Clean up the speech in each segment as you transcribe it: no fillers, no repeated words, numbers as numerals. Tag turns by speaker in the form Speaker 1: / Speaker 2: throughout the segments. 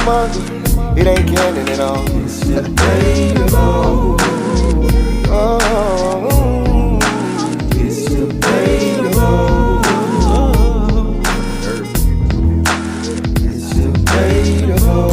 Speaker 1: manga. It ain't canon at all. It's debatable. Oh, it's debatable. It's debatable.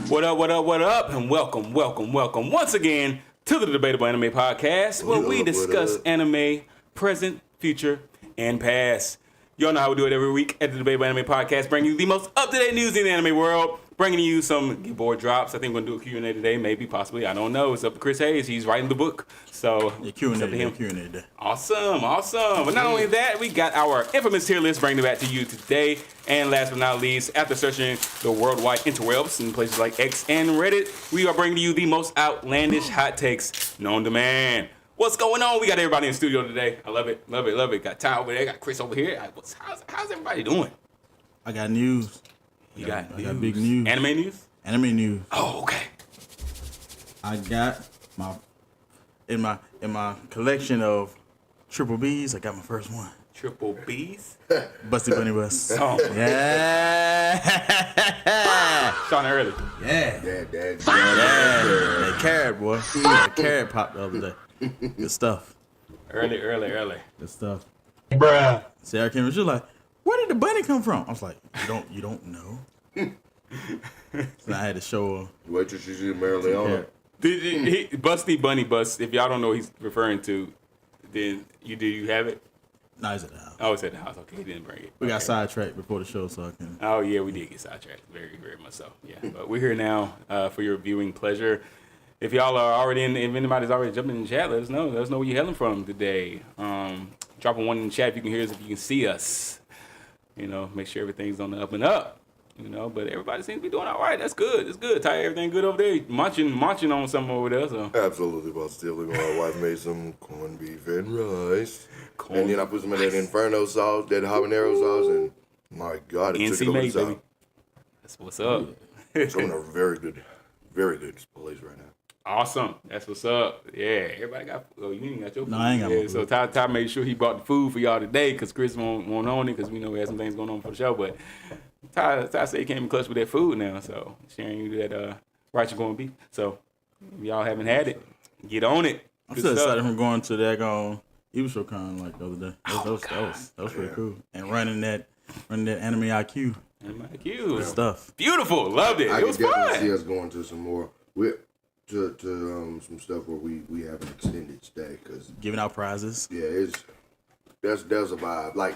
Speaker 2: What up, and welcome once again to the Debatable Anime Podcast, where we discuss anime, present, future, and past. Y'all know how we do it every week at the Debatable Anime Podcast, bringing you the most up-to-date news in the anime world, bringing you some board drops. I think we're going to do a Q&A today, maybe, possibly. I don't know. It's up to Chris Hayes. He's writing the book. So,
Speaker 3: Q&A day.
Speaker 2: Awesome. But not only that, we got our infamous tier list bringing it back to you today. And last but not least, after searching the worldwide interwebs in places like X and Reddit, we are bringing you the most outlandish hot takes known to man. What's going on? We got everybody in the studio today. I love it. Got Ty over there. Got Chris over here. How's everybody doing?
Speaker 3: I got news. I got big news.
Speaker 2: Anime news?
Speaker 3: Anime news.
Speaker 2: Oh, okay.
Speaker 3: I got in my collection of triple B's. I got my first one.
Speaker 2: Triple B's?
Speaker 3: Busty Bunny Bus.
Speaker 2: Oh.
Speaker 3: Yeah.
Speaker 2: Starting early.
Speaker 3: Yeah. That carrot, boy. That carrot popped the other day. Good stuff.
Speaker 2: Early.
Speaker 3: Good stuff.
Speaker 2: Bruh.
Speaker 3: Sarah came and she was like, "Where did the bunny come from?" I was like, "You don't know." So I had to show her.
Speaker 4: Wait till she's in Maryland.
Speaker 2: Busty Bunny Bus, if y'all don't know what he's referring to, then you have it?
Speaker 3: No, he's at the house.
Speaker 2: Oh, it's at the house. Okay, he didn't bring it.
Speaker 3: We got sidetracked before the show, so I can.
Speaker 2: Oh, yeah, we did get sidetracked. Very, very much so. Yeah, but we're here now for your viewing pleasure. If y'all are already if anybody's already jumping in the chat, let us know. Let us know where you're hailing from today. Drop a one in the chat if you can hear us, if you can see us. You know, make sure everything's on the up and up. You know, but everybody seems to be doing all right. That's good. It's good. Ty, everything good over there? Munching on something over there. So.
Speaker 4: Absolutely, about stealing. My wife made some corned beef and rice. And then I put some of that Inferno sauce, that habanero sauce, and my God, it took it over the top.
Speaker 2: That's what's up.
Speaker 4: So I'm in a very good place right now.
Speaker 2: Awesome. That's what's up. Yeah, everybody got. Oh, you ain't got your food.
Speaker 3: No, I ain't got my food.
Speaker 2: So Ty made sure he brought the food for y'all today because Chris won't own it because we know we had some things going on for the show. But Ty said he came in clutch with that food now, so sharing you that righteous corned beef. So if y'all haven't had it, get on it.
Speaker 3: I'm still excited from going to that EvishoCon like the other day. That was pretty cool. And running that anime IQ.
Speaker 2: Good
Speaker 3: stuff.
Speaker 2: Beautiful. Loved it. It was fun.
Speaker 4: I definitely see us going to some more. To some stuff where we have an extended stay because
Speaker 3: giving out prizes.
Speaker 4: Yeah, there's a vibe like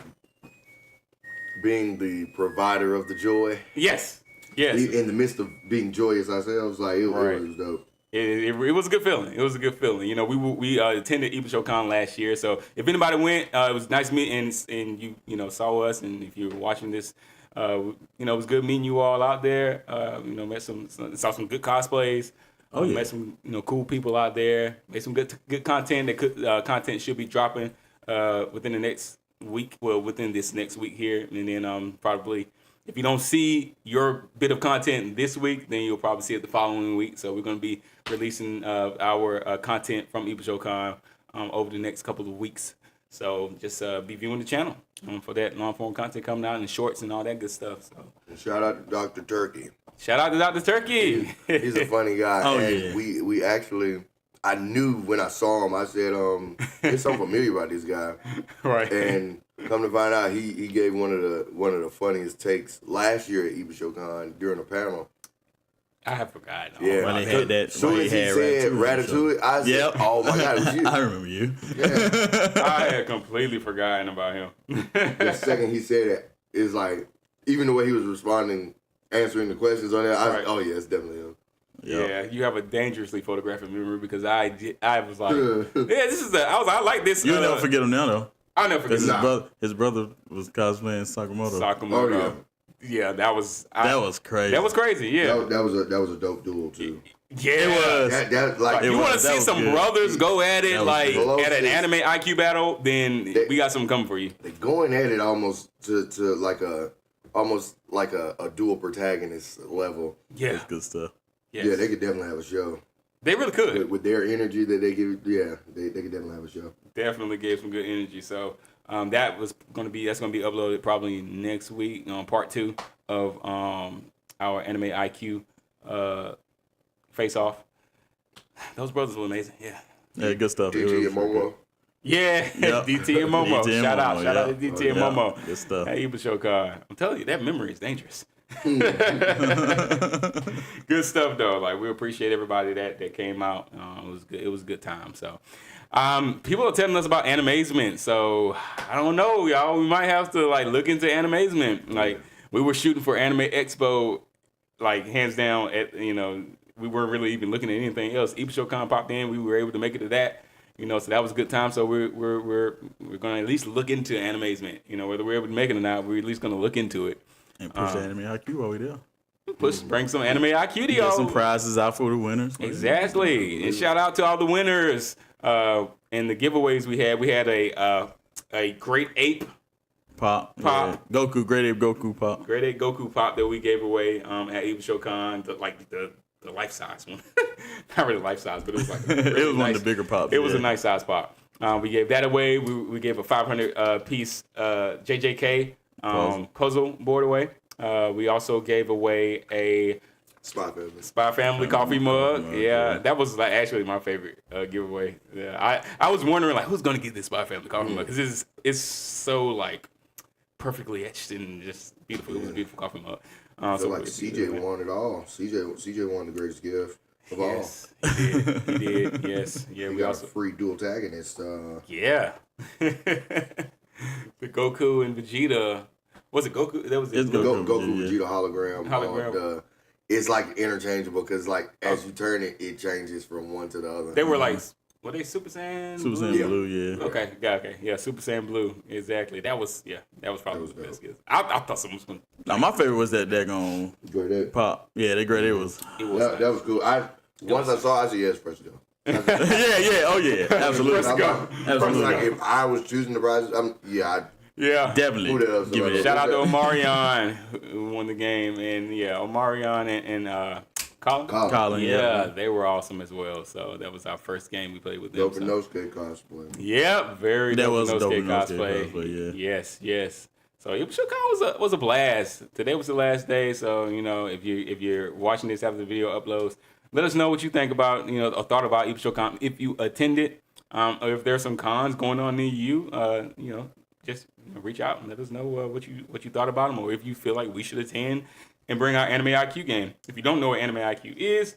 Speaker 4: being the provider of the joy.
Speaker 2: Yes.
Speaker 4: In the midst of being joyous ourselves, like it was dope.
Speaker 2: It was a good feeling. You know, we attended EvishoCon last year, so if anybody went, it was nice meeting and you know saw us, and if you're watching this, you know it was good meeting you all out there. You know, saw some good cosplays. Oh yeah. Met some cool people out there. Made some good content. Content should be dropping within the next week. Well, within this next week here, and then probably if you don't see your bit of content this week, then you'll probably see it the following week. So we're going to be releasing our content from EvishoCon over the next couple of weeks. So just be viewing the channel for that long form content coming out and shorts and all that good stuff. So
Speaker 4: and shout out to Dr. Turkey.
Speaker 2: Shout out to Dr. Turkey.
Speaker 4: He's a funny guy.
Speaker 3: Oh,
Speaker 4: and
Speaker 3: yeah.
Speaker 4: we actually, I knew when I saw him, I said, there's something familiar about this guy.
Speaker 2: Right.
Speaker 4: And come to find out, he gave one of the funniest takes last year at EvishoCon during a panel.
Speaker 2: I have forgotten.
Speaker 4: Yeah.
Speaker 3: When they had that.
Speaker 4: As soon as he said Ratatouille, I said, oh my God, it was you.
Speaker 3: I remember you.
Speaker 4: Yeah.
Speaker 2: I had completely forgotten about him.
Speaker 4: The second he said it, it's like, even the way he was responding, answering the questions on there, oh yeah, it's definitely him.
Speaker 2: Yep. Yeah, you have a dangerously photographic memory because I was like, I like this.
Speaker 3: You'll never forget him now though.
Speaker 2: I'll never forget
Speaker 3: his brother was cosplaying Sakamoto.
Speaker 4: Oh yeah.
Speaker 2: Yeah, that was
Speaker 3: crazy.
Speaker 2: That was crazy. Yeah,
Speaker 4: that was a dope duel too.
Speaker 2: Yeah, it was.
Speaker 4: That like
Speaker 2: you want to see some brothers go at it like at an anime IQ battle? Then we got something coming for you.
Speaker 4: They're going at it almost to like a dual protagonist level.
Speaker 2: Yeah,
Speaker 3: that's good stuff.
Speaker 2: Yes.
Speaker 4: Yeah, they could definitely have a show.
Speaker 2: They really could
Speaker 4: with their energy that they give. Yeah, they could definitely have a show.
Speaker 2: Definitely gave some good energy. So That's gonna be uploaded probably next week on part 2 of our Anime IQ face off. Those brothers were amazing. Yeah,
Speaker 3: good stuff.
Speaker 4: DT and Momo.
Speaker 2: Yeah,
Speaker 3: Yep.
Speaker 2: DT and Momo.
Speaker 3: DT and
Speaker 2: Shout out
Speaker 3: Momo,
Speaker 2: to DT and Momo.
Speaker 3: Good stuff.
Speaker 2: Hey, Ibisho card. I'm telling you, that memory is dangerous. Good stuff though. Like, we appreciate everybody that came out. It was good. It was a good time. So, people are telling us about animazement. So I don't know, y'all. We might have to like look into animazement. Like, we were shooting for Anime Expo, like hands down. We weren't really even looking at anything else. Ibisho popped in. We were able to make it to that. So that was a good time. So we're going to at least look into animazement. Whether we're able to make it or not, we're at least going to look into it.
Speaker 3: And push the anime IQ while we there.
Speaker 2: Bring some anime IQ to y'all.
Speaker 3: Get some prizes out for the winners.
Speaker 2: Exactly. And shout out to all the winners. And the giveaways we had. We had a Great Ape
Speaker 3: Pop. Yeah. Goku, Great Ape Goku Pop.
Speaker 2: Great Ape Goku Pop that we gave away at Ibisho Con. The life size one. Not really life size, but it was like
Speaker 3: it was one of the bigger pops.
Speaker 2: It was a nice size pop. We gave that away. We gave a 500 piece JJK puzzle board away. We also gave away a Spy Family coffee mug. Yeah, that was like actually my favorite giveaway. Yeah, I was wondering like who's gonna get this Spy Family coffee mug because it's so like perfectly etched and just beautiful. It was a beautiful coffee mug.
Speaker 4: I feel like CJ won it all. CJ won the greatest gift of all.
Speaker 2: He did. Yes. Yeah,
Speaker 4: we got also a free dual tagonist.
Speaker 2: Yeah. The Goku and Vegeta. Was it Goku? That was it.
Speaker 4: Goku Vegeta hologram. It's like interchangeable because like as you turn it, it changes from one to the other.
Speaker 2: They were like, were they Super Saiyan?
Speaker 3: Super Saiyan Blue, yeah.
Speaker 2: Okay. Yeah, Super Saiyan Blue. Exactly. That was probably the best gift. I thought someone was going to.
Speaker 3: Now, my favorite was that daggone
Speaker 4: Great Ape
Speaker 3: Pop. Yeah, that Great Ape was.
Speaker 4: That was cool. Once I saw it, I said, yes, first go.
Speaker 3: Yeah. Oh, yeah. Absolutely.
Speaker 2: First go.
Speaker 3: Absolutely.
Speaker 4: Like, if I was choosing the prizes,
Speaker 2: Yeah,
Speaker 3: definitely.
Speaker 4: Give it
Speaker 2: Shout out to Omarion who won the game, and Omarion and Colin. Yeah, they were awesome as well. So that was our first game we played with them.
Speaker 4: Dope and Nosuke cosplay.
Speaker 2: Yeah, very
Speaker 3: that
Speaker 2: dope
Speaker 3: was
Speaker 2: and
Speaker 3: Nosuke
Speaker 2: cosplay.
Speaker 3: Yeah.
Speaker 2: Yes. So Ibisho was a blast. Today was the last day, so if you're watching this after the video uploads, let us know what you think about or thought about Ibisho. If you attended, or if there's some cons going on near you, just reach out and let us know what you thought about them, or if you feel like we should attend and bring our Anime IQ game. If you don't know what Anime IQ is,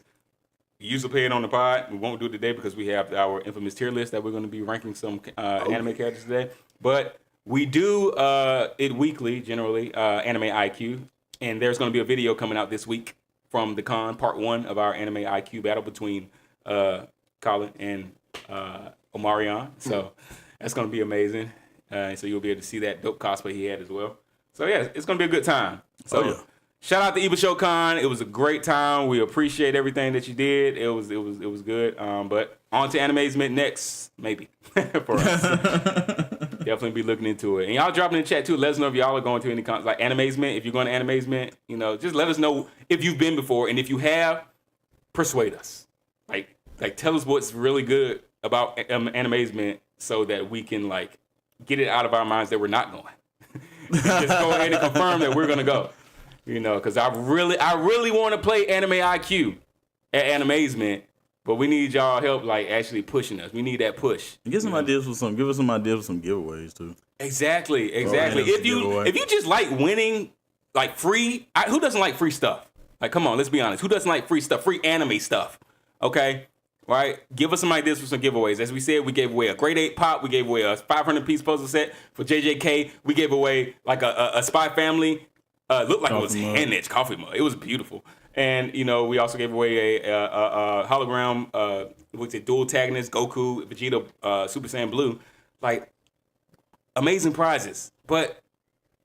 Speaker 2: you usually play it on the pod. We won't do it today because we have our infamous tier list that we're going to be ranking some anime characters today. But we do it weekly, generally, Anime IQ, and there's going to be a video coming out this week from the con, part 1 of our Anime IQ battle between Colin and Omarion. So that's going to be amazing. So you'll be able to see that dope cosplay he had as well. So yeah, it's gonna be a good time. So shout out to Ibisho Con. It was a great time. We appreciate everything that you did. It was good. But on to Animazement next, maybe for us. Definitely be looking into it. And y'all drop in the chat too. Let us know if y'all are going to any cons like Animazement. If you're going to Animazement, just let us know if you've been before, and if you have, persuade us. Like tell us what's really good about Animazement so that we can get it out of our minds that we're not going. Just go ahead and confirm that we're gonna go. Because I really want to play Anime IQ at Animazement, but we need y'all help actually pushing us. We need that push.
Speaker 3: Give us some ideas for some giveaways too.
Speaker 2: Exactly. If you just like winning free, who doesn't like free stuff? Come on, let's be honest. Who doesn't like free stuff? Free anime stuff. Okay. Right, give us some ideas for some giveaways. As we said, we gave away a Great Ape Pop. We gave away a 500-piece puzzle set for JJK. We gave away a Spy Family. Looked like it was hand-etched coffee mug. It was beautiful. And we also gave away a hologram. Dual tagonist Goku, Vegeta, Super Saiyan Blue. Amazing prizes. But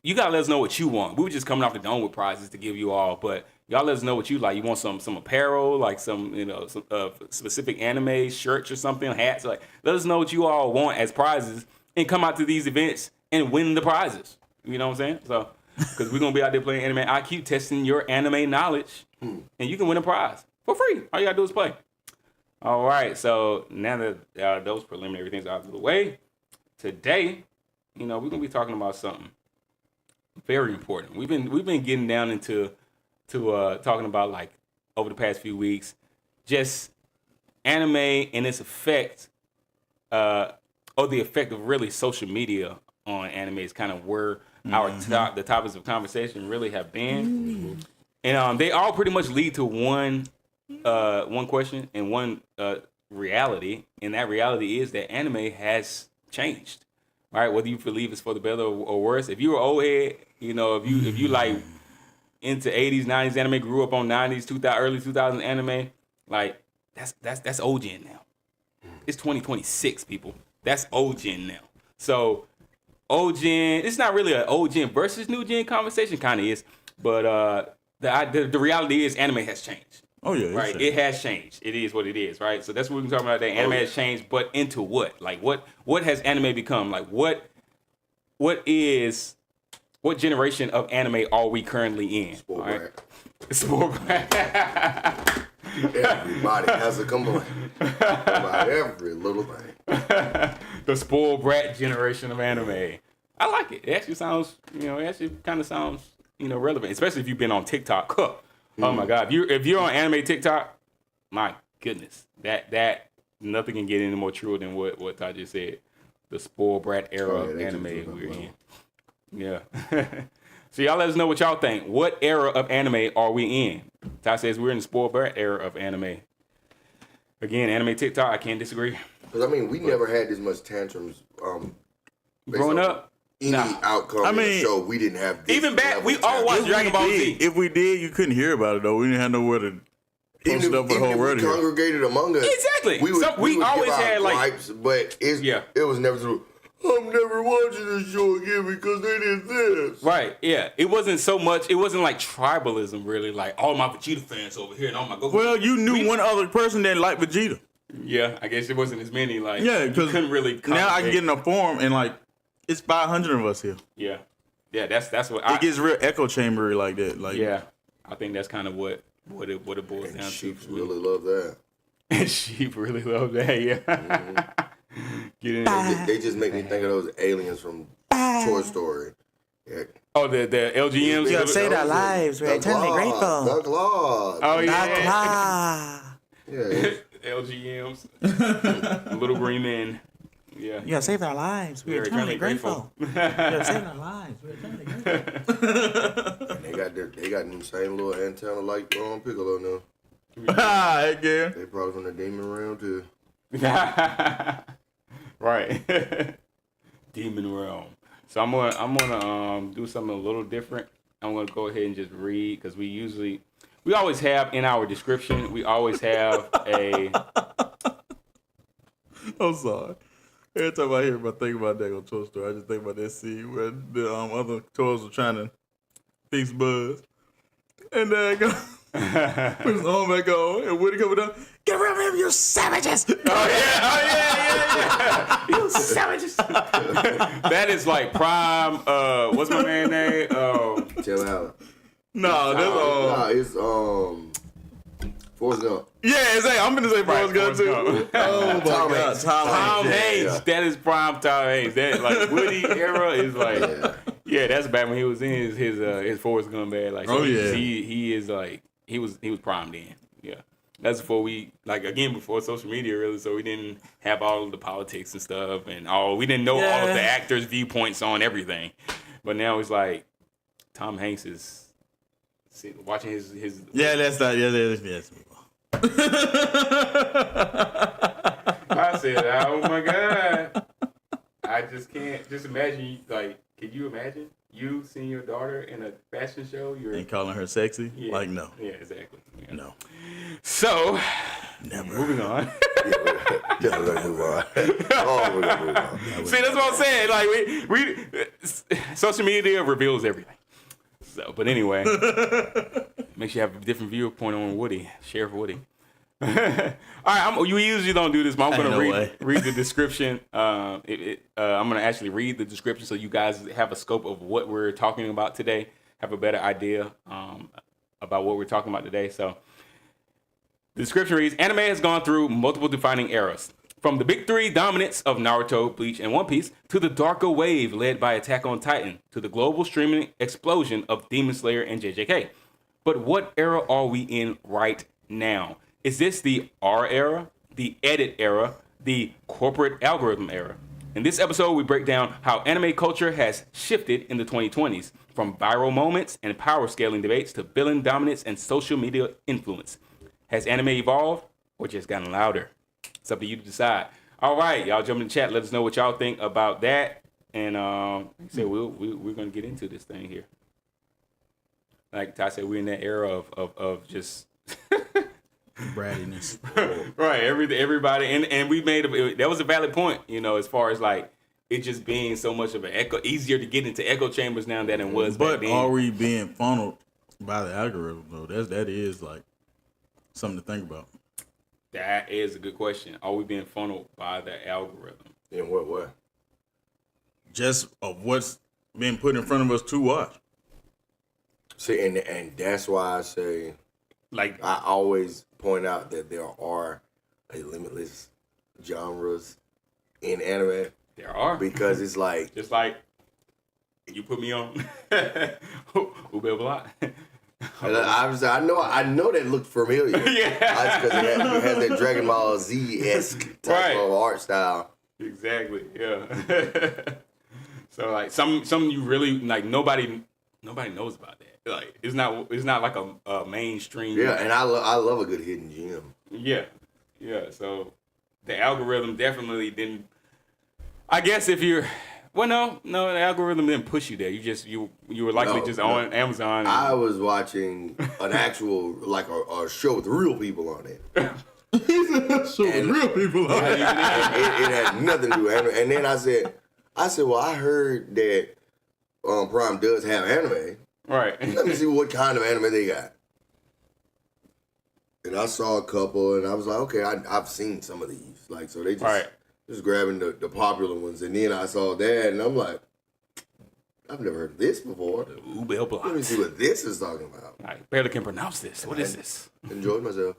Speaker 2: you gotta let us know what you want. We were just coming off the dome with prizes to give you all, but y'all let us know what you like. You want some apparel, some specific anime shirts or something, hats. Let us know what you all want as prizes, and come out to these events and win the prizes. You know what I'm saying? So, because we're gonna be out there playing Anime IQ, testing your anime knowledge, and you can win a prize for free. All you gotta do is play. All right. So now that those preliminary things are out of the way, today we're gonna be talking about something very important. We've been getting down into talking about, like, over the past few weeks, just anime and its effect, or the effect of really social media on anime is kind of where the topics of conversation really have been, and they all pretty much lead to one question and one reality, and that reality is that anime has changed, right? Whether you believe it's for the better or worse. If you were old head, if you like into 80s, 90s anime, grew up on 90s, 2000, early 2000s anime, like that's old gen now. It's 2026, people. That's old gen now. So old gen, it's not really an old gen versus new gen conversation, kind of is, but the reality is anime has changed.
Speaker 3: Oh yeah,
Speaker 2: right. It has changed. It is what it is, right? So that's what we're talking about today. Anime has changed, but into what? Like what has anime become? Like what generation of anime are we currently in?
Speaker 4: Spoiled
Speaker 2: right?
Speaker 4: brat.
Speaker 2: Spoiled brat.
Speaker 4: Everybody has a complaint about every little thing.
Speaker 2: The spoiled brat generation of anime. I like it. It actually sounds, kind of sounds, relevant, especially if you've been on TikTok. Huh. Oh my God. If you're on anime TikTok, my goodness, that nothing can get any more true than what Ty just said. The spoiled brat era of anime we're in. Yeah. So y'all let us know what y'all think. What era of anime are we in? Ty says we're in the spoiled brat era of anime. Again, anime TikTok, I can't disagree.
Speaker 4: Because, we never had this much tantrums
Speaker 2: growing up.
Speaker 4: Any outcome in the show, we didn't have this.
Speaker 2: Even back, we all watched Dragon Ball Z.
Speaker 3: If we did, you couldn't hear about it, though. We didn't have nowhere to post it up for the whole world.
Speaker 4: We congregated among us.
Speaker 2: Exactly.
Speaker 4: We would
Speaker 2: always had, like...
Speaker 4: gripes, but it was never through, I'm never watching this show again because they did this.
Speaker 2: Right, yeah. It wasn't so much, it wasn't like tribalism, really. Like, all my Vegeta fans over here and all my Goku.
Speaker 3: Well, you knew one other person that liked Vegeta.
Speaker 2: Yeah, I guess it wasn't as many. Like,
Speaker 3: because
Speaker 2: you couldn't really congregate.
Speaker 3: Now I can get in a forum and, like, it's 500 of us here.
Speaker 2: Yeah. Yeah, that's what
Speaker 3: it gets real echo chambery like that. Like,
Speaker 2: yeah. I think that's kind of what it boils down to.
Speaker 4: Sheep really love that.
Speaker 2: And sheep really love that, yeah.
Speaker 4: Mm-hmm. Get in. They just make me think of those aliens from Toy Story. Yeah.
Speaker 2: Oh, the LGMs?
Speaker 5: You have saved our lives. We're eternally grateful.
Speaker 4: The Claw.
Speaker 2: Oh, yeah.
Speaker 5: The Claw.
Speaker 4: Yeah.
Speaker 2: LGMs. Little green men. Yeah.
Speaker 5: You have saved our lives. We're eternally grateful. You have saved our lives. We're eternally grateful.
Speaker 4: And they got them same little antenna like Piccolo now.
Speaker 3: Heck yeah.
Speaker 4: They probably from the demon realm too.
Speaker 2: Right. Demon realm. So I'm gonna do something a little different. I'm gonna go ahead and just read, because we always have in our description, we always have a...
Speaker 3: I'm sorry. Every time I hear think about that on Toy Story, I just think about that scene where the other toys were trying to fix Buzz. And then put his arm back on, and Woody coming down, get rid of him, you savages!
Speaker 2: Oh yeah. You savages! That is like prime, what's my man's name?
Speaker 4: Chill out.
Speaker 3: No,
Speaker 4: it's Forrest Gump.
Speaker 3: Yeah, exactly. I'm gonna say Forrest Gump too. Oh my God,
Speaker 2: Tom Hanks. Yeah. That is prime Tom Hanks. That like Woody era is like, yeah, that's back when he was in his Forrest Gump bad. Like, so he is like he was primed in. Yeah, that's before before social media really. So we didn't have all of the politics and stuff, and we didn't know all of the actors' viewpoints on everything. But now it's like Tom Hanks is watching his.
Speaker 3: Yeah, that's not. Yes.
Speaker 2: I said, oh my God. I just can't. Just imagine, like, can you imagine you seeing your daughter in a fashion show?
Speaker 3: And calling her sexy?
Speaker 2: Yeah.
Speaker 3: Like, no.
Speaker 2: Yeah, exactly. Yeah.
Speaker 3: No.
Speaker 2: So,
Speaker 3: never.
Speaker 2: Moving on.
Speaker 4: We're gonna move on. We're gonna move on.
Speaker 2: See, that's what I'm saying. Like, we social media reveals everything. So, but anyway, makes you have a different viewpoint on Woody, Sheriff Woody. All right, you usually don't do this, but I'm going to read the description. I'm going to actually read the description so you guys have a scope of what we're talking about today, have a better idea about what we're talking about today. So, the description reads, anime has gone through multiple defining eras. From the big three dominance of Naruto, Bleach, and One Piece, to the darker wave led by Attack on Titan, to the global streaming explosion of Demon Slayer and JJK. But what era are we in right now? Is this the R era, the edit era, the corporate algorithm era? In this episode, we break down how anime culture has shifted in the 2020s, from viral moments and power scaling debates to villain dominance and social media influence. Has anime evolved or just gotten louder? It's up to you to decide. All right, y'all jump in the chat. Let us know what y'all think about that. And like I said, we're going to get into this thing here. Like Ty said, we're in that era of just...
Speaker 5: brattiness.
Speaker 2: Right, everybody. And we made... that was a valid point, you know, as far as like it just being so much of an echo... Easier to get into echo chambers now than it was back then.
Speaker 3: But are we being funneled by the algorithm, though? That is like something to think about.
Speaker 2: That is a good question. Are we being funneled by the algorithm?
Speaker 4: In what way?
Speaker 3: Just of what's being put in front of us to watch.
Speaker 4: See, and that's why I say,
Speaker 2: Like,
Speaker 4: I always point out that there are a limitless genres in anime
Speaker 2: there are.
Speaker 4: because it's like,
Speaker 2: Just like you put me on Ube Block.
Speaker 4: I know that looked familiar.
Speaker 2: Yeah.
Speaker 4: Because it has that Dragon Ball Z-esque type of art style.
Speaker 2: Exactly. Yeah. So like some you really like nobody knows about that. Like it's not like a mainstream.
Speaker 4: Yeah, and I love a good hidden gem.
Speaker 2: Yeah. Yeah. So the algorithm definitely didn't. I guess if you're. Well, no, the algorithm didn't push you there. You were likely just on Amazon.
Speaker 4: I was watching an actual like a show with real people on it.
Speaker 3: So real people on it.
Speaker 4: It had nothing to do with anime. And then I said, well, I heard that Prime does have anime.
Speaker 2: Right.
Speaker 4: Let me see what kind of anime they got. And I saw a couple, and I was like, okay, I've seen some of these. Like, so they just grabbing the popular ones. And then I saw that, and I'm like, I've never heard of this before.
Speaker 2: Ube Block.
Speaker 4: Let me see what this is talking about.
Speaker 2: I barely can pronounce this. What is this?
Speaker 4: Enjoyed myself.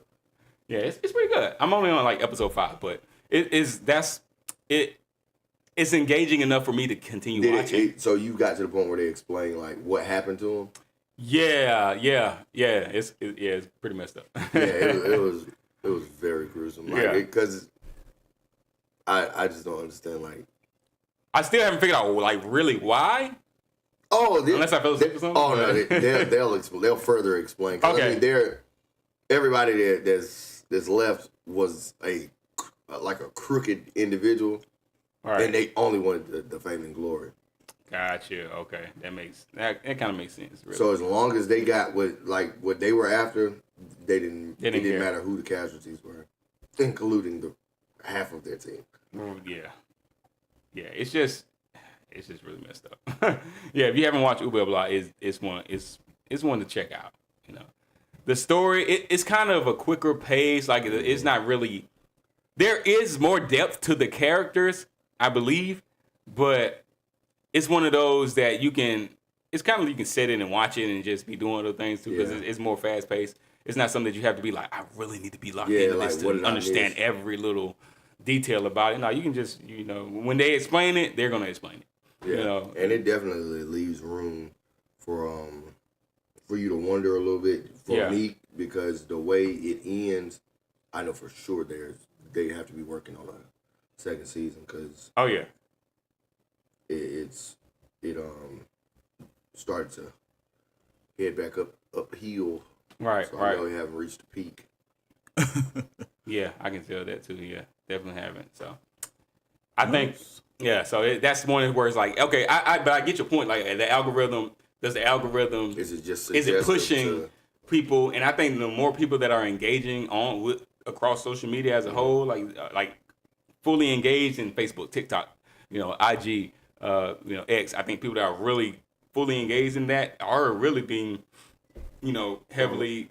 Speaker 2: Yeah, it's pretty good. I'm only on like episode 5, but it's engaging enough for me to continue watching.
Speaker 4: So you got to the point where they explain like what happened to him?
Speaker 2: Yeah. It's pretty messed up.
Speaker 4: Yeah, it was very gruesome. Like, because I just don't understand. Like,
Speaker 2: I still haven't figured out like really why.
Speaker 4: Oh,
Speaker 2: unless I fell asleep or something.
Speaker 4: Oh no, they'll further explain.
Speaker 2: Okay,
Speaker 4: I mean, everybody that's left was a crooked individual,
Speaker 2: right.
Speaker 4: And they only wanted the fame and glory.
Speaker 2: Gotcha. Okay, that kind of makes sense. Really.
Speaker 4: So as long as they got what they were after, it didn't matter who the casualties were, including the half of their team. Yeah. It's just really messed up. Yeah, if you haven't watched Ube Block, it's one to check out. You know, the story it's kind of a quicker pace. Like it's not really. There is more depth to the characters, I believe, but it's one of those that you can. It's kind of you can sit in and watch it and just be doing other things too because it's more fast paced. It's not something that you have to be like, I really need to be locked into this to understand every little detail about it. No, you can just when they explain it, they're gonna explain it. Yeah, and it definitely leaves room for you to wonder a little bit for me because the way it ends, I know for sure they have to be working on a second season because it started to head back uphill.
Speaker 2: Right,
Speaker 4: so I know we haven't reached the peak.
Speaker 2: Yeah, I can tell that too. Yeah, definitely haven't. So I think. Yeah, so that's one where it's like, okay, but I get your point. Like the algorithm, is it pushing people? And I think the more people that are engaging across social media as a whole, like fully engaged in Facebook, TikTok, IG, X. I think people that are really fully engaged in that are really being, heavily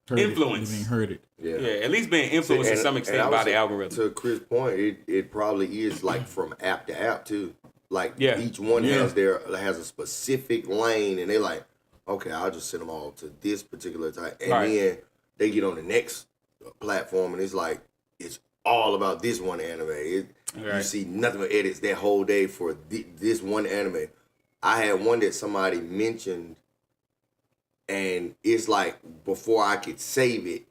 Speaker 2: influenced.
Speaker 5: Being herded.
Speaker 2: Yeah, at least being influenced to some extent by the algorithm.
Speaker 4: To Chris' point, it probably is like from app to app too. Like each one has a specific lane, and they're like, okay, I'll just send them all to this particular type, and then they get on the next platform, and it's like it's all about this one anime. You see nothing but edits that whole day for this one anime. I had one that somebody mentioned, and it's like before I could save it,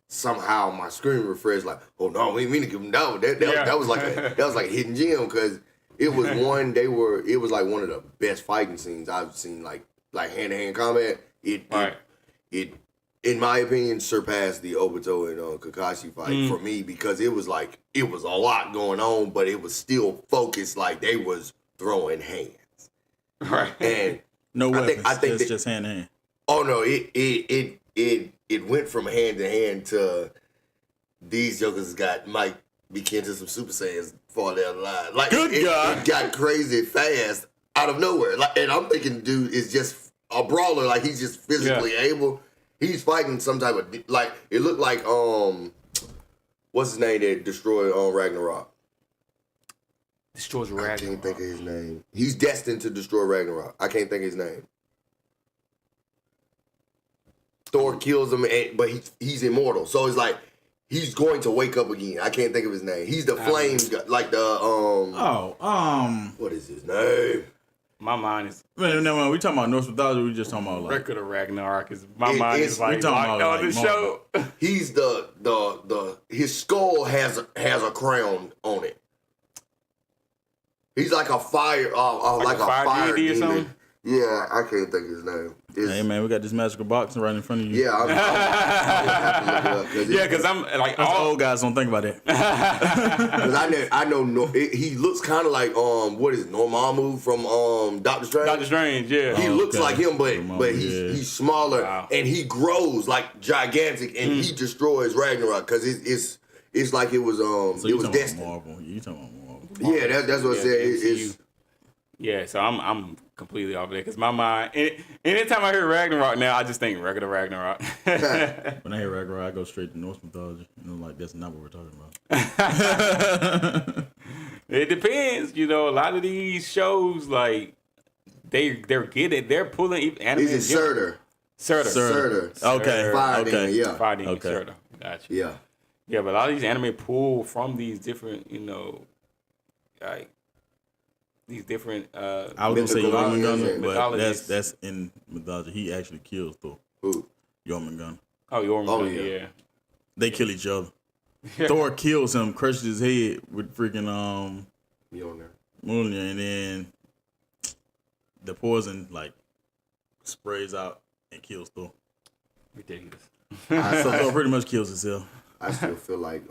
Speaker 4: somehow my screen refreshed like, oh no, we didn't mean to give them that was like a hidden gem because it was one it was like one of the best fighting scenes I've seen, like hand-to-hand combat. It in my opinion surpassed the Obito and Kakashi fight for me because it was a lot going on, but it was still focused, like they was throwing hands.
Speaker 2: Right.
Speaker 4: And
Speaker 5: no weapons.
Speaker 4: I think
Speaker 5: just hand to hand.
Speaker 4: Oh no, it went from hand to hand to these jokers might be kin to some Super Saiyans fall down the line. Like
Speaker 5: God.
Speaker 4: It got crazy fast out of nowhere. Like, and I'm thinking, dude is just a brawler. Like he's just physically able. He's fighting some type of like. It looked like what's his name that destroyed Ragnarok?
Speaker 2: Destroys Ragnarok.
Speaker 4: I can't think of his name. He's destined to destroy Ragnarok. I can't think of his name. Thor kills him, but he's immortal. So it's like he's going to wake up again. I can't think of his name. He's the flames, like the what is his name?
Speaker 2: My mind is.
Speaker 5: Man, no, we talking about Norse mythology. We just talking about like
Speaker 2: Record of Ragnarok. My mind is like
Speaker 5: we talking
Speaker 2: locked
Speaker 5: about,
Speaker 2: on
Speaker 5: like,
Speaker 2: the show.
Speaker 4: He's the his skull has a crown on it. He's like a fire, like a fire
Speaker 2: deity or
Speaker 4: demon.
Speaker 2: something?
Speaker 4: Yeah, I can't think of his name.
Speaker 5: hey man, we got this magical box right in front of you.
Speaker 4: Yeah, I'm have to look it up.
Speaker 2: Yeah, because I'm like
Speaker 5: Us old guys don't think about that.
Speaker 4: Because I know he looks kind of like what is it, Dormammu from Doctor Strange.
Speaker 2: Doctor Strange. Yeah,
Speaker 4: He looks
Speaker 5: okay.
Speaker 4: like him, but
Speaker 5: Dormammu,
Speaker 4: he's smaller and he grows like gigantic and he destroys Ragnarok because it's like it was
Speaker 5: So
Speaker 4: it was destined.
Speaker 5: Marvel. You talking about Marvel?
Speaker 4: Yeah, that's what I said. It's
Speaker 2: yeah, so I'm completely off there because my mind. Anytime I hear Ragnarok now, I just think regular Ragnarok.
Speaker 5: When I hear Ragnarok, I go straight to Norse mythology. You know, like that's not what we're talking about.
Speaker 2: It depends, a lot of these shows like they're pulling even anime.
Speaker 4: Is it Surtur?
Speaker 2: Surtur.
Speaker 5: Okay.
Speaker 4: Fire
Speaker 5: Okay.
Speaker 4: demon, yeah.
Speaker 2: Fire demon,
Speaker 5: Okay.
Speaker 2: Surtur. Gotcha.
Speaker 4: Yeah.
Speaker 2: Yeah, but a lot of these anime pull from these different, like these different.
Speaker 5: I was gonna say
Speaker 4: mythology,
Speaker 5: Jormungandr, but
Speaker 2: mythologies.
Speaker 5: that's in mythology. He actually kills Thor.
Speaker 4: Who?
Speaker 5: Jormungandr.
Speaker 2: Oh, Jormungandr,
Speaker 4: yeah.
Speaker 2: yeah.
Speaker 5: They kill each other. Thor kills him, crushes his head with freaking
Speaker 4: Mjolnir.
Speaker 5: Mjolnir, and then the poison like sprays out and kills Thor.
Speaker 2: Ridiculous.
Speaker 5: So Thor pretty much kills himself.
Speaker 4: I still feel like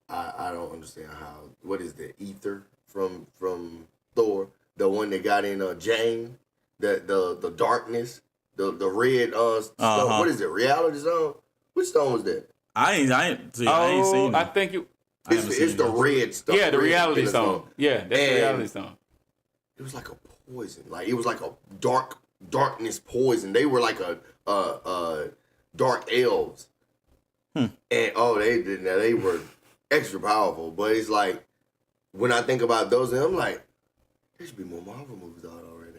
Speaker 4: I don't understand how. What is the ether from Thor? The one that got in Jane, the darkness, the red stone. What is it? Reality stone? Which stone was that?
Speaker 5: I ain't seen
Speaker 2: I
Speaker 5: it.
Speaker 2: think you.
Speaker 4: It's the red stone.
Speaker 2: Yeah, the
Speaker 4: red
Speaker 2: reality
Speaker 4: stone.
Speaker 2: stone. Yeah, that's the
Speaker 4: And
Speaker 2: reality stone.
Speaker 4: It was like a poison. Like it was like a darkness poison. They were like a dark elves. And they were extra powerful. But it's like when I think about those, I'm like, there should be more Marvel movies out already.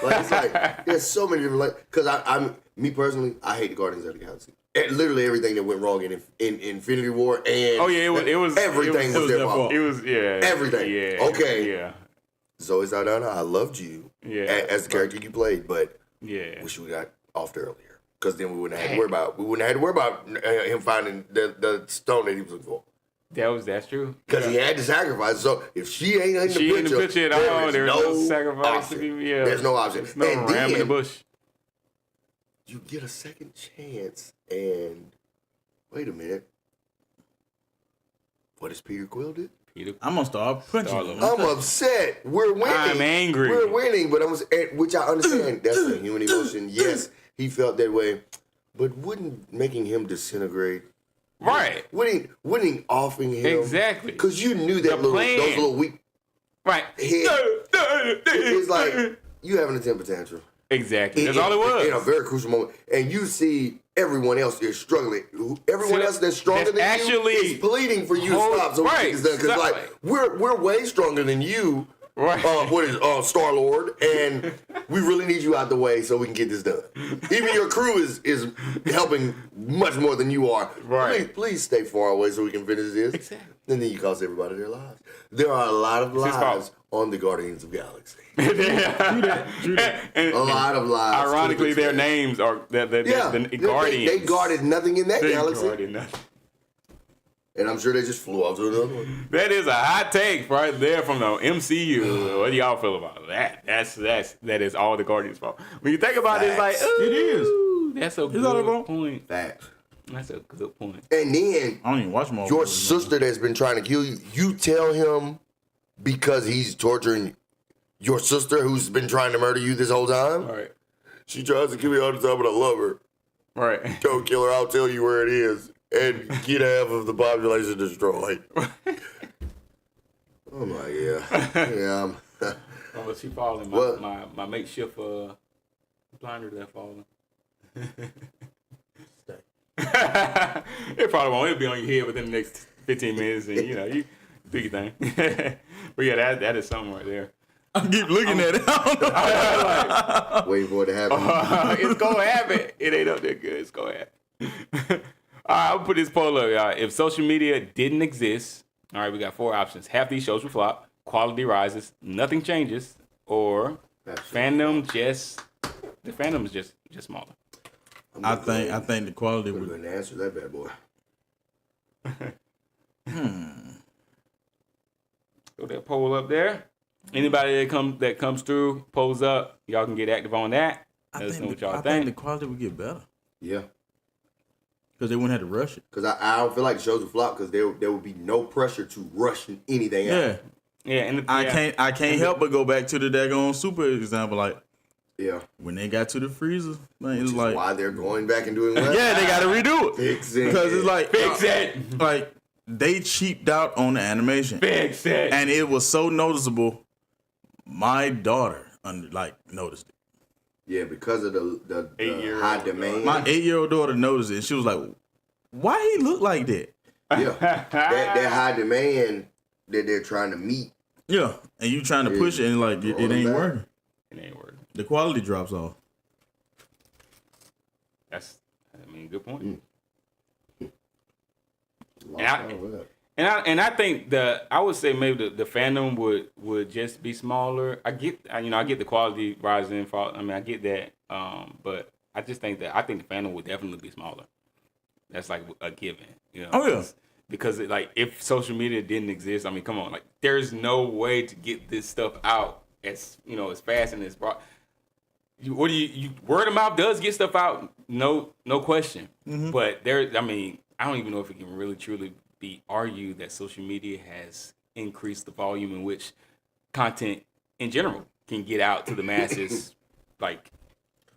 Speaker 4: Like it's like there's so many different because I'm me personally, I hate the Guardians of the Galaxy. And literally everything that went wrong in Infinity War and
Speaker 2: it was
Speaker 4: everything was their fault.
Speaker 2: It was
Speaker 4: Everything.
Speaker 2: Yeah.
Speaker 4: Okay.
Speaker 2: Yeah.
Speaker 4: Zoe Saldana, I loved you as the character you played, but wish we got off earlier because then we wouldn't have had to worry about him finding the stone that he was looking for.
Speaker 2: That's true.
Speaker 4: Because he had to sacrifice. So if she ain't in the picture
Speaker 2: at all, there's
Speaker 4: no
Speaker 2: sacrifice
Speaker 4: option.
Speaker 2: to be.
Speaker 4: There's no option.
Speaker 2: There's no
Speaker 4: and
Speaker 2: ram in the
Speaker 4: then
Speaker 2: bush.
Speaker 4: you get a second chance, and wait a minute, what does Peter Quill do?
Speaker 5: I'm gonna start punching him.
Speaker 4: I'm upset. We're winning.
Speaker 2: I'm angry.
Speaker 4: We're winning, but which I understand. That's a human emotion. Yes, he felt that way, but wouldn't making him disintegrate,
Speaker 2: Right.
Speaker 4: wouldn't offing him
Speaker 2: Exactly.
Speaker 4: because you knew that those little weak
Speaker 2: Right.
Speaker 4: head. It's like you having a temper tantrum.
Speaker 2: Exactly. That's all it was.
Speaker 4: In a very crucial moment, and you see everyone else is struggling. Everyone else that's stronger than you is pleading for you to stop so we can get this done. Because like we're way stronger than you,
Speaker 2: Right.
Speaker 4: What is Star-Lord, and we really need you out the way so we can get this done. Even your crew is helping much more than you are.
Speaker 2: Right.
Speaker 4: Please stay far away so we can finish this.
Speaker 2: Exactly.
Speaker 4: And then you cost everybody their lives. There are a lot of lives on the Guardians of Galaxy.
Speaker 2: And
Speaker 4: A lot of lives.
Speaker 2: ironically, their names are the Guardians.
Speaker 4: They guarded nothing in that
Speaker 2: They
Speaker 4: galaxy.
Speaker 2: guarded nothing.
Speaker 4: And I'm sure they just flew off to another one.
Speaker 2: That is a hot take right there from the MCU. What do y'all feel about that? That is all the Guardians' fault. When you think about it, it's like, ooh,
Speaker 5: It is.
Speaker 2: That's a
Speaker 5: It's all their
Speaker 2: good
Speaker 5: fault.
Speaker 2: point.
Speaker 4: Facts.
Speaker 2: That's a good point.
Speaker 4: And then
Speaker 5: I don't even watch more.
Speaker 4: your sister that's been trying to kill you, you tell him because he's torturing your sister who's been trying to murder you this whole time?
Speaker 2: All right.
Speaker 4: She tries to kill me all the time, but I love her.
Speaker 2: Right.
Speaker 4: Don't kill her, I'll tell you where it is. And get half of the population destroyed. I'm like, yeah.
Speaker 2: Oh, she falling.
Speaker 4: What?
Speaker 2: My makeshift blinder that falling. It probably won't. It'll be on your head within the next 15 minutes, and you do your thing. But yeah, that is something right there.
Speaker 5: I keep looking at it.
Speaker 4: Waiting for it to happen.
Speaker 2: It's gonna happen. It ain't up there good. It's gonna happen. All right, I'll put this poll up, y'all. If social media didn't exist, all right, we got 4 options. Half these shows would flop, quality rises, nothing changes, or fandom just smaller.
Speaker 5: I think the quality
Speaker 4: We're
Speaker 5: would.
Speaker 4: going to answer that bad boy.
Speaker 2: So that poll up there. Anybody that comes through, polls up. Y'all can get active on that. Let us know what y'all
Speaker 5: I
Speaker 2: think.
Speaker 5: think the quality would get better
Speaker 4: Yeah.
Speaker 5: because they wouldn't have to rush it.
Speaker 4: Because I don't feel like the shows would flop because there would be no pressure to rush anything out.
Speaker 5: Yeah,
Speaker 2: Yeah, and
Speaker 5: I can't help but go back to the daggone super example. Like
Speaker 4: Yeah.
Speaker 5: when they got to the freezer, man,
Speaker 4: Which
Speaker 5: it's
Speaker 4: is
Speaker 5: like
Speaker 4: why they're going back and doing what?
Speaker 5: yeah, they got to redo it
Speaker 4: Fix it.
Speaker 5: because it's like
Speaker 2: Fix it.
Speaker 5: Like they cheaped out on the animation,
Speaker 2: Fix it.
Speaker 5: and it was so noticeable. My daughter noticed it.
Speaker 4: Yeah, because of the
Speaker 2: 8-year-old
Speaker 4: high demand.
Speaker 5: My 8-year-old daughter noticed it. And she was like, "Why he look like that?"
Speaker 4: Yeah. that high demand that they're trying to meet.
Speaker 5: Yeah, and you trying to push it, and like it ain't
Speaker 4: back.
Speaker 5: working.
Speaker 2: It ain't working.
Speaker 5: The quality drops off.
Speaker 2: Good point.
Speaker 4: Lost
Speaker 2: And I think I would say maybe the fandom would just be smaller. I get the quality rising. I get that. But I just think the fandom would definitely be smaller. That's like a given.
Speaker 5: Oh yeah.
Speaker 2: Because if social media didn't exist, come on, there's no way to get this stuff out as fast and as broad. What do you word of mouth does get stuff out, no question. Mm-hmm. But I don't even know if it can really truly be argued that social media has increased the volume in which content in general can get out to the masses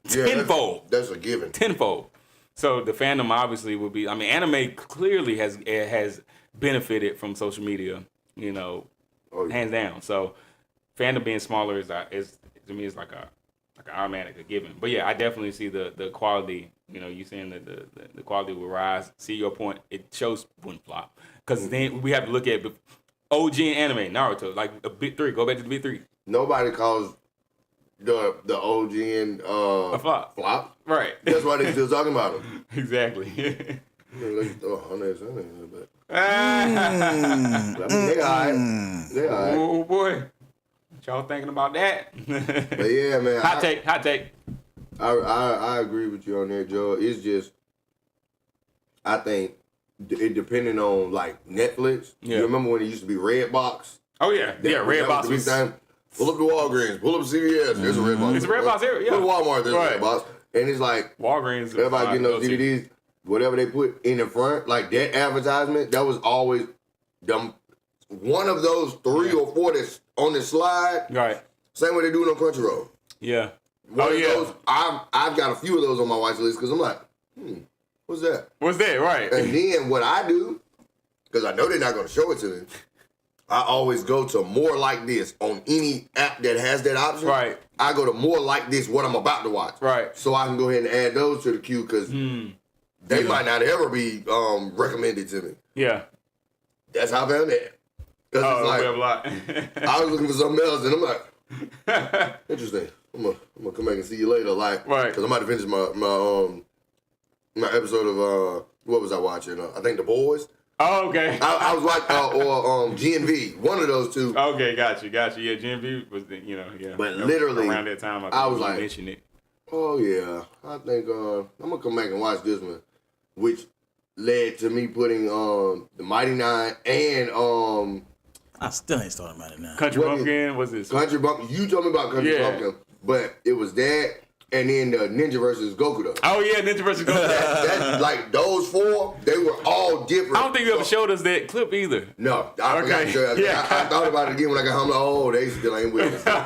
Speaker 2: tenfold.
Speaker 4: That's a given.
Speaker 2: Tenfold. So the fandom obviously would be. Anime clearly has benefited from social media. Hands down. So fandom being smaller is to me is like an automatic, a given. But yeah, I definitely see the quality. You saying that the quality will rise. See your point. It shows wouldn't flop because then we have to look at OG anime, Naruto, like a big 3. Go back to the big 3.
Speaker 4: Nobody calls the OG and
Speaker 2: A flop. Right.
Speaker 4: That's why they still talking about them.
Speaker 2: Exactly.
Speaker 4: Let's throw 100 but they alright. They alright.
Speaker 2: Oh boy. What y'all thinking about that?
Speaker 4: But yeah, man.
Speaker 2: Hot take.
Speaker 4: I agree with you on that, Joe. It's just, I think it depending on Netflix.
Speaker 2: Yeah.
Speaker 4: You remember when it used to be Redbox?
Speaker 2: Oh yeah, Redbox was.
Speaker 4: Pull up the Walgreens, pull up CVS. There's a Redbox.
Speaker 2: It's a Redbox area, yeah.
Speaker 4: Pull Walmart, there's
Speaker 2: Right.
Speaker 4: a Redbox, and it's like
Speaker 2: Walgreens.
Speaker 4: everybody getting those DVDs. Whatever they put in the front, like that advertisement, that was always them. One of those 3 or 4 that's on the slide.
Speaker 2: Right.
Speaker 4: Same way they do it on Crunchyroll.
Speaker 2: Yeah.
Speaker 4: One of those, I've got a few of those on my watch list because I'm like, what's that?
Speaker 2: What's that? Right.
Speaker 4: And then what I do, because I know they're not going to show it to me, I always go to more like this on any app that has that option.
Speaker 2: Right.
Speaker 4: I go to more like this, what I'm about to watch.
Speaker 2: Right.
Speaker 4: So I can go ahead and add those to the queue because they might not ever be recommended to me.
Speaker 2: Yeah.
Speaker 4: That's how I found that. Cause
Speaker 2: Ube Block.
Speaker 4: I was looking for something else, and I'm like, interesting. I'm gonna come back and see you later, like,
Speaker 2: right?
Speaker 4: Cause I'm about to finish my episode of what was I watching? I think The Boys.
Speaker 2: Oh, okay.
Speaker 4: I was watching or GNV, one of those two.
Speaker 2: Okay, got you. Yeah, GNV was yeah.
Speaker 4: But literally
Speaker 2: around that time,
Speaker 4: I was like,
Speaker 2: mentioned it.
Speaker 4: Oh yeah, I think I'm gonna come back and watch this one, which led to me putting the Mighty Nine and
Speaker 5: I still ain't started Mighty Nine.
Speaker 2: Country Bumpkin was this?
Speaker 4: Country Bumpkin. You told me about Country Bumpkin, but it was that. And then the Ninja versus Goku though.
Speaker 2: Oh yeah, Ninja versus Goku.
Speaker 4: that like those four, they were all different.
Speaker 2: I don't think you ever showed us that clip either.
Speaker 4: No, I forgot to show you. I thought about it again when I got home. Like, oh, they still ain't with us.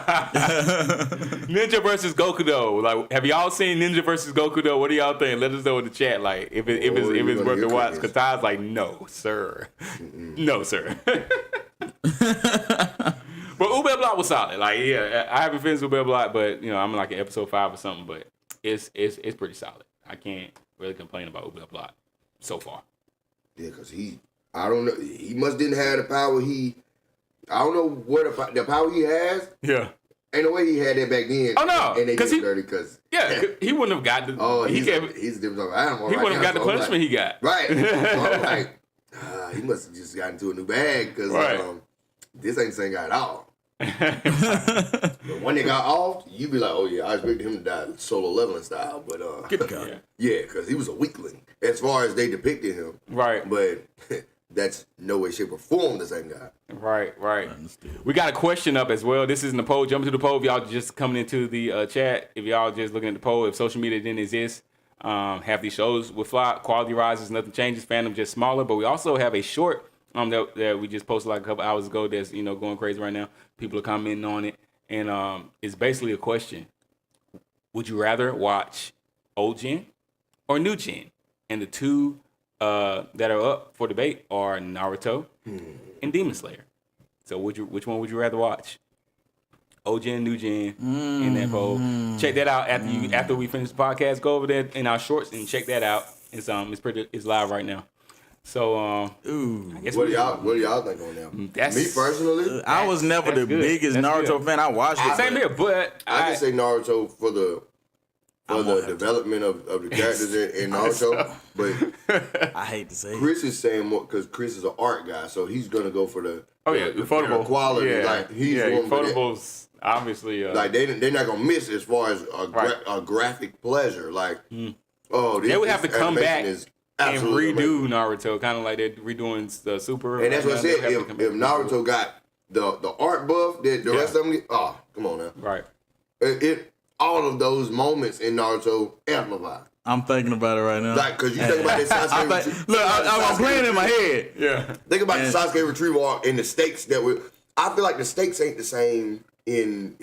Speaker 2: Ninja versus Goku though. Like, have y'all seen Ninja versus Goku though? What do y'all think? Let us know in the chat. Like, if it's worth the watch. Because Ty's like, no, sir, no, sir. But Ube Block was solid. Like, yeah, I haven't finished Ube Block, but I'm like in episode 5 or something. But it's pretty solid. I can't really complain about Ube Block so far.
Speaker 4: Yeah, because I don't know, he must didn't have the power I don't know what the power he has.
Speaker 2: Yeah.
Speaker 4: Ain't no way he had that back then.
Speaker 2: Oh no,
Speaker 4: and they did dirty because
Speaker 2: he wouldn't have got the.
Speaker 4: Oh, he's a different animal.
Speaker 2: He wouldn't have got the punishment he got.
Speaker 4: Right. So I'm like, he must have just gotten into a new bag because this ain't the same guy at all. But when they got off, you be like, oh yeah, I expected him to die Solo Leveling style, but yeah, because he was a weakling as far as they depicted him.
Speaker 2: Right.
Speaker 4: But that's no way, shape, or form the same guy.
Speaker 2: Right. We got a question up as well. This isn't the poll. Jump to the poll if y'all just coming into the chat. If y'all just looking at the poll, if social media didn't exist, half these shows would flop. Quality rises, nothing changes. Fandom just smaller. But we also have a short that we just posted like a couple hours ago that's going crazy right now. People are commenting on it. And it's basically a question. Would you rather watch old gen or new gen? And the two that are up for debate are Naruto and Demon Slayer. So which one would you rather watch? Old gen, new gen, in that poll. Check that out after we finish the podcast. Go over there in our shorts and check that out. It's live right now. So
Speaker 4: I guess what do y'all think on that? Me personally,
Speaker 5: I was never the biggest Naruto fan. I watched it.
Speaker 2: Same here, but
Speaker 4: I can say Naruto for the development of the characters in Naruto, but
Speaker 5: I hate to say
Speaker 4: Chris is saying more because Chris is an art guy, so he's gonna go for the
Speaker 2: affordable
Speaker 4: quality.
Speaker 2: Yeah.
Speaker 4: Like he's going for
Speaker 2: affordables, obviously.
Speaker 4: Like they're not gonna miss as far as a graphic pleasure. Like they
Speaker 2: would have to come back and redo
Speaker 4: amazing.
Speaker 2: Naruto, kind of like they're redoing the Super.
Speaker 4: And that's what I said. If Naruto got the art buff that the rest of them get, come on now,
Speaker 2: right?
Speaker 4: All of those moments in Naruto amplified.
Speaker 5: I'm thinking about it right now.
Speaker 4: Like, because you think about this Sasuke.
Speaker 5: I'm playing in my head.
Speaker 2: Yeah.
Speaker 4: Think about the Sasuke retrieval arc and the stakes that were. I feel like the stakes ain't the same in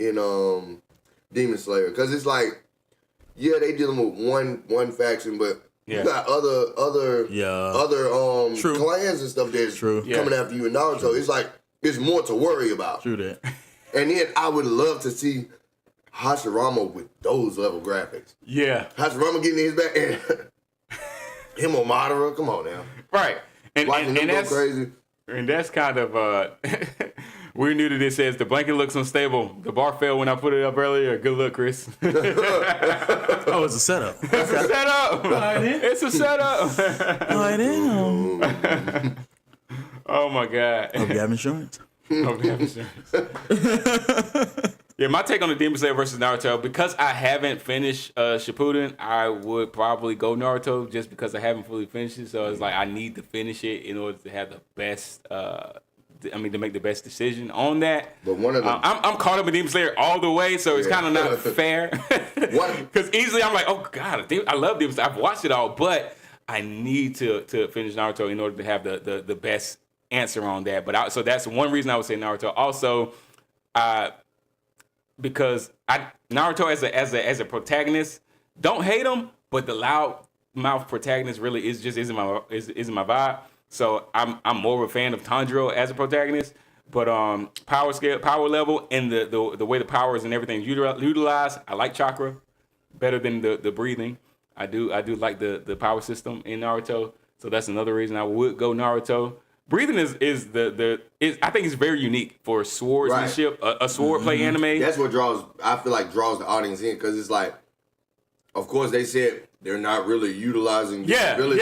Speaker 4: Demon Slayer because it's like, they dealing with one faction, but you got other clans and stuff that's coming after you in Naruto. It's like it's more to worry about.
Speaker 5: True that.
Speaker 4: And then I would love to see Hashirama with those level graphics. Yeah. Hashirama getting his back and him on Madara. Come on now.
Speaker 2: Right. And
Speaker 4: that's crazy.
Speaker 2: And that's kind of we're new to this. Says the blanket looks unstable. The bar fell when I put it up earlier. Good luck, Chris.
Speaker 5: Oh, it's a setup.
Speaker 2: It's a setup. It's a setup. Oh my God.
Speaker 5: Hope you have insurance.
Speaker 2: Yeah, my take on the Demon Slayer versus Naruto, because I haven't finished Shippuden, I would probably go Naruto just because I haven't fully finished it. So it's like I need to finish it in order to have the best, to make the best decision on that.
Speaker 4: But one of them,
Speaker 2: I'm caught up in Demon Slayer all the way, so it's kind of not fair. Because easily I'm like, oh God, I love Demon Slayer. I've watched it all, but I need to finish Naruto in order to have the best answer on that. But so that's one reason I would say Naruto. Also, because Naruto as a protagonist, don't hate him, but the loud mouth protagonist really isn't my vibe. So I'm more of a fan of Tanjiro as a protagonist. But power level, and the way the powers and everything is utilized, I like chakra better than the breathing. I do like the power system in Naruto. So that's another reason I would go Naruto. breathing is I think it's very unique for swordsmanship, a swordplay anime.
Speaker 4: That's what draws the audience in, because it's like, of course they said they're not really utilizing the ability.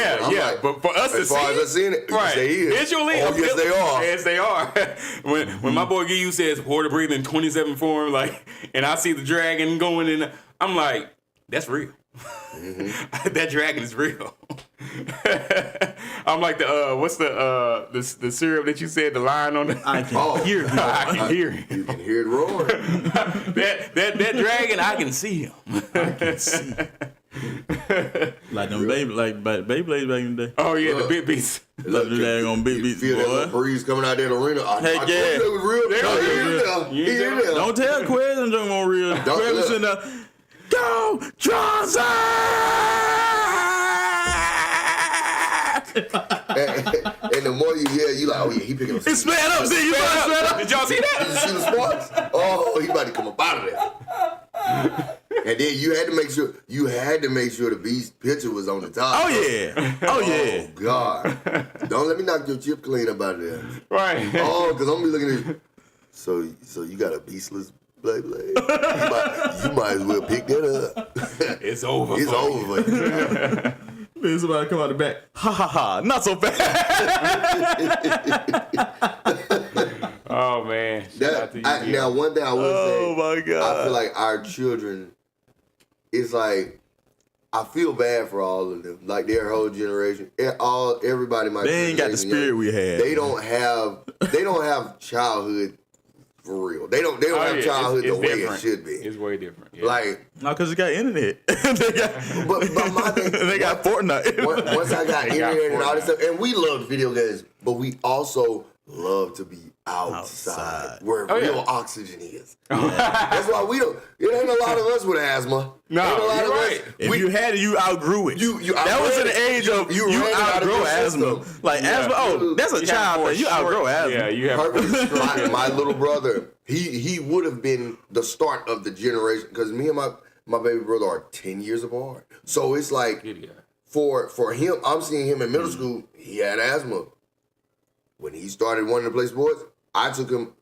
Speaker 2: But for us to see
Speaker 4: as I've seen it,
Speaker 2: right?
Speaker 4: they is.
Speaker 2: Visually,
Speaker 4: yes they are.
Speaker 2: Yes, they are. when my boy Giyu says "Horde breathing 27 form," like, and I see the dragon going in, I'm like, that's real. That dragon is real. I'm like what's the syrup that you said, the line on the
Speaker 5: I can hear him.
Speaker 2: I can hear him.
Speaker 4: You can hear it roaring.
Speaker 2: that dragon, I can see him.
Speaker 5: I can see. Like them Beyblades back in the day.
Speaker 2: Oh yeah, the big beats.
Speaker 5: Like the daggone big beats,
Speaker 4: Feel that
Speaker 5: boy.
Speaker 4: little breeze coming out that arena.
Speaker 5: Heck yeah.
Speaker 4: It was real.
Speaker 5: Don't tell Quez I'm talking about real. Quez was sitting there. Go, Johnson!
Speaker 4: and the more you hear, you like, oh yeah, he picking up.
Speaker 5: It's sped up, see? You sped up.
Speaker 2: Did y'all see that?
Speaker 4: Did you see the sparks? Oh, he about to come up out of there. And then you had to make sure the beast picture was on the top.
Speaker 5: Oh yeah. Oh yeah.
Speaker 4: Oh God. Don't let me knock your chip clean up out of there.
Speaker 2: Right.
Speaker 4: Oh, because I'm gonna be looking at you. So you got a beastless blade. You might as well pick that up.
Speaker 2: It's over.
Speaker 4: It's over.
Speaker 5: Then somebody come out the back. Ha ha ha. Not so fast.
Speaker 2: Oh man.
Speaker 4: Now one thing I will say.
Speaker 5: Oh my God.
Speaker 4: I feel like our children, it's like, I feel bad for all of them. Like their whole generation, everybody might.
Speaker 5: They ain't got the spirit we had.
Speaker 4: They don't have childhood for real. They don't have childhood the way it should be.
Speaker 2: It's way different. Yeah.
Speaker 4: Like,
Speaker 5: no, because they got internet.
Speaker 4: but my thing,
Speaker 5: they got Fortnite.
Speaker 4: Once I got internet and all this stuff, and we loved video games, but we also love to be outside. Where real oxygen is. That's why we don't. It ain't a lot of us with asthma.
Speaker 2: No,
Speaker 4: ain't a lot of us.
Speaker 5: If you had it, you outgrew it. That was an age of you outgrow asthma. Like asthma, that's a child thing. You outgrow asthma.
Speaker 2: Yeah, you have.
Speaker 4: My little brother, he would have been the start of the generation, because me and my baby brother are 10 years apart. So it's like for him, I'm seeing him in middle school. He had asthma. When he started wanting to play sports, I took him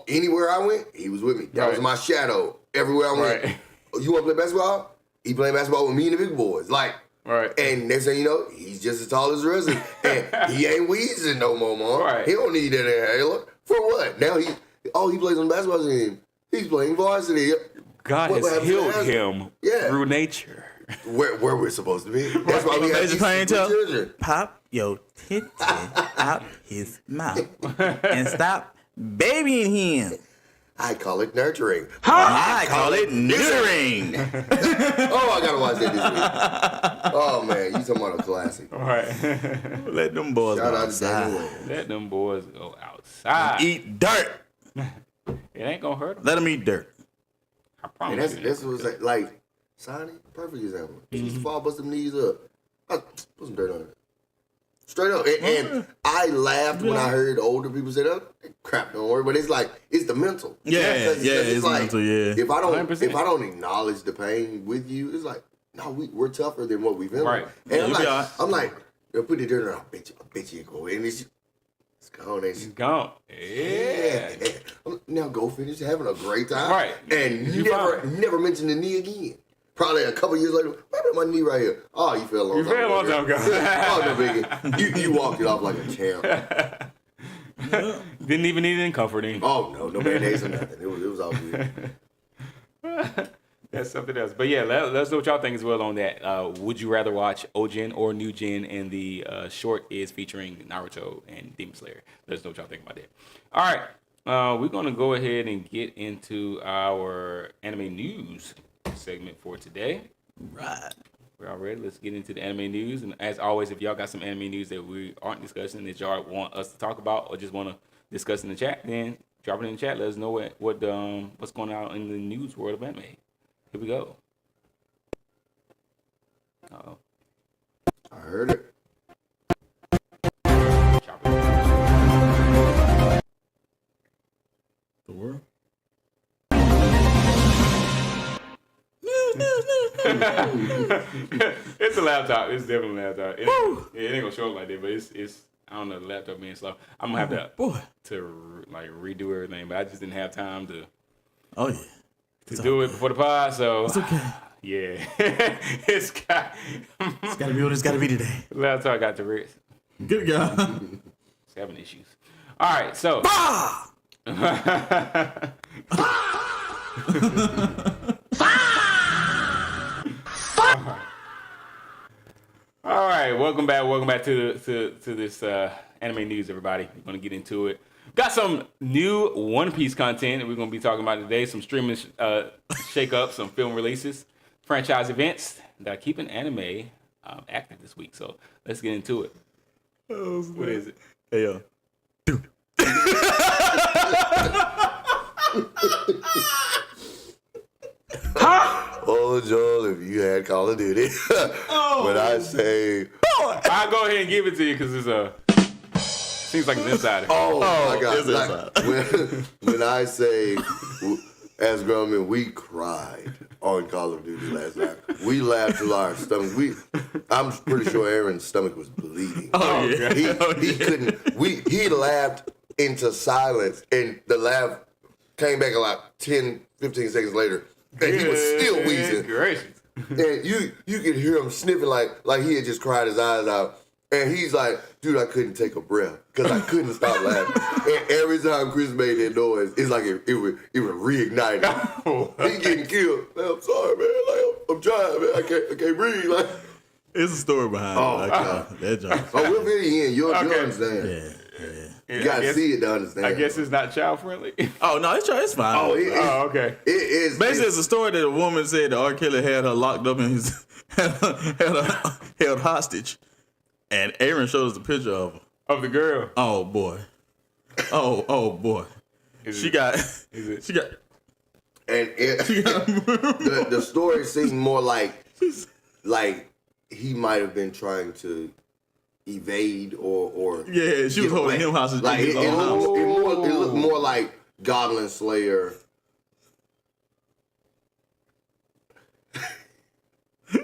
Speaker 4: anywhere I went. He was with me. That was my shadow everywhere I went.
Speaker 2: Right.
Speaker 4: You want to play basketball? He playing basketball with me and the big boys. Like, and next thing you know, he's just as tall as the rest of them. And he ain't wheezing no more, Mom.
Speaker 2: Right.
Speaker 4: He don't need that inhaler. For what? Now he plays on the basketball team. He's playing varsity.
Speaker 2: God has healed him through nature.
Speaker 4: Where we're supposed to be. That's why we have these children.
Speaker 5: Pop your titty out his mouth and stop babying him.
Speaker 4: I call it nurturing.
Speaker 5: I call it neutering.
Speaker 4: Oh, I gotta watch that this week. Oh man, you talking about a classic.
Speaker 2: All right.
Speaker 5: Let them boys go outside.
Speaker 2: Let them boys go outside.
Speaker 5: Eat dirt.
Speaker 2: It ain't gonna hurt them.
Speaker 5: Let them eat dirt.
Speaker 2: I promise.
Speaker 4: And that's what's like Sonny, perfect example. He used to fall, bust them knees up. Put some dirt on it. Straight up. And I laughed when I heard older people say that. Crap, don't worry. But it's like, it's the mental.
Speaker 5: It's like, mental,
Speaker 4: If I don't acknowledge the pain with you, it's like, no, we're tougher than what we've been.
Speaker 2: Right.
Speaker 4: And I'm like, put the dirt on. I bet you go. And it's gone. It's
Speaker 2: gone. Yeah.
Speaker 4: Now go finish having a great time.
Speaker 2: Right.
Speaker 4: And you never mention the knee again. Probably a couple years later, what about my knee right here? Oh, you fell a long time ago. Oh, no biggie. You walked it off like a champ.
Speaker 2: Didn't even need any comforting.
Speaker 4: Oh, no Band-Aids or nothing. It was all good.
Speaker 2: That's something else. But yeah, let us know what y'all think as well on that. Would you rather watch Ogen or New Gen? And the short is featuring Naruto and Demon Slayer. Let us know what y'all think about that. All right. We're going to go ahead and get into our anime news segment for today.
Speaker 5: Right.
Speaker 2: We're all ready. Let's get into the anime news. And as always, if y'all got some anime news that we aren't discussing that y'all want us to talk about or just want to discuss in the chat, then drop it in the chat. Let us know what's going on in the news world of anime. Here we go. Uh-oh.
Speaker 4: I heard it.
Speaker 5: The world?
Speaker 2: It's a laptop. It's definitely a laptop. It ain't gonna show up like that, but it's I don't know, the laptop being slow. I'm gonna have to like redo everything, but I just didn't have time to.
Speaker 5: Oh yeah.
Speaker 2: To do it before the pod, so
Speaker 5: it's okay.
Speaker 2: Yeah, it's got
Speaker 5: to be what it's got to be today.
Speaker 2: Laptop got the wrist.
Speaker 5: Good guy.
Speaker 2: It's having issues. All right, so. All right, welcome back to this anime news, everybody. We're gonna get into it. Got some new One Piece content that we're gonna be talking about today. Some streaming shake-ups, some film releases, franchise events that are keeping anime active this week. So let's get into it. What is it?
Speaker 5: Hey yo.
Speaker 4: Oh, Joel, if you had Call of Duty. When I say...
Speaker 2: I'll go ahead and give it to you because seems like it's Insider.
Speaker 4: Oh my God. Like, when I say, as grown men, we cried on Call of Duty last night. We laughed till our stomach. I'm pretty sure Aaron's stomach was bleeding.
Speaker 5: Oh yeah.
Speaker 4: He couldn't. He laughed into silence, and the laugh came back about 10, 15 seconds later, and he was still wheezing.
Speaker 2: Gracious.
Speaker 4: And you could hear him sniffing like he had just cried his eyes out. And he's like, dude, I couldn't take a breath because I couldn't stop laughing. And every time Chris made that noise, it's like it would reignite him. He getting killed. Man, I'm sorry, man. Like I'm trying, man. I can't breathe. Like
Speaker 5: it's a story behind it. Like, that joke.
Speaker 4: Oh, we'll fit it in. You'll understand.
Speaker 5: Yeah.
Speaker 4: You gotta see it to understand.
Speaker 2: I guess it's not child friendly.
Speaker 5: Oh no, it's fine.
Speaker 4: Oh,
Speaker 2: okay.
Speaker 4: It is.
Speaker 5: Basically, it's a story that a woman said that R. Kelly had her locked up in his held hostage, and Aaron showed us a picture of her.
Speaker 2: Of the girl.
Speaker 5: Oh boy. Oh boy. She got.
Speaker 4: And the story seemed more like he might have been trying to evade or
Speaker 5: yeah, she was holding him hostage.
Speaker 4: Like it looked more like Goblin Slayer.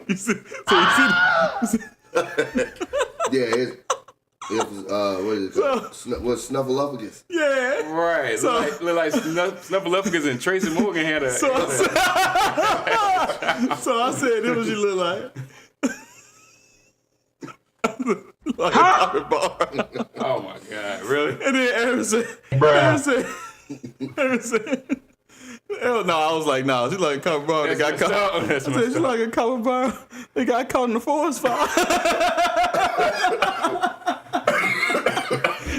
Speaker 5: You see?
Speaker 4: Yeah, it was what is it called? Was Snuffleupagus?
Speaker 5: Yeah,
Speaker 2: right.
Speaker 5: So,
Speaker 2: look like Snuffleupagus and Tracy Morgan had a.
Speaker 5: So I said, "This what she look like." Like a carpet bar.
Speaker 2: Oh my God, really?
Speaker 5: And then Aaron said, hell no, I was like, no, she's like a carpet bar. They got caught. I said, she's like a carpet bar. They got caught in the forest fire.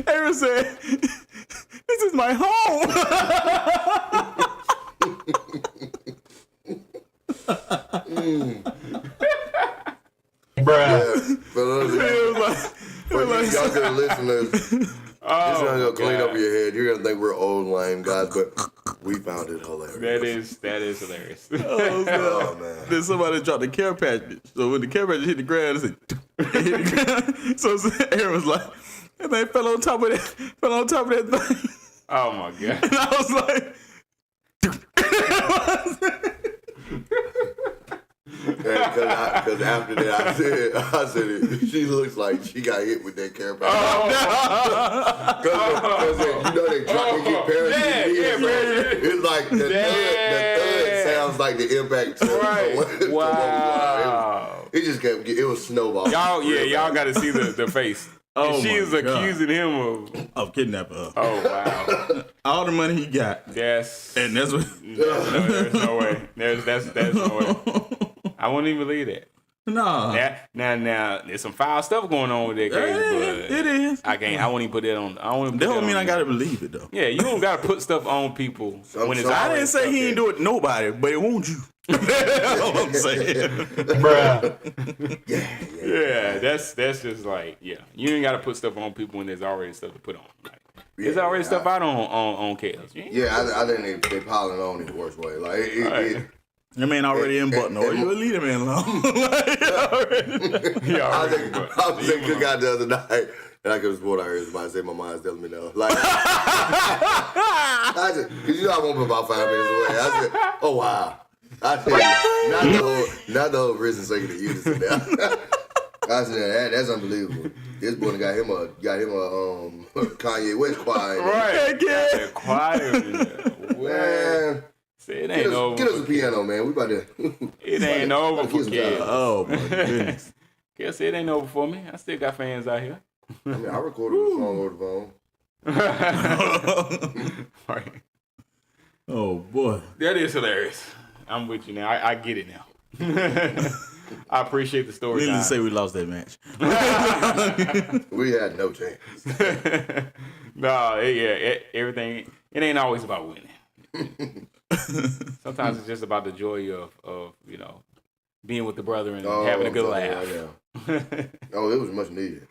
Speaker 5: Aaron said, this is my home.
Speaker 4: Yeah, for those younger listeners, this is gonna clean up your head. You're gonna think we're old lame guys, but we found it hilarious.
Speaker 2: That is hilarious.
Speaker 4: Oh man.
Speaker 5: Then somebody dropped the care package. So when the care package hit the ground, it hit the ground. So Aaron was like, and they fell on top of that thing.
Speaker 2: Oh my God.
Speaker 5: And I was like,
Speaker 4: Because after that, I said it. She looks like she got hit with that care package. Because you know they get paralyzed. It's like the thud sounds like the impact.
Speaker 2: Right. Wow.
Speaker 4: It just kept. It was snowball.
Speaker 2: Y'all got to see the face.
Speaker 5: Oh,
Speaker 2: and she is accusing him
Speaker 5: of kidnapping her.
Speaker 2: Oh wow!
Speaker 5: All the money he got.
Speaker 2: Yes.
Speaker 5: And that's what.
Speaker 2: No, there's no way. There's no way. I won't even believe that.
Speaker 5: No.
Speaker 2: Now, there's some foul stuff going on with that case, but
Speaker 5: it is.
Speaker 2: I won't even put that on.
Speaker 5: That don't mean I gotta believe it though.
Speaker 2: Yeah, you don't gotta put stuff on people when it's.
Speaker 5: I didn't say he ain't do it to nobody, but it won't you. That's what I'm saying, bruh.
Speaker 2: Yeah, that's just like you ain't gotta put stuff on people when there's already stuff to put on. Like, there's already stuff out on chaos.
Speaker 4: Yeah, I think they piling on in the worst way. Like
Speaker 5: that man already in button, or you leave that man alone.
Speaker 4: I was at Cookout the other night, and I could have sworn I heard somebody say my mind's telling me no. Like, I said, because I won't be about 5 minutes away. I said, oh wow. I said, not the whole prison second to you to sit down. I said that's unbelievable. This boy got him a Kanye West choir.
Speaker 2: Right. Yeah. Choir.
Speaker 4: Man.
Speaker 2: See, it ain't over.
Speaker 4: Get us a piano, man. We about to.
Speaker 2: It ain't over for kids.
Speaker 5: Oh my goodness.
Speaker 2: Guess it ain't over for me. I still got fans out here.
Speaker 4: I mean, I recorded a song over the phone.
Speaker 2: Right.
Speaker 5: Oh boy.
Speaker 2: That is hilarious. I'm with you now. I get it now. I appreciate the story.
Speaker 5: Needless to say, we lost that match.
Speaker 4: We had no chance.
Speaker 2: Everything. It ain't always about winning. Sometimes it's just about the joy of being with the brother and having a good laugh.
Speaker 4: Yeah. Oh, it was much needed.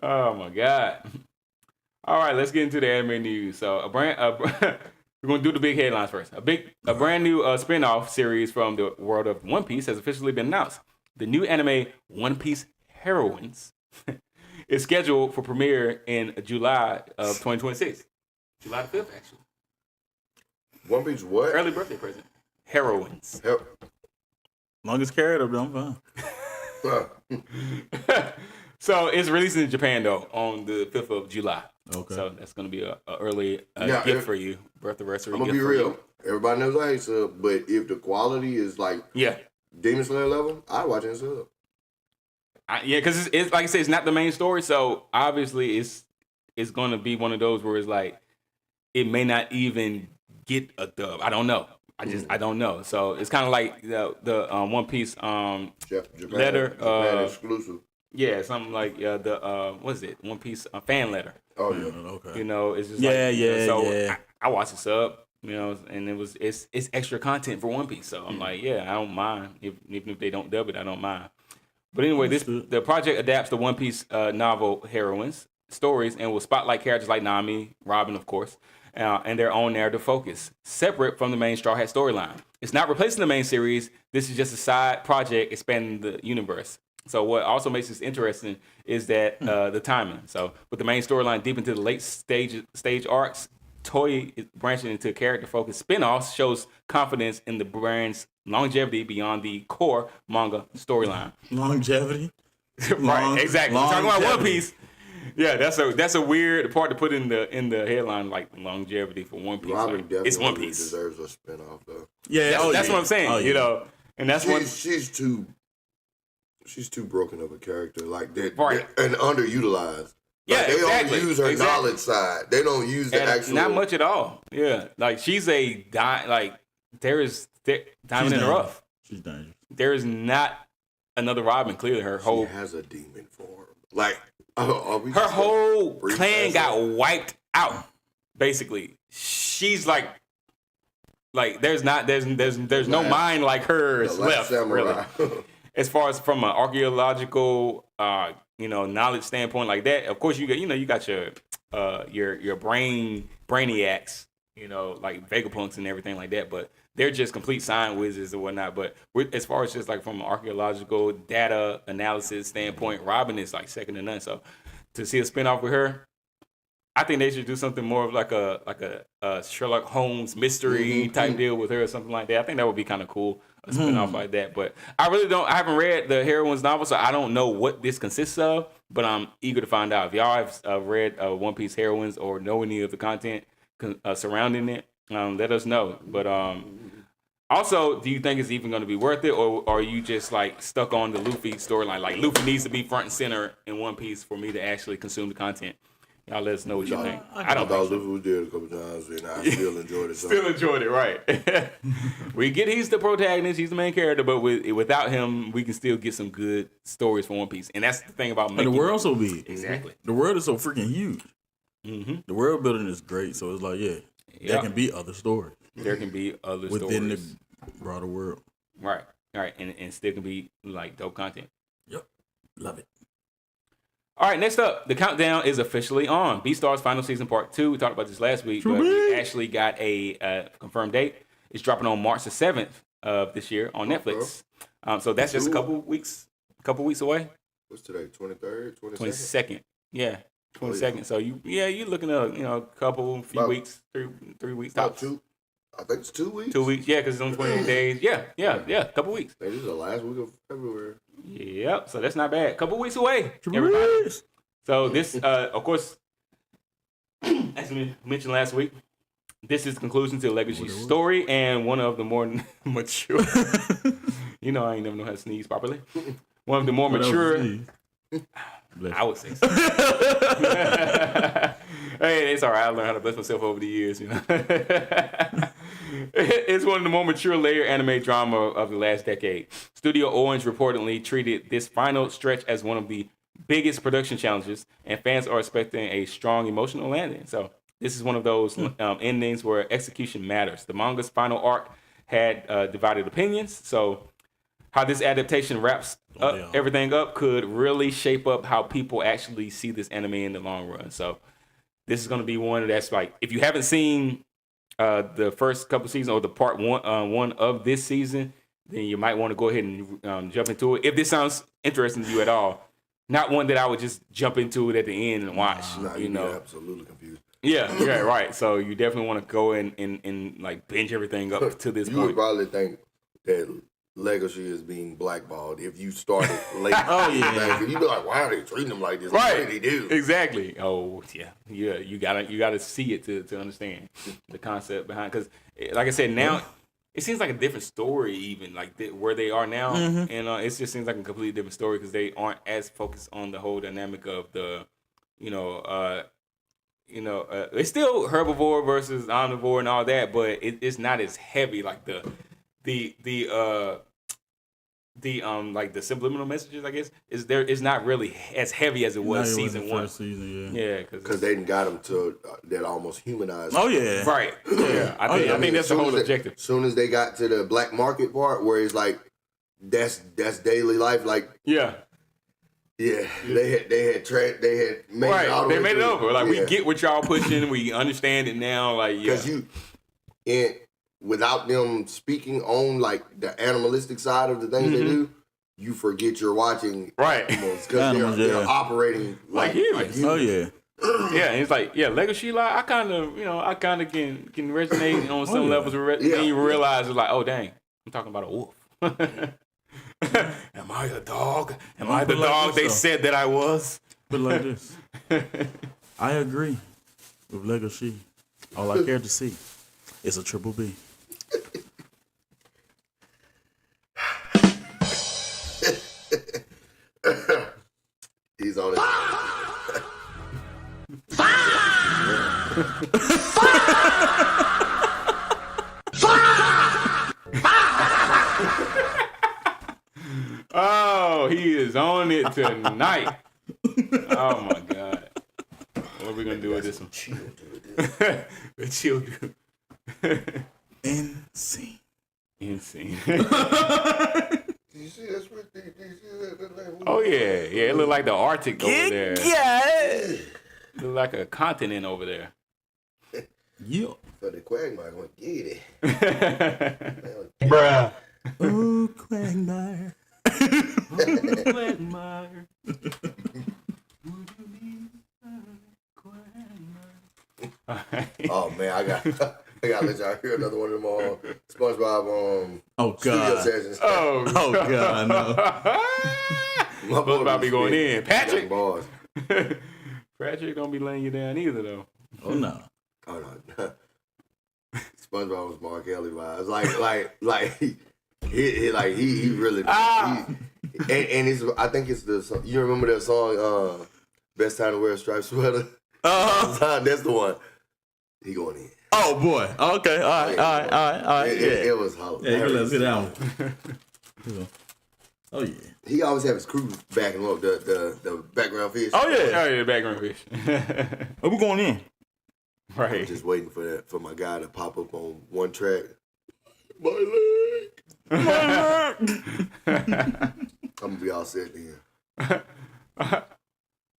Speaker 2: Oh my God! All right, let's get into the anime news. So we're going to do the big headlines first. A brand new spin-off series from the world of One Piece has officially been announced. The new anime One Piece Heroines is scheduled for premiere in July of 2026. July the 5th, actually.
Speaker 4: One Piece what?
Speaker 2: Early birthday present. Heroines.
Speaker 5: Long as carried up, I'm fine.
Speaker 2: So it's releasing in Japan though on the 5th of July.
Speaker 5: Okay.
Speaker 2: So that's gonna be a early gift for you, birthday anniversary.
Speaker 4: I'm gonna be real. Everybody knows I hate sub, but if the quality is like Demon Slayer level, I watch it in sub.
Speaker 2: Because it's like I said, it's not the main story, so obviously it's gonna be one of those where it's like it may not even get a dub. I don't know. I don't know. So it's kind of like the One Piece Japan
Speaker 4: Japan exclusive.
Speaker 2: Yeah, something like the what is it? One Piece fan letter.
Speaker 4: Oh yeah,
Speaker 5: okay.
Speaker 2: It's just I watched the sub, and it's extra content for One Piece. So I'm like, I don't mind even if they don't dub it, I don't mind. But anyway, the project adapts the One Piece novel heroines stories and will spotlight characters like Nami, Robin, of course, and their own narrative focus, separate from the main Straw Hat storyline. It's not replacing the main series. This is just a side project expanding the universe. So what also makes this interesting is that the timing. So with the main storyline deep into the late stage arcs, Toei is branching into character-focused spinoffs shows confidence in the brand's longevity beyond the core manga storyline.
Speaker 5: Longevity?
Speaker 2: Right, exactly. We're talking about One Piece. Yeah, that's a weird part to put in the headline, like longevity for One Piece.
Speaker 4: Robin definitely
Speaker 2: it's One Piece.
Speaker 4: Deserves a spinoff though.
Speaker 5: Yeah,
Speaker 2: that's what I'm saying. And that's
Speaker 4: she's too broken of a character, like that,
Speaker 2: right,
Speaker 4: and underutilized.
Speaker 2: Like,
Speaker 4: they only use her knowledge side. They don't use the actual.
Speaker 2: Not much at all. Yeah, like she's a there is diamond in the rough.
Speaker 5: She's dangerous.
Speaker 2: There is not another Robin. Clearly, she
Speaker 4: has a demon form. Like her
Speaker 2: whole clan got wiped out. Basically, she's like there's no mind like hers left. Really, as far as from an archaeological knowledge standpoint like that, of course you got your brainiacs, like Vegapunks and everything like that, but they're just complete science wizards or whatnot. But as far as just like from an archaeological data analysis standpoint, Robin is like second to none. So to see a spinoff with her, I think they should do something more of like a Sherlock Holmes mystery type deal with her or something like that. I think that would be kind of cool, a spinoff like that. But I haven't read the heroine's novel, so I don't know what this consists of, but I'm eager to find out. If y'all have read One Piece heroines or know any of the content surrounding it, let us know. But also, do you think it's even going to be worth it, or are you just like stuck on the Luffy storyline? Like Luffy needs to be front and center in One Piece for me to actually consume the content. Y'all let us know what you think. I don't
Speaker 4: thought
Speaker 2: think
Speaker 4: Luffy was dead a couple times, and I still enjoyed it.
Speaker 2: Still enjoyed it, right? We get he's the protagonist, he's the main character, but without him, we can still get some good stories for One Piece, and that's the thing about making
Speaker 5: the world's so big.
Speaker 2: Exactly,
Speaker 5: the world is so freaking huge. The world building is great, so it's like there can be other stories.
Speaker 2: There can be other
Speaker 5: within
Speaker 2: stories
Speaker 5: the broader world,
Speaker 2: right, and still can be like dope content.
Speaker 5: Yep, love it.
Speaker 2: All right, next up, the countdown is officially on. Beastars Final Season Part 2. We talked about this last week, but we actually got a confirmed date. It's dropping on March the 7th of this year on Netflix. So that's just a couple weeks away.
Speaker 4: What's today? 23rd?
Speaker 2: 22nd. Yeah, 22nd. So you're looking at few weeks, three weeks tops.
Speaker 4: 2. I think it's 2 weeks.
Speaker 2: 2 weeks, yeah, because it's on 28 days. Yeah, a couple weeks.
Speaker 4: Maybe this is the last week of February.
Speaker 2: Yep. So that's not bad. Couple weeks away. Everybody. So this, of course, as we mentioned last week, this is the conclusion to the Legacy story and one of the more mature. You know, I ain't never know how to sneeze properly. One of the more mature. I would say so. Hey, it's all right. I learned how to bless myself over the years. You know, it's one of the more mature layer anime drama of the last decade. Studio Orange reportedly treated this final stretch as one of the biggest production challenges, and fans are expecting a strong emotional landing. So this is one of those endings where execution matters. The manga's final arc had divided opinions, so how this adaptation wraps everything up could really shape up how people actually see this anime in the long run. So this is going to be one that's like, if you haven't seen the first couple seasons or the part one of this season, then you might want to go ahead and jump into it. If this sounds interesting to you at all, not one that I would just jump into it at the end and watch.
Speaker 4: You know, absolutely confused.
Speaker 2: Yeah, right. So you definitely want to go and like binge everything up to this
Speaker 4: you
Speaker 2: point.
Speaker 4: Would probably think that Legacy is being blackballed if you started late. You'd be like, why are they treating them like this?
Speaker 2: Right.
Speaker 4: What do they do?
Speaker 2: Exactly. Oh, yeah. You gotta see it to understand the concept behind. Because, like I said, now it seems like a different story, even like where they are now, and it just seems like a completely different story because they aren't as focused on the whole dynamic of the, it's still herbivore versus omnivore and all that, but it's not as heavy like the like the subliminal messages, I guess, is not really as heavy as it was season one. Yeah, because
Speaker 4: they didn't got them to that almost humanized.
Speaker 5: Oh yeah,
Speaker 2: right. Yeah, I think that's the whole objective.
Speaker 4: As soon as they got to the black market part, where it's like that's daily life, like they had made it all the way
Speaker 2: they made it over. Like we get what y'all pushing, we understand it now. Like
Speaker 4: because without them speaking on like the animalistic side of the things they do, you forget you're watching animals because they're operating like humans.
Speaker 5: Oh yeah.
Speaker 2: Yeah, and it's like, Legacy, like I kind of can resonate on some levels. Then you realize it's like, oh dang, I'm talking about a wolf. Am I a dog? Am I the dog they said that I was?
Speaker 5: But like this, I agree with Legacy. All I care to see is a triple B.
Speaker 4: He's on it.
Speaker 2: Oh, he is on it tonight. Oh my God. What are we gonna do with this one? Chill, dude.
Speaker 5: Insane.
Speaker 4: You see that's what
Speaker 2: oh yeah, it looked like the Arctic over there.
Speaker 5: Yeah.
Speaker 2: Look like a continent over there.
Speaker 5: Yeah.
Speaker 4: So the Quagmire gonna get it.
Speaker 5: Bruh. Oh, Quagmire.
Speaker 2: Quagmire.
Speaker 4: Oh man, I got to let y'all hear another one of them SpongeBob studio sessions.
Speaker 2: Oh
Speaker 5: God, no.
Speaker 2: SpongeBob be going in. Patrick.
Speaker 4: Bars.
Speaker 2: Patrick don't be laying you down either though.
Speaker 5: Oh no.
Speaker 4: SpongeBob was Mark Kelly vibes. He really and it's, I think it's the, you remember that song Best Time to Wear a Striped Sweater? That's the one. He going in.
Speaker 5: Oh boy. Okay. All right.
Speaker 4: It was hilarious.
Speaker 5: Yeah, let's get that one. Oh yeah.
Speaker 4: He always have his crew backing him up, the background fish.
Speaker 5: Oh yeah.
Speaker 2: The background fish.
Speaker 5: Oh, we going in.
Speaker 2: Right.
Speaker 4: I'm just waiting for my guy to pop up on one track. My leg. I'm gonna be all set then.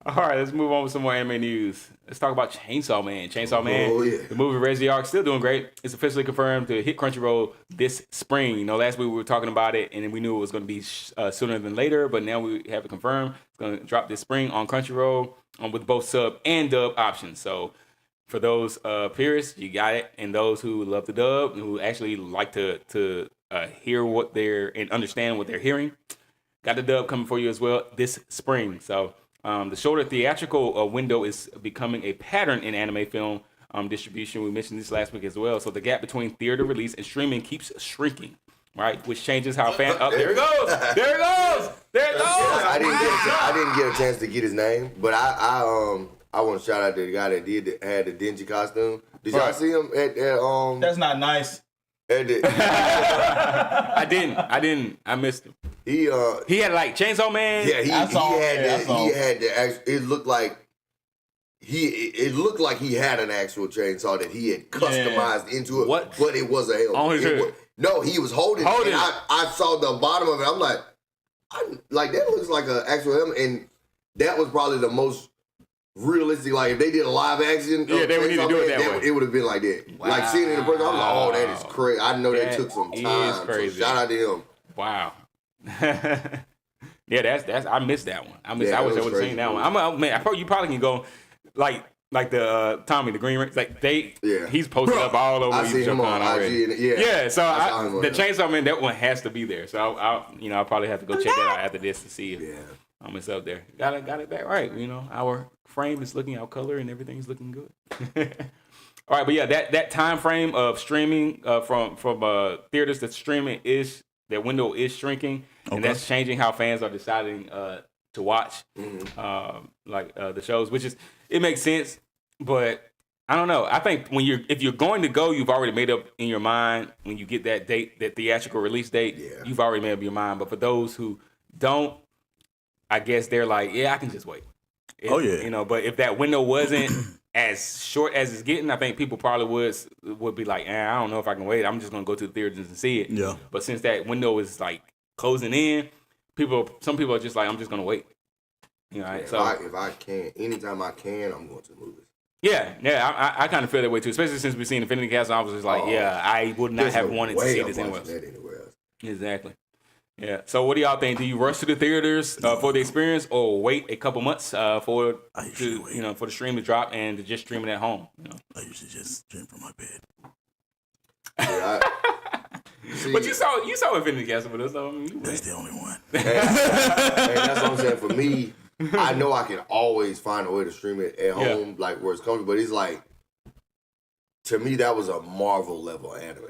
Speaker 2: All right, let's move on with some more anime news. Let's talk about Chainsaw Man. Chainsaw Man, the movie Reggie Arc, still doing great. It's officially confirmed to hit Crunchyroll this spring. You know, last week we were talking about it, and we knew it was going to be sooner than later, but now we have it confirmed. It's going to drop this spring on Crunchyroll with both sub and dub options. So for those purists, you got it, and those who love the dub, who actually like to hear what they're and understand what they're hearing, got the dub coming for you as well this spring. So the shorter theatrical window is becoming a pattern in anime film distribution. We mentioned this last week as well. So the gap between theater release and streaming keeps shrinking, right? Which changes how fans. Oh, there it goes! There it goes! There it goes!
Speaker 4: I didn't get a chance to get his name, but I want to shout out to the guy that had the dingy costume. Did y'all see him at
Speaker 5: That's not nice.
Speaker 4: At the,
Speaker 2: I didn't. I missed him.
Speaker 4: he
Speaker 2: had like Chainsaw Man.
Speaker 4: Yeah, he had the. It looked like he had an actual chainsaw that he had customized into it.
Speaker 2: What?
Speaker 4: But it was a helmet.
Speaker 2: On his head.
Speaker 4: No, he was holding it. And I saw the bottom of it. I'm like, that looks like an actual helmet, and that was probably the most realistic. Like if they did a live action,
Speaker 2: they would need to do it that way.
Speaker 4: It would have been like that.
Speaker 2: Wow.
Speaker 4: Like seeing it in person, I was like, oh, that is crazy. I know that took some time.
Speaker 2: Is crazy.
Speaker 4: So shout out to him.
Speaker 2: Wow. Yeah, that's. I missed that one. I wish I would have seen that one. You probably can go like the Tommy the Green Ring. Like he's posted up all over
Speaker 4: YouTube
Speaker 2: already.
Speaker 4: Yeah.
Speaker 2: So the Chainsaw Man, that one has to be there. So I'll probably have to go check that out after this to see if it's up there. Got it back right. Our frame is looking, our color and everything's looking good. All right, but yeah, that time frame of streaming from theaters to streaming that window is shrinking, and that's changing how fans are deciding to watch the shows, which is it makes sense, but I don't know. I think if you're going to go, you've already made up in your mind when you get that date, that theatrical release date. Yeah. You've already made up your mind. But for those who don't, I guess they're like, I can just wait. But if that window wasn't as short as it's getting, I think people probably would be like, I don't know if I can wait. I'm just gonna go to the theaters and see it. Yeah. But since that window is like closing in, some people are just like, I'm just gonna wait. So
Speaker 4: if I can, anytime I can, I'm going to the movies.
Speaker 2: Yeah, I kind of feel that way too. Especially since we've seen Infinity Castle, I was just like, I would not have wanted to see this anywhere else. Exactly. Yeah. So, what do y'all think? Do you rush to the theaters for the experience, or wait a couple months for the stream to drop and to just stream it at home?
Speaker 5: I usually just stream from my bed.
Speaker 4: Yeah,
Speaker 2: but you saw Infinity Castle with us, so
Speaker 5: that's the only one.
Speaker 4: And that's what I'm saying. For me, I know I can always find a way to stream it at home, like where it's comfortable. But it's like, to me, that was a Marvel level anime.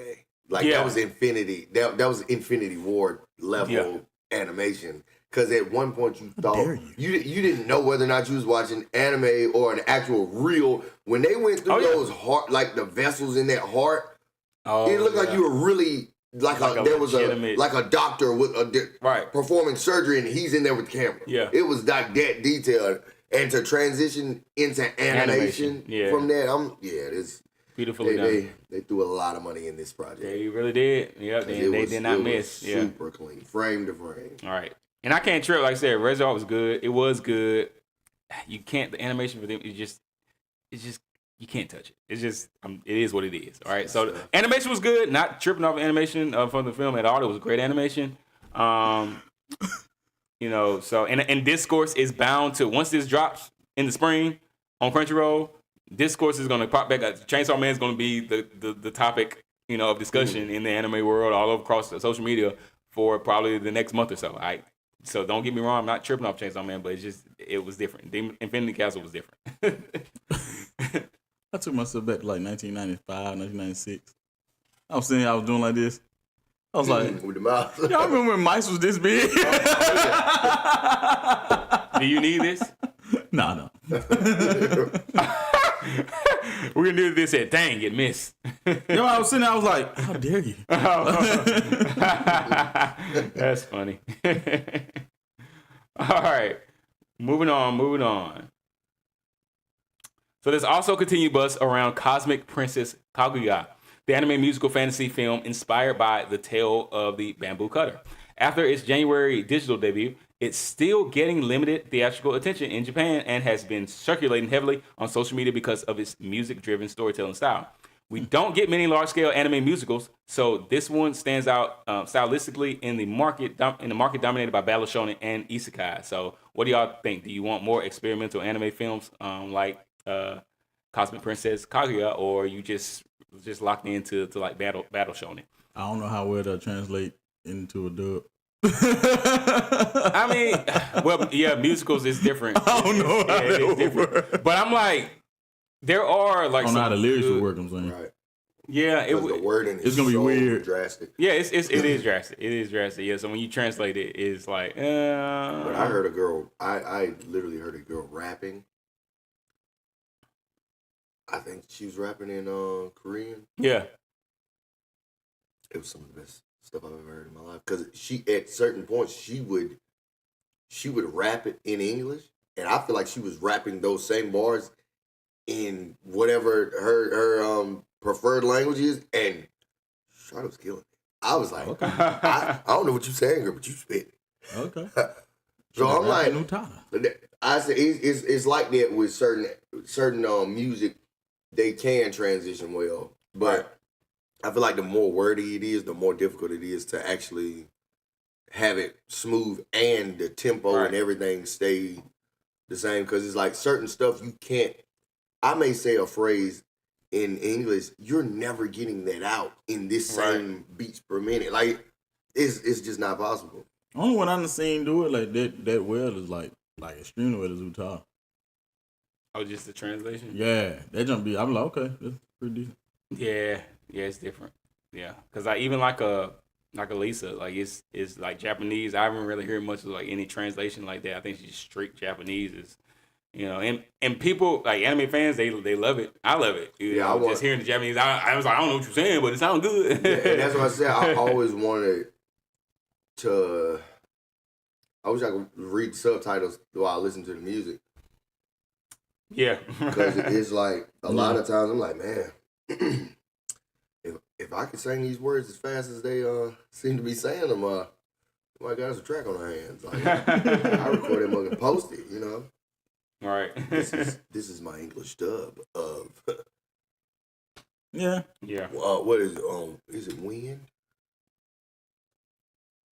Speaker 4: Like that was Infinity. That was Infinity War level animation. Because at one point you thought you didn't know whether or not you was watching anime or an actual real. When they went through those heart, like the vessels in that heart, it looked like you were really there was a doctor with performing surgery and he's in there with the camera. Yeah, it was like that detailed. And to transition into animation. From that, it's beautifully done. They threw a lot of money in this project.
Speaker 2: They really did. Yeah, they did not miss.
Speaker 4: Super clean, frame to frame.
Speaker 2: All right, and I can't trip. Like I said, Reservoir was good. It was good. You can't. The animation for them, it's just you can't touch it. It's just it is what it is. All right. So the animation was good. Not tripping off animation from the film at all. It was great animation. So and Discourse is bound to, once this drops in the spring on Crunchyroll, Discourse is going to pop back. Chainsaw Man is going to be the topic, of discussion in the anime world all over across the social media for probably the next month or so. All right. So don't get me wrong, I'm not tripping off Chainsaw Man, but it was different. The Infinity Castle was different.
Speaker 5: I took myself back to like 1995, 1996. I was sitting, I was doing like this. I was like,
Speaker 4: with the mouth.
Speaker 5: Y'all remember when mice was this big?
Speaker 2: Do you need this?
Speaker 5: No.
Speaker 2: We're gonna do this at dang it, miss.
Speaker 5: I was sitting there, I was like, how dare you?
Speaker 2: That's funny. All right. Moving on. So there's also continued buzz around Cosmic Princess Kaguya, the anime musical fantasy film inspired by The Tale of the Bamboo Cutter. After its January digital debut, it's still getting limited theatrical attention in Japan and has been circulating heavily on social media because of its music-driven storytelling style. We don't get many large-scale anime musicals, so this one stands out stylistically in the market dominated by battle shonen and isekai. So, what do y'all think? Do you want more experimental anime films like Cosmic Princess Kaguya, or you just locked into like battle shonen?
Speaker 5: I don't know how well that'll translate into a dub.
Speaker 2: I mean, well, yeah, musicals is different.
Speaker 5: I don't know how
Speaker 2: it's different. But I'm like, there are like
Speaker 5: I don't know how the lyrics will work. I'm saying,
Speaker 4: Right.
Speaker 2: Yeah,
Speaker 4: The wording is
Speaker 5: it's gonna be
Speaker 4: so
Speaker 5: weird.
Speaker 4: drastic.
Speaker 2: Yeah, it is drastic. It is drastic. Yeah, so when you translate it, it's like.
Speaker 4: But I heard a girl. I literally heard a girl rapping. I think she was rapping in Korean.
Speaker 2: Yeah.
Speaker 4: It was some of the best stuff I've ever heard in my life. Because she, at certain points, she would rap it in English, and I feel like she was rapping those same bars in whatever her preferred language is, and Charlotte was killing it. I was like,
Speaker 5: Okay.
Speaker 4: I don't know what you're saying, girl, but you spit.
Speaker 5: Okay.
Speaker 4: So I'm like,
Speaker 5: Utah.
Speaker 4: I said it's like that with certain music, they can transition well, but I feel like the more wordy it is, the more difficult it is to actually have it smooth and the tempo and everything stay the same. Because it's like certain stuff you can't. I may say a phrase in English, you're never getting that out in this same beats per minute. Like it's just not possible.
Speaker 5: Only one I've seen do it like that well is like extremely well is Utah.
Speaker 2: Oh, just the translation?
Speaker 5: Yeah, that jump be. I'm like, okay, that's pretty decent.
Speaker 2: Yeah, it's different. Yeah, because I even like a Lisa, like it's like Japanese. I haven't really heard much of like any translation like that. I think she's straight Japanese. Is and people like anime fans, they love it. I love it. I just hearing the Japanese. I was like, I don't know what you're saying, but it sounds good.
Speaker 4: Yeah, and that's what I said. I always wanted to. I wish I could read the subtitles while I listen to the music.
Speaker 2: Yeah,
Speaker 4: because it's like a lot of times I'm like, man, if I could sing these words as fast as they seem to be saying them, my God, there's a track on our hands. Like, I record it and post it,
Speaker 2: All right.
Speaker 4: This is my English dub of.
Speaker 5: Yeah.
Speaker 4: What is it? Is it Wind?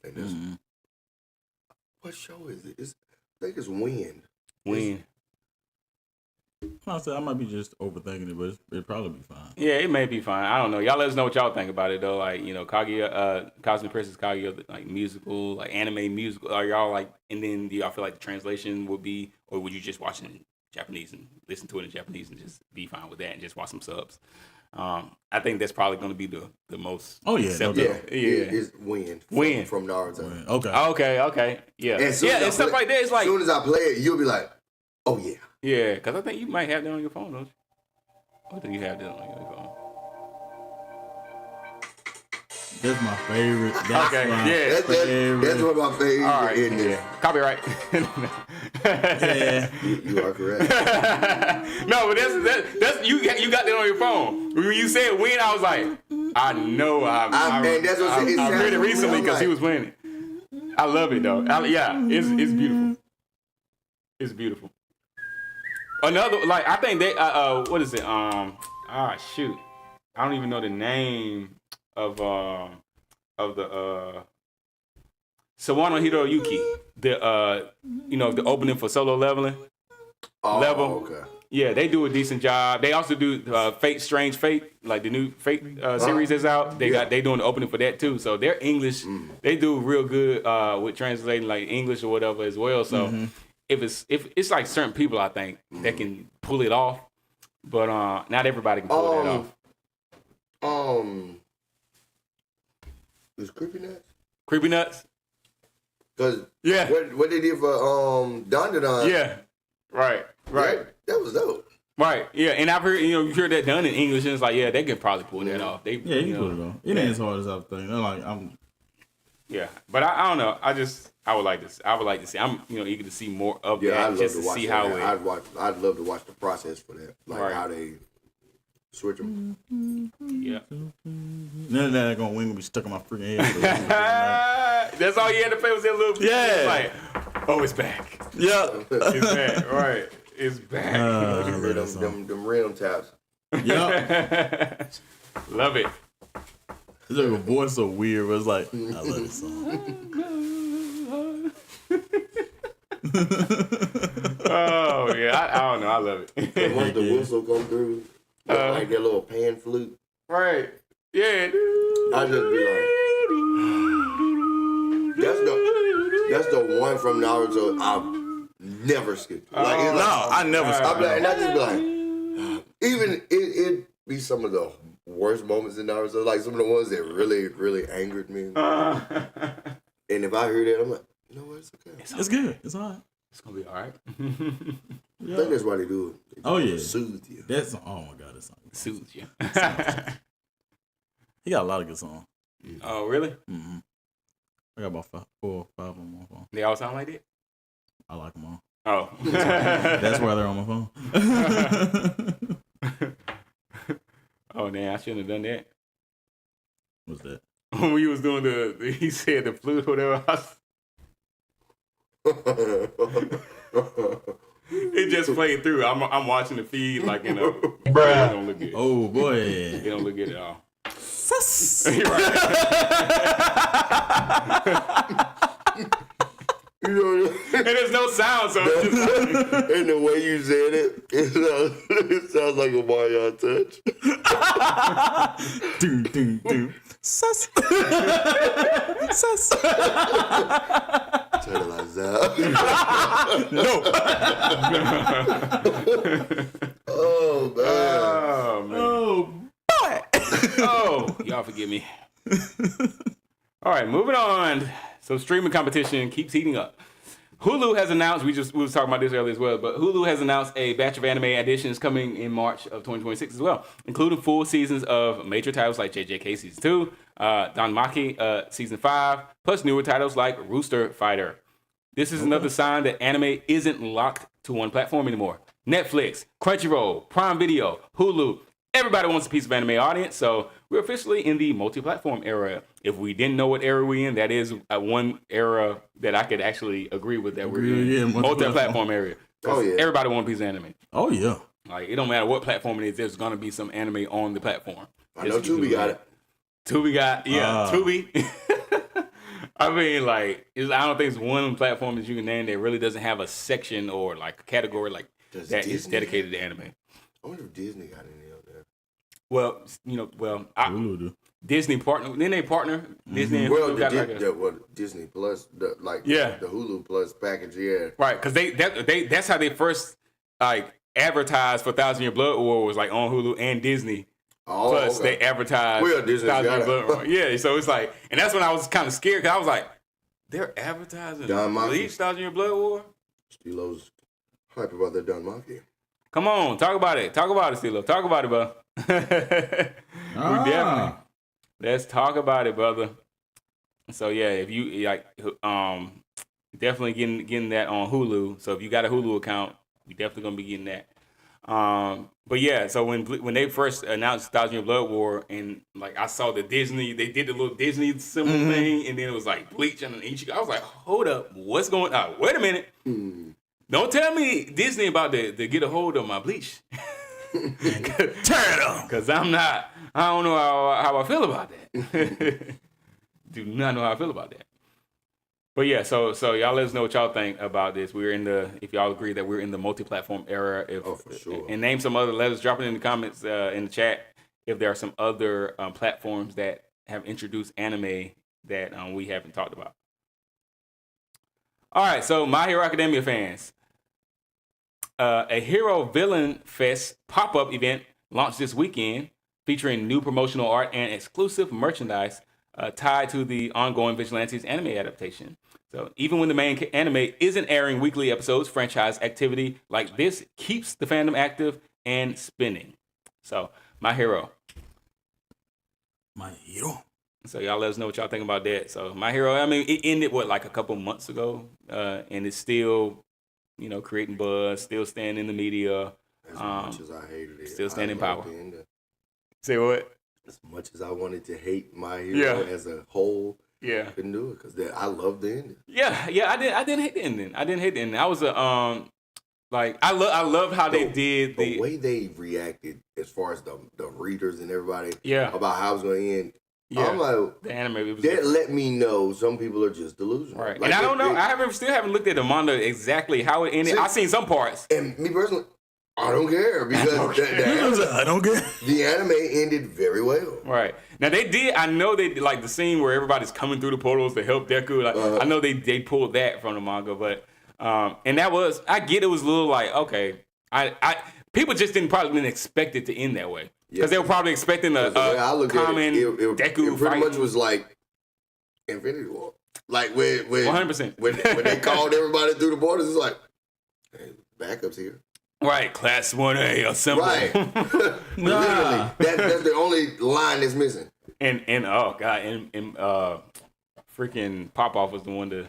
Speaker 4: And what show is it? I think it's Wind.
Speaker 2: Wind.
Speaker 5: I said I might be just overthinking it, but it'd probably be fine.
Speaker 2: Yeah, it may be fine. I don't know. Y'all let us know what y'all think about it though. Like, Kaguya, Cosmic Princess Kaguya, like musical, like anime musical. Are y'all like? And then do y'all feel like the translation would be, or would you just watch it in Japanese and listen to it in Japanese and just be fine with that and just watch some subs? I think that's probably going to be the most.
Speaker 5: Oh yeah,
Speaker 2: acceptable.
Speaker 4: It's Wind from Naruto.
Speaker 5: Wind. Okay,
Speaker 2: yeah,
Speaker 4: and
Speaker 2: stuff like that. It's like
Speaker 4: as soon as I play it, you'll be like, oh yeah.
Speaker 2: Yeah, because I think you might have that on your phone, don't you? Or do you have that on your phone?
Speaker 5: That's my favorite.
Speaker 4: That's one of my favorite.
Speaker 2: All right,
Speaker 4: yeah.
Speaker 2: Copyright.
Speaker 5: Yeah,
Speaker 4: you are correct.
Speaker 2: No, but that's you got that on your phone. When you said Win, I was like, I know I read it recently because he was playing it. I love it though. It's beautiful. It's beautiful. Another, like, I think they, what is it? Shoot. I don't even know the name of the, Sawano Hiroyuki. The, the opening for Solo Leveling. Level.
Speaker 4: Okay.
Speaker 2: Yeah, they do a decent job. They also do Fate, Strange Fate, like the new Fate series that's out. They doing the opening for that too. So their English, they do real good with translating like English or whatever as well. So if it's like certain people, I think that can pull it off, but not everybody can pull that off.
Speaker 4: Is Creepy Nuts?
Speaker 2: Creepy Nuts.
Speaker 4: Cause what they did for Don.
Speaker 2: Yeah, right.
Speaker 4: That was dope.
Speaker 2: Right, yeah, and I've heard you heard that done in English, and it's like they can probably pull that off.
Speaker 5: You can pull it off. It ain't as hard as I was thinking.
Speaker 2: Yeah, but I don't know. I would like to see. I'm eager to see more of that just to see how it.
Speaker 4: I'd love to watch the process for that, like how they switch them.
Speaker 2: Yeah.
Speaker 5: None of that ain't gonna win. Gonna be stuck in my freaking head.
Speaker 2: That's all you had to play was that little.
Speaker 5: Yeah.
Speaker 2: Like, oh, it's back.
Speaker 5: Yeah.
Speaker 2: It's back. Right. It's back.
Speaker 4: Them rim taps.
Speaker 5: Yeah.
Speaker 2: Love it.
Speaker 5: It's like a voice so weird, but it's like, I love this song.
Speaker 2: Oh, yeah. I don't know. I love it.
Speaker 4: And once the whistle come through, like that little pan flute.
Speaker 2: Right. Yeah.
Speaker 4: I just be like, that's the That's the one from Naruto I've never skipped. Like, it's
Speaker 5: No, I never skipped.
Speaker 4: and I just be like, even it be some of the worst moments in Naruto, like some of the ones that really, really angered me. And if I hear that, I'm like, you know what, it's okay.
Speaker 5: It's good. It's all right.
Speaker 2: It's gonna be all right.
Speaker 4: I think that's why they do it. They soothe you.
Speaker 5: That's oh my god, that song
Speaker 2: Soothes you.
Speaker 5: He got a lot of good songs.
Speaker 2: Oh, really?
Speaker 5: Mm-hmm. I got about 4 or 5 on my phone.
Speaker 2: They all sound like that?
Speaker 5: I like them all.
Speaker 2: Oh.
Speaker 5: That's why they're on my phone.
Speaker 2: Oh, man, I shouldn't have done that.
Speaker 5: What's that?
Speaker 2: When we was doing he said the flute, whatever. It just played through. I'm watching the feed like, you know, it don't look good.
Speaker 5: Oh boy,
Speaker 2: It don't look good at all.
Speaker 5: Sus.
Speaker 2: You're right.
Speaker 4: You know,
Speaker 2: And there's no sound, so it's just like,
Speaker 4: and the way you said it sounds like a Mario touch.
Speaker 5: Doom, doom, doom. Sus. Sus.
Speaker 4: Turn the lights out.
Speaker 5: No.
Speaker 4: Oh, man.
Speaker 2: oh, man.
Speaker 5: Oh boy.
Speaker 2: Oh, y'all forgive me. All right, moving on. So streaming competition keeps heating up. Hulu has announced, we was talking about this earlier as well, but Hulu has announced a batch of anime additions coming in March of 2026 as well, including full seasons of major titles like JJK Season 2, Danmaki Season 5, plus newer titles like Rooster Fighter. This is another sign that anime isn't locked to one platform anymore. Netflix, Crunchyroll, Prime Video, Hulu, everybody wants a piece of anime audience, so we're officially in the multi-platform era. If we didn't know what era we're in, that is one era that I could actually agree with, that we're in. Multi-platform area.
Speaker 4: Oh, yeah.
Speaker 2: Everybody wants a piece of anime.
Speaker 5: Oh yeah.
Speaker 2: Like, it don't matter what platform it is, there's going to be some anime on the platform.
Speaker 4: I know Tubi got it.
Speaker 2: Tubi got, Tubi. I mean, like, I don't think it's one platform that you can name that really doesn't have a section or like a category like that is dedicated to anime.
Speaker 4: I wonder if Disney got any of that.
Speaker 2: Well, you know,
Speaker 5: Hulu do.
Speaker 2: Disney partner. Then they partner. Disney and Hulu got like
Speaker 4: Disney Plus, the
Speaker 2: Yeah.
Speaker 4: the Hulu Plus package, yeah.
Speaker 2: right, because that's how they first like advertised for 1,000 Year Blood War, was like on Hulu and Disney.
Speaker 4: Oh,
Speaker 2: Plus
Speaker 4: okay.
Speaker 2: they advertised
Speaker 4: Well, Disney's
Speaker 2: 1,000 Year
Speaker 4: got
Speaker 2: Blood
Speaker 4: it.
Speaker 2: War. Yeah, so it's like, and that's when I was kind of scared, because I was like, they're advertising
Speaker 4: Danmaki.
Speaker 2: Bleach 1,000 Year Blood War.
Speaker 4: Stilo's hype about that Danmaki.
Speaker 2: Come on, talk about it. Talk about it, Stilo. Talk about it, bro. We definitely. Let's talk about it, brother. So yeah, if you like, definitely getting that on Hulu. So if you got a Hulu account, we definitely gonna be getting that. But yeah, so when they first announced 1,000 Year Blood War, and like I saw the Disney, they did the little Disney symbol thing, and then it was like Bleach and Ichigo. I was like, hold up, what's going on? Wait a minute. Don't tell me Disney about to get a hold of my Bleach.
Speaker 5: Turn it on.
Speaker 2: Because I don't know how I feel about that. Do not know how I feel about that. But yeah, so y'all let us know what y'all think about this. If y'all agree that we're in the multi-platform era.
Speaker 4: For sure.
Speaker 2: And name some other, let us drop it in the comments in the chat if there are some other platforms that have introduced anime that we haven't talked about. All right, so My Hero Academia fans. A Hero Villain Fest pop-up event launched this weekend, featuring new promotional art and exclusive merchandise tied to the ongoing Vigilantes anime adaptation. So even when the main anime isn't airing weekly episodes, franchise activity like this keeps the fandom active and spinning. So, My Hero.
Speaker 5: My Hero.
Speaker 2: So y'all let us know what y'all think about that. So My Hero, I mean, it ended, like a couple months ago, and it's still, creating buzz, still staying in the media.
Speaker 4: As much as I hated it,
Speaker 2: still standing in power.
Speaker 4: the ending.
Speaker 2: Say what?
Speaker 4: As much as I wanted to hate My Hero as a whole,
Speaker 2: Yeah.
Speaker 4: couldn't do it because I love the ending.
Speaker 2: Yeah, I didn't hate the ending. I was I love how they did
Speaker 4: the way they reacted as far as the readers and everybody about how it was going to end.
Speaker 2: Yeah.
Speaker 4: I'm like,
Speaker 2: the anime was
Speaker 4: that let me know some people are just delusional.
Speaker 2: right.
Speaker 4: Like,
Speaker 2: and I don't know. I still haven't looked at the manga exactly how it ended. I've seen some parts.
Speaker 4: And me personally, I don't care because
Speaker 5: I don't care.
Speaker 4: the anime ended very well.
Speaker 2: Right. Now they did. I know they did, like the scene where everybody's coming through the portals to help Deku. Like I know they pulled that from the manga, but and that was I get it was a little like okay. I people just didn't expect it to end that way because they were probably expecting a common Deku.
Speaker 4: It pretty much was like Infinity War. Like when
Speaker 2: 100%.
Speaker 4: when they called everybody through the borders, it's like hey, backups here.
Speaker 2: Right, Class 1A assemble.
Speaker 4: Right. Literally, that's the only line that's missing.
Speaker 2: And oh god, and freaking Pop Off was the one to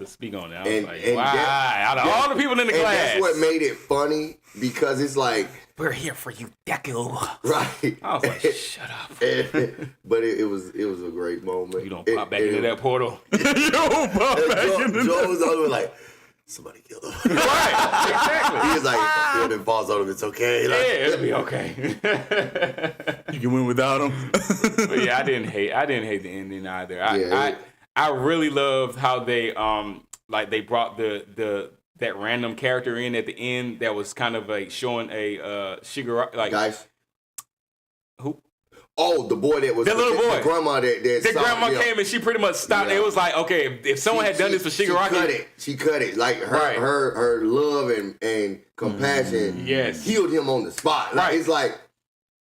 Speaker 2: speak on it. I was like, wow, out of all the people in the class.
Speaker 4: That's what made it funny because it's like
Speaker 2: we're here for you, Deku.
Speaker 4: Right.
Speaker 2: I was like, shut up.
Speaker 4: But it was a great moment.
Speaker 2: You don't pop back into that portal.
Speaker 5: You don't pop back into that.
Speaker 4: Joe was over like, somebody killed him.
Speaker 2: Right, exactly.
Speaker 4: He was like, if it falls on him, it's okay. Like,
Speaker 2: yeah, it'll be okay.
Speaker 5: You can win without him.
Speaker 2: But yeah, I didn't hate the ending either. I really loved how they like they brought that random character in at the end that was kind of like showing a Shigaraki like
Speaker 4: guys.
Speaker 2: Who?
Speaker 4: Oh, the boy that was
Speaker 2: that little boy.
Speaker 4: The grandma
Speaker 2: that grandma came and she pretty much stopped. Yeah. It was like, okay, if someone had done this for Shigaraki,
Speaker 4: she cut it. Like her love and compassion healed him on the spot. Like, it's like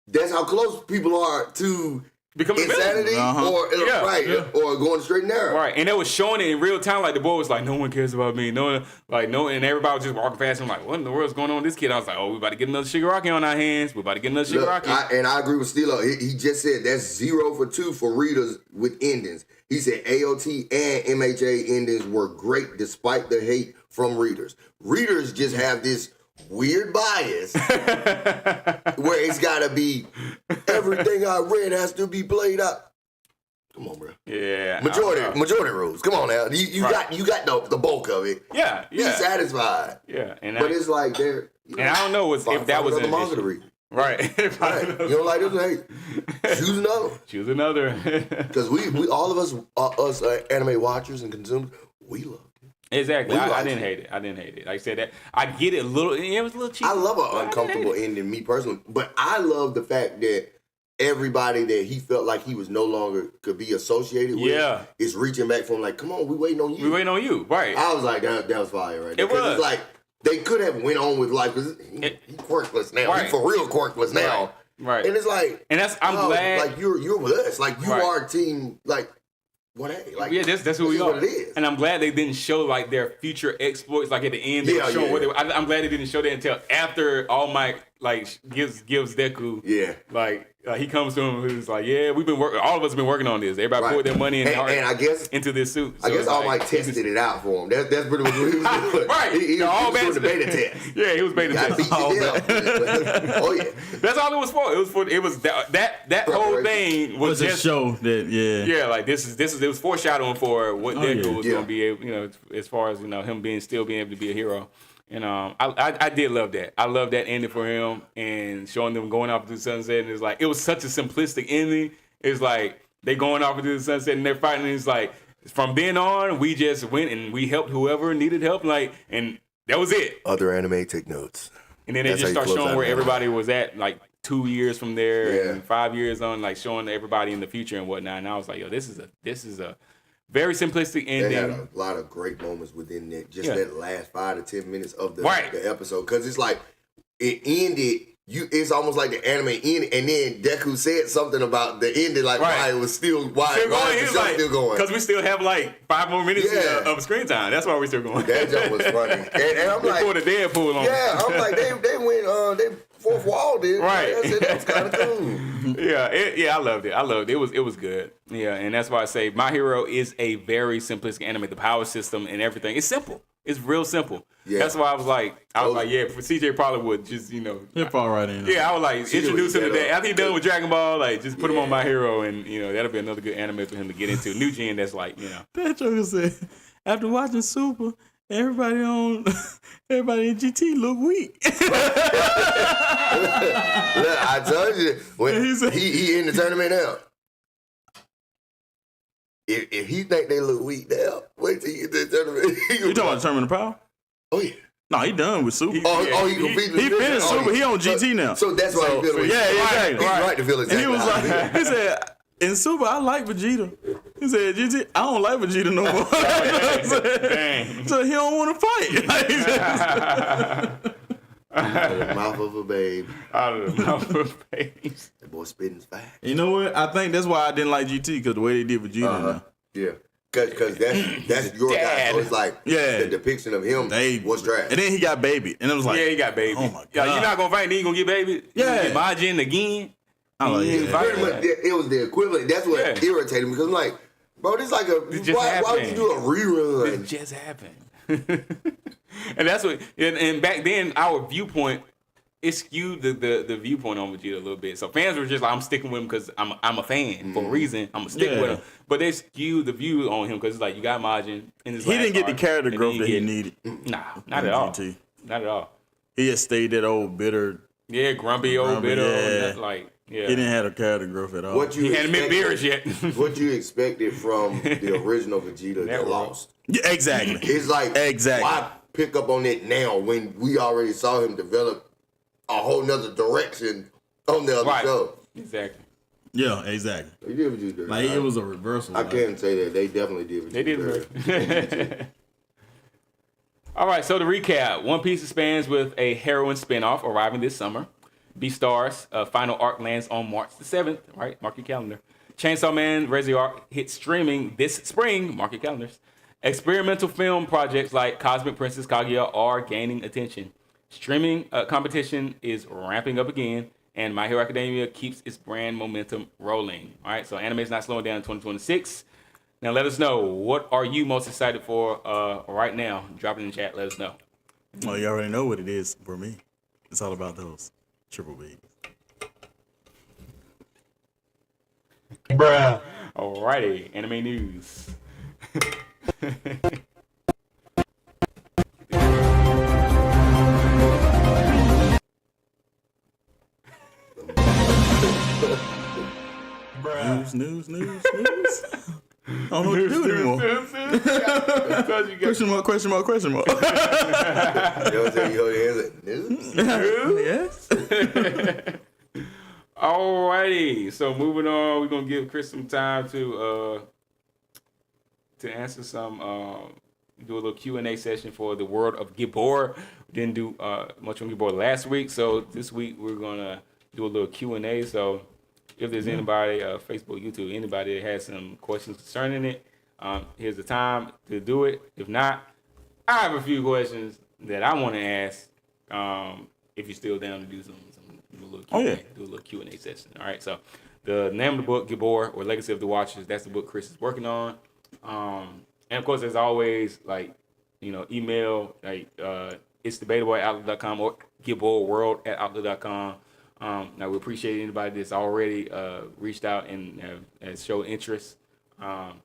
Speaker 4: that's how close people are to becoming insanity or going straight and narrow.
Speaker 2: Right, and they was showing it in real time. Like the boy was like, "No one cares about me." No, and everybody was just walking past him like, "What in the world's going on with this kid?" I was like, "Oh, we about to get another Shigaraki on our hands. We about to get another Shigaraki."
Speaker 4: I agree with Stilo. He just said that's 0 for 2 for readers with endings. He said AOT and MHA endings were great despite the hate from readers. Readers just have this weird bias where it's gotta be everything I read has to be played out. Come on, bro.
Speaker 2: Yeah.
Speaker 4: Majority rules. Come on now. You got the bulk of it.
Speaker 2: Yeah.
Speaker 4: Be satisfied.
Speaker 2: Yeah.
Speaker 4: But it's like there.
Speaker 2: And I don't know if that was an manga to read. Right.
Speaker 4: You don't like this? Hey, choose another.
Speaker 2: Choose another.
Speaker 4: Because we all of us anime watchers and consumers, we love.
Speaker 2: Exactly. I didn't hate it. Like I said, that I get it a little. It was a little cheap.
Speaker 4: I love an uncomfortable ending, me personally, but I love the fact that everybody that he felt like he was no longer could be associated with is reaching back for him. Like, come on, we waiting on you.
Speaker 2: We waiting on you, right?
Speaker 4: I was like, that was fire, right? There.
Speaker 2: It was
Speaker 4: it's like they could have went on with life because he's quirkless now. Right. He's for real quirkless now,
Speaker 2: right?
Speaker 4: And it's like,
Speaker 2: and I'm glad,
Speaker 4: like you're with us, like you are a team, like. Like,
Speaker 2: that's who we are. What it is. And I'm glad they didn't show like their future exploits. Like at the end, they were showing what they were. I'm glad they didn't show that until after All Might like gives Deku. Yeah. Like he comes to him who's like, yeah, we've been working. All of us have been working on this. Everybody put their money and I guess into this suit. So
Speaker 4: I guess All Might tested it out for him. That's pretty much what he was doing. Right. He was doing the beta test.
Speaker 2: Yeah, he was beta testing. Oh yeah. That's all it was for. It was that whole thing was just
Speaker 5: a show that
Speaker 2: yeah, like this is it was foreshadowing for what Deku was going to be able, as far as him still being able to be a hero. And I did love that. I love that ending for him and showing them going off into the sunset. And it was such a simplistic ending. It's like they going off into the sunset and they're fighting. And it's like from then on, we just went and we helped whoever needed help. And that was it.
Speaker 4: Other anime, take notes.
Speaker 2: And then they just start showing where everybody was at, like 2 years from there and 5 years on, like showing everybody in the future and whatnot. And I was like, yo, this is a very simplistic ending.
Speaker 4: They had a lot of great moments within that, that last 5 to 10 minutes of the episode. Because it's like, it ended, it's almost like the anime ended, and then Deku said something about the ending, like why it was still, why is the show still going?
Speaker 2: Because we still have like 5 more minutes of screen time. That's why we're still going.
Speaker 4: That joke was funny. And I'm like,
Speaker 2: before the Deadpool on.
Speaker 4: Yeah, I'm like, they went, they fourth wall did. Right. I said, that was kind of cool.
Speaker 2: I loved it. It was good. Yeah, and that's why I say My Hero is a very simplistic anime. The power system and everything. It's simple. It's real simple. Yeah. That's why I was like, for CJ probably would just,
Speaker 5: he'll fall right in.
Speaker 2: Yeah, I was like, introduce him to that. After he's done with Dragon Ball, like, just put him on My Hero, and, that'll be another good anime for him to get into. New gen that's like,
Speaker 5: That joker said, after watching Super, everybody in GT look weak.
Speaker 4: Look, I told you, when he in the tournament now. If he think they look weak now, wait till you get to the tournament.
Speaker 5: You talking about the tournament of power?
Speaker 4: Oh yeah.
Speaker 5: No, he done with Super.
Speaker 4: He competed.
Speaker 5: He finished Super. He on GT now.
Speaker 4: So that's why he feels like
Speaker 5: exactly.
Speaker 4: He's right to feel exactly.
Speaker 5: And he was like, he said, in Super, I like Vegeta. He said, GT, I don't like Vegeta no more. You know what I'm saying? So he don't want to fight.
Speaker 4: Out of the mouth of a babe.
Speaker 2: Out of the mouth of a babe.
Speaker 4: That boy spitting fast.
Speaker 5: You know what? I think that's why I didn't like GT, because the way they did Vegeta now.
Speaker 4: Yeah. Because that's your guy. So it's like the depiction of him was trash.
Speaker 5: And then he got baby. And it was like,
Speaker 2: he got baby.
Speaker 5: Oh my God.
Speaker 2: You're not going to fight, then you going to get baby?
Speaker 5: Yeah.
Speaker 2: You get Majin again?
Speaker 5: I like
Speaker 4: Pretty much, it was the equivalent. That's what irritated me. Because I'm like, bro, this is like why would you do a rerun?
Speaker 2: It just happened. And that's what, and back then, our viewpoint, it skewed the viewpoint on Vegeta a little bit. So fans were just like, I'm sticking with him because I'm a fan for a reason. I'm going to stick with him. But they skewed the view on him because it's like, you got Majin in his
Speaker 5: He didn't get the character growth that he needed.
Speaker 2: Nah, not at all. GT. Not at all.
Speaker 5: He just stayed that old bitter.
Speaker 2: Yeah, grumpy old bitter. He
Speaker 5: didn't have a character growth at all.
Speaker 4: He
Speaker 2: hadn't been beers yet.
Speaker 4: What you expected from the original Vegeta that lost.
Speaker 5: Yeah, exactly.
Speaker 4: It's like, why pick up on it now when we already saw him develop a whole nother direction on the other show?
Speaker 2: Exactly.
Speaker 5: Yeah, exactly.
Speaker 4: They did what you did.
Speaker 5: Like, it was a reversal.
Speaker 4: I can't say that. They definitely did what
Speaker 2: they did. All right, so to recap, One Piece expands with a heroine spinoff arriving this summer. Beastar's final arc lands on March the 7th, right? Mark your calendar. Chainsaw Man Rezi arc hits streaming this spring, mark your calendars. Experimental film projects like Cosmic Princess Kaguya are gaining attention. Streaming competition is ramping up again, and My Hero Academia keeps its brand momentum rolling. All right, so anime is not slowing down in 2026. Now let us know, what are you most excited for right now? Drop it in the chat, let us know.
Speaker 5: Well, you already know what it is for me. It's all about those triple B's.
Speaker 2: Bruh. Alrighty, anime news.
Speaker 5: News. I don't know what to do anymore. Question mark.
Speaker 4: You know what I'm saying?
Speaker 5: Yes.
Speaker 2: Alrighty, so moving on, we're gonna give Chris some time to answer some, do a little Q&A session for the World of Gibor. We didn't do much on Gibor last week, so this week we're gonna do a little Q&A. So if there's anybody, Facebook, YouTube, anybody that has some questions concerning it, here's the time to do it. If not, I have a few questions that I want to ask. If you're still down to do a little Q&A, do a little Q&A session. All right. So the name of the book, Gibor, or Legacy of the Watchers, that's the book Chris is working on. And of course, as always, like, email like itsdebatable@outlook.com or giborworld@outlook.com. Now we appreciate anybody that's already reached out and has shown interest on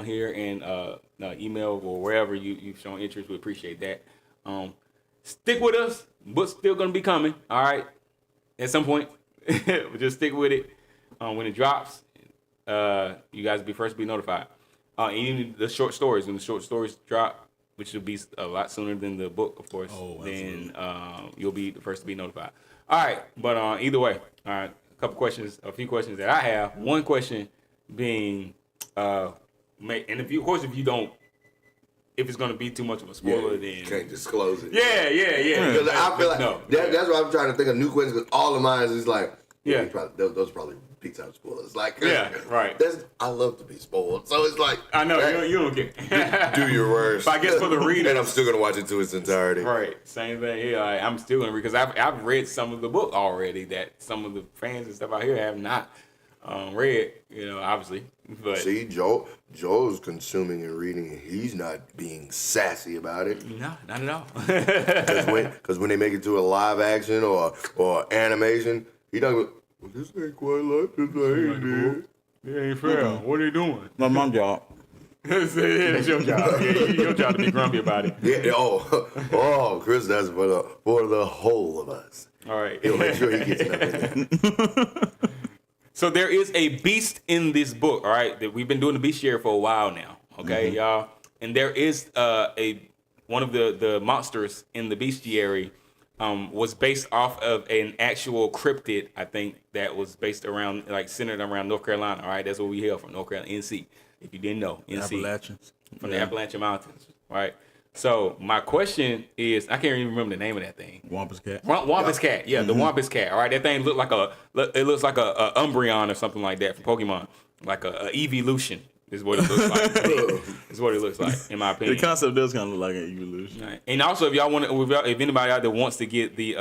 Speaker 2: here and email or wherever you've shown interest. We appreciate that. Stick with us. Book's still gonna be coming. All right, at some point. Just stick with it. When it drops, you guys will be first to be notified. Even the short stories, when the short stories drop, which will be a lot sooner than the book, of course, then you'll be the first to be notified. All right, but either way, all right, a few questions that I have. One question being, and if it's going to be too much of a spoiler, then
Speaker 4: you can't disclose it.
Speaker 2: Yeah.
Speaker 4: Because I feel like that's why I'm trying to think of new questions. Because all of mine is like, those are probably big time spoilers. Like,
Speaker 2: right.
Speaker 4: I love to be spoiled, so it's like,
Speaker 2: I know you don't care.
Speaker 4: Do your worst.
Speaker 2: But I guess for the reader,
Speaker 4: and I'm still gonna watch it to its entirety.
Speaker 2: Right, same thing. Yeah, I'm still gonna read because I've read some of the book already that some of the fans and stuff out here have not read. Obviously, but
Speaker 4: see, Joe's consuming and reading, and he's not being sassy about it.
Speaker 2: No, not at all.
Speaker 4: Because when they make it to a live action or animation, he doesn't. Well, this ain't quite like this, ain't it?
Speaker 2: It ain't fair. What are they doing?
Speaker 5: That's my job.
Speaker 2: That's your job. Yeah, your job to be grumpy about it.
Speaker 4: Yeah. Oh, Chris, that's for the whole of us.
Speaker 2: All right.
Speaker 4: He'll make sure he gets nothing.
Speaker 2: So there is a beast in this book. All right, that we've been doing the beast share for a while now. Okay, y'all, and there is one of the monsters in the bestiary was based off of an actual cryptid, I think, that was based around, like, centered around North Carolina. All right, that's where we hail from, North Carolina, NC. If you didn't know, NC.
Speaker 5: Appalachians.
Speaker 2: From the Appalachian Mountains, right? So my question is, I can't even remember the name of that thing.
Speaker 5: Wampus cat.
Speaker 2: Wampus cat, yeah, the Wampus cat. All right, that thing looks like a Umbreon or something like that from Pokemon, like a evolution is what it looks like. Is what it looks like, in my opinion.
Speaker 5: The concept does kind of look like an evolution.
Speaker 2: Right. And also, if y'all want to, if anybody out there wants to get the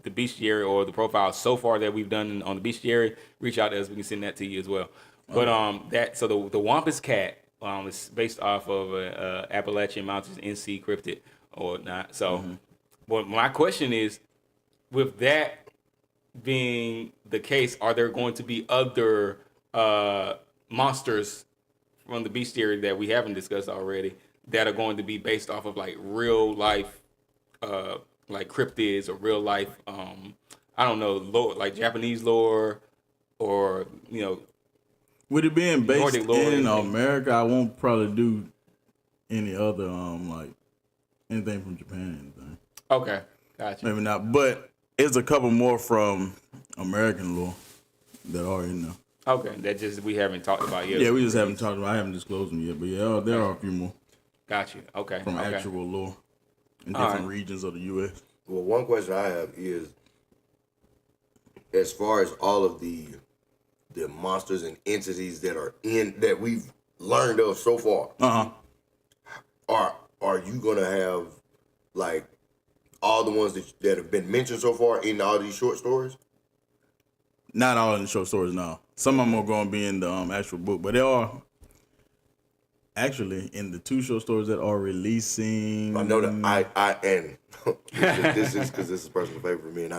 Speaker 2: bestiary or the profile so far that we've done on the bestiary, reach out to us. We can send that to you as well. But the Wampus cat is based off of Appalachian Mountains NC cryptid or not. So, but my question is, with that being the case, are there going to be other monsters from the bestiary that we haven't discussed already that are going to be based off of like real life, like cryptids or real life, I don't know, lore, like Japanese lore, or
Speaker 5: with it being based
Speaker 2: Nordic lore
Speaker 5: in
Speaker 2: or
Speaker 5: America, I won't probably do any other like anything from Japan or anything.
Speaker 2: Okay, gotcha.
Speaker 5: Maybe not, but it's a couple more from American lore that are in there.
Speaker 2: Okay, that just we haven't talked about yet.
Speaker 5: Yeah, we just haven't talked about. I haven't disclosed them yet, but yeah, there are a few more
Speaker 2: Got you. Okay.
Speaker 5: from
Speaker 2: okay.
Speaker 5: actual lore in different regions of the U.S.
Speaker 4: Well, one question I have is, as far as all of the monsters and entities that we've learned of so far, are you gonna have like all the ones that have been mentioned so far in all these short stories?
Speaker 5: Not all in the short stories, no. Some of them are going to be in the actual book, but they are actually in the 2 short stories that are releasing.
Speaker 4: I know that and this is because this is a personal favorite for me, and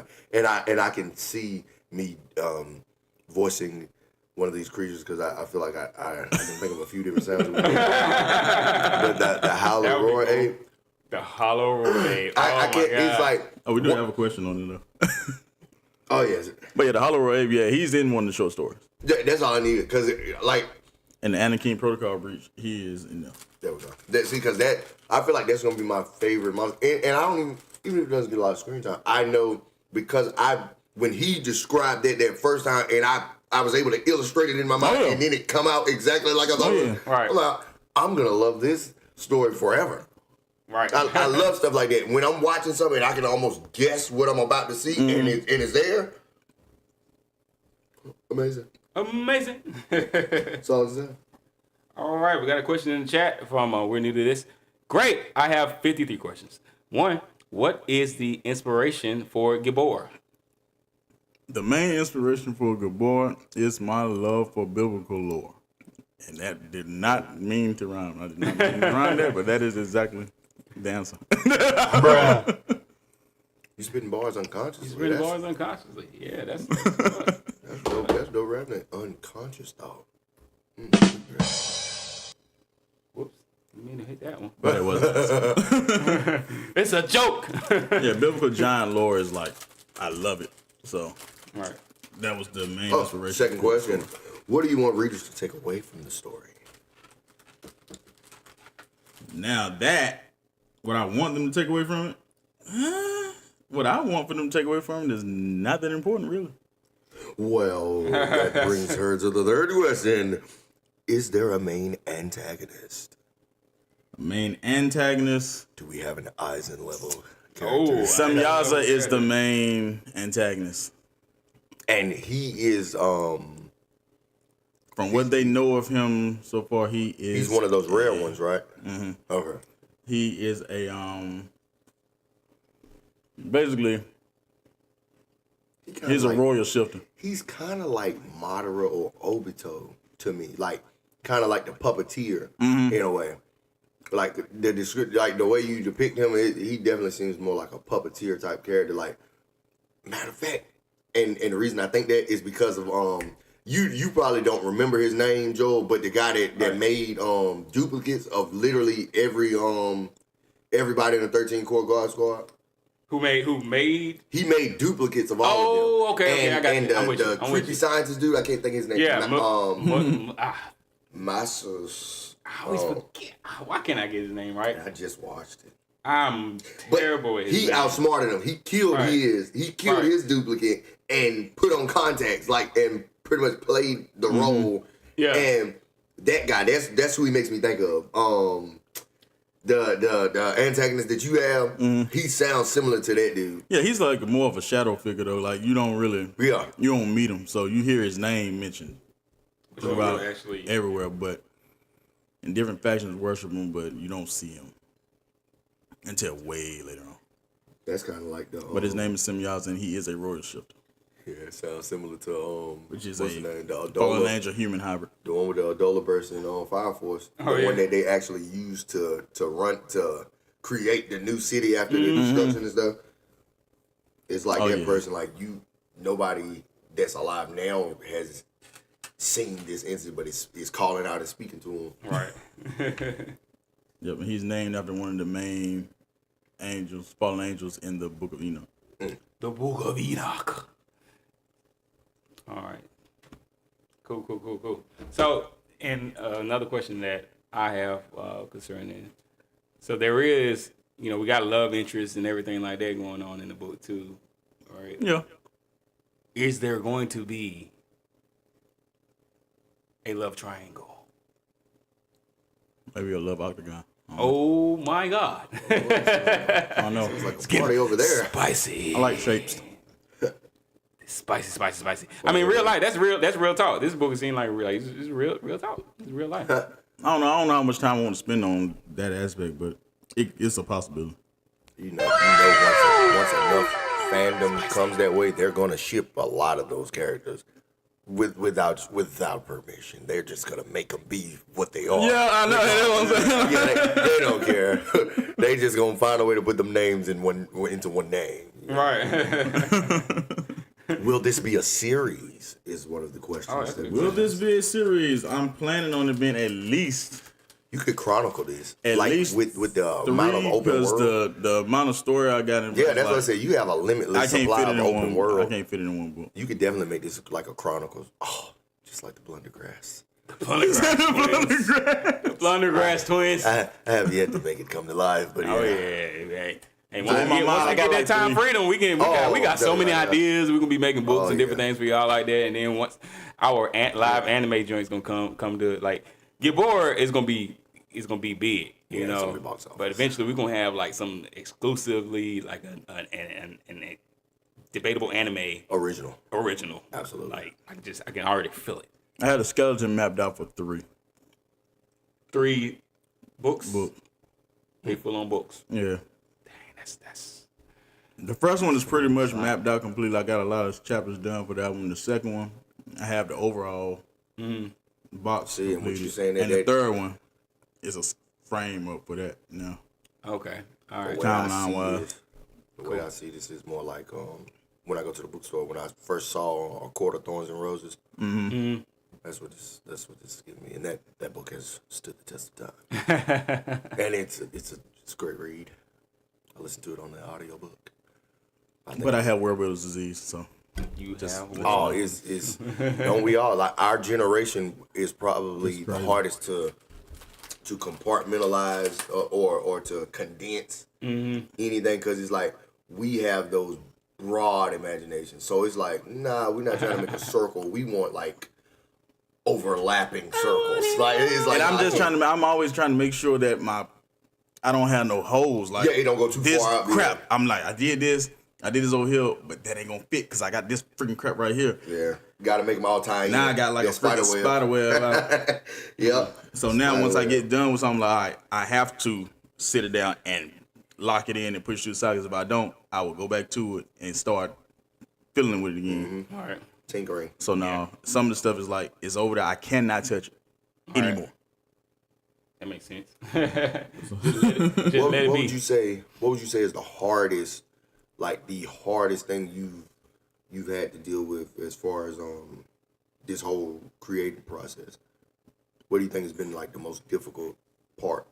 Speaker 4: I can see me voicing one of these creatures because I feel like I can think of a few different sounds. But the hollow roar ape.
Speaker 2: The hollow roar ape.
Speaker 4: I can't. It's like
Speaker 5: we do have a question on it though.
Speaker 4: Oh yes,
Speaker 5: but yeah, the hollow roar ape. Yeah, he's in one of the short stories.
Speaker 4: That's all I needed because like.
Speaker 5: And the Anakin Protocol breach, he is in there.
Speaker 4: There we go. See, because I feel like that's gonna be my favorite monster, and I don't even if it doesn't get a lot of screen time. I know because when he described that first time, and I was able to illustrate it in my mind, and then it come out exactly like I thought.
Speaker 2: Right.
Speaker 4: I'm like, I'm gonna love this story forever.
Speaker 2: Right.
Speaker 4: I love stuff like that. When I'm watching something, I can almost guess what I'm about to see, and it's there. Amazing. That's all I'm saying.
Speaker 2: All right, we got a question in the chat from We're New to This. Great. I have 53 questions. 1, what is the inspiration for Gabor?
Speaker 5: The main inspiration for Gabor is my love for biblical lore. And that did not mean to rhyme. I did not mean to rhyme there, but that is exactly the answer.
Speaker 2: Bruh.
Speaker 4: You spitting bars unconsciously.
Speaker 2: He's spitting bars unconsciously. Yeah, that's
Speaker 4: dope. That's dope rapping. Unconscious thought.
Speaker 2: Whoops. You mean to hit that one.
Speaker 5: But it wasn't.
Speaker 2: It's a joke.
Speaker 5: Yeah, biblical giant lore is like, I love it. So,
Speaker 2: right.
Speaker 5: That was the main inspiration.
Speaker 4: Second question. What do you want readers to take away from the story?
Speaker 5: Now what I want them to take away from it, what I want for them to take away from it is not that important, really.
Speaker 4: Well, that brings her to the third question. Is there a main antagonist?
Speaker 5: A main antagonist?
Speaker 4: Do we have an Eisen level character?
Speaker 5: Oh, Samyaza is the main antagonist.
Speaker 4: And he is,
Speaker 5: from what they know of him so far, he's
Speaker 4: one of those rare ones, right?
Speaker 5: Mm-hmm.
Speaker 4: Okay.
Speaker 5: He is basically, he's a royal shifter.
Speaker 4: He's kind of like Madara or Obito to me, like kind of like the puppeteer in a way. Like the way you depict him, he definitely seems more like a puppeteer type character. Like, matter of fact, and the reason I think that is because of you probably don't remember his name, Joel, but the guy that made duplicates of literally everybody in the 13 Core Guard Squad.
Speaker 2: Who made?
Speaker 4: He made duplicates of all of them.
Speaker 2: Oh, okay, I got you.
Speaker 4: And the creepy scientist dude, I can't think of his name.
Speaker 2: Yeah,
Speaker 4: Masos.
Speaker 2: I always forget. Why can't I get his name right?
Speaker 4: I just watched it.
Speaker 2: I'm
Speaker 4: But
Speaker 2: terrible at his
Speaker 4: he
Speaker 2: name.
Speaker 4: outsmarted him. He killed
Speaker 2: Right.
Speaker 4: He killed his duplicate and put on contacts, like, and pretty much played the role.
Speaker 2: Yeah.
Speaker 4: And that guy, that's who he makes me think of. The antagonist that you have, he sounds similar to that dude.
Speaker 5: Yeah, he's like more of a shadow figure though. Like you don't meet him, so you hear his name mentioned throughout everywhere, but in different factions worship him, but you don't see him until way later on.
Speaker 4: That's kind of like the.
Speaker 5: But his name is Semyaz, and he is a royal shifter.
Speaker 4: Yeah, it sounds similar to
Speaker 5: which is
Speaker 4: what's
Speaker 5: a
Speaker 4: the name? The
Speaker 5: fallen
Speaker 4: Adola,
Speaker 5: angel human hybrid.
Speaker 4: the one with the Adola burst in Fire Force. The one that they actually used to create the new city after the destruction and stuff. It's like that person, like nobody that's alive now has seen this incident, but is calling out and speaking to him.
Speaker 2: Right.
Speaker 5: Yep, and he's named after one of the main angels, fallen angels in the Book of Enoch.
Speaker 2: The Book of Enoch. All right. Cool. So, and another question that I have concerning, so there is, we got love interest and everything like that going on in the book too, right?
Speaker 5: Yeah.
Speaker 2: Is there going to be a love triangle?
Speaker 5: Maybe a love octagon.
Speaker 2: Oh my God.
Speaker 5: I don't know.
Speaker 4: It's like a party over there.
Speaker 2: Spicy.
Speaker 5: I like shapes.
Speaker 2: Spicy. I mean, real life. That's real talk. This book seems like real. It's real talk. It's real life.
Speaker 5: I don't know how much time I want to spend on that aspect, but it's a possibility.
Speaker 4: Once enough fandom comes that way, they're gonna ship a lot of those characters without permission. They're just gonna make them be what they are.
Speaker 5: Yeah, I know. That's what I'm saying.
Speaker 4: Yeah, they don't care. They just gonna find a way to put them names into one name.
Speaker 2: Right.
Speaker 4: Will this be a series? Is one of the questions.
Speaker 5: Will this be a series? I'm planning on it being at least.
Speaker 4: You could chronicle this
Speaker 5: At least
Speaker 4: with the amount of open world.
Speaker 5: Because the amount of story I got in.
Speaker 4: Yeah, that's what I said. You have a limitless supply of open world.
Speaker 5: I can't fit it in one book.
Speaker 4: You could definitely make this like a Chronicles. Oh, just like the Blundergrass.
Speaker 2: Blundergrass twins.
Speaker 4: I have yet to make it come to life, but yeah.
Speaker 2: Oh yeah. Hey, once we get that time freedom, we got so many ideas. We're gonna be making books and different things for y'all like that. And then once our live anime joint's gonna come to like Get Bored is gonna be big, you know. But eventually we're gonna have like some exclusively like an debatable anime original.
Speaker 4: Absolutely.
Speaker 2: Like I can already feel it.
Speaker 5: I had a skeleton mapped out for
Speaker 2: 3 books. 3 full-on books.
Speaker 5: Yeah.
Speaker 2: That's
Speaker 5: The first one is pretty much mapped out completely. I got a lot of chapters done for that one. The second one, I have the overall box
Speaker 4: See, and what you saying
Speaker 5: and the third one is a frame up for that now.
Speaker 2: Okay. All right.
Speaker 5: Timeline wise.
Speaker 4: The way I see this is more like when I go to the bookstore when I first saw A Court of Thorns and Roses.
Speaker 2: Mm-hmm.
Speaker 4: That's what this is giving me, and that book has stood the test of time. And it's a great read. I listened to it on the audiobook.
Speaker 5: But I have Werewolves disease, so
Speaker 2: You have
Speaker 4: it's don't we all, like, our generation is probably the hardest to compartmentalize or to condense anything, because it's like we have those broad imaginations. So it's like, nah, we're not trying to make a circle. We want like overlapping circles. Like it's like,
Speaker 5: and I'm always trying to make sure that I don't have no holes. Like,
Speaker 4: it don't go too
Speaker 5: this
Speaker 4: far out.
Speaker 5: crap. I'm like, I did this over here, but that ain't gonna fit because I got this freaking crap right here.
Speaker 4: Yeah, gotta make them all tie in.
Speaker 5: Now I got like a freaking spider web.
Speaker 4: Yeah.
Speaker 5: So now once I get done with something, like, all right, I have to sit it down and lock it in and push it to the side. Because if I don't, I will go back to it and start fiddling with it again.
Speaker 2: All right.
Speaker 4: Tinkering.
Speaker 5: So now some of the stuff is like, it's over there. I cannot touch it anymore.
Speaker 2: That makes sense.
Speaker 4: What would you say is the hardest thing you've had to deal with as far as this whole creative process? What do you think has been like the most difficult part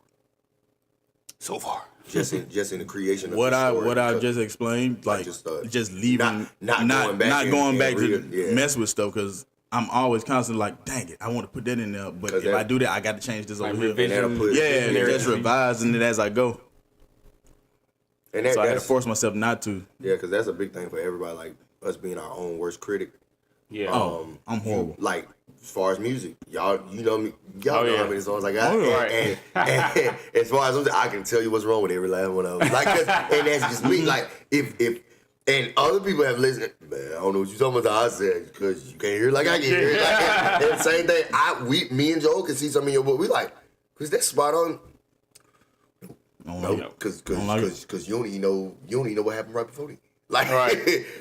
Speaker 2: So far,
Speaker 4: just in the creation of
Speaker 5: what
Speaker 4: the story?
Speaker 5: What I just explained, like just leaving,
Speaker 4: not
Speaker 5: going back to
Speaker 4: yeah.
Speaker 5: mess with stuff, because I'm always constantly like, dang it, I want to put that in there, but if I do that, I got to change this over here.
Speaker 2: revision,
Speaker 5: And just revising it as I go.
Speaker 4: And that,
Speaker 5: so I had to force myself not to.
Speaker 4: Yeah, because that's a big thing for everybody, like us being our own worst critic.
Speaker 2: Yeah.
Speaker 5: I'm horrible.
Speaker 4: Like, as far as music, y'all, you know me, y'all know how many songs I got. And as far as I can tell you what's wrong with every last one of them. Like, and that's just me. Like, if and other people have listened, man, I don't know what you're talking about. I said, because you can't hear it like I can hear it. Like, and the same thing, me and Joel can see something in your book. We like, because that's spot on. No, because you don't even know what happened right before that. Like,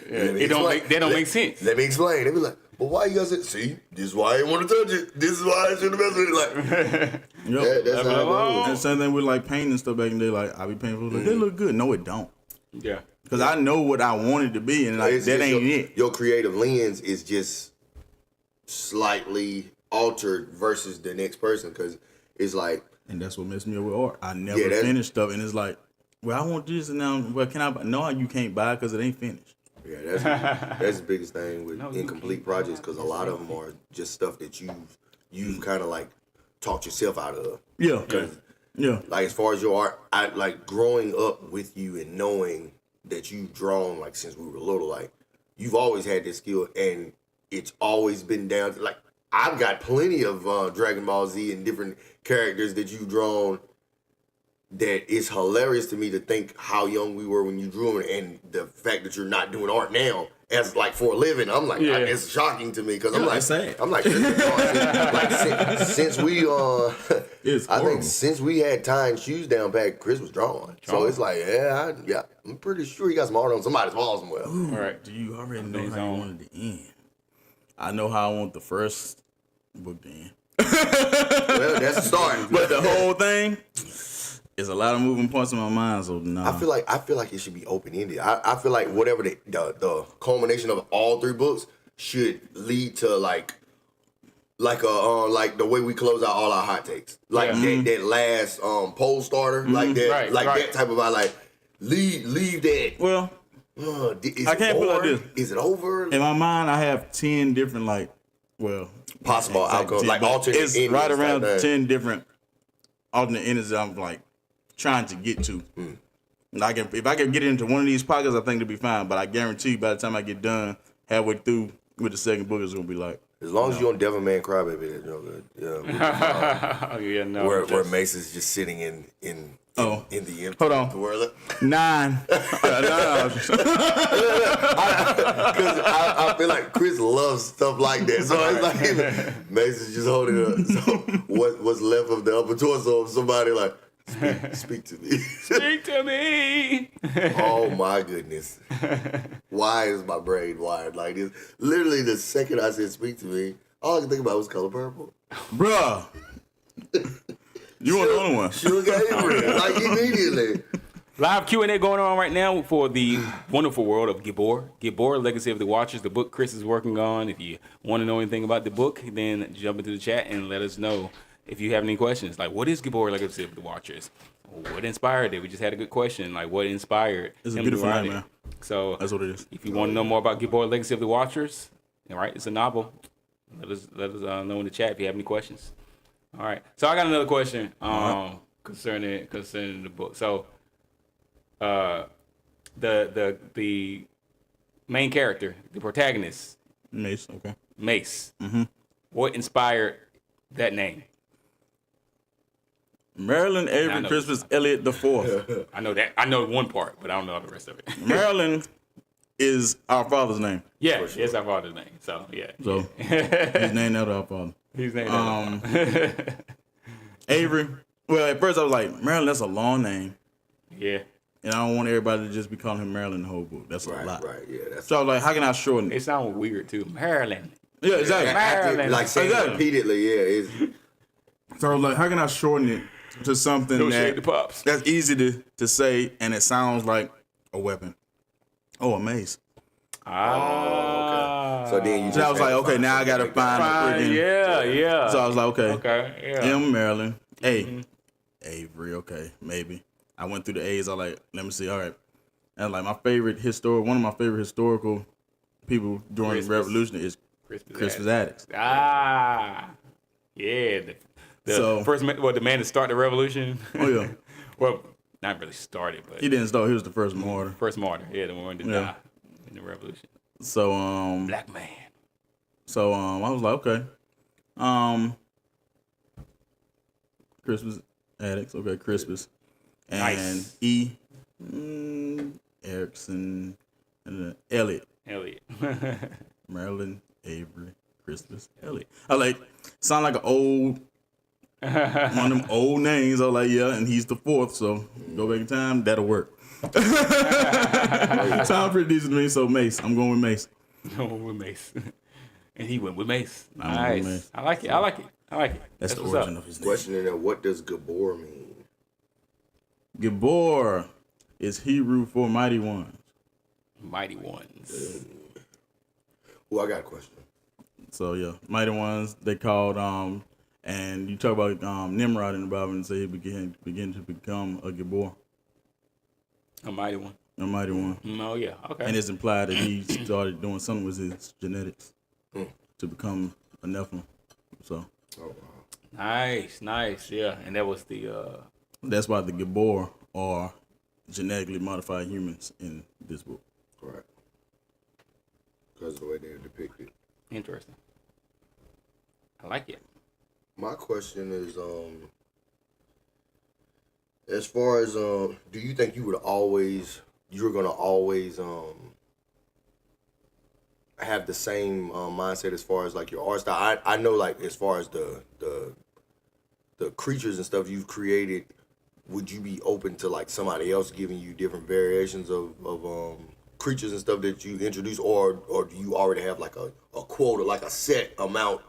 Speaker 2: They don't make sense.
Speaker 4: Let me explain. They be like, well, why you guys say, see, this is why I didn't want to touch it. This is why I shouldn't have messed with it. Like, that's how it goes.
Speaker 5: And same thing with like painting and stuff back in the day. Like, I be painting for like, they look good. No, it don't.
Speaker 2: Yeah.
Speaker 5: Because I know what I want it to be, and like that ain't it.
Speaker 4: Your creative lens is just slightly altered versus the next person, because it's like.
Speaker 5: And that's what messed me up with art. I never finished stuff, and it's like, well, I want this, and now, well, can I buy? No, you can't buy it because it ain't finished.
Speaker 4: Yeah, that's the biggest thing with incomplete projects, because a lot of them are just stuff that you've kind of like talked yourself out of.
Speaker 5: Yeah. Yeah.
Speaker 4: Like, as far as your art, I like growing up with you and knowing that you've drawn like since we were little. Like, you've always had this skill, and it's always been down to like. I've got plenty of Dragon Ball Z and different characters that you've drawn that it's hilarious to me to think how young we were when you drew them, and the fact that you're not doing art now as like for a living. I'm like, it's shocking to me, because I'm like, since we I think since we had tying shoes down pat, Chris was drawing. So it's like, I'm pretty sure he got some art on somebody's wall somewhere.
Speaker 5: All right. Do you already know how you wanted to end? I know how I want the first book to end.
Speaker 4: Well, that's the start.
Speaker 5: But the whole thing is a lot of moving parts in my mind. So no,
Speaker 4: I feel like it should be open ended. I feel like whatever the culmination of all three books should lead to like the way we close out all our hot takes, like that last poll starter, like that, that type of like leave that.
Speaker 5: Well. I can't put it like this.
Speaker 4: Is it over?
Speaker 5: In my mind, I have 10 different
Speaker 4: possible outcomes, like alternate endings.
Speaker 5: It's right around 10 different alternate endings that I'm like trying to get to. Like if I can get into one of these pockets, I think it'll be fine. But I guarantee you, by the time I get done halfway through with the second book, it's gonna be like.
Speaker 4: As long as you on Devilman Crybaby, that's no good. Yeah. Where Mace is just sitting in the empty.
Speaker 5: Hold on. 9.
Speaker 4: Because I feel like Chris loves stuff like that. So it's like Mace is just holding it up. So what's left of the upper torso of somebody like, speak to me.
Speaker 2: Speak to me.
Speaker 4: Oh my goodness. Why is my brain wired like this? Literally the second I said speak to me, all I could think about was Color Purple.
Speaker 5: Bruh. You weren't the only one.
Speaker 4: Sugar Avery, like immediately.
Speaker 2: Live Q&A going on right now for the wonderful world of Gibor. Gibor, Legacy of the Watchers, the book Chris is working on. If you want to know anything about the book, then jump into the chat and let us know if you have any questions. Like, what is Gibor, Legacy of the Watchers? What inspired it? We just had a good question. Like, what inspired
Speaker 5: It's a
Speaker 2: him
Speaker 5: beautiful
Speaker 2: to write
Speaker 5: name, man.
Speaker 2: So
Speaker 5: that's what it is.
Speaker 2: If you want to know more about Gibor, Legacy of the Watchers, all right, it's a novel. Let us know in the chat if you have any questions. All right. So I got another question concerning the book. So the main character, the protagonist,
Speaker 5: Mace. Okay.
Speaker 2: Mace. Mm-hmm. What inspired that name?
Speaker 5: Marilyn Avery Christmas Elliott IV.
Speaker 2: I know that. I know one part, but I don't know the rest of it.
Speaker 5: Marilyn is our father's name.
Speaker 2: Yeah, it's our father's name. So yeah.
Speaker 5: So he's named after our father.
Speaker 2: He's named after
Speaker 5: Avery. Well, at first I was like, Marilyn, that's a long name.
Speaker 2: Yeah.
Speaker 5: And I don't want everybody to just be calling him Marilyn the whole book. That's a lot.
Speaker 4: Right, yeah.
Speaker 5: So I was like, how can I shorten it?
Speaker 2: It sounds weird too. Marilyn.
Speaker 5: Yeah, exactly.
Speaker 2: Marilyn.
Speaker 4: Like saying it repeatedly, yeah.
Speaker 5: So I was like, how can I shorten it to something that's easy to say and it sounds like a weapon? Oh, a mace.
Speaker 4: Okay. So then
Speaker 5: I was like, okay, now I gotta find
Speaker 2: yeah.
Speaker 5: So I was like,
Speaker 2: okay, yeah.
Speaker 5: M Marilyn, A Avery, okay, maybe. I went through the A's. I was like, let me see, all right. And like one of my favorite historical people during the Revolution is Crispus Attucks.
Speaker 2: Yeah. The first man, the man to start the revolution.
Speaker 5: Oh yeah.
Speaker 2: Well, not really started, but
Speaker 5: He didn't start. He was the first martyr.
Speaker 2: first martyr. Yeah, the one to die in the revolution.
Speaker 5: So
Speaker 2: Black man.
Speaker 5: So I was like, okay. Christmas addicts. Okay, Christmas. And
Speaker 2: Nice.
Speaker 5: Erickson and Elliot. Marilyn Avery Christmas Elliot. I like sound like an old one of them old names. I was like, yeah, and he's the fourth, so go back in time, that'll work. Sound pretty decent to me, so Mace. I'm going with Mace.
Speaker 2: Going with Mace. And he went with Mace.
Speaker 5: I went
Speaker 2: Nice.
Speaker 5: with Mace.
Speaker 2: I like it. I like it. I like it.
Speaker 5: That's the
Speaker 2: what's
Speaker 5: origin
Speaker 2: up.
Speaker 5: of his name.
Speaker 4: Question in there, what does Gabor mean?
Speaker 5: Gabor is Hebrew for mighty ones.
Speaker 2: Mighty ones.
Speaker 4: Well, I got a question.
Speaker 5: So yeah, mighty ones. They called and you talk about Nimrod in the Bible and say he begin to become a Gabor,
Speaker 2: A mighty one.
Speaker 5: a mighty one.
Speaker 2: Oh yeah. Okay.
Speaker 5: And it's implied that he started doing something with his genetics to become a Nephilim. So
Speaker 4: Oh, wow.
Speaker 2: Nice. Yeah. And that was the
Speaker 5: that's why the Gabor are genetically modified humans in this book.
Speaker 4: Right. Because of the way they're depicted.
Speaker 2: interesting. I like it.
Speaker 4: My question is, as far as do you think you're gonna always have the same mindset as far as like your art style? I know, like, as far as the creatures and stuff you've created, would you be open to like somebody else giving you different variations of creatures and stuff that you introduce, or do you already have like a quota, like a set amount?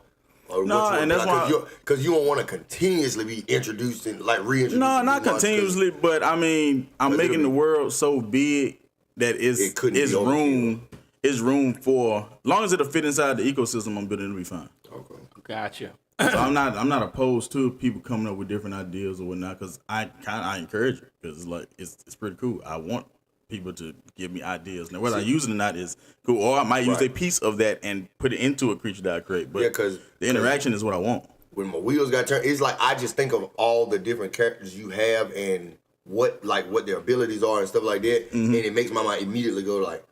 Speaker 5: No, and that's why
Speaker 4: because you don't want to continuously be introducing, like reintroducing.
Speaker 5: No, not
Speaker 4: new ones, 'cause
Speaker 5: continuously, but I mean, I'm making the world so big that
Speaker 4: It couldn't be overkill.
Speaker 5: It's room for, as long as it'll fit inside the ecosystem, I'm building to be fine.
Speaker 4: Okay.
Speaker 2: Gotcha.
Speaker 5: So I'm not opposed to people coming up with different ideas or whatnot, because I encourage it, because it's pretty cool. I want people to give me ideas. Now, whether I use it or not is cool, or I might use a piece of that and put it into a creature that I create. But
Speaker 4: because
Speaker 5: the interaction is what I want.
Speaker 4: when my wheels got turned, it's like I just think of all the different characters you have and what their abilities are and stuff like that, and it makes my mind immediately go like,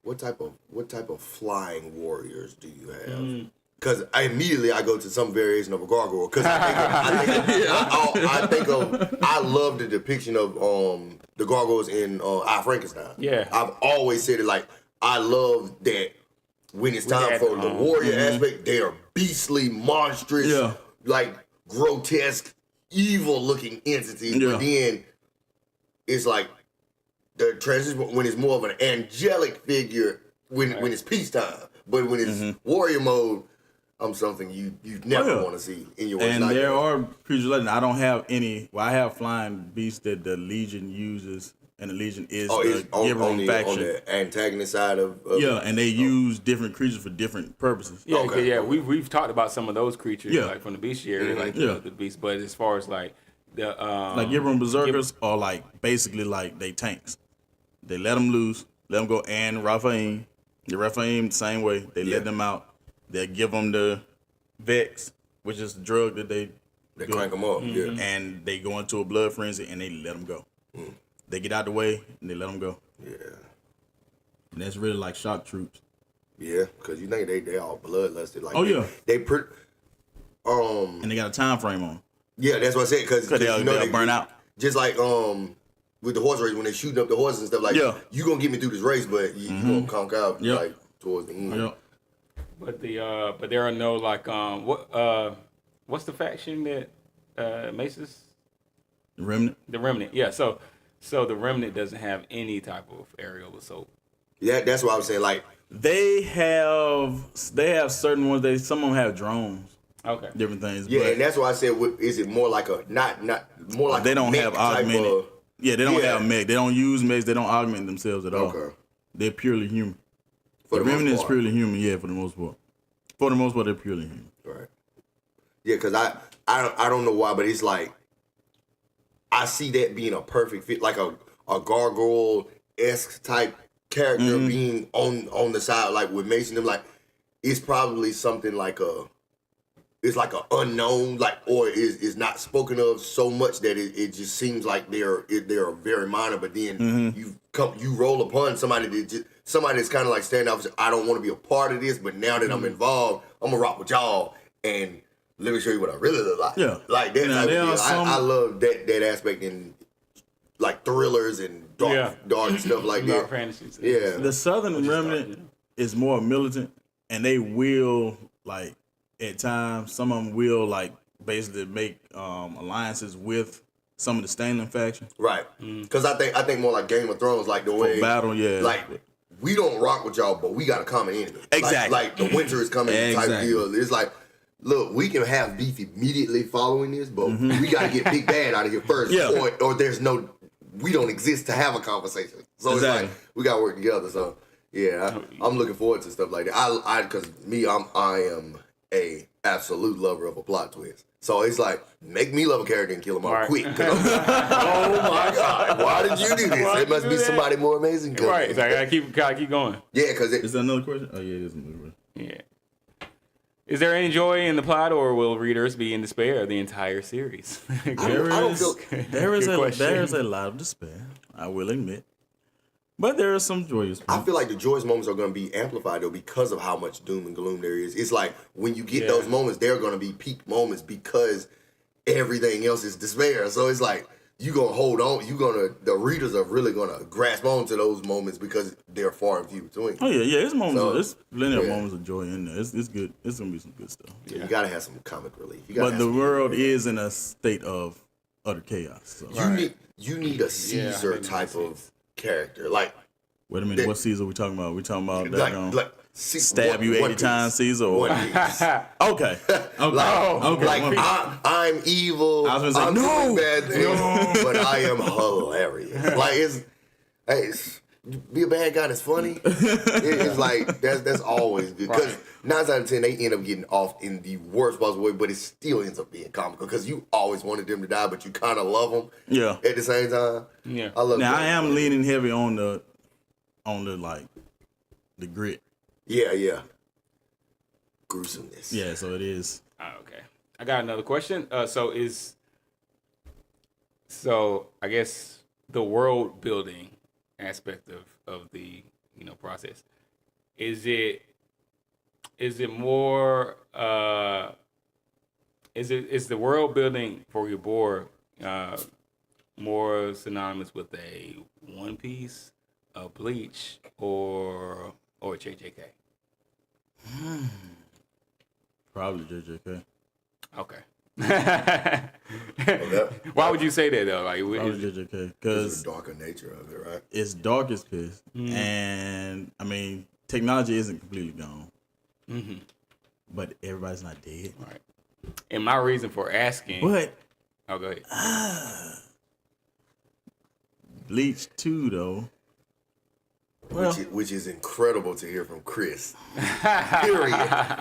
Speaker 4: what type of flying warriors do you have? Because I go to some variation of a gargoyle. Because I love the depiction of the gargoyles in I, Frankenstein.
Speaker 2: Yeah.
Speaker 4: I've always said it, like, I love that when it's time for the warrior aspect, they are beastly, monstrous, like grotesque, evil-looking entities. But then it's like the transition when it's more of an angelic figure when it's peacetime. But when it's warrior mode, I'm something you never want to see in your worst
Speaker 5: And
Speaker 4: nightmare.
Speaker 5: there are creatures like that. I don't have any. Well, I have flying beasts that the Legion uses, and the Legion is the Gibberon faction.
Speaker 4: On the antagonist side of
Speaker 5: and they use different creatures for different purposes.
Speaker 2: Yeah,
Speaker 4: Okay.
Speaker 2: yeah. We've talked about some of those creatures, like from the bestiary, like the beast. But as far as like the
Speaker 5: Like Gibberon berserkers are like basically like they tanks. They let them loose, let them go. And Raphaim, the same way. They let them out. They give them the Vex, which is the drug that they
Speaker 4: crank them up,
Speaker 5: and they go into a blood frenzy and they let them go. They get out the way and they let them go.
Speaker 4: Yeah.
Speaker 5: And that's really like shock troops.
Speaker 4: Yeah, because you think they all bloodlusted. Like,
Speaker 5: Oh,
Speaker 4: and
Speaker 5: And they got a time frame on.
Speaker 4: yeah, that's what I said. Because
Speaker 5: they'll burn out.
Speaker 4: Just like with the horse race, when they shooting up the horses and stuff, like, you gonna get me through this race, but you gonna conk out like towards the end.
Speaker 5: Yep.
Speaker 2: but there are no like what's the faction that Mace's
Speaker 5: The Remnant.
Speaker 2: the Remnant? Yeah, so the Remnant doesn't have any type of aerial assault.
Speaker 4: Yeah, that's what I was saying. Like,
Speaker 5: They have certain ones. Some of them have drones.
Speaker 2: Okay.
Speaker 5: Different things.
Speaker 4: yeah,
Speaker 5: but
Speaker 4: and that's why I said, is it more like a not more like
Speaker 5: they don't
Speaker 4: a
Speaker 5: have
Speaker 4: mech type
Speaker 5: augmented.
Speaker 4: of,
Speaker 5: They don't have mech. They don't use mechs. They don't augment themselves at all.
Speaker 4: Okay.
Speaker 5: They're purely human.
Speaker 4: For
Speaker 5: The
Speaker 4: the most
Speaker 5: Remnant is
Speaker 4: part.
Speaker 5: purely human. Yeah, for the most part. For the most part, they're purely human.
Speaker 4: Right. Yeah, because I don't know why, but it's like I see that being a perfect fit, like a gargoyle-esque type character being on the side, like with Mason. Them, like, it's probably something like it's like an unknown, like, or is not spoken of so much that it just seems like they're very minor. But then you roll upon somebody that's kind of like standing out. I don't want to be a part of this, but now that I'm involved, I'm gonna rock with y'all and let me show you what I really look like.
Speaker 5: Yeah,
Speaker 4: like that.
Speaker 5: Now,
Speaker 4: I love that aspect in like thrillers and dark stuff like that.
Speaker 2: Fantasies.
Speaker 4: Yeah,
Speaker 5: the Southern Remnant is more militant, and they will like. At times, some of them will like basically make alliances with some of the Stanley faction.
Speaker 4: Right. Because I think more like Game of Thrones, like the way
Speaker 5: battle, yeah.
Speaker 4: Like we don't rock with y'all, but we got a common enemy.
Speaker 5: Exactly.
Speaker 4: Like the winter is coming type deal. It's like, look, we can have beef immediately following this, but we got to get Big Bad out of here first, or we don't exist to have a conversation. So it's like we got to work together. So yeah, I'm looking forward to stuff like that. Because I am a absolute lover of a plot twist. So it's like, make me love a character and kill him off quick. Oh my God, why did you do this? It must be somebody more amazing.
Speaker 2: Right, so I gotta keep going.
Speaker 4: Yeah, because
Speaker 5: is that another question? Oh yeah, it is another question.
Speaker 2: Yeah. Is there any joy in the plot, or will readers be in despair of the entire series?
Speaker 5: There is a lot of despair, I will admit. But there are some joyous moments.
Speaker 4: I feel like the joyous moments are going to be amplified, though, because of how much doom and gloom there is. It's like, when you get those moments, they're going to be peak moments because everything else is despair. So it's like, you're going to hold on. The readers are really going to grasp on to those moments because they're far and few between.
Speaker 5: Oh, yeah. There's moments. There's plenty of moments of joy in there. It's good. It's going to be some good stuff.
Speaker 4: Yeah, you got to have some comic relief.
Speaker 5: But the world is in a state of utter chaos. So.
Speaker 4: You need a Caesar type of character. Like,
Speaker 5: wait a minute, what Caesar are we talking about? We talking about that
Speaker 4: like
Speaker 5: stab you 80 times Caesar? Or? Okay.
Speaker 4: Like, I'm evil.
Speaker 5: I was gonna say,
Speaker 4: I'm doing bad things, but I am hilarious. Like, it's be a bad guy that's funny. It's like that's always good. Because 9 out of 10 they end up getting off in the worst possible way, but it still ends up being comical because you always wanted them to die, but you kind of love them. Yeah. At the same time.
Speaker 2: Yeah.
Speaker 4: I love.
Speaker 5: Now I am leaning heavy on the like the grit.
Speaker 4: Yeah. Gruesomeness.
Speaker 5: Yeah. So it is.
Speaker 2: Okay. I got another question. So I guess the world building aspect of the process, is it more is the world building for your board more synonymous with a One Piece, a Bleach, or JJK?
Speaker 5: Probably JJK.
Speaker 2: Okay. Why would you say that though? Like,
Speaker 5: probably JJK because
Speaker 4: the darker nature of it, right?
Speaker 5: It's dark as piss, and I mean technology isn't completely gone, but everybody's not dead.
Speaker 2: Right. And my reason for asking,
Speaker 5: go
Speaker 2: ahead.
Speaker 5: Bleach 2 though.
Speaker 4: Which is incredible to hear from Chris. Period.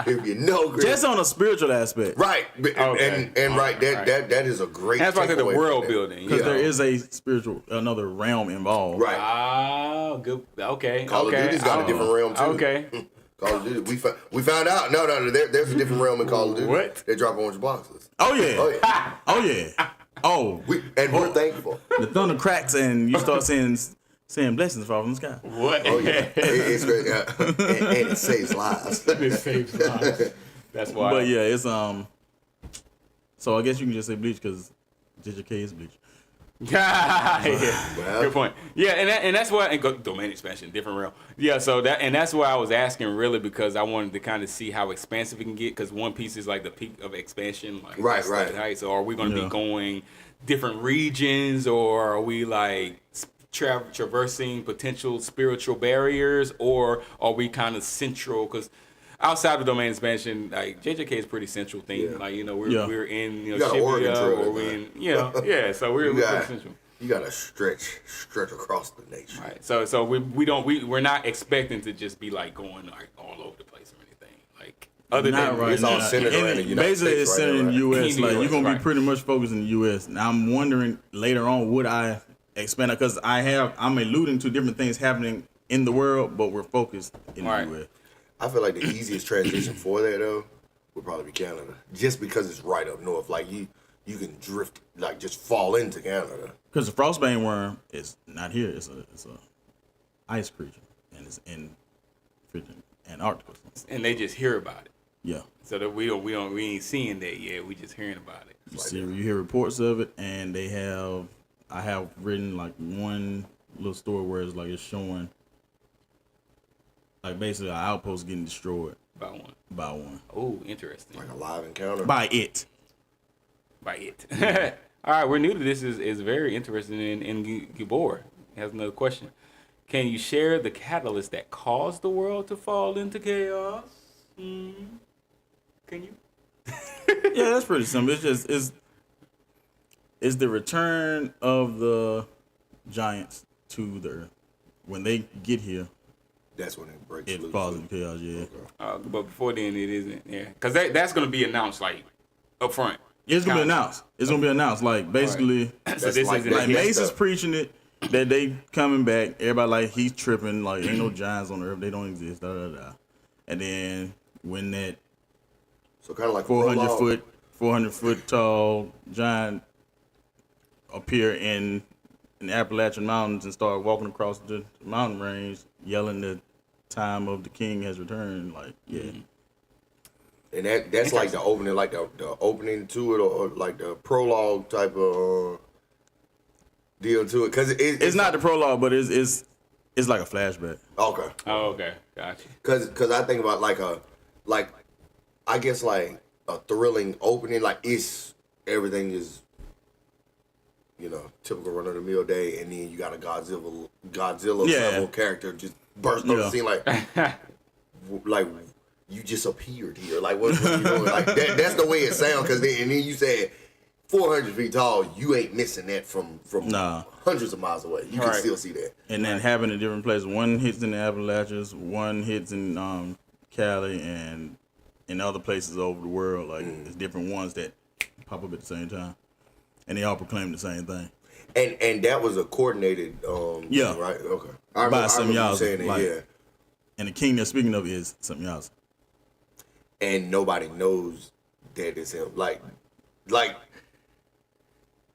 Speaker 4: If you know Chris.
Speaker 5: Just on a spiritual aspect.
Speaker 4: Right. Okay. And right, that is a great
Speaker 2: that's why I said the world building.
Speaker 5: Because there is a spiritual, another realm involved.
Speaker 4: Right.
Speaker 2: Oh, good. Okay.
Speaker 4: Call of Duty's got a different realm too.
Speaker 2: Okay.
Speaker 4: Call of Duty. We found out. No, there's a different realm in Call of Duty.
Speaker 2: What?
Speaker 4: They drop orange boxes.
Speaker 5: Oh, yeah. Oh, yeah. Oh.
Speaker 4: We're thankful.
Speaker 5: The thunder cracks and you start saying blessings fall from the sky.
Speaker 2: What?
Speaker 4: Oh, yeah. It's great. And it saves lives.
Speaker 2: It saves lives. That's why.
Speaker 5: But yeah, it's so I guess you can just say Bleach because JJK is Bleach.
Speaker 2: Yeah.
Speaker 4: Well,
Speaker 2: good point. Yeah, and that's why domain expansion, different realm. Yeah, so that's why I was asking really because I wanted to kind of see how expansive it can get because One Piece is like the peak of expansion. Like, right. So are we going to be going different regions or are we like traversing potential spiritual barriers, or are we kind of central? Because outside of domain expansion, like JJK is pretty central theme. Like we're in Shibuya, or we in so we're pretty central.
Speaker 4: You gotta stretch across the nation.
Speaker 2: Right. So we're not expecting to just be like going like all over the place or anything. Like other than
Speaker 5: right
Speaker 4: it's all centered around the United
Speaker 5: basically
Speaker 4: States.
Speaker 5: It's centered in the U.S. Like you're gonna be pretty much focused in the U.S. Now I'm wondering later on would I expand it because I'm alluding to different things happening in the world, but we're focused in the U.S.
Speaker 4: I feel like the easiest transition for that though would probably be Canada, just because it's right up north. Like you can drift, like just fall into Canada.
Speaker 5: Because the frostbane worm is not here. It's a ice creature, and it's in freaking Antarctica.
Speaker 2: And they just hear about it.
Speaker 5: Yeah.
Speaker 2: So that we ain't seeing that yet. We just hearing about it.
Speaker 5: You hear reports of it, and I have written like one little story where it's showing like basically an outpost getting destroyed by one.
Speaker 2: Oh, interesting.
Speaker 4: Like a live encounter.
Speaker 5: By it.
Speaker 2: All right, we're new to this. Is very interesting in Gabor. He has another question. Can you share the catalyst that caused the world to fall into chaos? Can you?
Speaker 5: Yeah, that's pretty simple. It's just it's the return of the giants to the earth. When they get here,
Speaker 4: that's when it breaks.
Speaker 5: It falls into chaos. Yeah.
Speaker 2: Okay. But before then, it isn't. Yeah, because that's going to be announced like up front.
Speaker 5: It's gonna be announced. It's gonna be announced. Like basically,
Speaker 2: So this
Speaker 4: like
Speaker 2: isn't
Speaker 5: like Mace is
Speaker 4: stuff.
Speaker 5: preaching it that they coming back. Everybody like he's tripping. Like ain't no giants on the earth. They don't exist. Da da da. And then when that
Speaker 4: So kind of like
Speaker 5: 400 foot tall giant appear in the Appalachian Mountains and start walking across the mountain range, yelling the time of the king has returned. Like yeah.
Speaker 4: And that's like the opening, like the opening to it, or like the prologue type of deal to it, because
Speaker 5: It's not the prologue, but it's like a flashback.
Speaker 4: Okay.
Speaker 2: Oh, okay, gotcha.
Speaker 4: Because I think about I guess like a thrilling opening, like everything is, typical run of the mill day, and then you got a Godzilla level character just burst on the scene like you just appeared here. Like what you doing? Like that's the way it sounds. Because then you said 400 feet tall, you ain't missing that from hundreds of miles away. You can still see that.
Speaker 5: And then having a different place. One hits in the Appalachians, one hits in Cali, and in other places over the world. Like there's different ones that pop up at the same time, and they all proclaim the same thing.
Speaker 4: And that was a coordinated.
Speaker 5: Yeah.
Speaker 4: Right. Okay.
Speaker 5: By
Speaker 4: I remember
Speaker 5: Samyaza,
Speaker 4: saying it.
Speaker 5: like,
Speaker 4: Yeah.
Speaker 5: And the king they're speaking of is Samyaza.
Speaker 4: And nobody knows that it's him. Like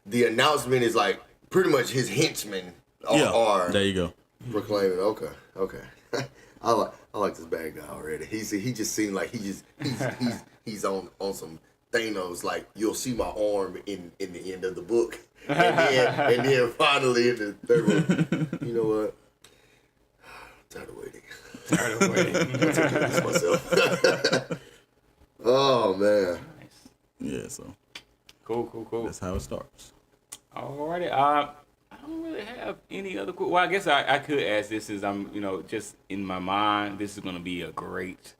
Speaker 4: the announcement is like pretty much his henchmen are
Speaker 5: there you go.
Speaker 4: proclaiming. Okay. I like this bad guy already. He just seemed like he's on some Thanos. Like you'll see my arm in the end of the book, and then finally in the third one. You know what? Tired of waiting. I'll take care of this myself. Oh man.
Speaker 5: Yeah, so
Speaker 2: Cool.
Speaker 5: that's how it starts.
Speaker 2: Alrighty. I don't really have any other. Well, I guess I could ask this. Is I'm just in my mind, this is gonna be a great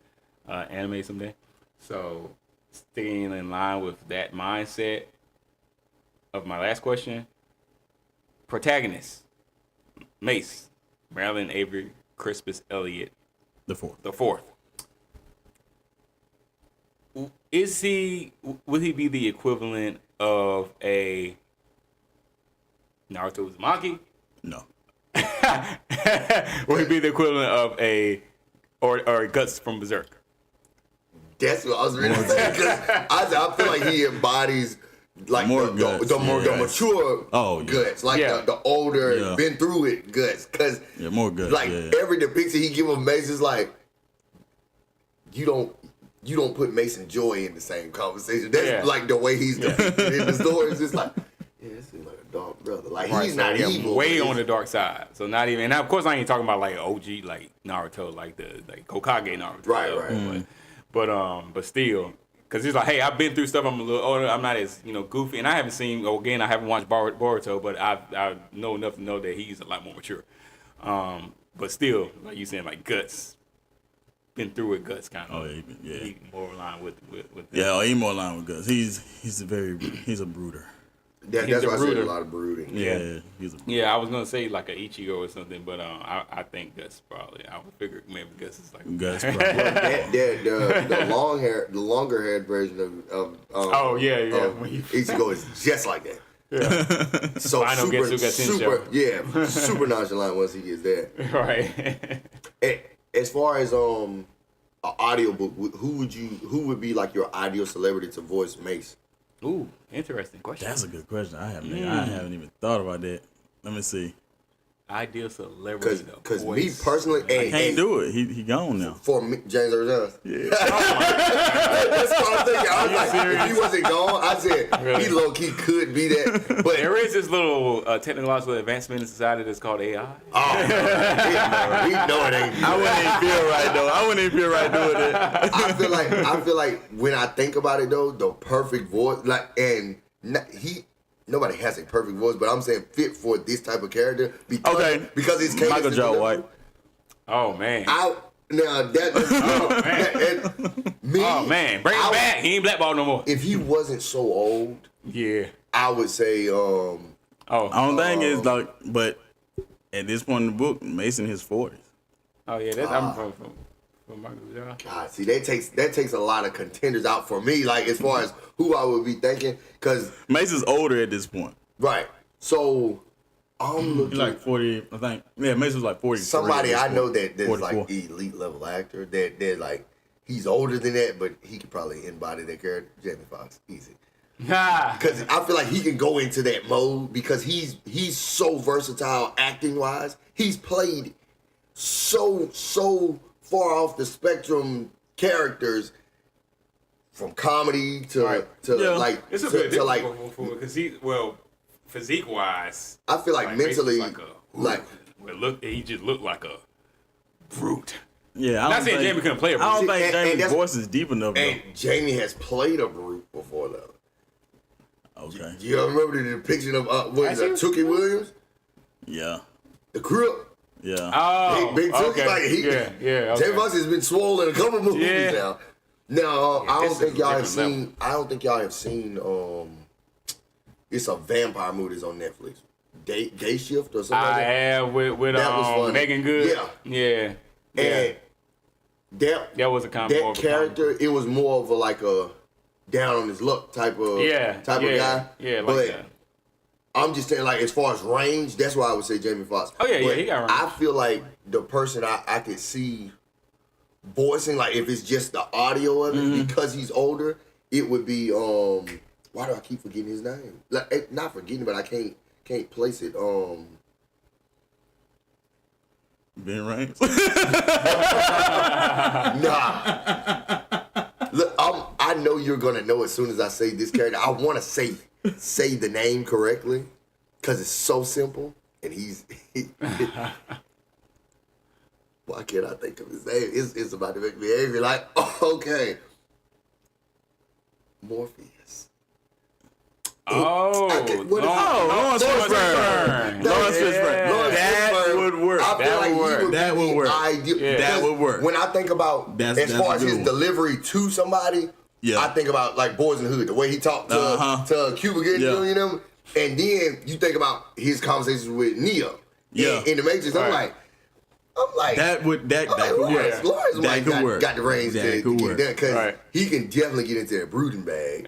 Speaker 2: anime someday. So staying in line with that mindset of my last question. Protagonist: Mace, Marilyn Avery, Crispus Elliott,
Speaker 5: The fourth.
Speaker 2: the fourth. Would he be the equivalent of a Naruto Uzumaki?
Speaker 5: No.
Speaker 2: Would he be the equivalent of or Guts from Berserk?
Speaker 4: That's what I was ready to say. 'Cause I feel like he embodies like
Speaker 5: More
Speaker 4: the
Speaker 5: Guts,
Speaker 4: the
Speaker 5: yeah.
Speaker 4: mature Guts, like the older, been through it Guts. Because
Speaker 5: more Guts.
Speaker 4: like every depiction he give of Mace is like you don't put Mace and Joy in the same conversation. That's like the way he's depicted in the story. It's just like, this is like a dark brother. Like he's not evil.
Speaker 2: Way on the dark side. So not even. And of course, I ain't talking about like OG like Naruto, like the Hokage Naruto.
Speaker 4: Right.
Speaker 2: But still, because he's like, hey, I've been through stuff. I'm a little older. I'm not as goofy, and I haven't seen. Again, I haven't watched Boruto, but I know enough to know that he's a lot more mature. But still, like you saying, like Guts. Been through it, Guts kind of. He more in line with
Speaker 5: he more in line with Guts. He's a brooder.
Speaker 4: That's why I said a lot of brooding.
Speaker 5: Yeah, he's a brooder.
Speaker 2: Yeah, I was gonna say like a Ichigo or something, but I think Guts probably. I would figure maybe Guts is like
Speaker 5: Guts probably.
Speaker 4: The longer haired version of Ichigo is just like that.
Speaker 2: Yeah.
Speaker 4: So
Speaker 2: super,
Speaker 4: super nonchalant once he gets there.
Speaker 2: Right.
Speaker 4: As far as an audiobook, who would be like your ideal celebrity to voice Mace?
Speaker 2: Ooh, interesting question.
Speaker 5: That's a good question. I haven't even thought about that. Let me see.
Speaker 2: Ideal celebrity.
Speaker 4: Because me personally,
Speaker 5: I can't do it. He gone now.
Speaker 4: For me, James Earl Jones.
Speaker 5: Yeah.
Speaker 4: That's what I'm thinking. I was like, if he wasn't gone, I said he low key could be that. But
Speaker 2: There is this little technological advancement in society that's called AI.
Speaker 4: we know it ain't.
Speaker 5: I wouldn't even feel right though. I wouldn't even feel right doing that.
Speaker 4: I feel like when I think about it though, the perfect voice, nobody has a perfect voice, but I'm saying fit for this type of character because it's
Speaker 5: Michael J. White.
Speaker 2: Oh man.
Speaker 4: Bring
Speaker 2: him back. He ain't blackball no more.
Speaker 4: If he wasn't so old, I would say.
Speaker 5: Only thing is like, but at this point in the book, Mason his 40s.
Speaker 2: Oh yeah, that's I'm from Michael J.
Speaker 4: God, see, that takes a lot of contenders out for me. Like as far as who I would be thinking, because
Speaker 5: Mason's older at this point.
Speaker 4: Right. So I'm looking
Speaker 5: He's like 40. I think. Yeah, Mason's like 40.
Speaker 4: Somebody I know that's
Speaker 5: 44.
Speaker 4: like elite level actor that like he's older than that, but he could probably embody that character. Jamie Foxx, easy. Because I feel like he can go into that mode because he's so versatile acting wise. He's played so far off the spectrum characters from comedy to like
Speaker 2: it's a bit difficult because physique wise,
Speaker 4: I feel like mentally
Speaker 2: he just looked like a brute.
Speaker 5: Yeah,
Speaker 2: I'm not saying Jamie couldn't play a brute.
Speaker 5: I don't think Jamie's voice is deep enough.
Speaker 4: And Jamie has played a brute before though.
Speaker 5: Okay.
Speaker 4: You remember the depiction of Tookie Williams?
Speaker 5: Yeah.
Speaker 4: The Crip.
Speaker 5: Yeah.
Speaker 2: Oh,
Speaker 4: Big Tookie.
Speaker 2: okay.
Speaker 4: Like
Speaker 2: Okay.
Speaker 4: Jamie Foxx has been swollen in a couple movies now. No, I don't think y'all have seen. I don't think y'all have seen. It's a vampire movie that's on Netflix. Day Shift or something.
Speaker 2: I have with Megan Good.
Speaker 4: Yeah. And that
Speaker 2: was a comedy.
Speaker 4: That character, it was more of a down on his luck type of guy.
Speaker 2: Yeah,
Speaker 4: but
Speaker 2: that.
Speaker 4: I'm just saying, like, as far as range, that's why I would say Jamie Foxx.
Speaker 2: Oh, yeah, he got range.
Speaker 4: I feel like the person I could see voicing, like, if it's just the audio of it, because he's older, it would be, why do I keep forgetting his name? Like, not forgetting, but I can't place it.
Speaker 5: Ben Rames?
Speaker 4: Nah. Look, I know you're gonna know as soon as I say this character. I want to say the name correctly because it's so simple, and why can't I think of his name? It's about to make me angry. Like, okay, Morpheus.
Speaker 2: Lawrence Fishburne.
Speaker 5: That would work.
Speaker 4: I feel like he would
Speaker 5: That would work.
Speaker 4: That would work. When I think about as far as his delivery to somebody, I think about like Boys in the Hood, the way he talked to Cuba Gooding Jr. and them, and then you think about his conversations with Neo in the Matrix. I'm like
Speaker 5: that could work.
Speaker 4: Lawrence
Speaker 5: That could work.
Speaker 4: Got the range to get it done because he can definitely get into that brooding bag.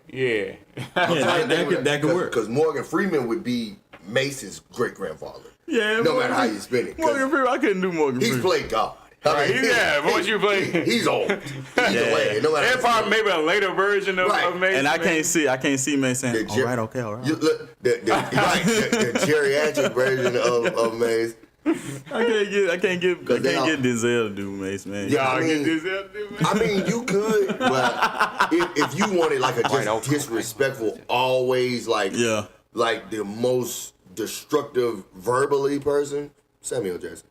Speaker 2: Yeah.
Speaker 5: That could work.
Speaker 4: Because Morgan Freeman would be Mace's great grandfather.
Speaker 5: Yeah,
Speaker 4: no matter how you spin it.
Speaker 5: Morgan Freeman, I couldn't do Morgan Freeman.
Speaker 4: He's played God.
Speaker 2: Once you play,
Speaker 4: he's old. Either way, no matter.
Speaker 2: And probably maybe a later version of Mace.
Speaker 5: And I can't see Mace saying, all right.
Speaker 4: The geriatric version of Mace.
Speaker 5: I can't get Denzel to do Mace, man.
Speaker 4: Yeah, I mean, you could, but if you wanted like a just disrespectful, always like the most destructive verbally person, Samuel Jackson.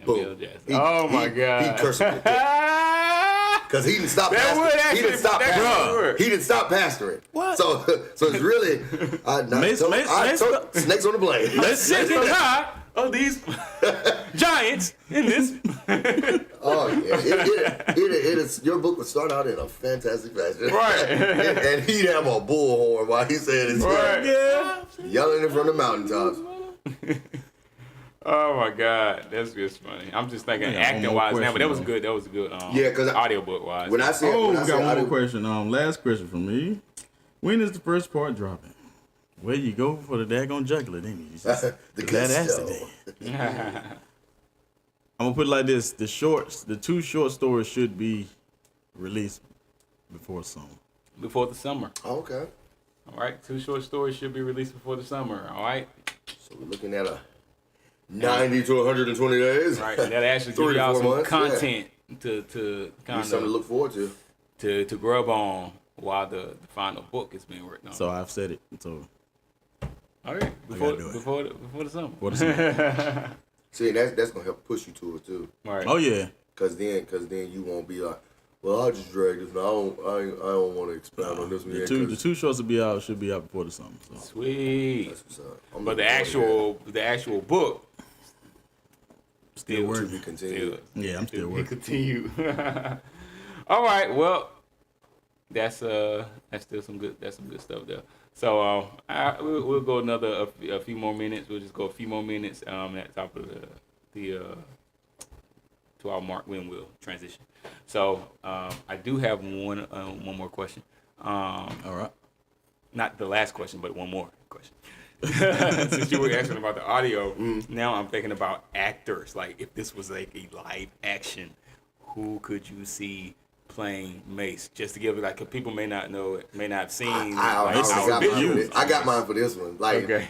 Speaker 4: Boom.
Speaker 2: Oh my God.
Speaker 4: He cursed with that. Because he didn't stop pastoring. He didn't stop pastoring. What? So it's really snakes on the blade.
Speaker 2: Let's sit in the eye of these giants in this.
Speaker 4: Oh yeah, it is. Your book would start out in a fantastic fashion,
Speaker 2: right?
Speaker 4: and he'd have a bullhorn while he said his yelling it from the mountaintops.
Speaker 2: Oh my God, that's just funny. I'm just thinking acting wise now, but that was good. That was a good. Because audiobook wise.
Speaker 4: When I said,
Speaker 5: we got one more question. Last question from me. When is the first part dropping? Where you go for the daggone juggler, then you just
Speaker 4: that accident.
Speaker 5: I'm gonna put it like this: the 2 short stories should be released before summer.
Speaker 2: Before the summer.
Speaker 4: Okay.
Speaker 2: All right. 2 short stories should be released before the summer. All right.
Speaker 4: So we're looking at a 90 to 120 days.
Speaker 2: Right. That'll actually give y'all some content to kind of
Speaker 4: something to look forward to.
Speaker 2: To grub on while the final book is being worked on.
Speaker 5: So I've said it. So.
Speaker 2: All right. Before the summer.
Speaker 5: Before the summer.
Speaker 4: See, that's gonna help push you to it too.
Speaker 2: All right.
Speaker 5: Oh yeah.
Speaker 4: Cause then you won't be like, well, I'll just drag this. No, I don't want to expound on this one.
Speaker 5: The 2 shorts should be out before the summer. So.
Speaker 2: Sweet.
Speaker 4: That's what's up.
Speaker 2: But the actual book
Speaker 4: still to be continued.
Speaker 5: Yeah, I'm still working.
Speaker 2: Continue. All right. Well, that's still some good stuff there. So we'll go a few more minutes. We'll just go a few more minutes at the top of the 2-hour mark when we'll transition. So I do have one more question.
Speaker 5: All right.
Speaker 2: Not the last question, but one more question. Since you were asking about the audio, now I'm thinking about actors. Like, if this was like a live action, who could you see playing Mace? Just to give it, like, people may not know it, may not have seen.
Speaker 4: I got mine for this one. Like,
Speaker 2: okay.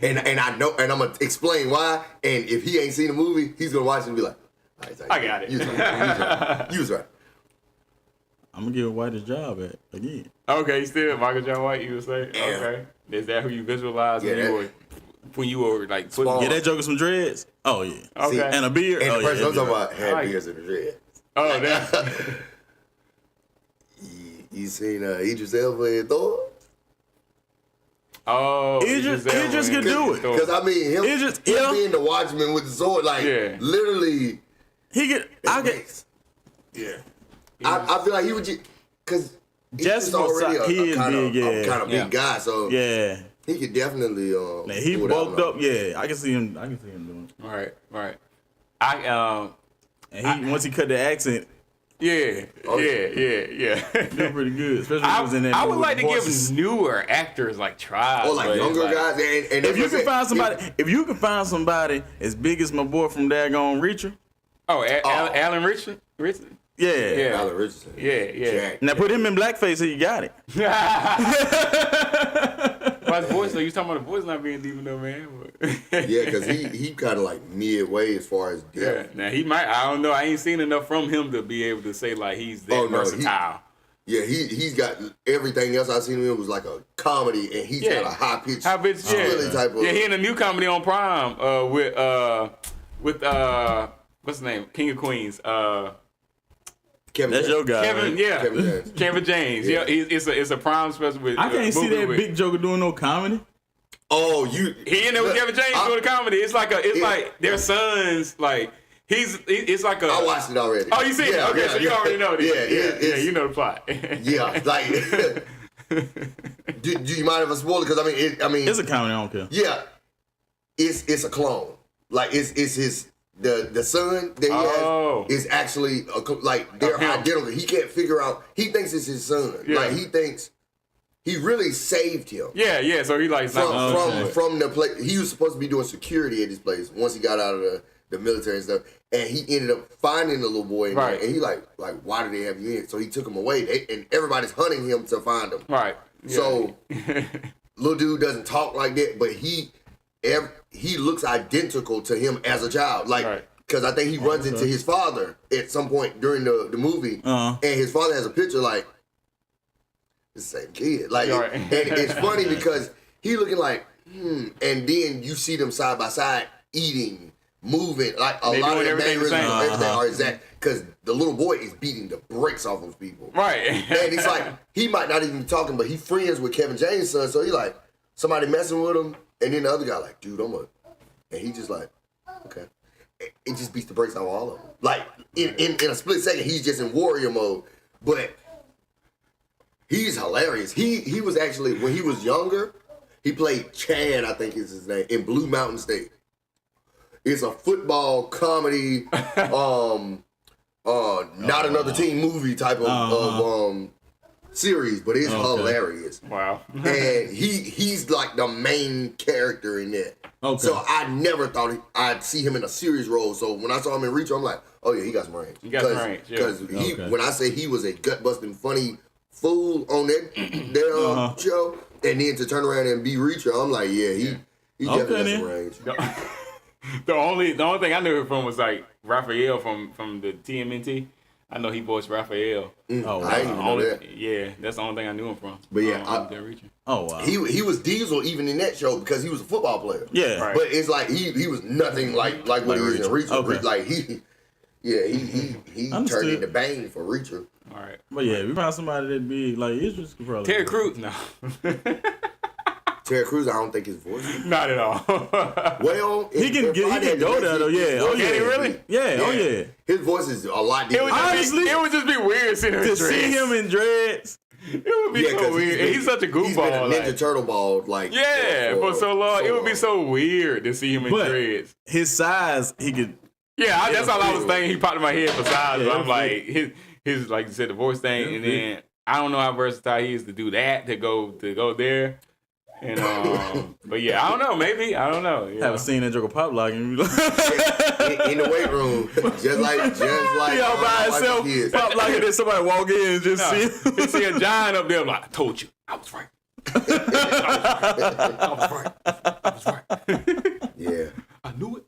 Speaker 4: And I know, and I'm gonna explain why. And if he ain't seen the movie, he's gonna watch it and be like, all right,
Speaker 2: I got it.
Speaker 4: You was right.
Speaker 5: I'm gonna give White his job again.
Speaker 2: Okay, you still Michael John White? You would say?
Speaker 4: Yeah.
Speaker 2: Okay. Is that who you visualized when you were like putting?
Speaker 5: Get that joker some dreads. Oh yeah.
Speaker 2: Okay.
Speaker 4: See,
Speaker 5: And a beard.
Speaker 4: And
Speaker 5: oh
Speaker 4: the person I'm talking about had
Speaker 2: Like-
Speaker 4: beards and a dread.
Speaker 2: Oh, that.
Speaker 4: You seen Idris Elba in Thor?
Speaker 2: Oh,
Speaker 5: Idris can do it.
Speaker 4: Because I mean, him being the Watchman with the sword, like literally,
Speaker 5: he get.
Speaker 2: Yeah.
Speaker 4: I feel like he would just because he's already a kind of big guy, so
Speaker 5: Yeah.
Speaker 4: he could definitely.
Speaker 5: He bulked up. Yeah, I can see him doing it.
Speaker 2: Right.
Speaker 5: And once he cut the accent,
Speaker 2: Yeah.
Speaker 5: doing pretty good. Especially when he was in that.
Speaker 2: I would
Speaker 5: movie
Speaker 2: like to
Speaker 5: Horses.
Speaker 2: give newer actors like tries.
Speaker 4: or like younger guys. And
Speaker 5: If you can find somebody as big as my boy from Daggone Reacher,
Speaker 2: Alan Richardson.
Speaker 5: yeah.
Speaker 4: Alan Richardson.
Speaker 2: Yeah.
Speaker 4: Jack.
Speaker 5: Now put him in blackface, so you got it.
Speaker 2: By his voice, though, you talking about the voice not being deep enough, man.
Speaker 4: Yeah, because he kind of like midway as far as depth.
Speaker 2: Now he might. I don't know. I ain't seen enough from him to be able to say like he's that versatile.
Speaker 4: He's got everything else I've seen him in was like a comedy, and he's got a high pitch, type of.
Speaker 2: Yeah, he in a new comedy on Prime with what's his name? King of Queens.
Speaker 4: Kevin
Speaker 5: That's
Speaker 4: James.
Speaker 5: your guy.
Speaker 2: Kevin,
Speaker 5: right?
Speaker 2: yeah. Kevin James. Yeah, it's a Prime special with.
Speaker 5: I can't see that big joker doing no comedy.
Speaker 4: Oh,
Speaker 2: he in there with Kevin James doing comedy. It's like like their sons. Like it's like a.
Speaker 4: I watched it already.
Speaker 2: Oh, you see it? Okay, so you already know this.
Speaker 4: Yeah,
Speaker 2: you know the plot.
Speaker 4: Yeah, like. do you mind if I spoil it? Because I mean,
Speaker 5: It's a comedy. I don't care.
Speaker 4: Yeah, it's a clone. Like it's his. The son that he has is actually like they're identical. He can't figure out. He thinks it's his son.
Speaker 2: Yeah.
Speaker 4: Like he thinks he really saved him.
Speaker 2: Yeah. So he like
Speaker 4: from the place. He was supposed to be doing security at this place once he got out of the military and stuff. And he ended up finding the little boy in there. And he like why did they have you in? So he took him away. And everybody's hunting him to find him.
Speaker 2: Right. Yeah.
Speaker 4: So little dude doesn't talk like that, but he looks identical to him as a child. Like, because I think he runs into his father at some point during the movie. And his father has a picture like, the same kid. Like, and it's funny because he looking like, and then you see them side by side eating, moving. Like, a lot of the mannerisms and everything are exact. Because the little boy is beating the brakes off of people.
Speaker 2: Right.
Speaker 4: And it's like, he might not even be talking, but he friends with Kevin James' son. So he like, somebody messing with him. And then the other guy like, dude, and he just like, okay. It just beats the brakes off all of them. Like, in a split second, he's just in warrior mode. But he's hilarious. He was actually, when he was younger, he played Chad, I think is his name, in Blue Mountain State. It's a football comedy, not another team movie type of series, but it's hilarious.
Speaker 2: Wow.
Speaker 4: And he's like the main character in that.
Speaker 5: Okay.
Speaker 4: So I never thought I'd see him in a serious role. So when I saw him in Reacher, I'm like, oh yeah, he got some range.
Speaker 2: He got some range, yeah.
Speaker 4: Because when I say he was a gut-busting, funny fool on that show, and then to turn around and be Reacher, I'm like, yeah, he definitely got some range.
Speaker 2: The only thing I knew him from was like Raphael from the TMNT. I know he voiced Raphael.
Speaker 5: Oh, wow.
Speaker 4: I didn't even know that.
Speaker 2: Yeah, that's the only thing I knew him from.
Speaker 4: But yeah,
Speaker 2: Reacher.
Speaker 5: Oh wow.
Speaker 4: He was Diesel even in that show because he was a football player.
Speaker 5: Yeah.
Speaker 2: Right.
Speaker 4: But it's like he was nothing like what he is in Reacher.
Speaker 5: Okay.
Speaker 4: Like he turned into Bane for Reacher.
Speaker 2: All right.
Speaker 5: But yeah, we found somebody that'd be like Idris could probably.
Speaker 2: Terry Crews? No.
Speaker 4: Terry Crews, I don't think his voice.
Speaker 2: Not at all.
Speaker 4: Well,
Speaker 5: he can go there though. Yeah. Oh yeah.
Speaker 2: Can he really?
Speaker 5: Yeah. Oh yeah.
Speaker 4: His voice is a lot different.
Speaker 2: It would just be weird seeing him in
Speaker 5: To
Speaker 2: dreads.
Speaker 5: see him in dreads.
Speaker 2: It would be so weird. He's such a goofball.
Speaker 4: He's been a Ninja Turtle ball, like
Speaker 2: for so long. It would be so weird to see him in dreads.
Speaker 5: His size, he could.
Speaker 2: Yeah, that's all I was thinking. He popped in my head for size. But I'm like, his like you said, the voice thing, and then I don't know how versatile he is to do that, to go there. And but yeah, I don't know. Maybe I don't know.
Speaker 5: Have a scene that Joker pop lock and
Speaker 4: in the weight room, just like
Speaker 5: he all by himself, pop lock, and then somebody walk in and just see
Speaker 2: see a giant up there. I'm like, I told you, I was right. I was right.
Speaker 4: Yeah,
Speaker 2: I knew it.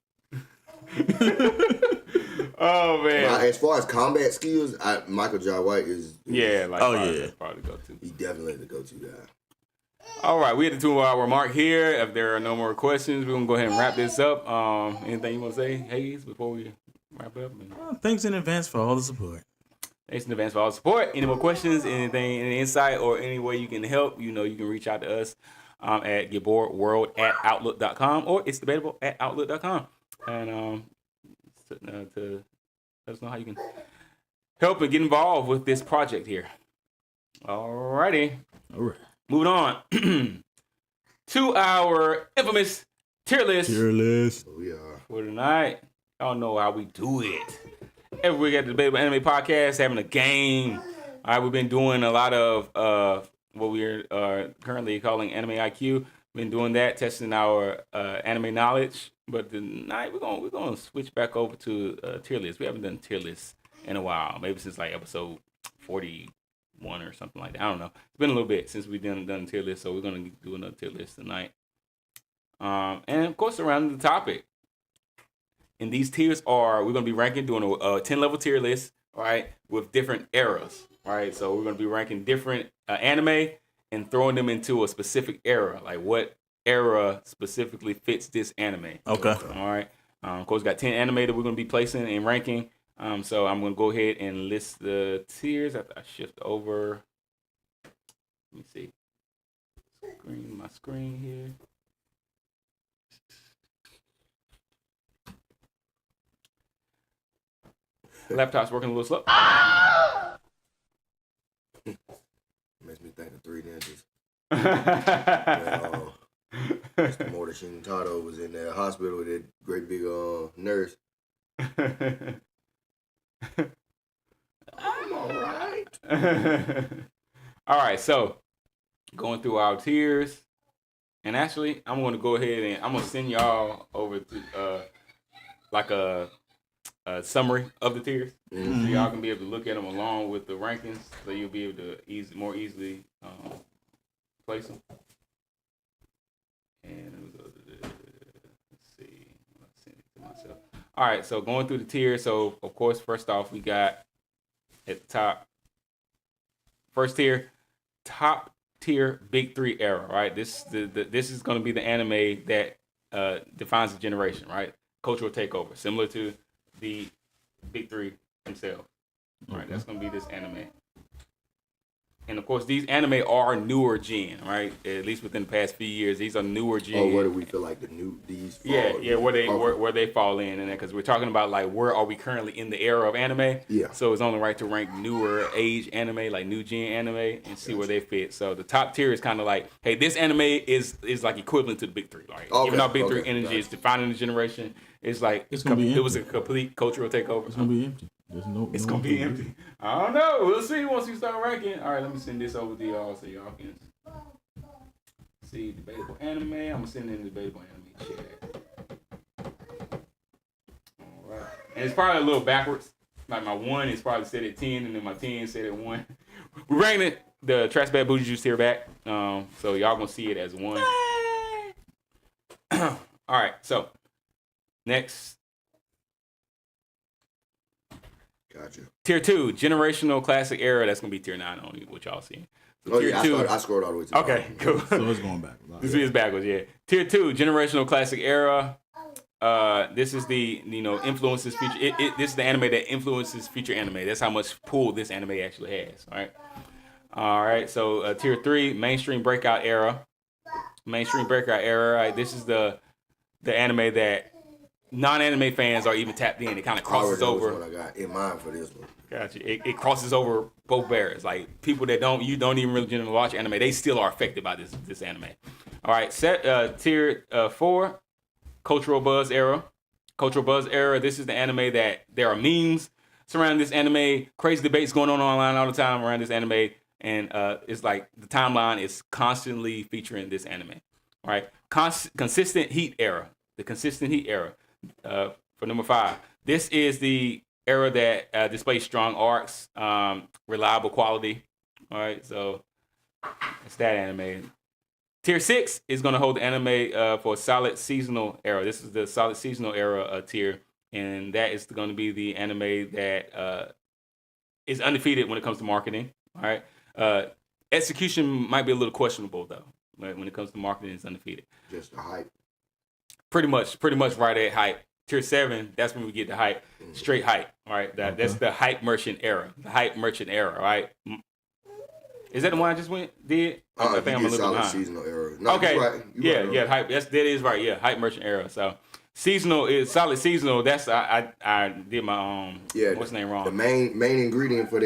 Speaker 2: Oh man!
Speaker 4: As far as combat skills, Michael Jai White is
Speaker 2: probably go to.
Speaker 4: He definitely the go-to guy.
Speaker 2: All right, we at the 2-hour mark here. If there are no more questions, we're gonna go ahead and wrap this up. Anything you want to say, Hayes, before we wrap up?
Speaker 5: Thanks in advance for all the support.
Speaker 2: Thanks in advance for all the support. Any more questions, anything, any insight, or any way you can help, you can reach out to us at getboredworld@outlook.com or itsdebatable@outlook.com. And to let us know how you can help and get involved with this project here. Alrighty.
Speaker 5: All right.
Speaker 2: Moving on to our infamous tier list.
Speaker 4: We are
Speaker 2: For tonight. Y'all know how we do it. Every week at the DebatableAnime podcast, having a game. All right, we've been doing a lot of what we're currently calling Anime IQ. Been doing that, testing our anime knowledge. But tonight we're gonna switch back over to tier list. We haven't done tier lists in a while, maybe since like episode 41 or something like that. I don't know. It's been a little bit since we've done tier list, so we're gonna do another tier list tonight. And of course, around the topic. And these tiers we're gonna be ranking, doing a 10-level tier list, right, with different eras, right? So we're gonna be ranking different anime and throwing them into a specific era, like what era specifically fits this anime.
Speaker 5: Okay.
Speaker 2: All right. Of course, got 10 anime that we're going to be placing and ranking. So I'm going to go ahead and list the tiers after I shift over. Let me see. My screen here. Laptop's working a little slow.
Speaker 4: makes me think of Three Ninjas. Mr. Mortar Shintaro was in that hospital with that great big nurse. I'm all right.
Speaker 2: All right, so going through our tiers, and actually, I'm going to go ahead and I'm going to send y'all over to like a summary of the tiers, so y'all can be able to look at them along with the rankings, so you'll be able to more easily place them. And let's see, I'll send it to myself. All right, so going through the tiers. So of course, first off, we got at the top, first tier, top tier big three era. Right, this is going to be the anime that defines the generation. Right, cultural takeover, similar to the big three themselves. Right, that's going to be this anime. And of course, these anime are newer gen, right? At least within the past few years, these are newer gen.
Speaker 4: Oh, where do we feel like these fall?
Speaker 2: Yeah, where they fall in, and because we're talking about like where are we currently in the era of anime?
Speaker 4: Yeah.
Speaker 2: So it's only right to rank newer age anime, like new gen anime, and see where they fit. So the top tier is kind of like, hey, this anime is like equivalent to the big three. Like even though big three energy is defining the generation, it's like it was a complete cultural takeover.
Speaker 5: It's gonna be empty.
Speaker 2: It's gonna be empty. I don't know. We'll see once you start ranking. All right, let me send this over to y'all so y'all can see debatable anime. I'm gonna send in the debatable anime chat. All right, and it's probably a little backwards. Like my 1 is probably set at 10, and then my 10 set at 1. We're ranking the Trash Bad Booty Juice here back, so y'all gonna see it as 1. All right, so next.
Speaker 4: Gotcha.
Speaker 2: Tier 2, generational classic era. That's gonna be tier 9 only, what y'all see. So
Speaker 4: tier 2, I scored all the way to
Speaker 2: okay, cool.
Speaker 5: So it's going backwards.
Speaker 2: This is backwards, yeah. Tier 2, generational classic era. This is the influences future. This is the anime that influences future anime. That's how much pull this anime actually has. All right. So tier 3, mainstream breakout era. Mainstream breakout era. Right? This is the anime that non-anime fans are even tapped in. It kind of crosses over.
Speaker 4: What I got in mind for this one.
Speaker 2: Gotcha. It crosses over both barriers. Like people that don't even really generally watch anime, they still are affected by this anime. All right. Tier 4, cultural buzz era. Cultural buzz era. This is the anime that there are memes surrounding this anime. Crazy debates going on online all the time around this anime, and it's like the timeline is constantly featuring this anime. All right. Consistent heat era. The consistent heat era. For number 5, this is the era that displays strong arcs, reliable quality. All right, so it's that anime. Tier 6 is going to hold the anime for solid seasonal era. This is the solid seasonal era tier, and that is going to be the anime that is undefeated when it comes to marketing. All right, execution might be a little questionable though. But when it comes to marketing, it's undefeated.
Speaker 4: Just the hype.
Speaker 2: Pretty much right at hype. Tier 7, that's when we get the hype. Straight hype. All right. That's the hype merchant era. The hype merchant era, right? Is that the one I just did? I think I'm a little behind.
Speaker 4: Seasonal era. No,
Speaker 2: okay.
Speaker 4: Right.
Speaker 2: Yeah, hype. That is right. Yeah, hype merchant era. So seasonal is solid seasonal. That's I did my what's the name wrong?
Speaker 4: The main ingredient for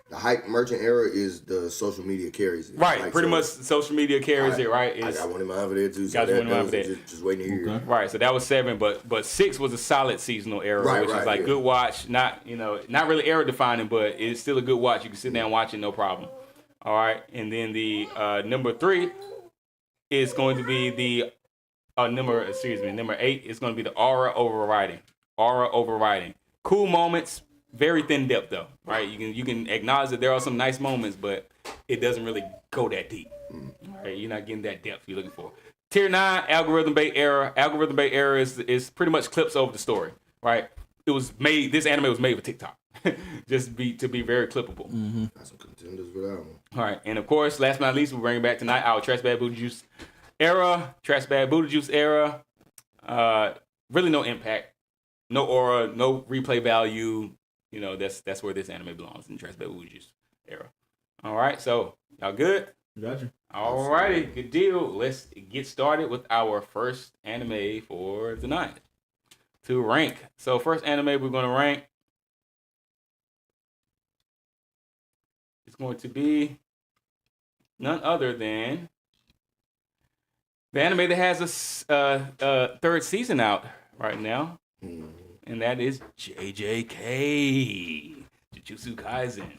Speaker 4: the hype merchant era is the social media carries it.
Speaker 2: Right, pretty much social media carries it, right?
Speaker 4: I got one in mind for that too.
Speaker 2: Got one in mind for that.
Speaker 4: Just waiting to hear.
Speaker 2: Okay. Right, so that was 7, but 6 was a solid seasonal era, which is like good watch, not not really era defining, but it's still a good watch. You can sit down and watch it, no problem. All right, and then the number 3 is going to be the number 8 is going to be the aura overriding. Aura overriding. Cool moments. Very thin depth though, right? You can acknowledge that there are some nice moments, but it doesn't really go that deep. Right? You're not getting that depth you're looking for. Tier 9, algorithm bait era. Algorithm bait era is pretty much clips over the story, right? This anime was made for TikTok, just to be very clippable.
Speaker 5: Mm-hmm.
Speaker 4: Got some contenders for that one.
Speaker 2: All right, and of course, last but not least, we bring back tonight our Trash Bad Booty Juice era. Trash Bad Booty Juice era. Really no impact, no aura, no replay value. That's where this anime belongs, in Trash Bad Booty Juice era. All right, so y'all good?
Speaker 5: Got you.
Speaker 2: All righty, good deal. Let's get started with our first anime for the night to rank. So first anime we're going to rank is going to be none other than the anime that has a third season out right now. And that is JJK, Jujutsu Kaisen.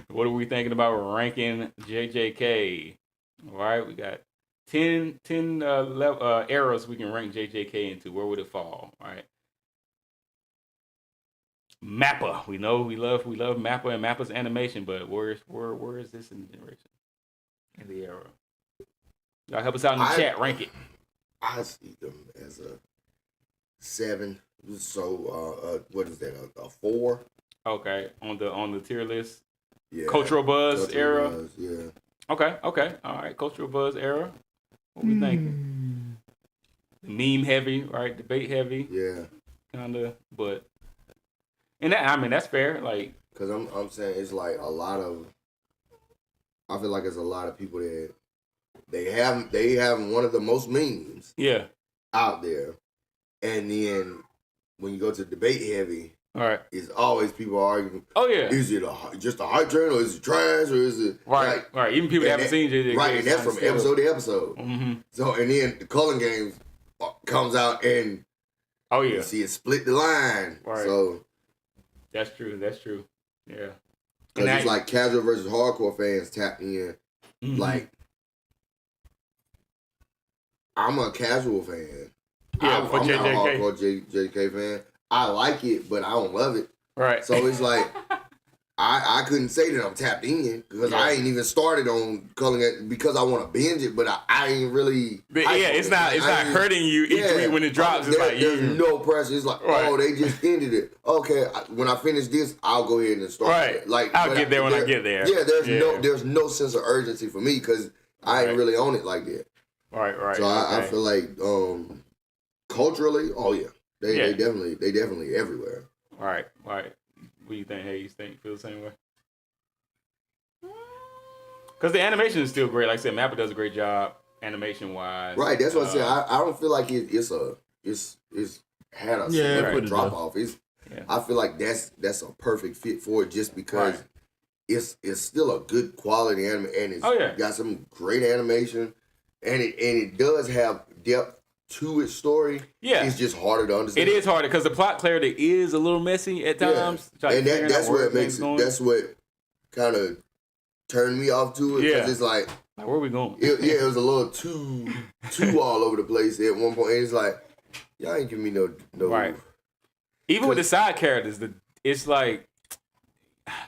Speaker 2: What are we thinking about ranking JJK? All right, we got 10 eras we can rank JJK into. Where would it fall? All right. Mappa. We know we love Mappa and Mappa's animation, but where is this in the generation? In the era. Y'all help us out in the chat. Rank it.
Speaker 4: I see them as a 7. So what is that? A 4?
Speaker 2: Okay, on the tier list.
Speaker 4: Yeah.
Speaker 2: Cultural buzz era.
Speaker 4: Buzz, yeah.
Speaker 2: Okay. All right. Cultural buzz era. What we thinking? Meme heavy, right? Debate heavy.
Speaker 4: Yeah.
Speaker 2: Kinda, but that's fair. Like,
Speaker 4: cause I'm saying it's like a lot of. I feel like it's a lot of people that they have one of the most memes.
Speaker 2: Yeah.
Speaker 4: Out there, and then when you go to debate heavy,
Speaker 2: all right,
Speaker 4: it's always people arguing.
Speaker 2: Oh yeah,
Speaker 4: is it just a hype train, or is it trash, or is it
Speaker 2: right? Right. Even people that haven't seen it,
Speaker 4: right? And that's from episode to episode.
Speaker 2: Mm-hmm.
Speaker 4: So and then the Culling Games comes out, and
Speaker 2: Oh yeah.
Speaker 4: You see it split the line.
Speaker 2: Right.
Speaker 4: So
Speaker 2: that's true. Yeah.
Speaker 4: Because it's like casual versus hardcore fans tapped in.
Speaker 2: Mm-hmm.
Speaker 4: Like, I'm a casual fan.
Speaker 2: Yeah,
Speaker 4: I'm
Speaker 2: for
Speaker 4: not a
Speaker 2: JJK.
Speaker 4: hardcore JK fan. I like it, but I don't love it.
Speaker 2: Right.
Speaker 4: So it's like, I couldn't say that I'm tapped in because I ain't even started on culling it because I want to binge it, but I ain't really.
Speaker 2: But yeah, it's not hurting you each week when it drops. It's like
Speaker 4: there's no pressure. It's like, oh, they just ended it. Okay, when I finish this, I'll go ahead and start.
Speaker 2: Right.
Speaker 4: It. Like
Speaker 2: I'll get there when I get there.
Speaker 4: Yeah, there's no sense of urgency for me because I ain't really on it like that.
Speaker 2: Right.
Speaker 4: So I feel like culturally, oh yeah, they definitely everywhere.
Speaker 2: Right. What do you think? Hey, you feel the same way? Because the animation is still great. Like I said, Mappa does a great job animation wise.
Speaker 4: Right. That's what I said. I don't feel like it's had a significant drop off. I feel like that's a perfect fit for it just because it's still a good quality anime and it's got some great animation and it does have depth to its story. Yeah, it's just harder to understand.
Speaker 2: It is harder because the plot clarity is a little messy at times.
Speaker 4: Yeah. And that's what makes it. That's what kind of turned me off to it because it's like
Speaker 2: where are we going?
Speaker 4: It was a little too all over the place at one point. And it's like y'all ain't giving me no
Speaker 2: right. Even with the side characters, it's like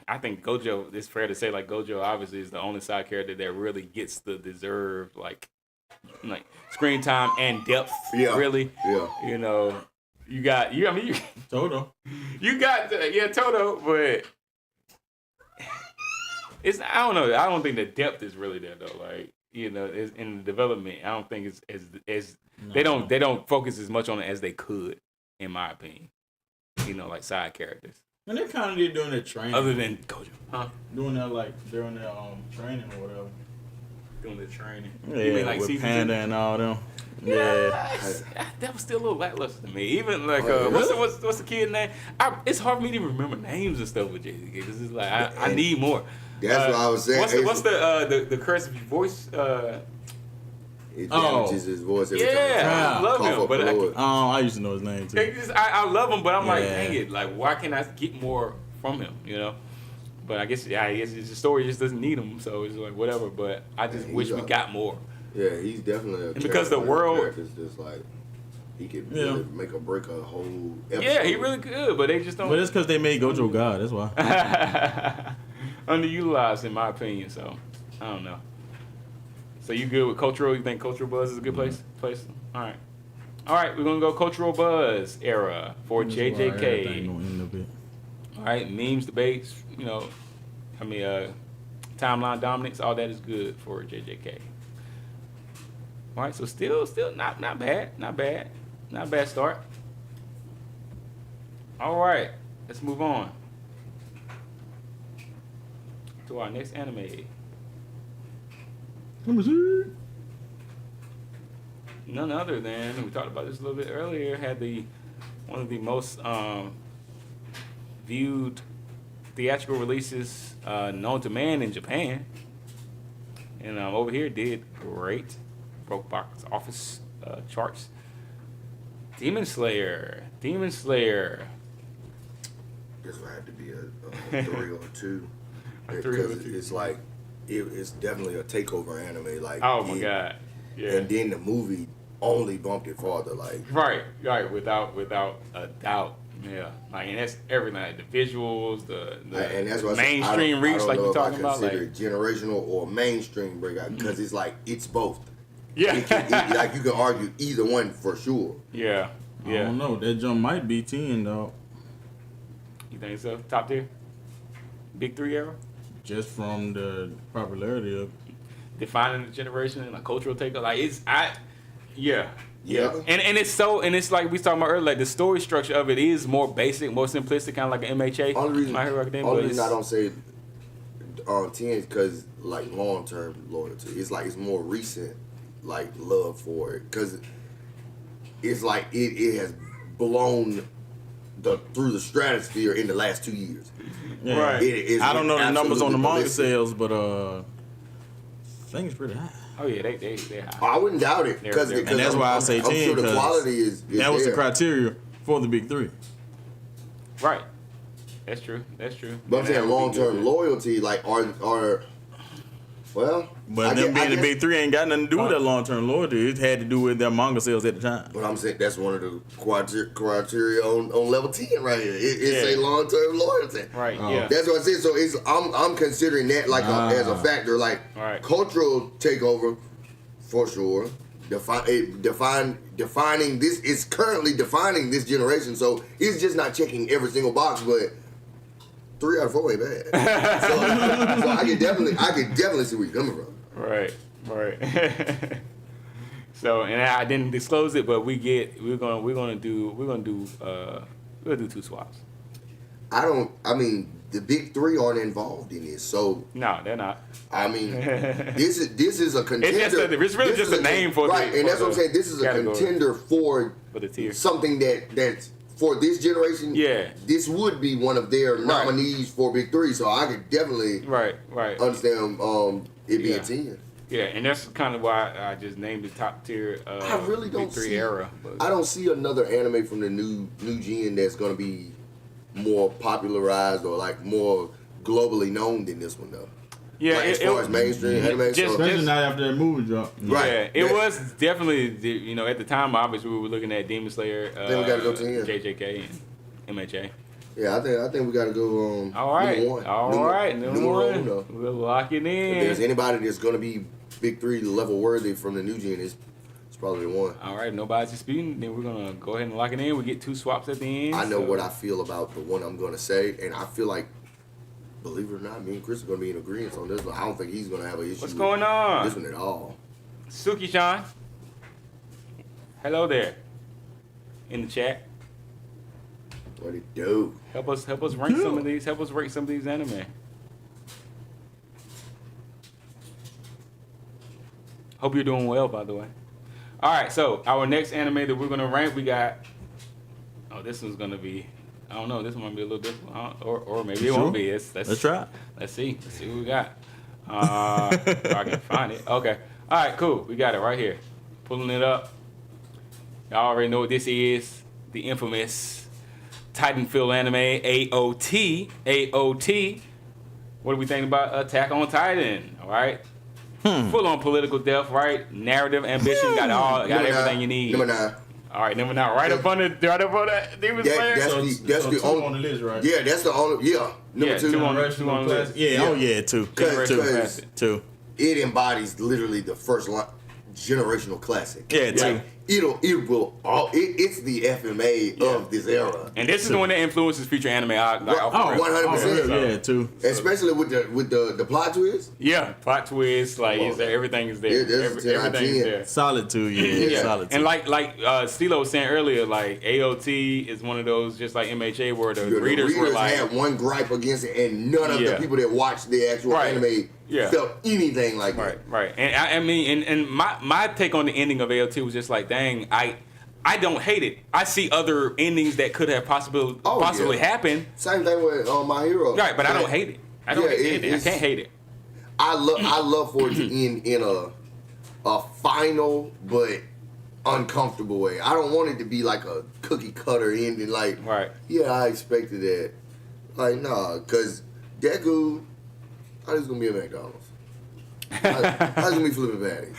Speaker 2: I think Gojo. It's fair to say like Gojo obviously is the only side character that really gets the deserved like screen time and depth. Yeah. Really. Yeah. You know, you got
Speaker 5: Toto.
Speaker 2: You got Toto, but it's I don't know. I don't think the depth is really there though. Like it's in the development, I don't think it's as they don't focus as much on it as they could, in my opinion. Like side characters.
Speaker 5: And they're kind of doing their training.
Speaker 2: Other than Gojo,
Speaker 5: doing their during their training or whatever.
Speaker 2: Doing the training.
Speaker 5: Yeah, you mean like with Panda and all them. Yeah.
Speaker 2: That was still a little lackluster to me. Even like what's the kid name? It's hard for me to even remember names and stuff with JJK because it's like I need more.
Speaker 4: That's what I was saying.
Speaker 2: What's the cursive voice?
Speaker 4: It damages his voice every time.
Speaker 2: Yeah, I love him, but
Speaker 5: I used to know his name too.
Speaker 2: I love him, but I'm like, dang it, like why can't I get more from him? But I guess the story just doesn't need him, so it's like whatever. But I just wish we got more.
Speaker 4: Yeah, he's definitely a
Speaker 2: because the world
Speaker 4: is just like he could really make or break a whole episode.
Speaker 2: Yeah, he really could, but they just don't.
Speaker 5: But it's because they made Gojo God. That's why.
Speaker 2: Underutilized, in my opinion. So I don't know. So you good with cultural? You think cultural buzz is a good place? All right. We're gonna go cultural buzz era for JJK. All right, memes, debates. Timeline dominance. All that is good for JJK. All right, so still not bad. Not bad start. All right, let's move on to our next anime. None other than, we talked about this a little bit earlier, had one of the most viewed theatrical releases known to man in Japan. And over here did great. Broke box office charts. Demon Slayer.
Speaker 4: This would have to be a 3 or 2. Because it's like, it's definitely a takeover anime. Like,
Speaker 2: oh my god. Yeah.
Speaker 4: And then the movie only bumped it farther. Like,
Speaker 2: right, without a doubt. Yeah, like, and that's everything. Like the visuals, the
Speaker 4: and that's what
Speaker 2: mainstream reach, like we're talking about.
Speaker 4: Like generational or mainstream breakout, because it's like it's both.
Speaker 2: Yeah,
Speaker 4: like you can argue either one for sure.
Speaker 2: Yeah.
Speaker 5: I don't know. That jump might be 10, dog.
Speaker 2: You think so? Top tier? Big 3 era?
Speaker 5: Just from the popularity of
Speaker 2: defining the generation and a cultural takeover. Like Yeah. And it's like we was talking about earlier, like the story structure of it is more basic, more simplistic, kind of like an MHA.
Speaker 4: Only reason I don't say 10 is because like long term loyalty. It's like it's more recent like love for it because it's like it has blown through the stratosphere in the last 2 years.
Speaker 5: Yeah. Right. I don't know the numbers on the manga sales, but I think it's pretty high.
Speaker 2: Oh yeah, they high.
Speaker 4: I wouldn't doubt it because
Speaker 5: and that's why I say 10.
Speaker 4: I'm sure the quality is
Speaker 5: that was
Speaker 4: there.
Speaker 5: the criteria for the big three.
Speaker 2: Right. That's true.
Speaker 4: But I'm saying long-term loyalty, like, are well.
Speaker 5: But them being the big three ain't got nothing to do with that long-term loyalty. It had to do with their manga sales at the time.
Speaker 4: But I'm saying that's one of the criteria on level 10 right here. It's a long-term loyalty.
Speaker 2: Right. Yeah.
Speaker 4: That's what I said. So I'm considering that like as a factor, like cultural takeover for sure. Defining this is currently defining this generation. So it's just not checking every single box, but 3 out of 4 ain't bad. so I could definitely see where you're coming from.
Speaker 2: Right. So, and I didn't disclose it, but we're gonna do 2 swaps.
Speaker 4: I mean, the big 3 aren't involved in this, so
Speaker 2: no, they're not.
Speaker 4: I mean, this is a contender.
Speaker 2: It's really just a name for
Speaker 4: right, and that's what I'm saying. This is a contender for
Speaker 2: the tier.
Speaker 4: Something that's for this generation.
Speaker 2: Yeah,
Speaker 4: this would be one of their nominees for big 3. So I could definitely understand it being 10.
Speaker 2: Yeah, and that's kind of why I just named the top tier.
Speaker 4: I really don't
Speaker 2: big 3
Speaker 4: see
Speaker 2: era. But.
Speaker 4: I don't see another anime from the new gen that's gonna be more popularized or like more globally known than this one though.
Speaker 2: Yeah,
Speaker 4: like, as far as mainstream anime,
Speaker 5: especially not after that movie drop.
Speaker 4: Right.
Speaker 2: Yeah, it was definitely at the time. Obviously, we were looking at Demon Slayer,
Speaker 4: then we gotta go to
Speaker 2: JJK, and MHA.
Speaker 4: Yeah, I think we gotta go.
Speaker 2: All right, number one. We'll lock it in.
Speaker 4: If there's anybody that's gonna be big 3 level worthy from the new gen, it's probably the one.
Speaker 2: All right, nobody's disputing. Then we're gonna go ahead and lock it in. We get 2 swaps at the end.
Speaker 4: I know what I feel about the one I'm gonna say, and I feel like, believe it or not, me and Chris are gonna be in agreement on this one. I don't think he's gonna have an issue.
Speaker 2: What's going on?
Speaker 4: This one at all.
Speaker 2: Suki-chan, hello there. In the chat.
Speaker 4: What it do?
Speaker 2: Help us rank some of these. Help us rank some of these anime. Hope you're doing well, by the way. All right, so our next anime that we're gonna rank, we got. Oh, this one's gonna be. I don't know. This one might be a little difficult, or maybe it won't be. Let's
Speaker 5: try.
Speaker 2: Let's see what we got. If I can find it. Okay. All right. Cool. We got it right here. Pulling it up. Y'all already know what this is. The infamous Titanfall anime AOT. AOT. What do we think about Attack on Titan? All right. Full on political depth, right? Narrative, ambition, got everything you need.
Speaker 4: Number 9.
Speaker 2: All right, number 9, right up on that Demon Slayer.
Speaker 5: That's the only on the list, right?
Speaker 4: Yeah, that's the only. Yeah, number 2.
Speaker 2: 2 on the list.
Speaker 5: Yeah, 2.
Speaker 4: Because
Speaker 5: 2.
Speaker 4: It embodies literally the first generational classic.
Speaker 5: Yeah, 2.
Speaker 4: Like, it's the FMA of this era.
Speaker 2: And this is the one that influences future anime.
Speaker 4: 100%.
Speaker 5: Yeah, 2.
Speaker 4: Especially with the plot twist.
Speaker 2: Yeah, plot twist, like everything is there. Everything is there.
Speaker 5: Solid 2, yeah. Solid 2.
Speaker 2: And like Stilo was saying earlier, like AOT is one of those just like MHA where the readers were like
Speaker 4: had one gripe against it, and none of the people that watched the actual anime felt anything like that.
Speaker 2: Right. And I mean, and my take on the ending of AOT was just like, dang, I don't hate it. I see other endings that could have possibly happened.
Speaker 4: Same thing with My Hero.
Speaker 2: Right, but I don't hate it. I don't hate it. I can't hate it.
Speaker 4: I love for it to end in a final but uncomfortable way. I don't want it to be like a cookie cutter ending. Like, yeah, I expected that. Like, nah, because Deku, I was gonna be a McDonald's. I was gonna be flipping patties.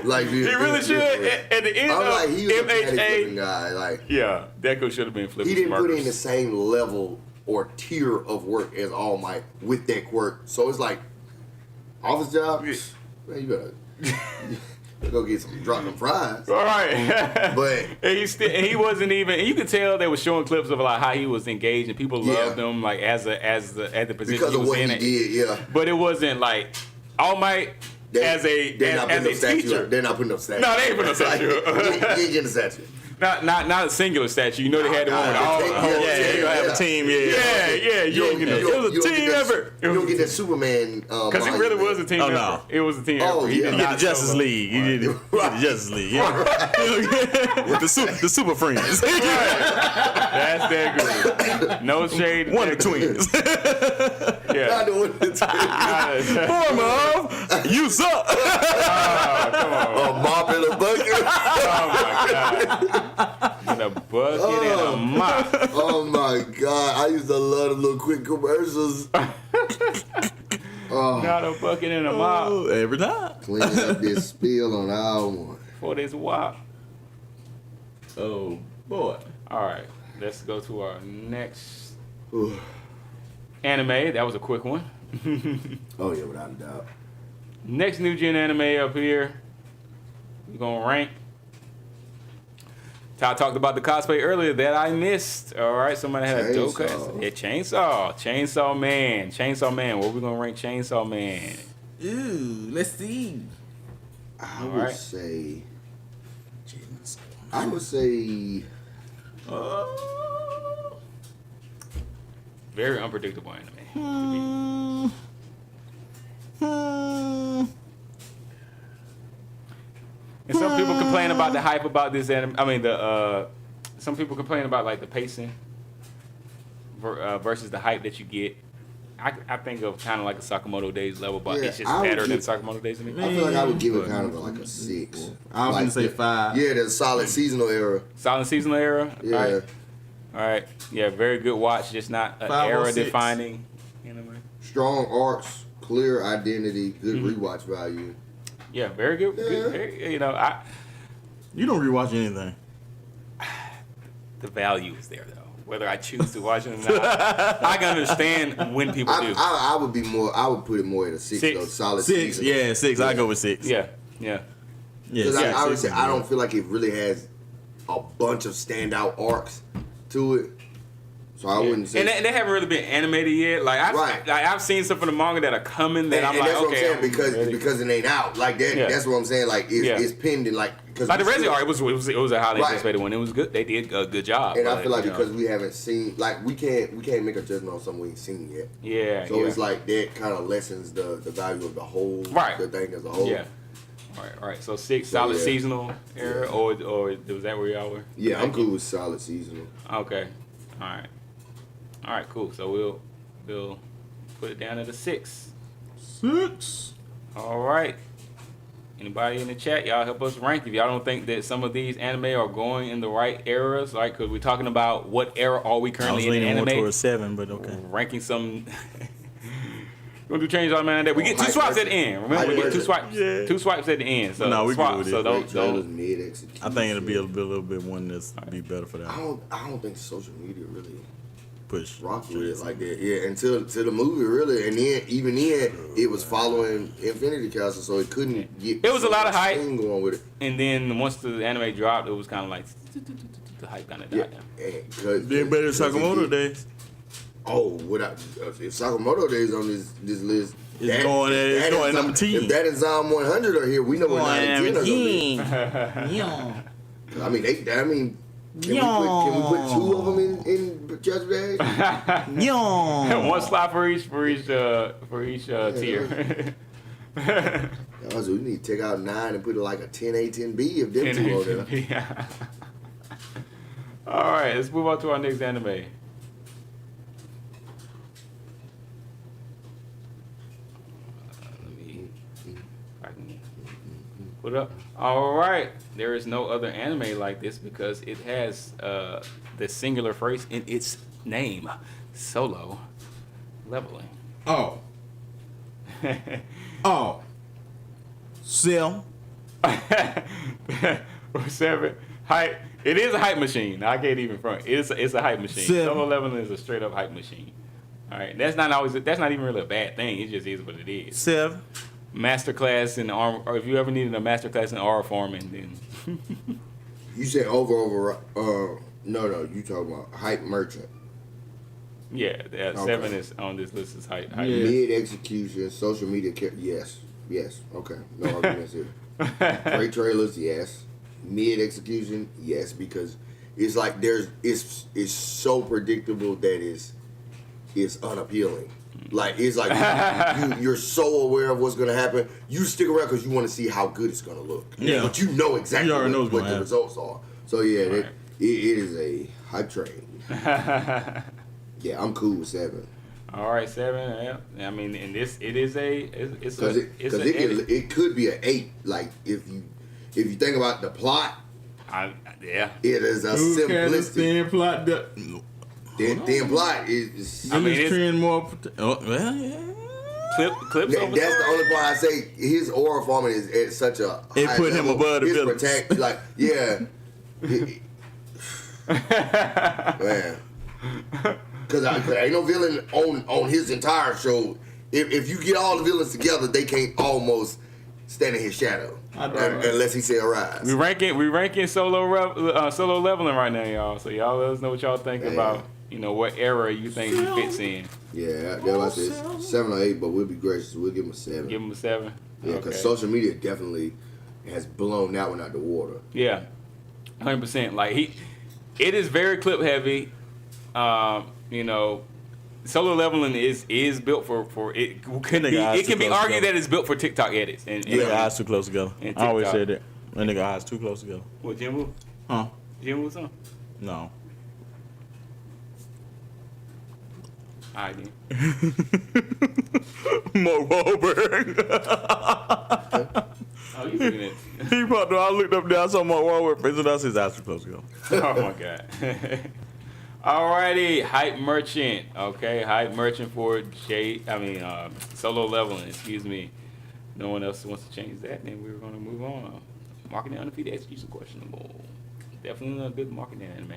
Speaker 4: Like,
Speaker 2: he really should. At the end
Speaker 4: of he was
Speaker 2: MHA,
Speaker 4: a guy. Like,
Speaker 2: yeah, Deku should have been flipping.
Speaker 4: He didn't put in the same level or tier of work as All Might with that quirk. So it's like, office job, man, you better go get some drop them fries.
Speaker 2: All right.
Speaker 4: But
Speaker 2: and he wasn't even. And you could tell they were showing clips of like how he was engaged and people loved him like as the position
Speaker 4: because
Speaker 2: he was
Speaker 4: of what
Speaker 2: in.
Speaker 4: He did, yeah.
Speaker 2: But it wasn't like All Might as a teacher.
Speaker 4: They're not putting up statue.
Speaker 2: No, they ain't putting up statue.
Speaker 4: You ain't getting a statue.
Speaker 2: Not a singular statue. You know they had the one with all.
Speaker 5: You have a team.
Speaker 2: Yeah. It was a team effort.
Speaker 4: You don't get that Superman.
Speaker 2: Because it really was a team effort. No. It was a team effort.
Speaker 5: You get the Justice League. You get the Justice League. With the Super Friends.
Speaker 2: That's that good. No shade.
Speaker 5: One of the twins.
Speaker 4: Not the one of the twins.
Speaker 5: Form of you suck.
Speaker 2: Come on.
Speaker 4: A mop in a bucket.
Speaker 2: And a bucket and a mop.
Speaker 4: Oh my God! I used to love the little quick commercials.
Speaker 2: Not a bucket and a mop.
Speaker 5: Every time.
Speaker 4: Cleaning up this spill on aisle 1.
Speaker 2: For this wop.
Speaker 5: Oh, boy.
Speaker 2: All right, let's go to our next anime. That was a quick one.
Speaker 4: Oh yeah, without a doubt.
Speaker 2: Next new gen anime up here. We're gonna rank. Ty talked about the cosplay earlier that I missed. All right, somebody had a dope cosplay. Yeah, Chainsaw Man. Where we gonna rank Chainsaw Man?
Speaker 5: Ooh, let's see.
Speaker 4: I would say.
Speaker 2: Very unpredictable anime. And some people complain about the hype about this anime. I mean, some people complain about like the pacing versus the hype that you get. I think of kind of like a Sakamoto Days level, but it's just better than Sakamoto Days to me.
Speaker 4: I feel like I would give it kind of like a 6.
Speaker 5: I was gonna say 5.
Speaker 4: Yeah, there's a solid seasonal era.
Speaker 2: Solid seasonal era.
Speaker 4: Yeah.
Speaker 2: All right. Yeah, very good watch. Just not an era defining anime.
Speaker 4: Strong arcs, clear identity, good rewatch value.
Speaker 2: Yeah, very good.
Speaker 4: Yeah.
Speaker 2: Good very, you
Speaker 5: don't rewatch anything.
Speaker 2: The value is there though. Whether I choose to watch it or not, I can understand when people do.
Speaker 4: I would be more. I would put it more at a 6. Though, solid
Speaker 5: 6.
Speaker 4: season.
Speaker 5: Yeah, 6. I go with 6.
Speaker 2: Yeah.
Speaker 4: Because I would say I don't feel like it really has a bunch of standout arcs to it. So I wouldn't say.
Speaker 2: And they haven't really been animated yet. Like I've seen some from the manga that are coming that I'm like,
Speaker 4: that's
Speaker 2: okay.
Speaker 4: what I'm saying, because it ain't out like that. Yeah. That's what I'm saying. Like it's pending. Like because
Speaker 2: the Resi art, it was a highly anticipated one. It was good. They did a good job.
Speaker 4: And I feel like because we haven't seen, like we can't make a judgment on something we ain't seen yet.
Speaker 2: Yeah.
Speaker 4: So it's like that kind of lessens the value of the whole the thing as a whole.
Speaker 2: Yeah. All right. So 6 solid seasonal era, or was that where y'all were?
Speaker 4: Yeah, I'm cool with solid seasonal.
Speaker 2: Okay. All right, cool. So we'll put it down at a 6.
Speaker 5: 6.
Speaker 2: All right. Anybody in the chat, y'all help us rank if y'all don't think that some of these anime are going in the right eras, like because we're talking about what era are we currently in anime.
Speaker 5: I was leaning more towards 7, but okay.
Speaker 2: Ranking some. We're gonna do change all man. We get 2 swipes at the end. Remember, we get 2 swipes. Yeah. 2 swipes at the end. So
Speaker 5: no, we
Speaker 2: swap.
Speaker 5: good with
Speaker 2: So
Speaker 5: it.
Speaker 2: don't.
Speaker 5: I think it'll be a little bit one that's be better for that.
Speaker 4: I don't think social media really
Speaker 5: push
Speaker 4: rock with it like that. Yeah, until the movie really, and then even then it was following Infinity Castle, so it couldn't get.
Speaker 2: It was a lot of hype
Speaker 4: going with it.
Speaker 2: And then once the anime dropped, it was kind of like the hype kind of died down.
Speaker 5: Then better Sakamoto Days.
Speaker 4: Oh, if Sakamoto Days on this list,
Speaker 5: it's going number 10.
Speaker 4: If that is Zom 100 are here, we know what 9 and 10 are gonna be. I mean, can we put 2 of them in Judge Bag?
Speaker 2: One slot for each tier.
Speaker 4: Also, we need to take out 9 and put it like a 10A, 10B if them 2 are there.
Speaker 2: All right, let's move on to our next anime. Put up. All right. There is no other anime like this because it has the singular phrase in its name, solo leveling.
Speaker 5: Oh. 7.
Speaker 2: 7. Hype. It is a hype machine. I can't even front. It's a hype machine.
Speaker 5: 7.
Speaker 2: Solo leveling is a straight up hype machine. All right. That's not even really a bad thing. It just is what it is.
Speaker 5: 7.
Speaker 2: Masterclass in arm, or if you ever needed a masterclass in aura forming, then
Speaker 4: you said over. No, you talking about hype merchant.
Speaker 2: Yeah, 7 is on this list is hype.
Speaker 4: Yeah. Mid execution, social media. Yes. Okay, no arguments here. Great trailers, yes. Mid execution, yes, because it's like it's so predictable that it's unappealing. Like it's like you're so aware of what's gonna happen. You stick around because you want to see how good it's gonna look.
Speaker 5: Yeah,
Speaker 4: but you know exactly what the results are. So yeah,
Speaker 2: right.
Speaker 4: it is a hype train. Yeah, I'm cool with 7.
Speaker 2: All right, 7. Yeah, I mean, in this, it
Speaker 4: could be an 8. Like if you think about the plot
Speaker 2: Yeah.
Speaker 4: It is a
Speaker 5: Who can
Speaker 4: simplistic.
Speaker 5: thin plot?
Speaker 4: Thin plot is.
Speaker 2: I mean,
Speaker 5: It's
Speaker 2: it's-
Speaker 5: trend more. Well, yeah.
Speaker 2: Clips over
Speaker 4: That's the
Speaker 2: story.
Speaker 4: only part I say. His aura forming is at such a.
Speaker 5: It
Speaker 4: high
Speaker 5: put him
Speaker 4: level.
Speaker 5: above the
Speaker 4: His
Speaker 5: villains.
Speaker 4: protect, like yeah. Man. Because ain't no villain on his entire show. If you get all the villains together, they can't almost stand in his shadow unless he say arise.
Speaker 2: We ranking solo leveling right now, y'all. So y'all let us know what y'all think about. What era you think he fits in.
Speaker 4: Yeah, that's what I said. 7 or 8, but we'll be gracious. We'll give him a 7.
Speaker 2: Give him a 7.
Speaker 4: Yeah, because social media definitely has blown that one out the water.
Speaker 2: Yeah, 100%. Like it is very clip heavy. Solo leveling is built for it. It can be argued that it's built for TikTok edits. And
Speaker 5: Nigga eyes too close together.
Speaker 2: And
Speaker 5: I always
Speaker 2: TikTok.
Speaker 5: said that. My nigga eyes too close together.
Speaker 2: What, Jim Woo?
Speaker 5: Huh?
Speaker 2: Jim Woo song?
Speaker 5: No.
Speaker 2: All right, then.
Speaker 5: Mark Wahlberg.
Speaker 2: Oh, you looking at?
Speaker 5: He probably. I looked up there. I saw Mark Wahlberg face, and that's his eyes too close together.
Speaker 2: Oh my god. Alrighty, hype merchant. Okay, hype merchant for solo leveling. Excuse me. No one else wants to change that. Then we're gonna move on. Marketing undefeated execution questionable. Definitely a good marketing anime.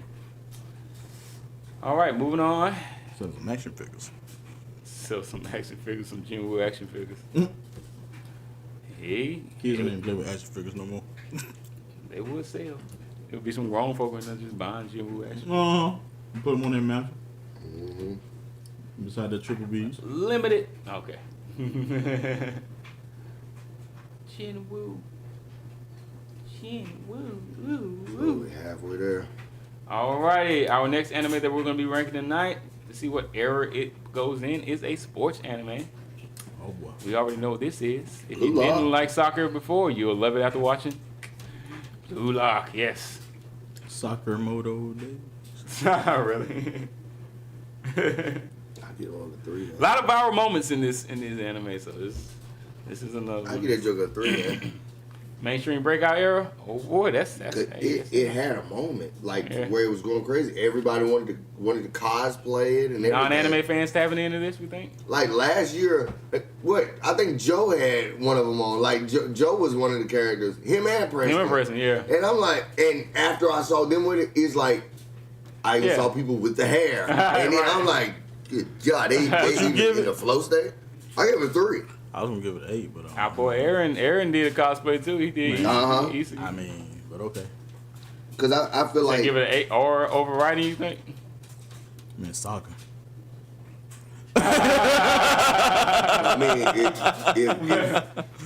Speaker 2: All right, moving on.
Speaker 5: So some action figures.
Speaker 2: So some action figures, some Jim Woo action figures. Hey,
Speaker 5: Kids don't even play with action figures no more.
Speaker 2: they would sell. It would be some grown folk that just buying Jim Woo action.
Speaker 5: Put them on their mouth.
Speaker 4: Mm-hmm.
Speaker 5: Beside the triple B's.
Speaker 2: Limited. Okay. Jin Woo.
Speaker 4: We're halfway there.
Speaker 2: Alrighty, our next anime that we're going to be ranking tonight to see what era it goes in is a sports anime.
Speaker 5: Oh boy.
Speaker 2: We already know what this is. If you
Speaker 4: Blue Lock.
Speaker 2: didn't like soccer before, you'll love it after watching. Blue Lock, yes.
Speaker 5: Soccer moto day.
Speaker 2: Really.
Speaker 4: I get on the 3.
Speaker 2: A lot of viral moments in this anime, so this is another
Speaker 4: I
Speaker 2: one.
Speaker 4: get that joke a 3, man.
Speaker 2: Mainstream breakout era. Oh boy, that's
Speaker 4: 'Cause
Speaker 2: hey,
Speaker 4: it had a moment
Speaker 2: Yeah.
Speaker 4: where it was going crazy. Everybody wanted to cosplay it and everything.
Speaker 2: non-anime fans tapping into this. We think.
Speaker 4: Like last year, I think Joe had one of them on. Like Joe was one of the characters. Him and Preston.
Speaker 2: Him and Preston, yeah.
Speaker 4: And I'm like, and after I saw them with it, it's like I
Speaker 2: Yeah.
Speaker 4: saw people with the hair, and then
Speaker 2: Right.
Speaker 4: I'm like, good God, they even
Speaker 5: give
Speaker 4: in
Speaker 5: it?
Speaker 4: the flow state. I give it a 3.
Speaker 5: I was gonna give it an 8, but
Speaker 2: Our boy Aaron did a cosplay too. He did.
Speaker 4: Uh-huh.
Speaker 5: I mean, but okay.
Speaker 4: Because I feel like
Speaker 2: Give it an 8 or overriding. You think?
Speaker 5: I mean, soccer.
Speaker 4: I mean,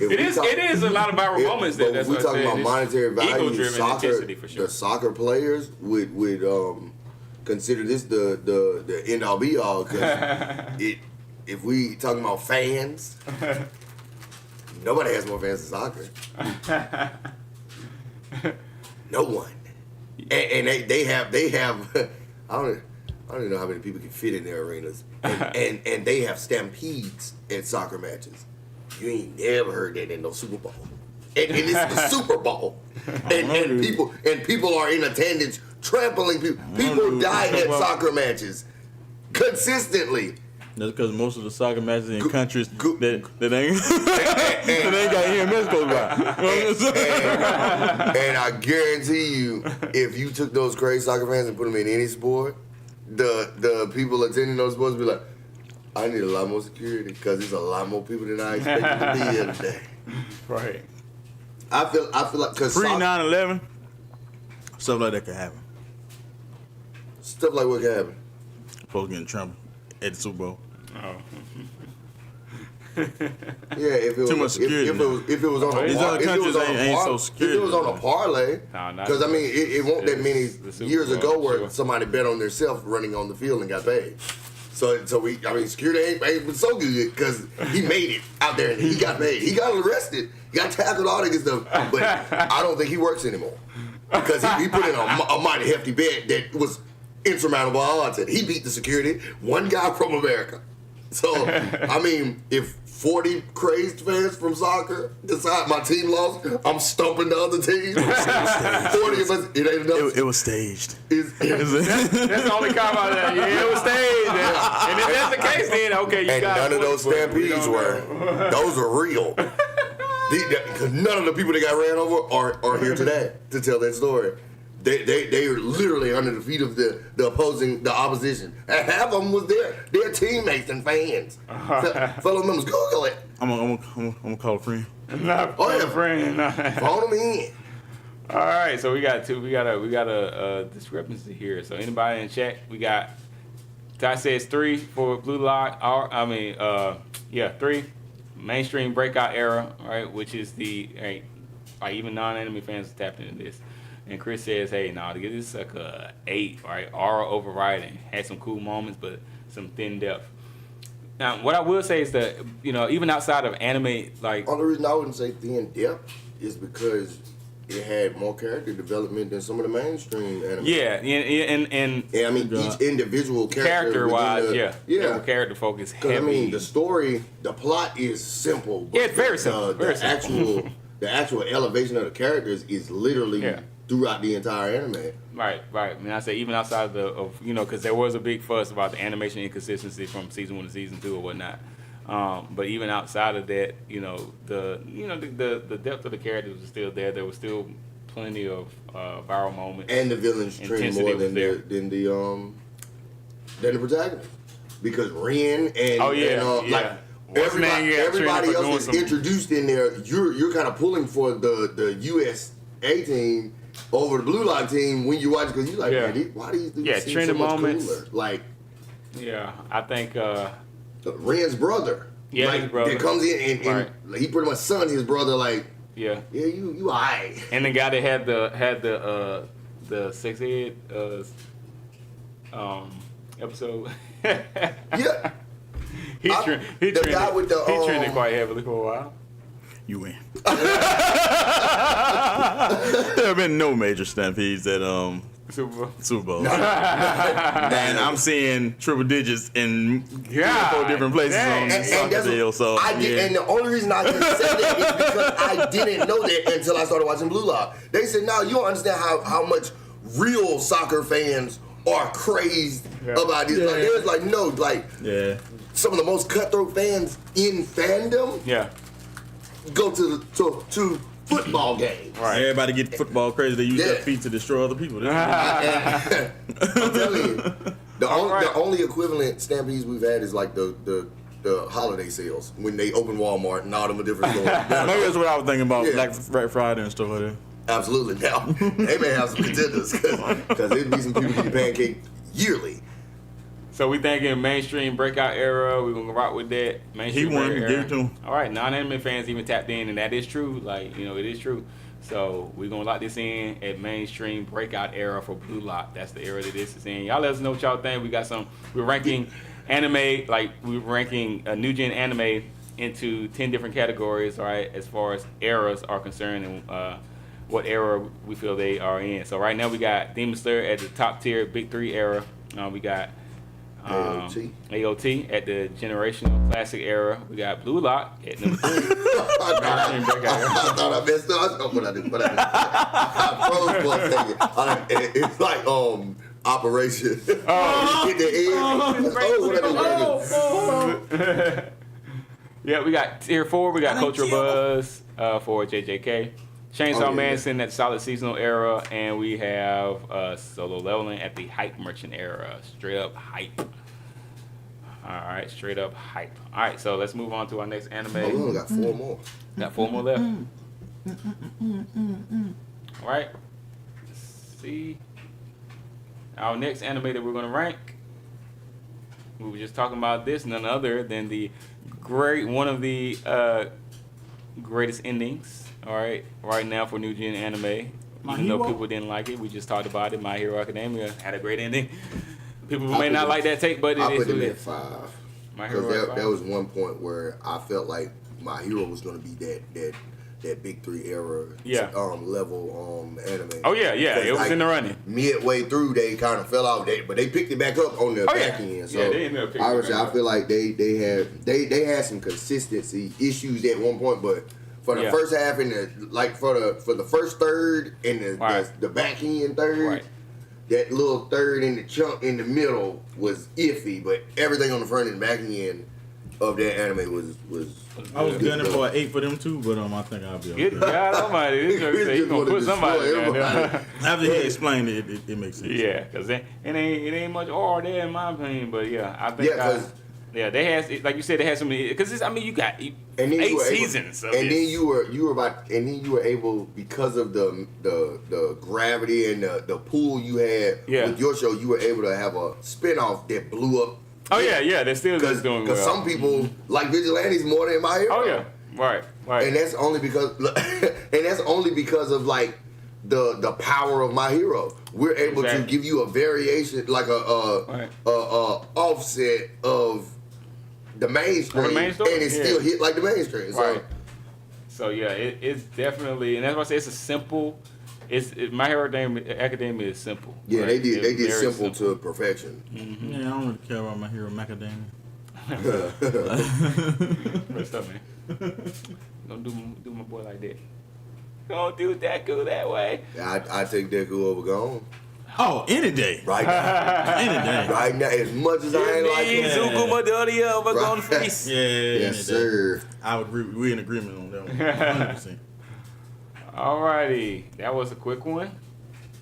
Speaker 4: if
Speaker 2: It is a lot of viral moments.
Speaker 4: But
Speaker 2: That's
Speaker 4: we
Speaker 2: what I
Speaker 4: talking
Speaker 2: said.
Speaker 4: about
Speaker 2: It's
Speaker 4: monetary value.
Speaker 2: ego-driven
Speaker 4: Soccer,
Speaker 2: intensity for sure.
Speaker 4: the soccer players would consider this the end all be all. Because if we talking about fans, nobody has more fans than soccer. No one. And they have I don't even know how many people can fit in their arenas. And they have stampedes at soccer matches. You ain't never heard that in no Super Bowl. And it's the Super Bowl. And people are in attendance trampling people. People die at soccer matches consistently.
Speaker 5: That's because most of the soccer matches in countries that ain't that ain't got EMS goes by.
Speaker 4: And I guarantee you, if you took those crazy soccer fans and put them in any sport, the people attending those sports would be like, I need a lot more security because there's a lot more people than I expected to be here today.
Speaker 2: Right.
Speaker 4: I feel like because
Speaker 5: Pre 9/11, stuff like that could happen.
Speaker 4: stuff like what can happen.
Speaker 5: Folks getting trampled at the Super Bowl.
Speaker 2: Oh.
Speaker 4: Yeah, if it was
Speaker 5: Too much security
Speaker 4: if it was on a
Speaker 5: These other countries ain't so
Speaker 4: if
Speaker 5: security.
Speaker 4: it was on a parlay,
Speaker 2: Nah, not-
Speaker 4: because I mean it wasn't that many
Speaker 2: the Super
Speaker 4: years
Speaker 2: Bowl,
Speaker 4: ago where
Speaker 2: sure.
Speaker 4: somebody bet on themselves running on the field and got paid. So security ain't been so good because he made it out there and he got paid. He got arrested, he got tackled, all that good stuff. But I don't think he works anymore because he put in a mighty hefty bet that was insurmountable odds, and he beat the security, one guy from America. So, I mean, if 40 crazed fans from soccer decide my team lost, I'm stumping the other team. 40 of us, it ain't enough.
Speaker 5: It was staged.
Speaker 2: That's the only comment on that. Yeah, it was staged. And if that's the case, then okay, you
Speaker 4: And
Speaker 2: got
Speaker 4: none of those stampedes were. Those are real. Because none of the people that got ran over are here today to tell that story. They are literally under the feet of the opposition. And half of them was their teammates and fans. Fellow members, Google it.
Speaker 5: I'm gonna call a friend.
Speaker 2: Friend.
Speaker 4: Phone them in.
Speaker 2: All right, so we got a discrepancy here. So anybody in chat, we got Ty says 3 for Blue Lock. 3 mainstream breakout era, right? Which is the like even non-anime fans are tapped into this. And Chris says, hey, to get this like a 8, right? Aura overriding. Had some cool moments, but some thin depth. Now, what I will say is that, even outside of anime, like...
Speaker 4: Only reason I wouldn't say thin depth is because it had more character development than some of the mainstream anime.
Speaker 2: Yeah, and
Speaker 4: I mean, each individual
Speaker 2: character-wise, yeah. Character focus heavy.
Speaker 4: I mean, the story, the plot is simple. But
Speaker 2: it's very simple.
Speaker 4: The actual elevation of the characters is literally throughout the entire anime.
Speaker 2: Right. I mean, I say even outside because there was a big fuss about the animation inconsistency from season 1 to season 2 or whatnot. But even outside of that, the depth of the characters was still there. There was still plenty of viral moments,
Speaker 4: and the villains trained more than the protagonist, because Rin and everybody else is introduced in there. You're kind of pulling for the USA team over the Blue Lock team when you watch, because you're like, man, why do these dudes seem so much cooler? Like,
Speaker 2: I think
Speaker 4: Ren's brother,
Speaker 2: his brother
Speaker 4: that comes in and he pretty much son his brother, like, you alright.
Speaker 2: And the guy that had the sex ed episode, he trended quite heavily for a while.
Speaker 5: You win. There have been no major stampedes at Super Bowl. And I'm seeing triple digits in 3 or 4 different places on soccer deal. So
Speaker 4: and the only reason I didn't say that is because I didn't know that until I started watching Blue Lock. They said, "No, you don't understand how much real soccer fans are crazed about this." Like, there's some of the most cutthroat fans in fandom. Go to football games.
Speaker 5: Right. Everybody get football crazy. They use their feet to destroy other people.
Speaker 4: I'm telling you, the only equivalent stampedes we've had is like the holiday sales when they open Walmart and all them different stores.
Speaker 5: Maybe that's what I was thinking about, Black Friday and stuff like that.
Speaker 4: Absolutely. Now they may have some contenders because there'd be some people who pancake yearly.
Speaker 2: So we thinking mainstream breakout era. We're gonna rock with that. Mainstream
Speaker 5: he won. Give it to him.
Speaker 2: All right, non-anime fans even tapped in, and that is true. Like, it is true. So we're gonna lock this in at mainstream breakout era for Blue Lock. That's the era that this is in. Y'all let us know what y'all think. We're ranking anime, like we're ranking new gen anime into 10 different categories. All right, as far as eras are concerned, and what era we feel they are in. So right now we got Demon Slayer at the top tier, Big 3 era. We got AOT at the generational classic era. We got Blue Lock at number 3.
Speaker 4: I thought I messed up. I know what I did. I froze for a second. It's like Operation. Hit the
Speaker 2: Yeah, we got tier 4. We got Cultural Buzz for JJK. Chainsaw Manson at solid seasonal era, and we have Solo Leveling at the hype merchant era. Straight up hype. All right, straight up hype. All right, so let's move on to our next anime.
Speaker 4: We only got 4 more.
Speaker 2: Got 4 more left. All right. Let's see. Our next anime that we're going to rank. We were just talking about this, none other than one of the greatest endings. All right, right now for new gen anime, even though people didn't like it, we just talked about it. My Hero Academia had a great ending. People may not like that take, but
Speaker 4: I put it at 5.
Speaker 2: My Hero
Speaker 4: because there was one point where I felt like My Hero was going to be that Big 3 era level anime.
Speaker 2: Oh yeah, it was in the running.
Speaker 4: Midway through, they kind of fell off, but they picked it back up on the back end. So
Speaker 2: they ended up picking it back up.
Speaker 4: I feel like they had some consistency issues at one point, but for the first half and for the first third and the back end third, that little third and the chunk in the middle was iffy, but everything on the front and back end of that anime was.
Speaker 5: I was gunning for an 8 for them too, but I think I'll be okay.
Speaker 2: Good God Almighty! He's gonna put somebody down there.
Speaker 5: After he explained it, it makes sense.
Speaker 2: Yeah, because it ain't much R there in my opinion, but I think they had, like you said, they had so many. Because you got 8 seasons,
Speaker 4: and then you were able, because of the gravity and the pull you had with your show, you were able to have a spinoff that blew up.
Speaker 2: Oh yeah, they're still just doing well.
Speaker 4: Because some people like Vigilantes more than My Hero.
Speaker 2: Oh yeah, right.
Speaker 4: And that's only because of like the power of My Hero. We're able to give you a variation, like a offset of the mainstream, and it still hit like the mainstream.
Speaker 2: So it's definitely, and that's why I say it's a simple. My Hero Academia is simple.
Speaker 4: Yeah,
Speaker 2: right?
Speaker 4: they did simple to perfection.
Speaker 5: Mm-hmm. Yeah, I don't really care about My Hero Macadamia.
Speaker 2: What's up, man? Don't do my boy like that. Don't do Deku that way.
Speaker 4: I take Deku over Gon.
Speaker 5: Oh, any day.
Speaker 4: Right now.
Speaker 5: Any day.
Speaker 4: Right now, as much as I ain't like him.
Speaker 2: Zuko Midoriya over Gon Face.
Speaker 5: Yeah,
Speaker 4: yes, sir.
Speaker 5: I would agree. We're in agreement on that one. 100%.
Speaker 2: Alrighty, that was a quick one.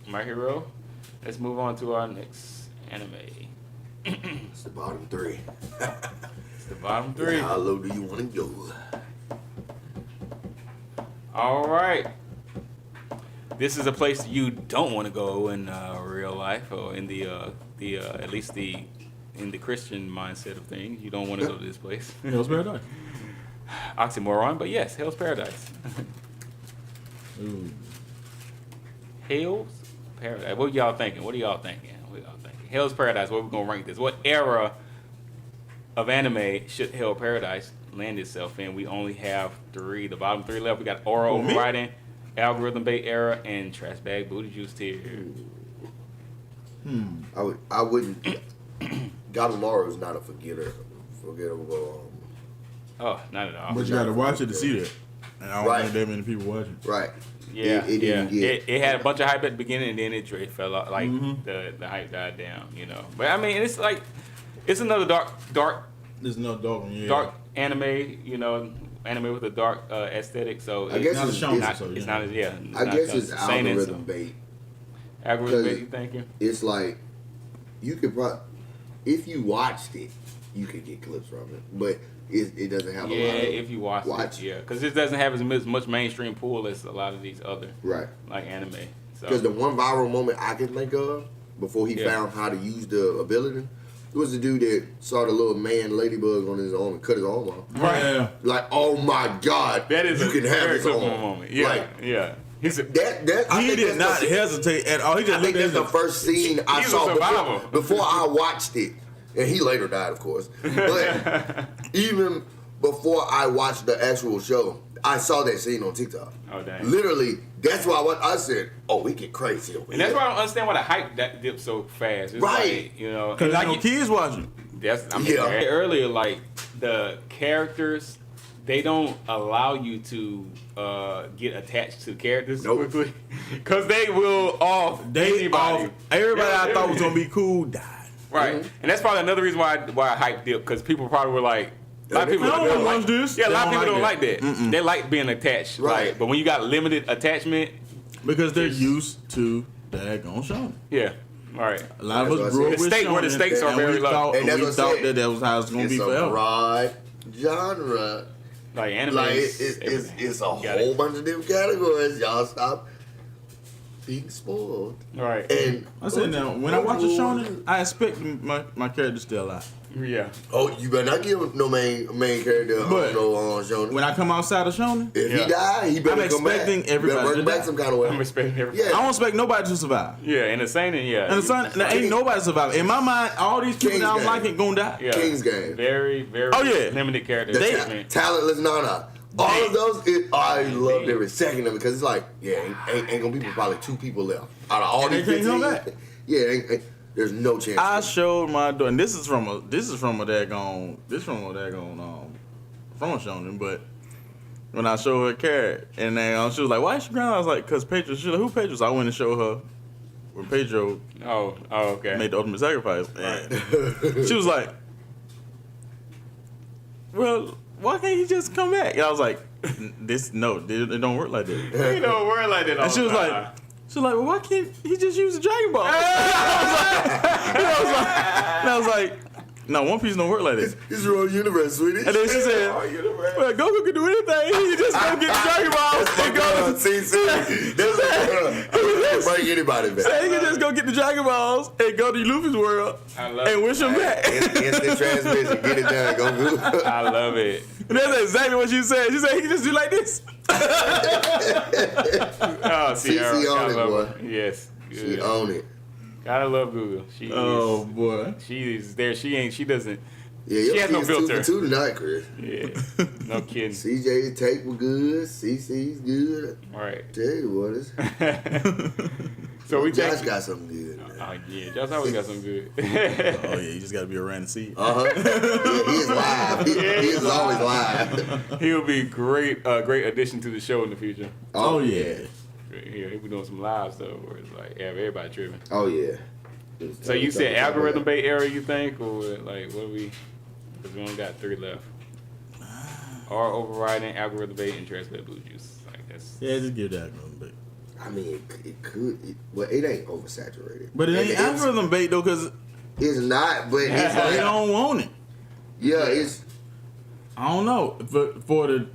Speaker 2: My Hero. Let's move on to our next anime.
Speaker 4: It's the bottom 3.
Speaker 2: It's the bottom 3.
Speaker 4: How low do you want to go?
Speaker 2: All right. This is a place you don't want to go in real life, or in the at least in the Christian mindset of things. You don't want to go to this place.
Speaker 5: Hell's Paradise.
Speaker 2: Oxymoron, but yes, Hell's Paradise.
Speaker 5: Ooh.
Speaker 2: Hell's Paradise. What y'all thinking? Hell's Paradise. What we gonna rank this? What era of anime should Hell Paradise land itself in? We only have 3. The bottom 3 left. We got oral overriding, algorithm bait era, and trash bag booty juice tier.
Speaker 4: I wouldn't. Gatomaro is not a forgettable.
Speaker 2: Oh, not at all.
Speaker 5: But you gotta watch it to see that. And I don't think that many people watch it.
Speaker 4: Right.
Speaker 2: Yeah, it had a bunch of hype at the beginning, and then it fell off. Like the hype died down, But I mean, it's like it's another dark.
Speaker 5: There's no dark one. Yeah.
Speaker 2: Dark anime, anime with a dark aesthetic. So
Speaker 4: I guess
Speaker 5: it's not a
Speaker 2: it's not as
Speaker 4: I guess it's algorithm bait.
Speaker 2: Algorithm bait. You thinking?
Speaker 4: It's like you could probably, if you watched it, you could get clips from it, but it doesn't have a lot of.
Speaker 2: If you watch it, because it doesn't have as much mainstream pull as a lot of these other like anime.
Speaker 4: Because the one viral moment I can think of before he found how to use the ability, it was the dude that saw the little man ladybug on his arm and cut his arm off.
Speaker 2: Right.
Speaker 5: Yeah.
Speaker 4: Like, oh my God,
Speaker 2: that is
Speaker 4: you can have this arm.
Speaker 2: Moment. Yeah.
Speaker 4: Like,
Speaker 2: yeah.
Speaker 5: He did not hesitate at all. He just
Speaker 4: I think that's the first scene I saw before I watched it. And he later died, of course. But even before I watched the actual show, I saw that scene on TikTok.
Speaker 2: Oh, dang.
Speaker 4: Literally, that's why I said, oh, we get crazy over
Speaker 2: and that's why I don't understand why the hype that dipped so fast. It's
Speaker 4: right.
Speaker 2: Like,
Speaker 5: because like kids watching.
Speaker 2: Earlier, like, the characters, they don't allow you to get attached to characters quickly. Because they will anybody.
Speaker 5: Everybody I thought was going to be cool died.
Speaker 2: Right, and that's probably another reason why hype dipped, because people probably were like, a lot of people don't like this. Yeah, a lot of people don't like that. They like being attached, right? But when you got limited attachment,
Speaker 5: because they're used to daggone shown.
Speaker 2: Yeah, right.
Speaker 5: A lot of us grew up with
Speaker 2: where the stakes are very low,
Speaker 5: and we thought that was how it's going to be forever.
Speaker 4: It's a broad genre,
Speaker 2: like anime.
Speaker 4: Like it's a whole bunch of different categories. Y'all stop being spoiled.
Speaker 2: Right.
Speaker 4: And
Speaker 5: I said now, when I watch a shonen, I expect my character to stay alive.
Speaker 2: Yeah.
Speaker 4: Oh, you better not give no main character no shonen.
Speaker 5: When I come outside of shonen,
Speaker 4: if he die, he better come back.
Speaker 5: I'm expecting everybody to die.
Speaker 4: Some kind of way.
Speaker 2: I'm expecting everybody.
Speaker 5: Yeah. I don't expect nobody to survive.
Speaker 2: Yeah, in the seinen,
Speaker 5: In the sun, ain't nobody surviving. In my mind, all these people that I'm liking gonna die.
Speaker 2: Yeah.
Speaker 4: King's Game.
Speaker 2: Very, very limited character.
Speaker 4: Talentless Nana. All of those, I loved every second of it because it's like, yeah, ain't gonna be probably 2 people left out of all these 15. Yeah, there's no chance.
Speaker 5: I showed my daughter, and this is from a daggone phone shonen, but when I showed her Carrot, and then she was like, "Why is she crying?" I was like, "Cause Pedro." She was like, "Who Pedro?" So I went and showed her when Pedro
Speaker 2: okay.
Speaker 5: made the ultimate sacrifice. And she was like, "Well, why can't he just come back?" And I was like, it don't work like that.
Speaker 2: It don't work like that all
Speaker 5: And she was
Speaker 2: the
Speaker 5: like,
Speaker 2: time.
Speaker 5: "Well, why can't he just use the Dragon Ball?" And I was like, "No, One Piece don't work like this."
Speaker 4: It's your own universe, sweetie.
Speaker 5: And then she said, "Well, Goku can do anything. He just go get the Dragon Balls and go to
Speaker 4: CC. That's break anybody back.
Speaker 5: He can just go get the Dragon Balls and go to Luffy's world and wish him back."
Speaker 4: Instant transmission. Get it done, Goku.
Speaker 2: I love it.
Speaker 5: And that's exactly what she said. She said he can just do like this.
Speaker 2: Oh, Sierra.
Speaker 4: CC on
Speaker 2: I
Speaker 4: it,
Speaker 2: love
Speaker 4: boy.
Speaker 2: her. Yes. Good.
Speaker 4: She own it.
Speaker 2: Gotta love Google. She
Speaker 5: boy.
Speaker 2: She is there. She doesn't.
Speaker 4: Yeah,
Speaker 2: She has no filter.
Speaker 4: 2 for 2 tonight, Chris.
Speaker 2: Yeah. No kidding.
Speaker 4: CJ's take was good. CC's good.
Speaker 2: All right.
Speaker 4: Tell you what,
Speaker 2: So we
Speaker 4: Josh got something good.
Speaker 2: Oh yeah, Josh always got some good.
Speaker 5: Oh yeah, you just gotta be around to see it.
Speaker 4: Yeah, he is live. He is always live.
Speaker 2: He'll be great addition to the show in the future.
Speaker 5: Oh yeah.
Speaker 2: Yeah, he'll be doing some live stuff where it's like everybody tripping.
Speaker 4: Oh yeah.
Speaker 2: So you said algorithm bait era, you think, or like what do we? Because we only got 3 left. Or overriding algorithm bait and translate blue juice. Like that's.
Speaker 5: Yeah, just give that algorithm bait.
Speaker 4: I mean, it could. Well, it ain't oversaturated.
Speaker 5: But it ain't algorithm bait though, cause
Speaker 4: it's not. But it's
Speaker 5: they
Speaker 4: like,
Speaker 5: don't want it.
Speaker 4: yeah, it's.
Speaker 5: I don't know for the.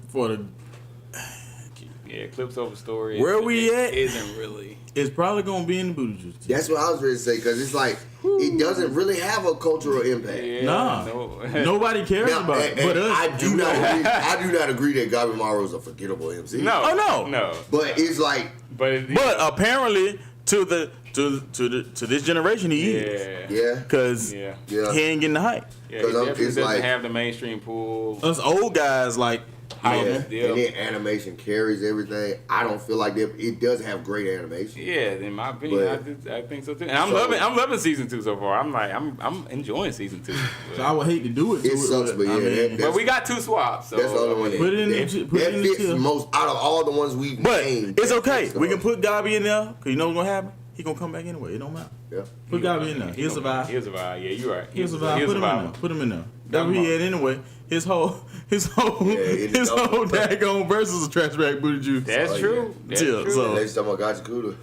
Speaker 2: Yeah, clips over story.
Speaker 5: Where we at?
Speaker 2: Isn't really.
Speaker 5: It's probably gonna be in the booty juice.
Speaker 4: That's what I was ready to say because it's like it doesn't really have a cultural impact.
Speaker 2: Yeah,
Speaker 5: Nah,
Speaker 2: no.
Speaker 5: nobody cares
Speaker 4: Now,
Speaker 5: about it.
Speaker 4: and
Speaker 5: But us,
Speaker 4: I do not. I do not agree that Gabimaru is a forgettable MC.
Speaker 2: No.
Speaker 5: Oh, no.
Speaker 2: No.
Speaker 4: But it's like,
Speaker 2: But
Speaker 5: apparently to this generation he is.
Speaker 4: yeah,
Speaker 5: Cause
Speaker 2: Yeah.
Speaker 5: he ain't getting the hype.
Speaker 2: Yeah, it
Speaker 4: 'Cause
Speaker 2: definitely
Speaker 4: it's
Speaker 2: doesn't
Speaker 4: like-
Speaker 2: have the mainstream pool.
Speaker 5: Us old guys like.
Speaker 4: yeah.
Speaker 2: Yeah.
Speaker 4: And then animation carries everything. I don't feel like that. It does have great animation.
Speaker 2: Yeah, in my opinion, I think so too. And I'm loving season 2 so far. I'm enjoying season 2.
Speaker 5: So I would hate to do it.
Speaker 4: It sucks, but yeah,
Speaker 2: But we got 2 swaps. So
Speaker 4: that's the only one
Speaker 5: Put it in
Speaker 4: that
Speaker 5: the
Speaker 4: fits
Speaker 5: tier.
Speaker 4: most out of all the ones we've
Speaker 5: But
Speaker 4: named.
Speaker 5: it's
Speaker 4: that
Speaker 5: okay.
Speaker 4: fits the
Speaker 5: We can
Speaker 4: most.
Speaker 5: put Gabi in there because you know what's gonna happen. He gonna come back anyway. It don't matter.
Speaker 4: Yeah.
Speaker 5: Put Gabi in there. He'll survive.
Speaker 2: He'll survive. Yeah, you're right.
Speaker 5: He'll survive. Put him in there. Put him in there. That's what he had anyway. His whole daggone versus a trash bag booty juice.
Speaker 2: That's
Speaker 4: Oh,
Speaker 2: true. That's
Speaker 5: Yeah,
Speaker 2: true.
Speaker 5: so-
Speaker 4: Next time I got you,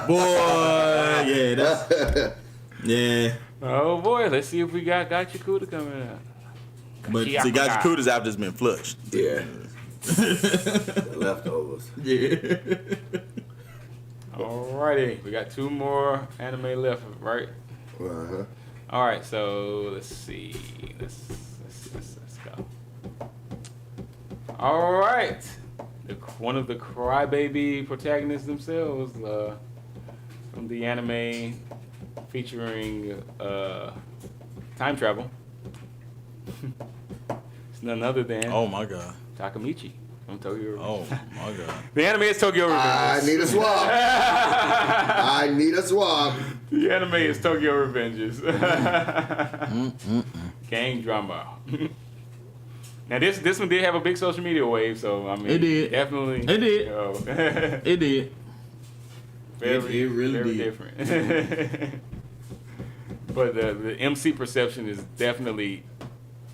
Speaker 5: Boy, yeah, that's yeah.
Speaker 2: Oh boy, let's see if we got Yakuda coming out.
Speaker 5: But see, Gajakuda's after it's been flushed.
Speaker 4: Yeah. Leftovers.
Speaker 5: Yeah.
Speaker 2: Alrighty, we got 2 more anime left, right?
Speaker 4: Uh-huh.
Speaker 2: All right, so let's see. Let's go. All right, one of the crybaby protagonists themselves from the anime featuring time travel. It's none other than
Speaker 5: Oh my god.
Speaker 2: Takamichi from Tokyo Revengers.
Speaker 5: Oh my god.
Speaker 2: The anime is Tokyo
Speaker 4: I
Speaker 2: Revengers.
Speaker 4: need a swap. I need a swap.
Speaker 2: The anime is Tokyo Revengers. Gang drama. Now this one did have a big social media wave, so I mean
Speaker 5: It did.
Speaker 2: definitely.
Speaker 5: It did.
Speaker 2: You know,
Speaker 5: It did.
Speaker 2: very,
Speaker 5: It really
Speaker 2: very
Speaker 5: did.
Speaker 2: different. But the MC perception is definitely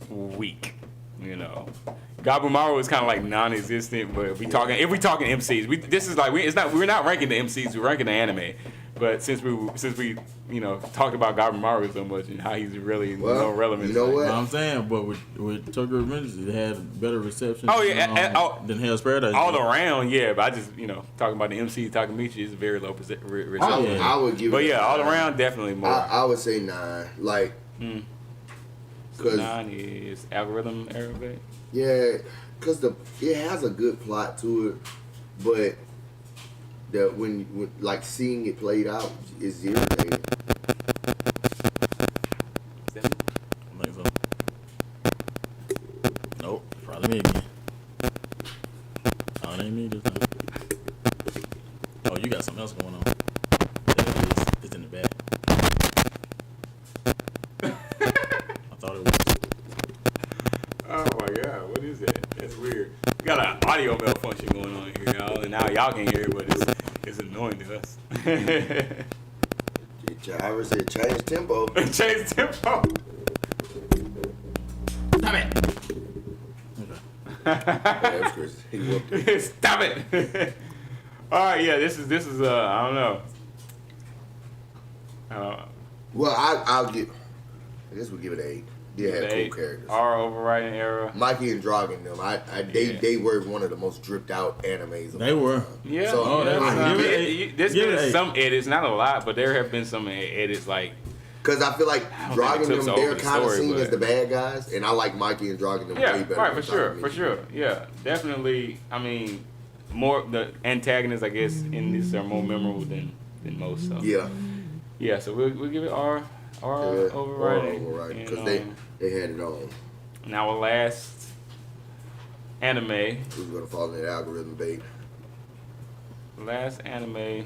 Speaker 2: weak. You know, Gabumaru is kind of like non-existent. But if we talking MCs, we're not ranking the MCs. We're ranking the anime. But since we talked about Gabumaru so much and how he's really no relevance.
Speaker 4: You know what?
Speaker 5: I'm saying, but with Tokyo Revengers, it had better reception.
Speaker 2: Oh, yeah,
Speaker 5: than Hell's Paradise.
Speaker 2: All around, yeah, but I just, talking about the MC Takamichi is very low reception.
Speaker 4: I would give
Speaker 2: But
Speaker 4: it
Speaker 2: yeah,
Speaker 4: a
Speaker 2: all
Speaker 4: 9.
Speaker 2: around, definitely more.
Speaker 4: I would say 9. Like, because
Speaker 2: 9 is algorithm Arabic.
Speaker 4: yeah, because it has a good plot to it, but that when like seeing it played out is irritating.
Speaker 5: I think so. Nope. Probably me again. something else going on. It's in the back. I thought it was.
Speaker 2: Oh my God, what is that? That's weird. We got an audio malfunction going on here, y'all, and now y'all can hear it, but it's annoying to us.
Speaker 4: I said change tempo.
Speaker 2: Change tempo. Stop it.
Speaker 4: That was crazy. He whooped it.
Speaker 2: Stop it. All right, yeah, this is I don't know.
Speaker 4: Well, I guess we'll give it an 8. Yeah, had cool characters.
Speaker 2: Our overriding era.
Speaker 4: Mikey and Dragon, them. They were one of the most dripped out animes.
Speaker 5: They were.
Speaker 2: Yeah.
Speaker 4: So,
Speaker 2: there's been some edits, not a lot, but there have been some edits like.
Speaker 4: Because I feel like Dragon, them, they're kind of seen as the bad guys, and I like Mikey and Dragon, them way better.
Speaker 2: Right, for sure. Yeah, definitely. I mean, more the antagonists, I guess, in this are more memorable than most. So. Yeah. So we'll give it our overriding.
Speaker 4: Because they had it on.
Speaker 2: Now our last anime.
Speaker 4: Who's gonna fall in that algorithm bait?
Speaker 2: Last anime.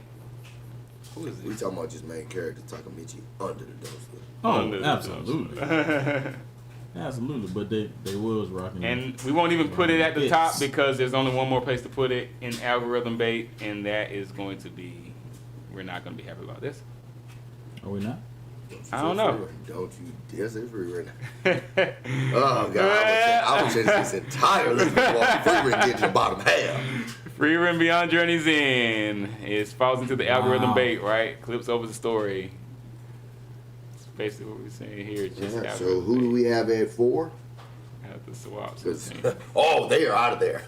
Speaker 2: Who is it?
Speaker 4: We talking about just main characters, Takamichi under the dumpster.
Speaker 5: Oh, absolutely. Absolutely, but they was rocking.
Speaker 2: And we won't even put it at the top because there's only one more place to put it in algorithm bait, and that is going to be. We're not going to be happy about this.
Speaker 5: Are we not?
Speaker 2: I don't know.
Speaker 4: Don't you dare say free rent. Oh, God. I would change this entire list before free rent get to the bottom half.
Speaker 2: Free Run Beyond Journey's End. It falls into the algorithm bait, right? Clips over the story. That's basically what we're saying here.
Speaker 4: So who do we have at 4?
Speaker 2: Have to swap.
Speaker 4: Oh, they are out of there.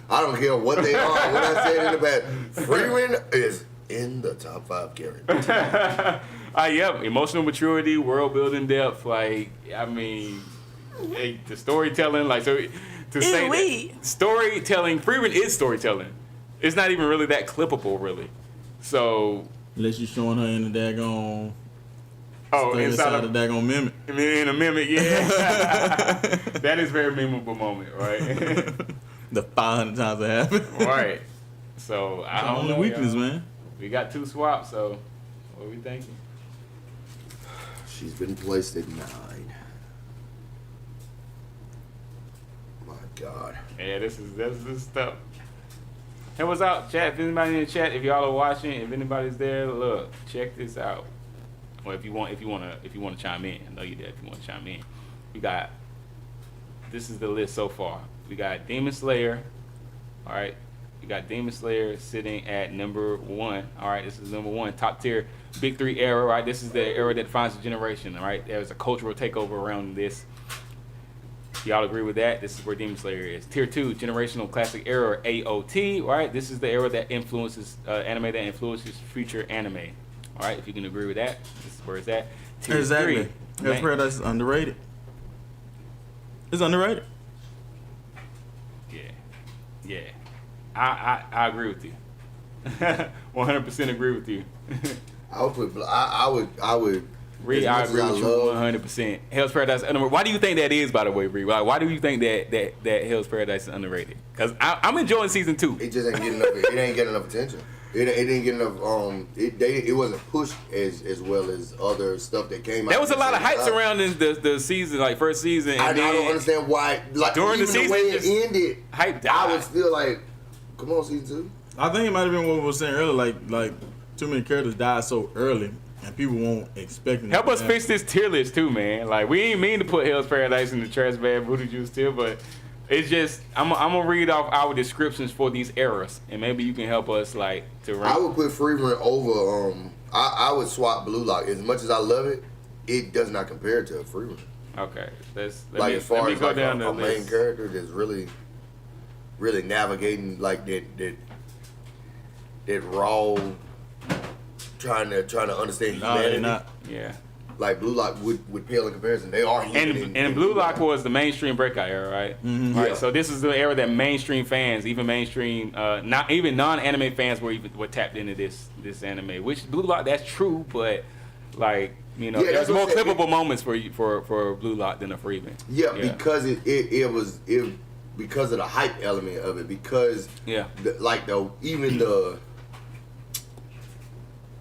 Speaker 4: I don't care what they are. What I said in the back. Free Rent is in the top 5 characters.
Speaker 2: Yeah, emotional maturity, world building depth, like I mean, the storytelling, like so to say that storytelling, Freeman is storytelling. It's not even really that clippable, really. So
Speaker 5: unless you showing her in the daggone.
Speaker 2: Inside
Speaker 5: of the daggone mimic.
Speaker 2: In a mimic, yeah. That is a very memorable moment, right?
Speaker 5: The 500 times it happened.
Speaker 2: Right. So I don't know.
Speaker 5: Weakness, man.
Speaker 2: We got 2 swaps, so what are we thinking?
Speaker 4: She's been placed at 9. My God.
Speaker 2: Yeah, this is stuff. Hey, what's up, chat? If anybody in the chat, if y'all are watching, if anybody's there, look, check this out. Or if you want to chime in, I know you did. If you want to chime in, we got. This is the list so far. We got Demon Slayer. All right. We got Demon Slayer sitting at number 1. All right, this is number 1, top tier, Big 3 era. Right, this is the era that defines the generation. All right, there's a cultural takeover around this. Y'all agree with that? This is where Demon Slayer is. Tier 2, generational classic era, AOT. Right, this is the era that influences anime that influences future anime. All right, if you can agree with that, this is where it's at. Tier
Speaker 5: exactly.
Speaker 2: 3,
Speaker 5: Hell's Paradise is underrated. It's underrated.
Speaker 2: Yeah. I agree with you. 100% agree with you.
Speaker 4: I would put. I would.
Speaker 2: Reed, I agree with you 100%. Hell's Paradise underrated. Why do you think that is, by the way, Reed? Why do you think that Hell's Paradise is underrated? Because I'm enjoying season 2.
Speaker 4: It just ain't getting enough. It ain't getting enough attention. It didn't get enough. It wasn't pushed as well as other stuff that came out.
Speaker 2: There was a lot of hype surrounding the season, like first season. And
Speaker 4: I don't understand why. Like
Speaker 2: during
Speaker 4: even
Speaker 2: the season,
Speaker 4: the way it ended,
Speaker 2: hype died.
Speaker 4: I was still like, come on, season 2.
Speaker 5: I think it might have been what we were saying earlier, like too many characters died so early, and people won't expect them.
Speaker 2: Help us fix this tier list too, man. Like we ain't mean to put Hell's Paradise in the trash bag voodoo juice tier, but it's just I'm gonna read off our descriptions for these eras, and maybe you can help us like to rank.
Speaker 4: I would put Freeman over. I would swap Blue Lock. As much as I love it, it does not compare to Freeman.
Speaker 2: Okay,
Speaker 4: as far as like a main character that's really navigating like that raw, trying to understand humanity.
Speaker 5: Not.
Speaker 2: Yeah.
Speaker 4: Like Blue Lock would pale in comparison. They are human.
Speaker 2: And Blue Lock was the mainstream breakout era, right?
Speaker 5: Mm-hmm.
Speaker 2: Right. So this is the era that mainstream fans, even mainstream, not even non-anime fans, were tapped into this anime. Which Blue Lock, that's true, but like there's more clippable moments for Blue Lock than a Freeman.
Speaker 4: Yeah, because it was because of the hype element of it. Because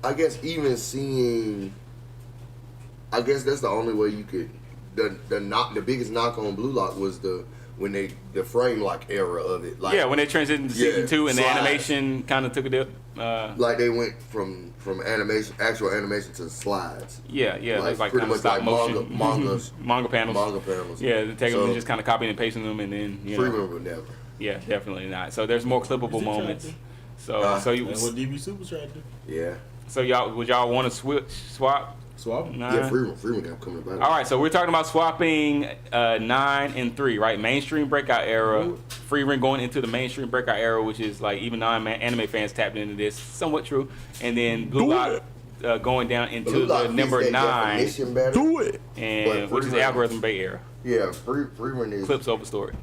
Speaker 4: I guess even seeing, I guess that's the only way you could. The biggest knock on Blue Lock was the frame lock era of it. Like,
Speaker 2: when they transitioned to season 2 and the
Speaker 4: slides.
Speaker 2: animation kind of took a dip.
Speaker 4: Like they went from actual animation to slides.
Speaker 2: Yeah,
Speaker 4: like
Speaker 2: like
Speaker 4: pretty
Speaker 2: kind of
Speaker 4: much
Speaker 2: stop
Speaker 4: like
Speaker 2: motion.
Speaker 4: manga
Speaker 2: panels.
Speaker 4: Manga panels.
Speaker 2: Yeah, they take them and just kind of copying and pasting them, and then
Speaker 4: Freeman would never.
Speaker 2: Yeah, definitely not. So there's more clippable moments. So you,
Speaker 5: That's what DB Super tried to do.
Speaker 4: Yeah.
Speaker 2: so would y'all want to swap?
Speaker 5: Swap.
Speaker 2: Nine?
Speaker 4: Yeah, Freeman got coming about it.
Speaker 2: All right, so we're talking about swapping 9 and 3, right? Mainstream breakout era. Freeman going into the mainstream breakout era, which is like even non-anime fans tapped into this, somewhat true. And then Blue Lock going down into
Speaker 4: Blue Lock
Speaker 2: the number
Speaker 4: fits that
Speaker 2: 9,
Speaker 4: definition better.
Speaker 5: Do it.
Speaker 2: and which is the
Speaker 4: Freeman-
Speaker 2: algorithm Bay era.
Speaker 4: Yeah, Freeman is.
Speaker 2: Clips over story,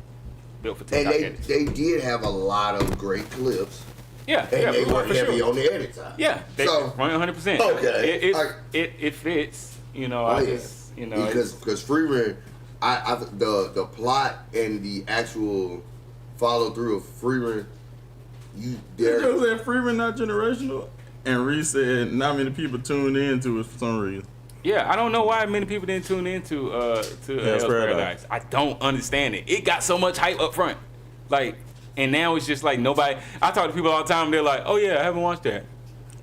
Speaker 2: built for TikTok
Speaker 4: And
Speaker 2: edits.
Speaker 4: they did have a lot of great clips,
Speaker 2: Yeah,
Speaker 4: and they
Speaker 2: for
Speaker 4: were heavy
Speaker 2: sure.
Speaker 4: on the edit side.
Speaker 2: Yeah, they
Speaker 4: So-
Speaker 2: 100%.
Speaker 4: Okay.
Speaker 2: It fits. You know,
Speaker 4: because Freeman, the plot and the actual follow through of Freeman,
Speaker 5: You just said Freeman not generational, and Reese said not many people tuned into it for some reason.
Speaker 2: yeah, I don't know why many people didn't tune into Hell's Paradise. I don't understand it. It got so much hype up front, like, and now it's just like nobody. I talk to people all the time. They're like, "Oh yeah, I haven't watched that."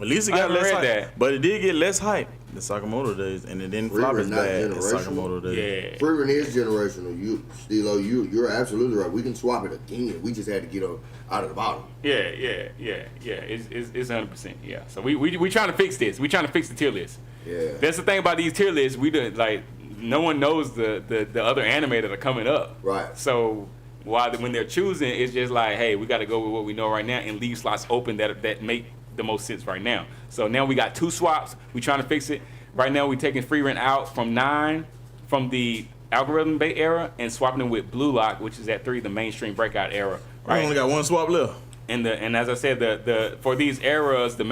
Speaker 5: At least it
Speaker 2: I
Speaker 5: got
Speaker 2: haven't
Speaker 5: less
Speaker 2: read
Speaker 5: hype,
Speaker 2: that.
Speaker 5: but it did get less hype than Sakamoto days, and it didn't flop
Speaker 4: Freeman
Speaker 5: as
Speaker 4: not
Speaker 5: bad as
Speaker 4: generational.
Speaker 5: Sakamoto days.
Speaker 2: Yeah,
Speaker 4: Freeman is generational. You're absolutely right. We can swap it again. We just had to get out of the bottom.
Speaker 2: yeah. It's 100%. Yeah. So we trying to fix this. We trying to fix the tier list.
Speaker 4: Yeah.
Speaker 2: That's the thing about these tier lists. We do like no one knows the other anime that are coming up.
Speaker 4: Right.
Speaker 2: So when they're choosing, it's just like, hey, we got to go with what we know right now and leave slots open that make the most sense right now. So now we got 2 swaps. We trying to fix it. Right now we taking Free Rent out from 9 from the algorithm Bay era and swapping it with Blue Lock, which is at 3, the mainstream breakout era.
Speaker 5: I only
Speaker 2: Right.
Speaker 5: got one swap left.
Speaker 2: And as I said, the for these eras,
Speaker 5: We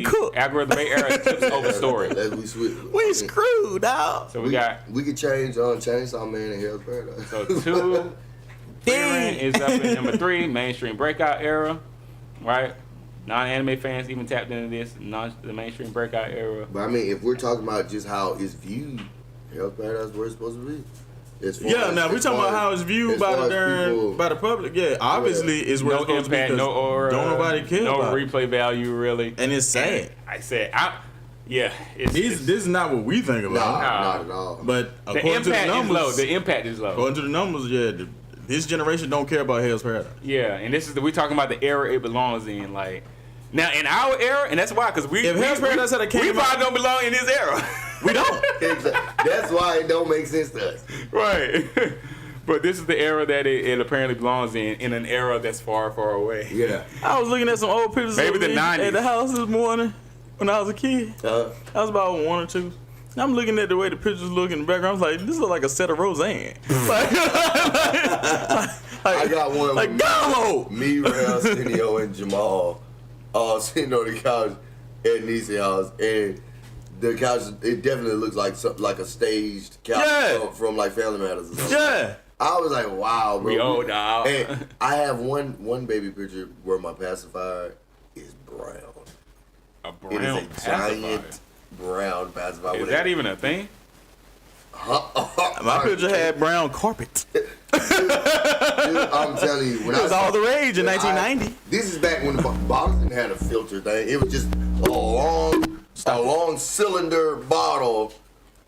Speaker 5: cooked.
Speaker 2: the algorithm Bay era tips over story.
Speaker 4: We switch.
Speaker 5: We screwed, dog.
Speaker 2: So we got
Speaker 4: We could change Chainsaw Man and Hell's Paradise.
Speaker 2: so 2. Free Rent is up at number 3, mainstream breakout era, right? Non-anime fans even tapped into this, the mainstream breakout era.
Speaker 4: But I mean, if we're talking about just how it's viewed, Hell's Paradise is where it's supposed to be.
Speaker 5: Now we're talking about how it's viewed by the public. Yeah, obviously it's where
Speaker 2: No
Speaker 5: it's supposed
Speaker 2: impact,
Speaker 5: to be.
Speaker 2: no aura,
Speaker 5: Don't nobody care
Speaker 2: no
Speaker 5: about it.
Speaker 2: replay value really.
Speaker 5: And it's sad.
Speaker 2: This
Speaker 5: This is not what we think
Speaker 4: Nah,
Speaker 5: about.
Speaker 4: not at all.
Speaker 5: But
Speaker 2: the
Speaker 5: according to the
Speaker 2: impact is low.
Speaker 5: numbers,
Speaker 2: The impact is low.
Speaker 5: according to the numbers, this generation don't care about Hell's Paradise.
Speaker 2: Yeah, and this is we're talking about the era it belongs in. Like now in our era, and that's why because
Speaker 5: If Hell's Paradise had came
Speaker 2: we
Speaker 5: out-
Speaker 2: probably don't belong in this era.
Speaker 5: We don't.
Speaker 4: That's why it don't make sense to us.
Speaker 2: Right. But this is the era that it apparently belongs in an era that's far, far away.
Speaker 4: Yeah.
Speaker 5: I was looking at some old pictures
Speaker 2: Maybe
Speaker 5: of
Speaker 2: the
Speaker 5: me
Speaker 2: 90s.
Speaker 5: at the house this morning when I was a kid. I was about 1 or 2. I'm looking at the way the pictures look in the background. I was like, this looks like a set of Roseanne.
Speaker 4: I got one.
Speaker 5: Like, go!
Speaker 4: Me, Rael, Cineo, and Jamal all sitting on the couch at Niecy's house, and the couch, it definitely looks like something like a staged couch from like Family Matters or something.
Speaker 5: Yeah.
Speaker 4: I was like, wow, bro.
Speaker 2: We old now.
Speaker 4: And I have one baby picture where my pacifier is brown.
Speaker 2: A
Speaker 4: It
Speaker 2: brown
Speaker 4: is a giant brown pacifier.
Speaker 2: Is that even a thing?
Speaker 5: My picture had brown carpet.
Speaker 4: Dude, I'm telling you, when
Speaker 5: It was all the rage in
Speaker 4: when
Speaker 5: 1990.
Speaker 4: This is back when the bottles didn't have a filter thing. It was just a long cylinder bottle.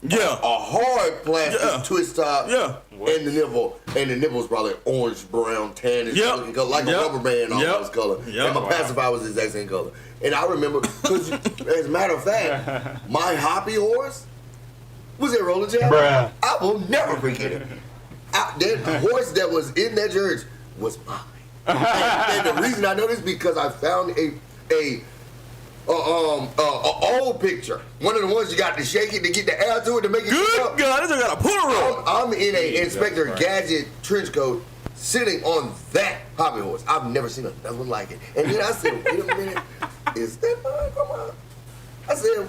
Speaker 5: Yeah.
Speaker 4: A hard plastic twist top.
Speaker 5: Yeah.
Speaker 4: And the nipple. And the nipple was probably orange, brown, tan, and looking color, like a rubber band almost color. And my pacifier was the exact same color. And I remember, because as a matter of fact, my hobby horse was at Roller Jam.
Speaker 5: Bruh.
Speaker 4: I will never forget it. That horse that was in that church was mine. And the reason I know this is because I found a old picture. One of the ones you got to shake it to get the air to it to make it.
Speaker 5: Good God, this got a pull roll.
Speaker 4: I'm in a Inspector Gadget trench coat sitting on that hobby horse. I've never seen another one like it. And then I said, wait a minute, is that mine? Come on. I said,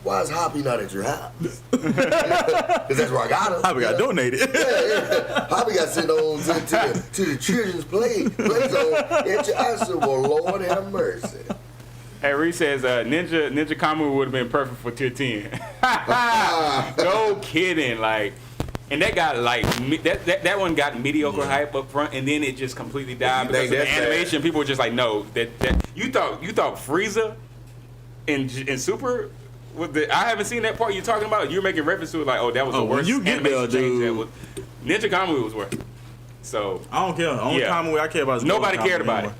Speaker 4: why is Hoppy not at your house? Because that's where I got him.
Speaker 5: Hoppy got donated.
Speaker 4: Yeah. Hoppy got sent on to the children's play zone. I said, well, Lord have mercy.
Speaker 2: Hey, Reese says Ninja Kamu would have been perfect for tier 10. No kidding, like, and that got like that one got mediocre hype up front, and then it just completely died because of the animation. People were just like, no, that you thought Frieza in Super. I haven't seen that part you're talking about. You're making reference to it like, oh, that was the worst animation change. That was Ninja Kamu was worth. So
Speaker 5: I don't care. Only Kamu I care about is
Speaker 2: nobody cared about it.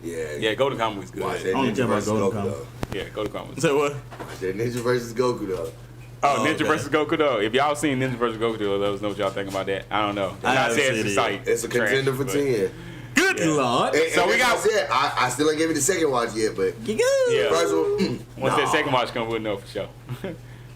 Speaker 4: Yeah,
Speaker 2: Golden Kamu is good.
Speaker 4: Watch that
Speaker 5: only
Speaker 4: Ninja
Speaker 5: care about
Speaker 4: versus
Speaker 5: Golden
Speaker 4: Goku,
Speaker 5: Kamu.
Speaker 4: though.
Speaker 2: Yeah, Golden Kamu.
Speaker 5: Say what?
Speaker 4: Watch that Ninja versus Goku, though.
Speaker 2: Ninja versus Goku though. If y'all seen Ninja versus Goku though, let us know what y'all think about that. I don't know.
Speaker 4: It's a contender for 10.
Speaker 5: Good Lord.
Speaker 2: So we got.
Speaker 4: I still ain't gave it the second watch yet, but
Speaker 2: Yeah.
Speaker 4: first one.
Speaker 2: Once that second watch comes, we'll know for sure.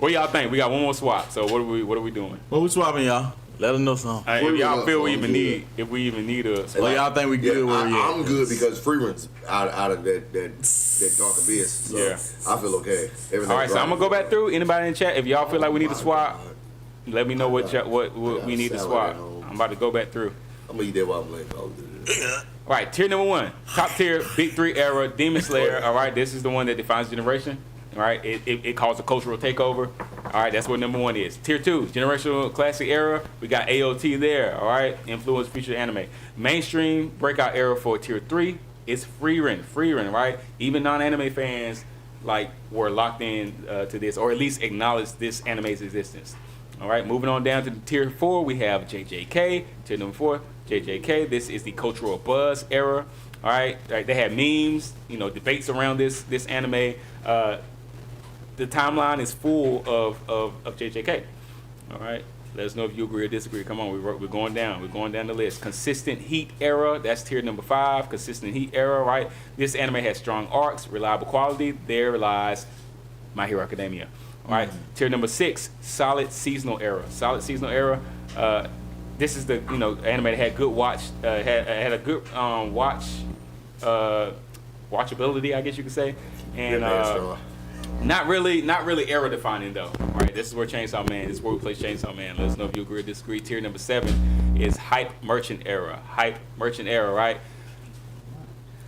Speaker 2: What y'all think? We got one more swap. So what are we doing?
Speaker 5: What we swapping, y'all? Let us know something.
Speaker 2: If y'all feel we even need a swap.
Speaker 5: Well, y'all think we good where we at?
Speaker 4: I'm good because Freeman's out of that dark abyss. So
Speaker 2: Yeah.
Speaker 4: I feel okay.
Speaker 2: All right, so I'm gonna go back through. Anybody in chat, if y'all feel like we need to swap, let me know what we need to swap. I'm about to go back through.
Speaker 4: I'm gonna eat that while I'm playing.
Speaker 2: All right, tier number 1, top tier, Big 3 era, Demon Slayer. All right, this is the one that defines generation. All right, it caused a cultural takeover. All right, that's what number 1 is. Tier 2, generational classic era. We got AOT there. All right, influence featured anime. Mainstream breakout era for tier 3 is Frieren, right? Even non-anime fans like were locked in to this, or at least acknowledged this anime's existence. All right, moving on down to tier 4, we have JJK. Tier number 4, JJK. This is the cultural buzz era. All right, they had memes, debates around this anime. The timeline is full of JJK. All right, let us know if you agree or disagree. Come on, we're going down. We're going down the list. Consistent heat era. That's tier number 5. Consistent heat era. Right. This anime has strong arcs, reliable quality. There lies My Hero Academia. All right. Tier number 6. Solid seasonal era. Solid seasonal era. This is the anime that had good had a good watchability, I guess you could say, and not really era defining though. All right, this is where Chainsaw Man. This is where we play Chainsaw Man. Let us know if you agree or disagree. Tier number 7 is Hype Merchant era. Hype Merchant era, right?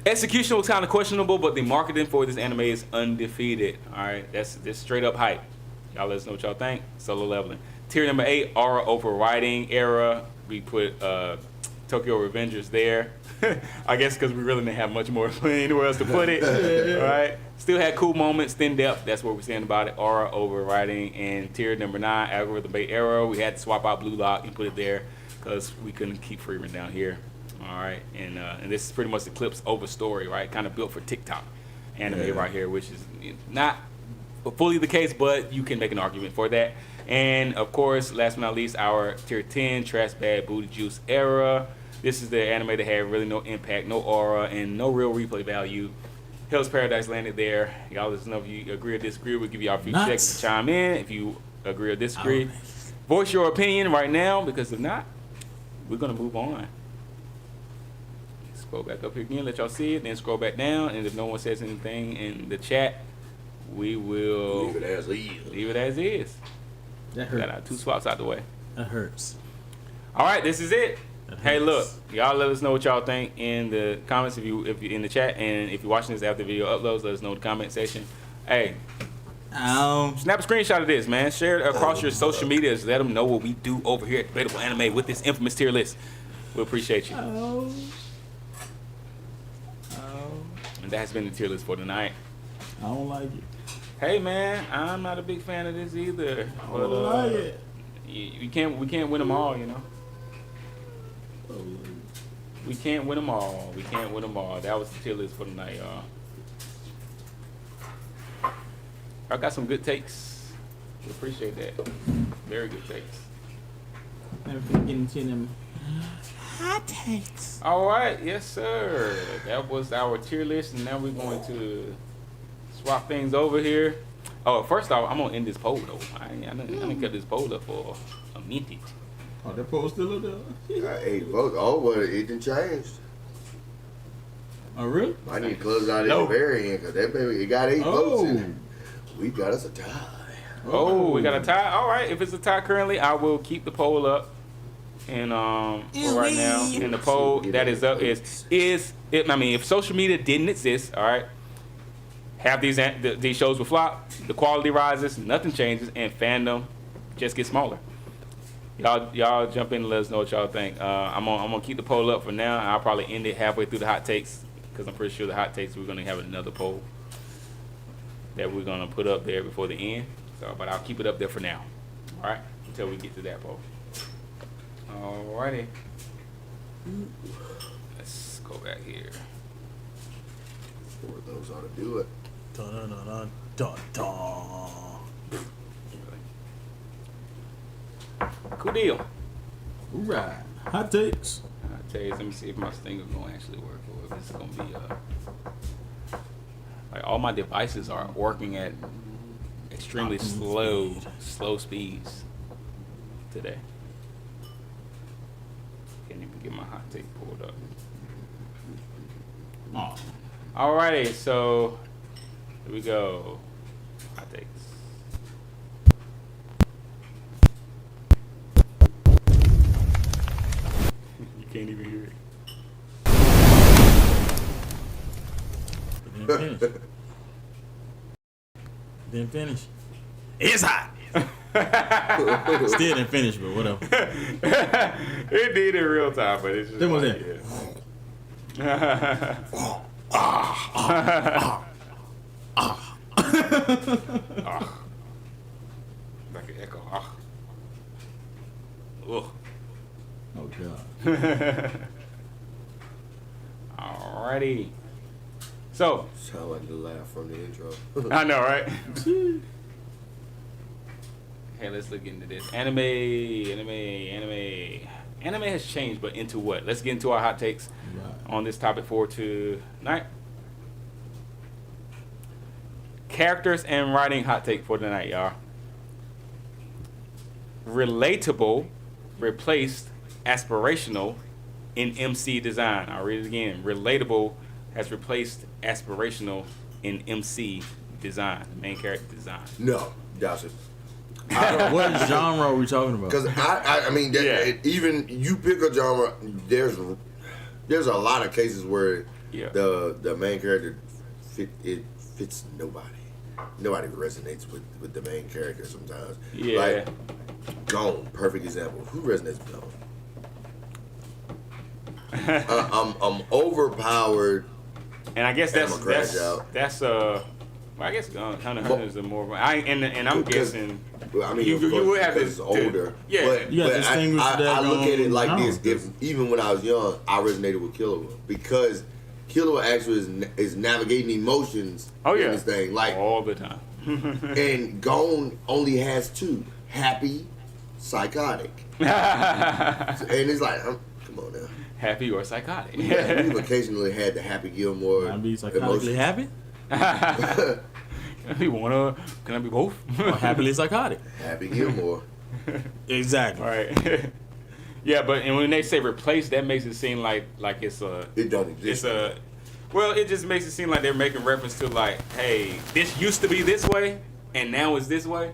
Speaker 2: Execution was kind of questionable, but the marketing for this anime is undefeated. All right, that's straight up hype. Y'all let us know what y'all think. Solo leveling. Tier number 8, aura overriding era. We put Tokyo Revengers there. I guess because we really didn't have much more anywhere else to put it. All right. Still had cool moments, thin depth. That's what we're saying about it. Aura overriding. And tier number 9, algorithm bait era. We had to swap out Blue Lock and put it there because we couldn't keep Freeman down here. All right. And this is pretty much the clips over story, right? Kind of built for TikTok anime right here, which is not fully the case, but you can make an argument for that. And of course, last but not least, our tier 10 Trash Bad Booty Juice era. This is the anime that had really no impact, no aura, and no real replay value. Hell's Paradise landed there. Y'all let us know if you agree or disagree. We'll give y'all a few seconds to chime in if you agree or disagree. Voice your opinion right now, because if not, we're going to move on. Scroll back up here again, let y'all see it, then scroll back down, and if no one says anything in the chat, we will
Speaker 4: leave it as is.
Speaker 2: Leave it as is.
Speaker 5: That hurts.
Speaker 2: Got our 2 swaps out the way.
Speaker 5: That hurts.
Speaker 2: All right, this is it. Hey, look, y'all let us know what y'all think in the comments if you're in the chat, and if you're watching this after the video uploads, let us know in the comment section. Hey, snap a screenshot of this, man. Share it across your social medias. Let them know what we do over here at Debatable Anime with this infamous tier list. We appreciate you. And that has been the tier list for tonight.
Speaker 5: I don't like it.
Speaker 2: Hey, man, I'm not a big fan of this either.
Speaker 5: I don't like it.
Speaker 2: We can't win them all, We can't win them all. We can't win them all. That was the tier list for tonight, y'all. I got some good takes. We appreciate that. Very good takes.
Speaker 5: Never get into them hot takes.
Speaker 2: All right, yes, sir. That was our tier list, and now we're going to swap things over here. Oh, first off, I'm gonna end this poll though. I done kept this poll up for a minute.
Speaker 5: Oh, that poll still up there?
Speaker 4: 8 votes. Oh, well, it done changed.
Speaker 5: Oh, really?
Speaker 4: I need to close out at the very end because that baby, it got 8 votes in it. We got us a tie.
Speaker 2: Oh, we got a tie. All right, if it's a tie currently, I will keep the poll up. And for right now, and the poll that is up is if social media didn't exist, all right, half these shows will flop, the quality rises, nothing changes, and fandom just gets smaller. Y'all jump in and let us know what y'all think. I'm gonna keep the poll up for now. I'll probably end it halfway through the hot takes because I'm pretty sure the hot takes we're gonna have another poll that we're gonna put up there before the end. So, but I'll keep it up there for now. All right, until we get to that poll. Alrighty. Let's go back here.
Speaker 4: Four of those ought to do it.
Speaker 5: Dun, dun, dun, dun, dun, dun.
Speaker 2: Cool deal.
Speaker 5: Right. Hot takes.
Speaker 2: I'll tell you, let me see if my stinger gonna actually work or if it's gonna be like all my devices are working at extremely slow speeds today. Can't even get my hot take pulled up.
Speaker 5: Oh.
Speaker 2: Alrighty, so here we go. Hot takes. You can't even hear it.
Speaker 5: Didn't finish. It's hot. Still didn't finish, but whatever.
Speaker 2: It did in real time, but it's just.
Speaker 5: Then what's
Speaker 2: like,
Speaker 5: that?
Speaker 2: Like an echo. Ugh.
Speaker 5: Oh God.
Speaker 2: Alrighty. So,
Speaker 4: Sound like the laugh from the intro.
Speaker 2: I know, right? Hey, let's look into this. Anime has changed, but into what? Let's get into our hot takes on this topic for tonight. Characters and writing hot take for tonight, y'all. Relatable replaced aspirational in MC design. I'll read it again. Relatable has replaced aspirational in MC design, the main character design.
Speaker 4: No, that's it.
Speaker 5: What genre are we talking about?
Speaker 4: Because I mean, even you pick a genre, there's a lot of cases where the main character fits nobody. Nobody resonates with the main character sometimes.
Speaker 2: Yeah.
Speaker 4: Like Gone, perfect example. Who resonates with Gone? I'm overpowered.
Speaker 2: And I guess
Speaker 4: Well,
Speaker 2: I guess Hunter is a more. I'm guessing.
Speaker 4: Well, I mean,
Speaker 2: you would have
Speaker 4: it's older.
Speaker 2: Yeah.
Speaker 4: But,
Speaker 5: You gotta distinguish that
Speaker 4: I look at it like
Speaker 5: genre.
Speaker 4: this. Even when I was young, I resonated with Killua because Killua actually is navigating emotions in this thing. Like
Speaker 2: all the time.
Speaker 4: and Gon only has two: happy, psychotic. And it's like, come on now.
Speaker 2: Happy or psychotic.
Speaker 4: We've occasionally had the Happy Gilmore.
Speaker 5: Can I be psychotically happy?
Speaker 2: Can I be both?
Speaker 5: Or happily psychotic?
Speaker 4: Happy Gilmore.
Speaker 5: Exactly.
Speaker 2: Right. Yeah, but and when they say replace, that makes it seem like it's a.
Speaker 4: It don't exist.
Speaker 2: Well, it just makes it seem like they're making reference to like, hey, this used to be this way, and now it's this way.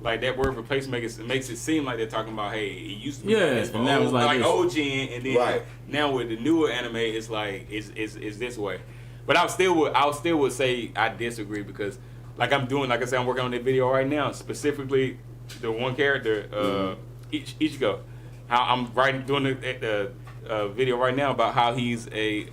Speaker 2: Like that word replace makes it seem like they're talking about, hey, it used to be this
Speaker 5: and now it's like
Speaker 2: OG, and then now with the newer anime, it's like it's this way. But I still would say I disagree because like I said, I'm working on that video right now, specifically the one character, Ichigo. How I'm doing the video right now about how he's a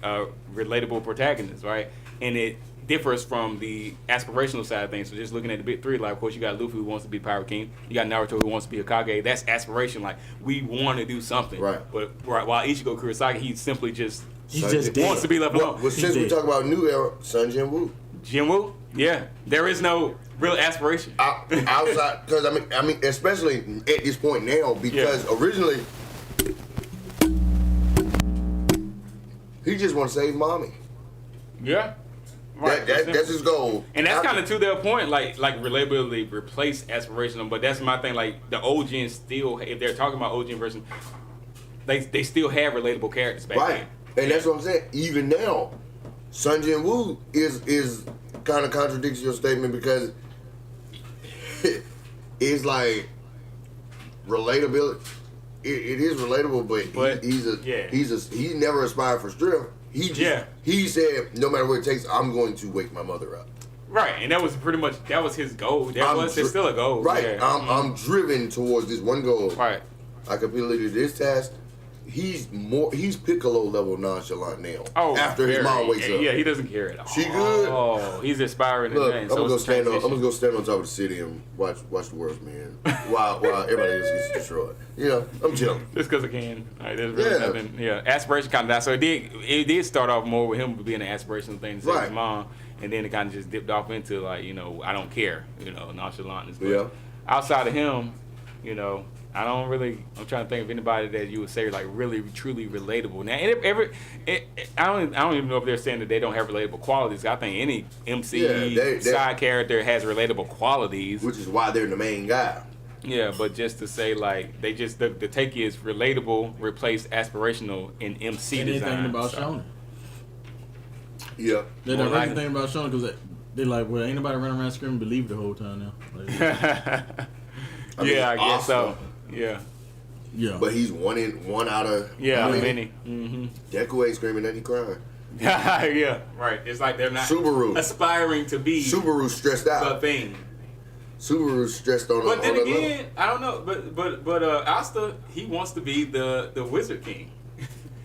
Speaker 2: relatable protagonist, right? And it differs from the aspirational side of things. So just looking at the big three, like of course you got Luffy who wants to be Pirate King, you got Naruto who wants to be Hokage. That's aspiration. Like we want to do something,
Speaker 4: right?
Speaker 2: But while Ichigo Kurosaki, he simply just
Speaker 5: just
Speaker 2: wants to be left alone.
Speaker 4: Well, since we talk about new era, Sun Jinwoo.
Speaker 2: Jinwoo, yeah, there is no real aspiration
Speaker 4: outside because I mean, especially at this point now because originally he just want to save mommy.
Speaker 2: Yeah. Right,
Speaker 4: that's his goal,
Speaker 2: and that's kind of to their point. Like relatability replace aspirational, but that's my thing. Like the OGs still, if they're talking about OG version, they still have relatable characters back then.
Speaker 4: And that's what I'm saying. Even now, Sun Jinwoo is kind of contradicts your statement because it's like relatability. it is relatable, but he never aspired for strength. He said, no matter what it takes, I'm going to wake my mother up.
Speaker 2: Right, and that was pretty much his goal. There's still a goal.
Speaker 4: Right,
Speaker 2: yeah.
Speaker 4: I'm driven towards this one goal.
Speaker 2: Right,
Speaker 4: I completed this task. He's Piccolo level nonchalant now.
Speaker 2: Oh,
Speaker 4: after his mom wakes up.
Speaker 2: Yeah, he doesn't care at all.
Speaker 4: She good.
Speaker 2: Oh, he's aspiring.
Speaker 4: Look,
Speaker 2: I'm
Speaker 4: gonna go stand on top of the city and watch the world's man while everybody else gets destroyed. You know, I'm chilling.
Speaker 2: Just because I can. Like, there's really nothing. Yeah, aspiration kind of died. So it did start off more with him being an aspirational thing to save his mom, and then it kind of just dipped off into like, you know, I don't care. You know, nonchalantness. But outside of him, you know, I'm trying to think of anybody that you would say like really truly relatable. Now, I don't even know if they're saying that they don't have relatable qualities. I think any MC side character has relatable qualities,
Speaker 4: which is why they're the main guy.
Speaker 2: Yeah, but just to say like the take is relatable replaced aspirational in MC
Speaker 3: and
Speaker 2: design.
Speaker 3: Anything about Shonen.
Speaker 4: Yeah,
Speaker 3: they don't like anything about Shonen because they're like, well, ain't nobody running around screaming "Believe" the whole time now. Like,
Speaker 2: I guess so. Yeah.
Speaker 4: But he's one out of
Speaker 2: many.
Speaker 4: Deku ain't screaming and he crying.
Speaker 2: Yeah, right. It's like they're not aspiring to be
Speaker 4: Subaru stressed out.
Speaker 2: The thing.
Speaker 4: Subaru's stressed on.
Speaker 2: But then again, I don't know. But Asta, he wants to be the Wizard King.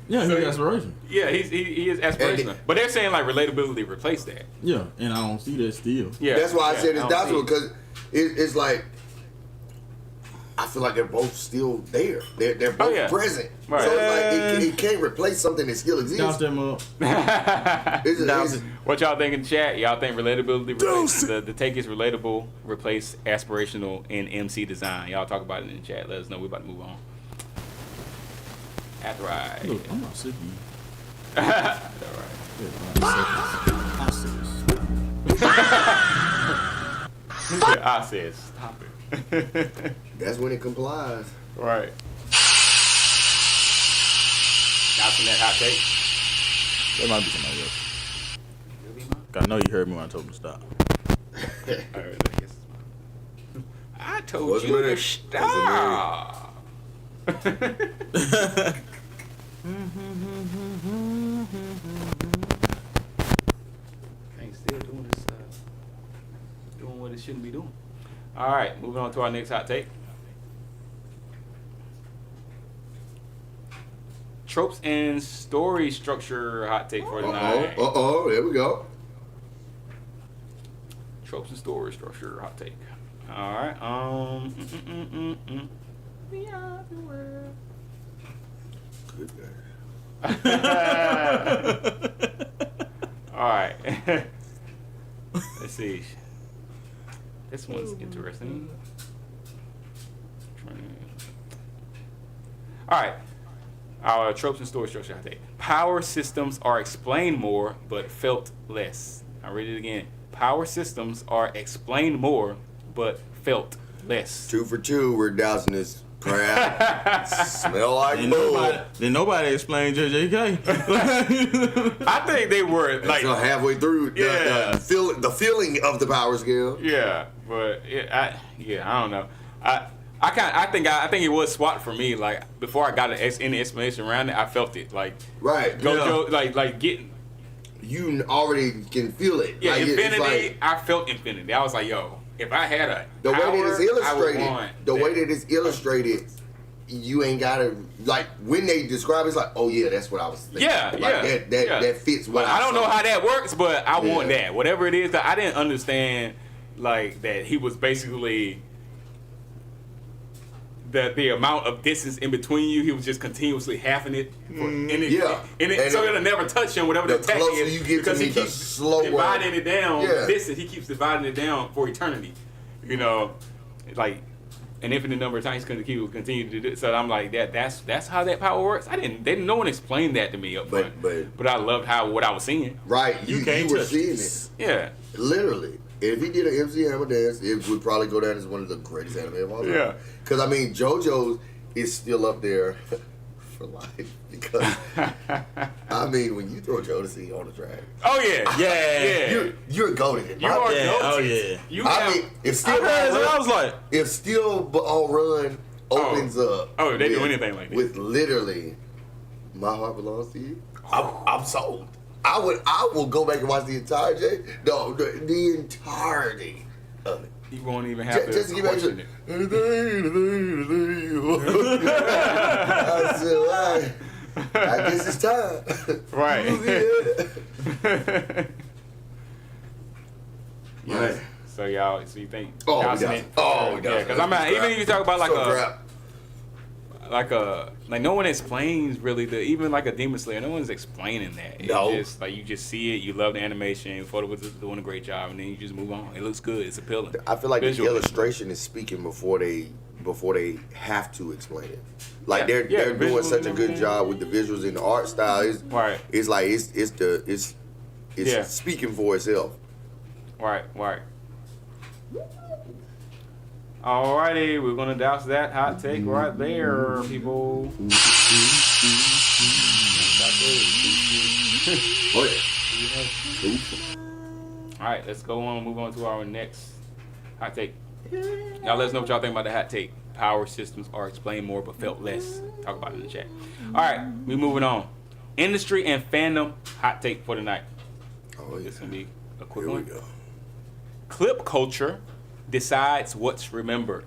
Speaker 3: Yeah,
Speaker 2: so
Speaker 3: he's aspiration.
Speaker 2: Yeah, he is aspirational. But they're saying like relatability replaced that.
Speaker 3: Yeah, and I don't see that still.
Speaker 2: Yeah,
Speaker 4: that's why I said it's doubtful because it's like. I feel like they're both still there. They're both present. Right. So it's like it can't replace something that still exists.
Speaker 3: Douse them up.
Speaker 2: What y'all think in the chat? Y'all think relatability replace the take is relatable, replace aspirational in MC design? Y'all talk about it in the chat. Let us know. We're about to move on. That's right.
Speaker 3: Look, I'm not sick of you.
Speaker 2: That's right. I said stop it.
Speaker 4: That's when it complies.
Speaker 2: Right. Got some that hot take.
Speaker 3: That might be somebody else. I know you heard me when I told him to stop.
Speaker 2: I told you to stop. Ain't still doing this doing what it shouldn't be doing. All right, moving on to our next hot take. Tropes and story structure hot take for tonight.
Speaker 4: There we go.
Speaker 2: Tropes and story structure hot take. All right. Beyond the world.
Speaker 4: Good
Speaker 2: guy. All right. Let's see. This one's interesting. All right. Our tropes and story structure hot take. Power systems are explained more, but felt less. I'll read it again. Power systems are explained more, but felt less.
Speaker 4: 2 for 2. We're dousing this crap. Smell like bull.
Speaker 3: Then nobody explained JJK.
Speaker 2: I think they were like
Speaker 4: so halfway through. The feeling of the power scale.
Speaker 2: Yeah, but I don't know. I think it was SWAT for me. Like before I got any explanation around it, I felt it. Like Gojo, like getting.
Speaker 4: You already can feel it.
Speaker 2: Yeah,
Speaker 4: like,
Speaker 2: Infinity. I felt Infinity. I was like, yo, if I had
Speaker 4: the way that it's illustrated, you ain't gotta like when they describe it, it's like, oh yeah, that's what I was thinking. That fits what
Speaker 2: I don't know how that works, but I want that. Whatever it is, I didn't understand like that he was basically the amount of distance in between you, he was just continuously halving it. So it'll never touch him, whatever the attack is.
Speaker 4: You get because he keeps
Speaker 2: dividing it down. Distance, he keeps dividing it down for eternity. You know, like an infinite number of times he will continue to do it. So I'm like, that's how that power works. No one explained that to me up front. But I loved what I was seeing.
Speaker 4: Right, you were seeing it.
Speaker 2: Yeah,
Speaker 4: literally. If he did an MC Hammer dance, it would probably go down as one of the greatest anime of all time.
Speaker 2: Yeah.
Speaker 4: Because, I mean, JoJo's is still up there for life. Because, I mean, when you throw Jodeci on the track.
Speaker 2: Oh, yeah.
Speaker 4: You're goated.
Speaker 2: You are goated.
Speaker 3: Oh, yeah.
Speaker 4: If Steel Ball Run opens up.
Speaker 2: Oh, they do anything like that.
Speaker 4: With literally, my heart belongs to you. I'm sold. I will go back and watch the entire the entirety of it.
Speaker 2: You won't even have to
Speaker 4: just to get back
Speaker 2: question
Speaker 4: to
Speaker 2: it.
Speaker 4: I said, well, I guess it's time.
Speaker 2: Right.
Speaker 4: Yeah. Right.
Speaker 2: So y'all, so you think?
Speaker 4: Oh,
Speaker 2: y'all seen it? Yeah, because I'm not. Even if you talk about like no one explains really even like a Demon Slayer. No one's explaining that.
Speaker 4: No.
Speaker 2: It's just like you just see it. You love the animation. Photo was doing a great job, and then you just move on. It looks good. It's appealing.
Speaker 4: I feel like
Speaker 2: visually.
Speaker 4: the illustration is speaking before they have to explain it. Like they're doing such a good job with the visuals and the art style. It's like it's speaking for itself.
Speaker 2: Right. Alrighty, we're gonna douse that hot take right there, people. Alright, let's go on. Move on to our next hot take. Y'all let us know what y'all think about the hot take. Power systems are explained more but felt less. Talk about it in the chat. Alright, we moving on. Industry and fandom hot take for tonight.
Speaker 4: Oh, yeah.
Speaker 2: This is gonna be a quick
Speaker 4: Here
Speaker 2: one.
Speaker 4: we go.
Speaker 2: Clip culture decides what's remembered.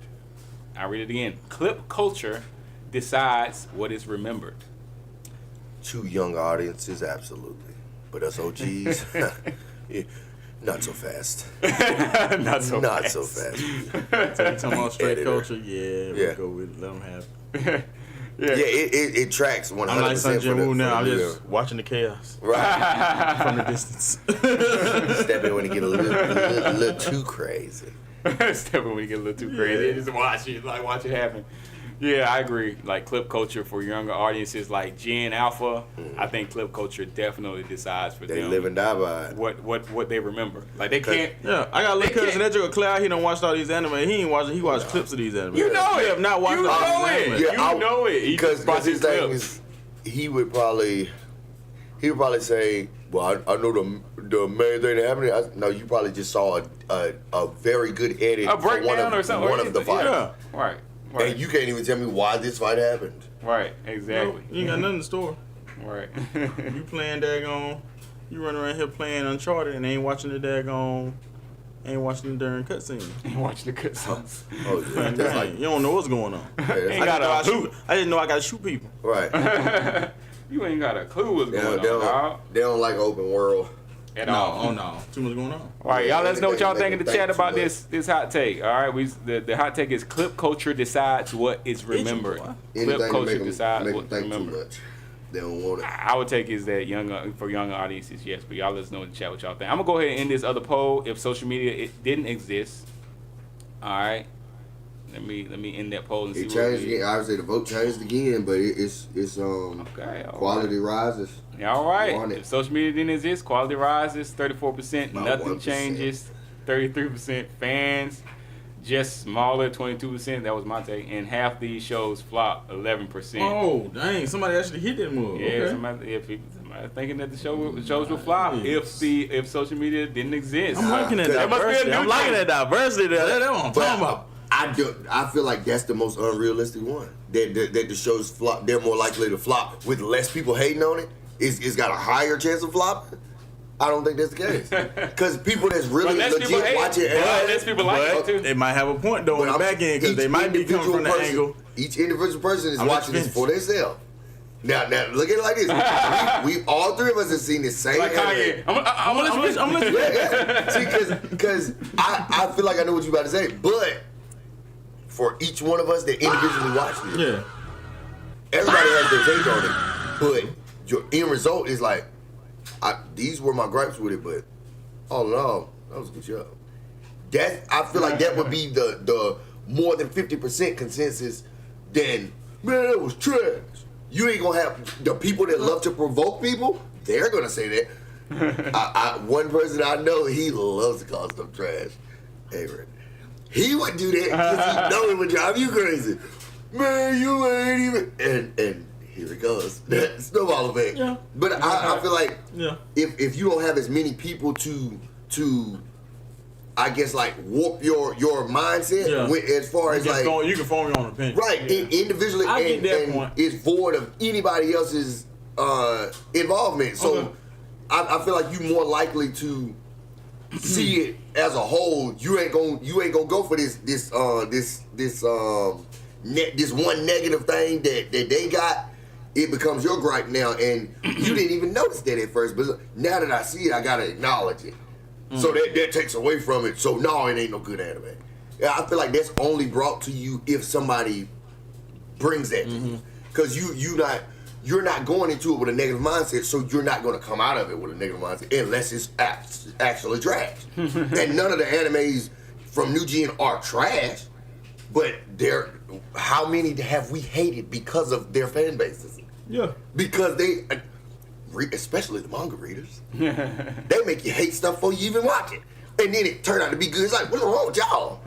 Speaker 2: I'll read it again. Clip culture decides what is remembered.
Speaker 4: To young audiences, absolutely. But us OGs, not so fast.
Speaker 2: Not so
Speaker 4: Not
Speaker 2: fast.
Speaker 4: so fast.
Speaker 5: So you talking about straight
Speaker 4: Editor.
Speaker 5: culture? Yeah, we go with it. Let them have it.
Speaker 4: Yeah, it tracks 100%.
Speaker 5: I'm like Sun Jin Woo now. I'm
Speaker 4: for the
Speaker 5: just watching the chaos
Speaker 4: right.
Speaker 5: from the distance.
Speaker 4: Step in when it get a little too crazy.
Speaker 2: Step when we get a little too crazy. Just watch it, watch it happen. Yeah, I agree. Like clip culture for younger audiences, like Gen Alpha, I think clip culture definitely decides for
Speaker 4: They
Speaker 2: them
Speaker 4: live and die by it.
Speaker 2: what they remember. Like they can't.
Speaker 5: Yeah, I got a little cousin that joke Claire. He don't watch all these anime. He ain't watching. He watched clips of these anime.
Speaker 2: You know
Speaker 5: He
Speaker 2: it.
Speaker 5: have not watched
Speaker 2: You
Speaker 5: all
Speaker 2: know
Speaker 5: these
Speaker 2: it.
Speaker 5: anime.
Speaker 4: Yeah,
Speaker 2: You know it. He
Speaker 4: Because
Speaker 2: just watches
Speaker 4: his thing
Speaker 2: clips.
Speaker 4: is, he would probably say, well, I know the main thing that happened. No, you probably just saw a very good edit
Speaker 2: A breakdown or something.
Speaker 4: one of the fights.
Speaker 5: Yeah.
Speaker 2: Right.
Speaker 4: And you can't even tell me why this fight happened.
Speaker 2: Right. Exactly.
Speaker 5: You ain't got nothing in the store.
Speaker 2: Right.
Speaker 5: You playing daggone. You run around here playing Uncharted and ain't watching the daggone. Ain't watching the darn cutscene.
Speaker 2: Watching the cutscenes.
Speaker 4: Oh, yeah. That's like,
Speaker 5: You don't know what's going on.
Speaker 2: Ain't got a clue.
Speaker 5: I didn't know I got to shoot people.
Speaker 4: right.
Speaker 2: You ain't got a clue what's going on, dog.
Speaker 4: They don't like open world.
Speaker 2: At
Speaker 5: No,
Speaker 2: all.
Speaker 5: oh no, too much going on.
Speaker 2: All right, y'all. Let us know what y'all think in the
Speaker 4: Thank
Speaker 2: chat
Speaker 4: you
Speaker 2: about
Speaker 4: much.
Speaker 2: this hot take. All right, the hot take is clip culture decides what is remembered.
Speaker 5: boy.
Speaker 2: Clip
Speaker 4: Anything to
Speaker 2: culture
Speaker 4: make them
Speaker 2: decides
Speaker 4: think
Speaker 2: what's
Speaker 4: too
Speaker 2: remembered.
Speaker 4: much. They don't want it.
Speaker 2: Our take is that for younger audiences, yes. But y'all let us know in the chat what y'all think. I'm gonna go ahead and end this other poll. If social media didn't exist, all right. Let me end that poll and see
Speaker 4: It
Speaker 2: what
Speaker 4: changed
Speaker 2: it
Speaker 4: again.
Speaker 2: is.
Speaker 4: Obviously, the vote changed again, but it's
Speaker 2: Okay, all
Speaker 4: quality rises.
Speaker 2: Yeah, all right.
Speaker 4: On it.
Speaker 2: If social media didn't exist, quality rises 34%.
Speaker 4: About
Speaker 2: Nothing
Speaker 4: 1%.
Speaker 2: changes 33%. Fans just smaller 22%. That was my take. And half these shows flop 11%.
Speaker 5: Oh dang! Somebody actually hit that move.
Speaker 2: Yeah,
Speaker 5: Okay.
Speaker 2: somebody thinking that the shows will flop if social media didn't exist.
Speaker 5: I'm liking that
Speaker 2: That must be a
Speaker 5: diversity.
Speaker 2: new
Speaker 5: I'm liking
Speaker 2: thing.
Speaker 5: that diversity there. That's what I'm talking about.
Speaker 4: I feel like that's the most unrealistic one. That the shows flop. They're more likely to flop with less people hating on it. It's got a higher chance of flopping. I don't think that's the case. Because people that's really
Speaker 2: But less people
Speaker 4: legit
Speaker 2: hate
Speaker 4: watch it.
Speaker 2: but less people like it too.
Speaker 5: They might have a point though
Speaker 4: But
Speaker 5: on the back end because
Speaker 4: each
Speaker 5: they might be coming
Speaker 4: individual
Speaker 5: from the
Speaker 4: person-
Speaker 5: angle.
Speaker 4: Each individual person is
Speaker 5: I'm
Speaker 4: watching this
Speaker 5: expensive.
Speaker 4: for themselves. Now look at it like this. we all three of us have seen the same
Speaker 2: Like
Speaker 4: anime.
Speaker 2: Kanye. I'm gonna
Speaker 5: I'm listening.
Speaker 4: Yeah. See, because I feel like I know what you're about to say, but for each one of us that individually watched it,
Speaker 5: Yeah.
Speaker 4: everybody has their take on it. But your end result is like, these were my gripes with it, but all in all, that was a good job. I feel like that would be the more than 50% consensus than, man, that was trash. You ain't gonna have the people that love to provoke people, they're gonna say that. One person I know, he loves to call stuff trash. Avery. He would do that because he know it would drive you crazy. Man, you ain't even. And here it goes. That snowball effect.
Speaker 5: Yeah.
Speaker 4: But I feel like
Speaker 5: Yeah.
Speaker 4: if you don't have as many people to I guess like warp your mindset as far as like
Speaker 5: you can form your own opinion.
Speaker 4: Right, individually,
Speaker 5: I get that point.
Speaker 4: It's void of anybody else's involvement. So I feel like you're more likely to see it as a whole. You ain't gonna go for this one negative thing that they got. It becomes your gripe now, and you didn't even notice that at first. But now that I see it, I gotta acknowledge it. So that takes away from it. So no, it ain't no good anime. Yeah, I feel like that's only brought to you if somebody brings that to you, because you're not going into it with a negative mindset, so you're not going to come out of it with a negative mindset unless it's actually trash. And none of the animes from New Gen are trash, but how many have we hated because of their fan bases?
Speaker 5: Yeah,
Speaker 4: because they. Especially the manga readers, they make you hate stuff before you even watch it, and then it turned out to be good. It's like, what's wrong with y'all?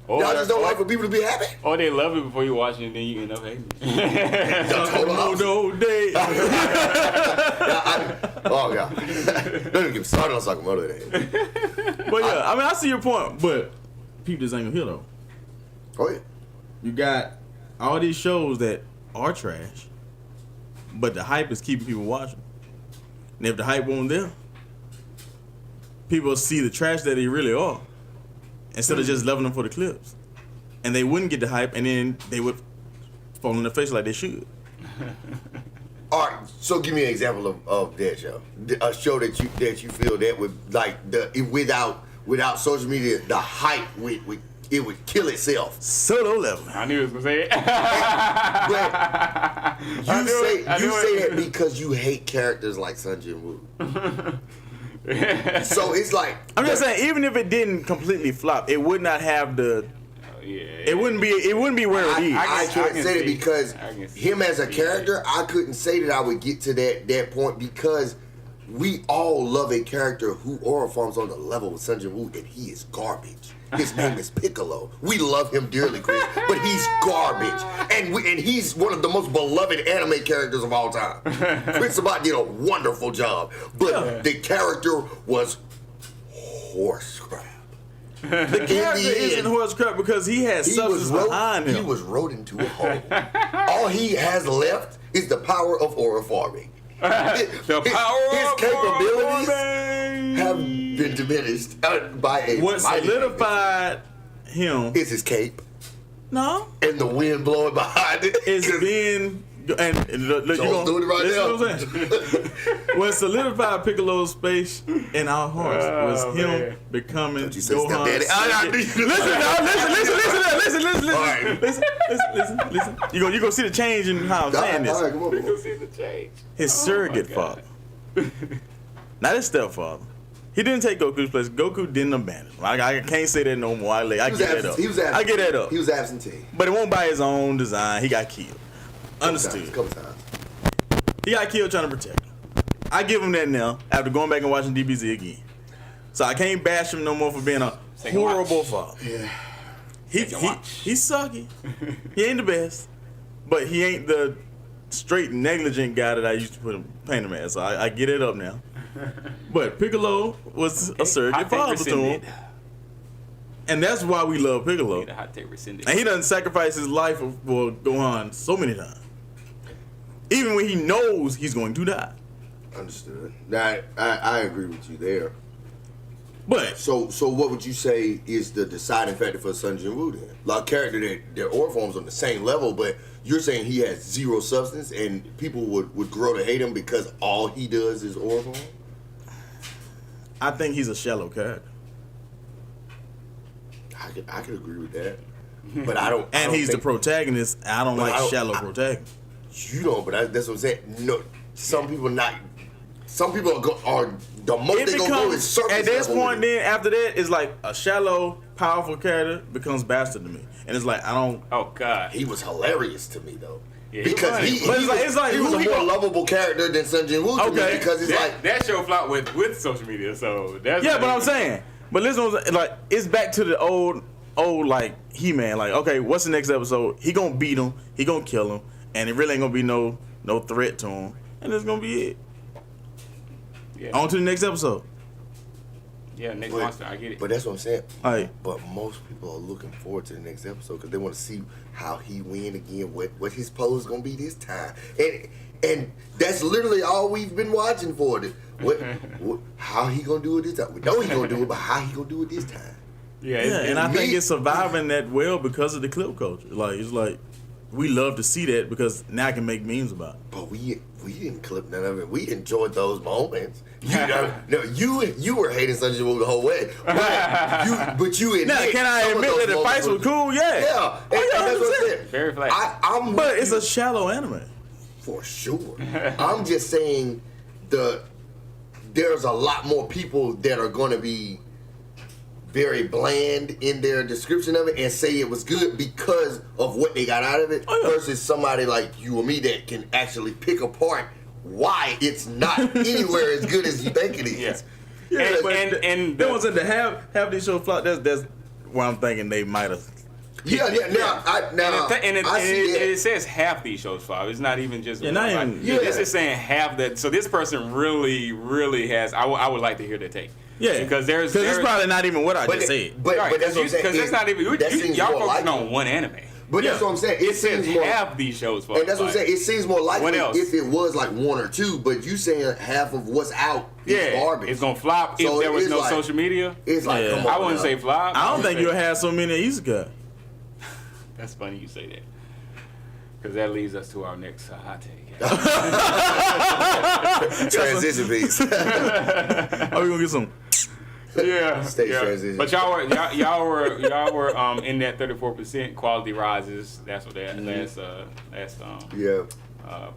Speaker 4: Y'all just don't like for people to be happy.
Speaker 2: Or they love it before you watch it, and then you end up hating it.
Speaker 5: no day.
Speaker 4: Oh god, don't even get me started on Sakamoto today.
Speaker 5: But yeah, I mean, I see your point, but people just ain't gonna hear though.
Speaker 4: Oh yeah,
Speaker 5: you got all these shows that are trash, but the hype is keeping people watching. And if the hype wasn't there, people see the trash that they really are instead of just loving them for the clips. And they wouldn't get the hype, and then they would fall in the face like they should.
Speaker 4: All right, so give me an example of that show. A show that you feel that would like without social media, the hype would kill itself.
Speaker 5: Solo Level.
Speaker 2: I knew he was gonna say it.
Speaker 4: But you say that because you hate characters like Sun Jin Woo. So it's like,
Speaker 5: I'm just saying, even if it didn't completely flop, it would not have the. It wouldn't be where it is.
Speaker 4: I can't say that because him as a character, I couldn't say that I would get to that point because we all love a character who aura forms on the level with Sun Jin Woo, and he is garbage. His name is Piccolo. We love him dearly, Chris, but he's garbage, and he's one of the most beloved anime characters of all time. Chris Sabat did a wonderful job, but the character was horse crap.
Speaker 5: The character isn't horse crap because he has substance behind him.
Speaker 4: He was rode into a hole. All he has left is the power of aura farming. His capabilities have been diminished by a.
Speaker 5: What solidified him
Speaker 4: is his cape.
Speaker 5: No.
Speaker 4: And the wind blowing behind it.
Speaker 5: It's being. And look, you're
Speaker 4: doing it right now.
Speaker 5: What I'm saying. What solidified Piccolo's space in our hearts was him becoming Gohan. Listen. You gonna see the change in how I'm saying this.
Speaker 4: Right, come on.
Speaker 2: You gonna see the change.
Speaker 5: His surrogate father, not his stepfather. He didn't take Goku's place. Goku didn't abandon him. I can't say that no more. I get that up. I get that up.
Speaker 4: He was absentee.
Speaker 5: But it won't by his own design. He got killed. Understood.
Speaker 4: Couple times.
Speaker 5: He got killed trying to protect him. I give him that now after going back and watching DBZ again. So I can't bash him no more for being a horrible father.
Speaker 4: Yeah.
Speaker 5: He's sucky. He ain't the best, but he ain't the straight negligent guy that I used to paint him as. So I get it up now. But Piccolo was a surrogate father to him. And that's why we love Piccolo. And he doesn't sacrifice his life for Gohan so many times. Even when he knows he's going to die.
Speaker 4: Understood. I agree with you there.
Speaker 5: But
Speaker 4: so what would you say is the deciding factor for Sun Jin Woo then? Like a character that their aura forms on the same level, but you're saying he has zero substance and people would grow to hate him because all he does is aura form?
Speaker 5: I think he's a shallow character.
Speaker 4: I could agree with that, but I don't.
Speaker 5: And he's the protagonist. I don't like shallow protagonists.
Speaker 4: You don't, but that's what I'm saying. No, some people not. Some people are the most they gonna go is surface
Speaker 5: at this
Speaker 4: level
Speaker 5: point. Then after that, it's like a shallow, powerful character becomes bastard to me, and it's like I don't.
Speaker 2: Oh God,
Speaker 4: he was hilarious to me though.
Speaker 2: Yeah,
Speaker 4: because he was a more lovable character than Sun Jin Woo.
Speaker 5: Okay,
Speaker 4: because it's like
Speaker 2: that show flopped with social media, so that's
Speaker 5: but I'm saying. But listen, like it's back to the old like He-Man. Like, okay, what's the next episode? He gonna beat him. He gonna kill him, and it really ain't gonna be no threat to him, and that's gonna be it. Yeah. On to the next episode.
Speaker 2: Yeah, next monster, I get it.
Speaker 4: But that's what I'm saying.
Speaker 5: Like,
Speaker 4: but most people are looking forward to the next episode because they want to see how he win again, what his pose is gonna be this time, and that's literally all we've been watching for it. How he gonna do it this time? We know he gonna do it, but how he gonna do it this time?
Speaker 2: Yeah,
Speaker 5: and I think it's surviving that well because of the clip culture. Like, it's like we love to see that because now I can make memes about it.
Speaker 4: But we didn't clip none of it. We enjoyed those moments. You were hating Sunday Movie the whole way. But you admit.
Speaker 5: Now, can I admit that the fights were cool? Yeah.
Speaker 4: Yeah. And that's what I'm saying.
Speaker 2: Very flat.
Speaker 5: But it's a shallow anime.
Speaker 4: For sure. I'm just saying there's a lot more people that are going to be very bland in their description of it and say it was good because of what they got out of it versus somebody like you or me that can actually pick apart why it's not anywhere as good as you think it is.
Speaker 5: Yeah, and the ones that have these shows flop, that's where I'm thinking they might have.
Speaker 2: It says half these shows flop. It's not even just This is saying half that. So this person really, really has. I would like to hear their take.
Speaker 5: Yeah,
Speaker 2: because
Speaker 5: it's probably not even what I just said.
Speaker 4: But that's what I'm saying.
Speaker 2: Because it's not even. Y'all focusing on one anime.
Speaker 4: But that's what I'm saying.
Speaker 2: It says half these shows flop.
Speaker 4: And that's what I'm saying. It seems more likely if it was like one or two. But you saying half of what's out is garbage.
Speaker 2: It's gonna flop if there was no social media.
Speaker 4: It's like come on.
Speaker 2: I wouldn't say flop.
Speaker 5: I don't think you'll have so many isekai.
Speaker 2: That's funny you say that. Because that leads us to our next hot take.
Speaker 4: Transition piece.
Speaker 5: Are we gonna get some?
Speaker 4: Stage transition.
Speaker 2: But y'all were in that 34% quality rises. That's what that last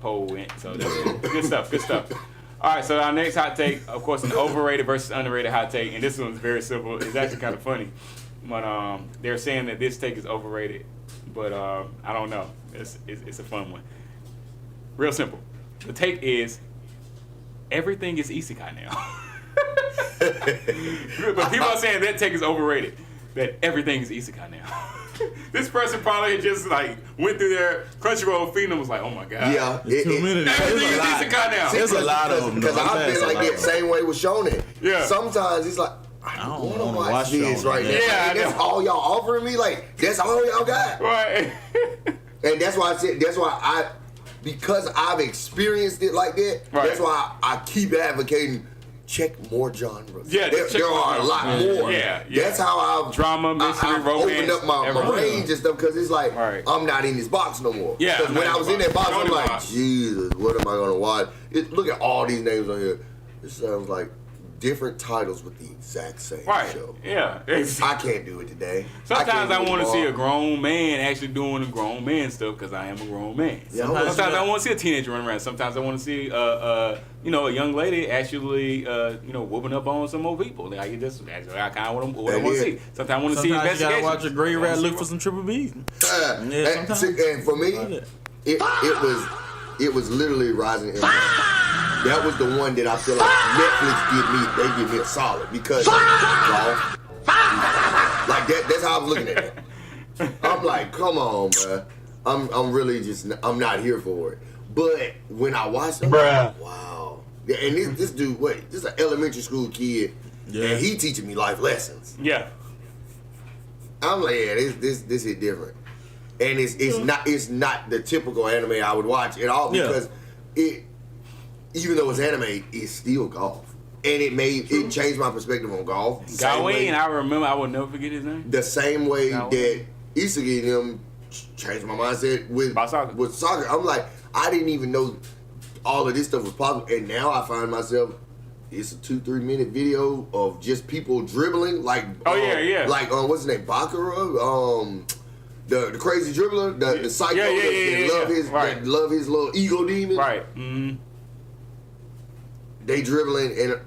Speaker 2: poll went. So that's good stuff. Good stuff. All right. So our next hot take, of course, an overrated versus underrated hot take, and this one's very simple. It's actually kind of funny, but they're saying that this take is overrated. But I don't know. It's a fun one. Real simple. The take is everything is isekai now. But people are saying that take is overrated. That everything is isekai now. This person probably just like went through their Crunchyroll feed and was like, "Oh my god,
Speaker 5: everything
Speaker 2: is isekai now."
Speaker 5: There's a lot of them.
Speaker 4: Because I've been like that same way with shonen.
Speaker 2: Yeah.
Speaker 4: Sometimes it's like, I don't want to watch this right now.
Speaker 2: Yeah,
Speaker 4: like, that's all y'all offering me. Like that's all y'all got.
Speaker 2: Right.
Speaker 4: And that's why I said. Because I've experienced it like that. Right. That's why I keep advocating. Check more genres. Yeah, there are a lot more. Yeah. That's how I've
Speaker 2: drama, mystery,
Speaker 4: I've
Speaker 2: romance,
Speaker 4: opened up my range and stuff because it's like I'm not in this box no more.
Speaker 2: Yeah.
Speaker 4: Because when I was in that box, I'm like, Jesus, what am I gonna watch? Look at all these names on here. It sounds like different titles with the exact same show.
Speaker 2: Yeah.
Speaker 4: I can't do it today.
Speaker 2: Sometimes I want to see a grown man actually doing the grown man stuff because I am a grown man.
Speaker 4: Yeah,
Speaker 2: sometimes I want to see a teenager running around. Sometimes I want to see a young lady actually whooping up on some more people. Like that's what I kind of want to see. Sometimes I want to see investigations.
Speaker 5: You gotta watch a gray rat look for some triple B's.
Speaker 4: And for me, it was literally Rising Empire. That was the one that I feel like Netflix they did me a solid because golf. Like that's how I was looking at it. I'm like, come on, bro. I'm really I'm not here for it. But when I watched it, wow. Yeah, and this dude, this is an elementary school kid, and he teaching me life lessons.
Speaker 2: Yeah.
Speaker 4: I'm like, this hit different. And it's not the typical anime I would watch at all because even though it's anime, it's still golf. And it changed my perspective on golf.
Speaker 2: Gawain, I will never forget his name.
Speaker 4: The same way that Isugi and them changed my mindset with soccer. I'm like, I didn't even know all of this stuff was possible. And now I find myself, it's a 2-3 minute video of just people dribbling. Like, like, what's his name? Baccarat? The crazy dribbler, the psycho that love his little ego demon.
Speaker 2: Right. Mm-hmm.
Speaker 4: They dribbling, and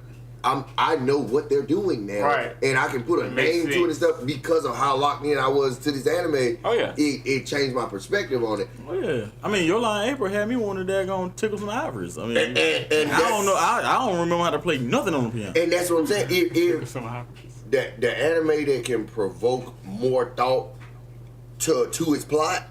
Speaker 4: I know what they're doing now. Right. And I can put a name to it and stuff because of how locked in I was to this anime.
Speaker 2: Oh, yeah.
Speaker 4: It changed my perspective on it.
Speaker 5: Oh, yeah. I mean, Your Line April had me wanting to daggone tickle some ivories. I mean, and I don't know. I don't remember how to play nothing on the piano.
Speaker 4: And that's what I'm saying. The anime that can provoke more thought to its plot,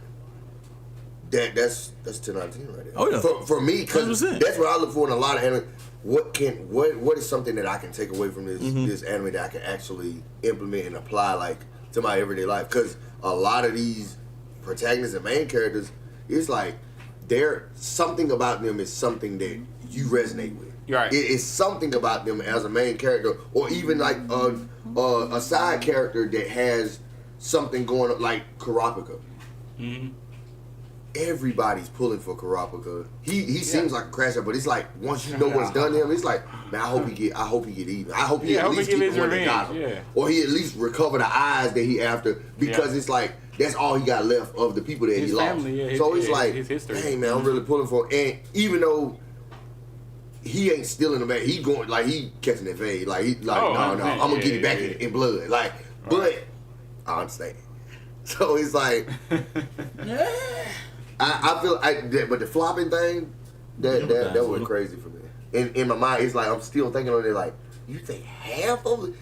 Speaker 4: that's 10 out of 10 right there.
Speaker 5: Oh, yeah.
Speaker 4: For me, because that's what I look for in a lot of anime. what is something that I can take away from this anime that I can actually implement and apply like to my everyday life? Because a lot of these protagonists and main characters, it's like something about them is something that you resonate with.
Speaker 2: Right.
Speaker 4: It is something about them as a main character, or even like a side character that has something going on, like Kurapika. Mm-hmm. Everybody's pulling for Kurapika. He seems like a crasher, but it's like once you know what's done to him, it's like, man, I hope he get even. I hope he at least get the one that got him, or he at least recover the eyes that he after, because it's like that's all he got left of the people that
Speaker 2: his
Speaker 4: he
Speaker 2: family,
Speaker 4: lost. So it's like,
Speaker 2: his history.
Speaker 4: hey man, I'm really pulling for, and even though he ain't stealing the man, he going like he catching that fade, like he like no, I'm gonna get it back in blood, like, but I understand. So it's like, I feel, but the flopping thing, that went crazy for me. In my mind, it's like I'm still thinking on it. Like, you think half of the new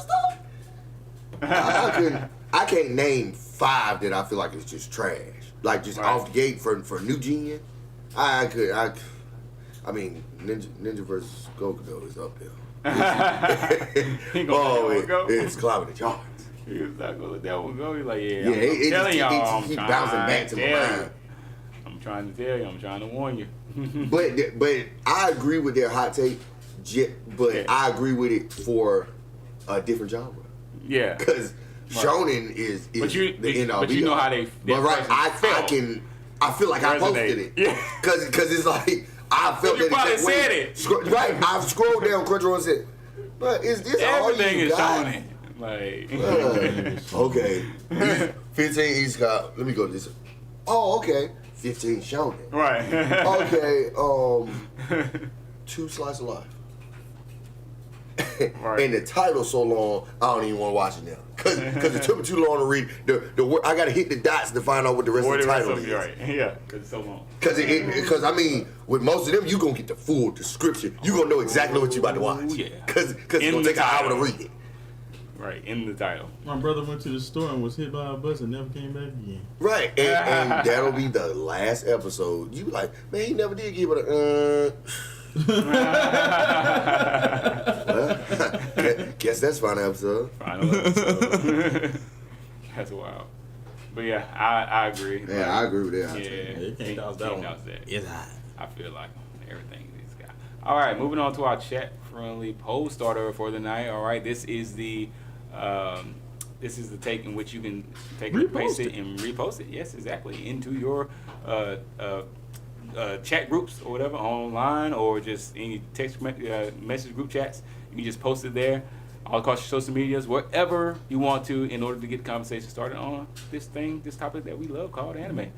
Speaker 4: stuff? I can't name 5 that I feel like it's just trash. Like just off the gate for new gen. I mean, Ninja versus Goku though is up there. It's climbing the charts.
Speaker 2: He was not gonna let that one go. He's like, I'm
Speaker 4: telling
Speaker 2: y'all,
Speaker 4: keep bouncing back to my mind.
Speaker 2: I'm trying to tell you. I'm trying to warn you.
Speaker 4: but I agree with their hot take. But I agree with it for a different genre.
Speaker 2: Yeah,
Speaker 4: because shonen is
Speaker 2: but you know how they.
Speaker 4: But I feel like I posted it. Yeah, because it's like I felt that
Speaker 2: you probably said it.
Speaker 4: Right, I've scrolled down Crunchyroll and said, "But is this
Speaker 2: everything
Speaker 4: all you
Speaker 2: is
Speaker 4: got?"
Speaker 2: shonen? Like,
Speaker 4: okay, 15 each got. Let me go to this. Oh, okay, 15 shonen.
Speaker 2: Right.
Speaker 4: Okay, 2 slice of life. Right. And the title's so long, I don't even want to watch it now. Because it took me too long to read. I got to hit the dots to find out what the rest of the title is.
Speaker 2: Right. Yeah, because it's so long.
Speaker 4: Because, I mean, with most of them, you're going to get the full description. You're going to know exactly what you're about to watch.
Speaker 2: Yeah.
Speaker 4: Because it's going to take an hour to read it.
Speaker 2: Right, in the title.
Speaker 5: My brother went to the store and was hit by a bus and never came back again.
Speaker 4: Right, and that'll be the last episode. You be like, man, he never did give it a well, guess that's final episode.
Speaker 2: Final episode. That's wild. But yeah, I agree.
Speaker 4: Yeah, I agree with that.
Speaker 5: Yeah, you can't dodge that one.
Speaker 2: It's hot. I feel like everything he's got. All right, moving on to our chat-friendly poll starter for the night. All right, this is the take in which you can take it, paste it, and repost it. Yes, exactly, into your chat groups or whatever, online, or just any text message group chats. You can just post it there, all across your social medias, wherever you want to, in order to get the conversation started on this topic that we love called anime.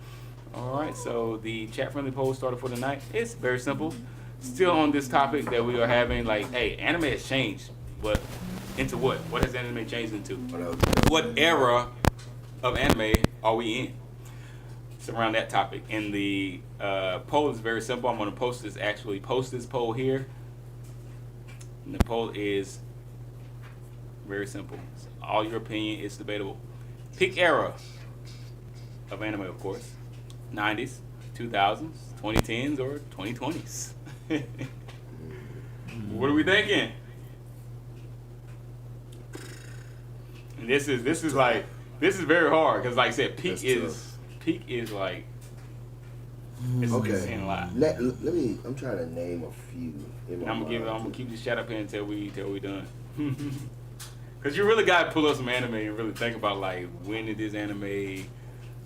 Speaker 2: All right, so the chat-friendly poll starter for the night is very simple. Still on this topic that we are having, like, hey, anime has changed, but into what? What has anime changed into? What era of anime are we in? It's around that topic. And the poll is very simple. I'm going to post this poll here. And the poll is very simple. It's all your opinion is debatable. Pick era of anime, of course. 90s, 2000s, 2010s, or 2020s. What are we thinking? And this is very hard because, like I said, peak is like.
Speaker 4: Okay.
Speaker 2: A lot.
Speaker 4: Let me. I'm trying to name a few.
Speaker 2: I'm gonna keep this chat up here until we done. Cause you really gotta pull up some anime and really think about like when did this anime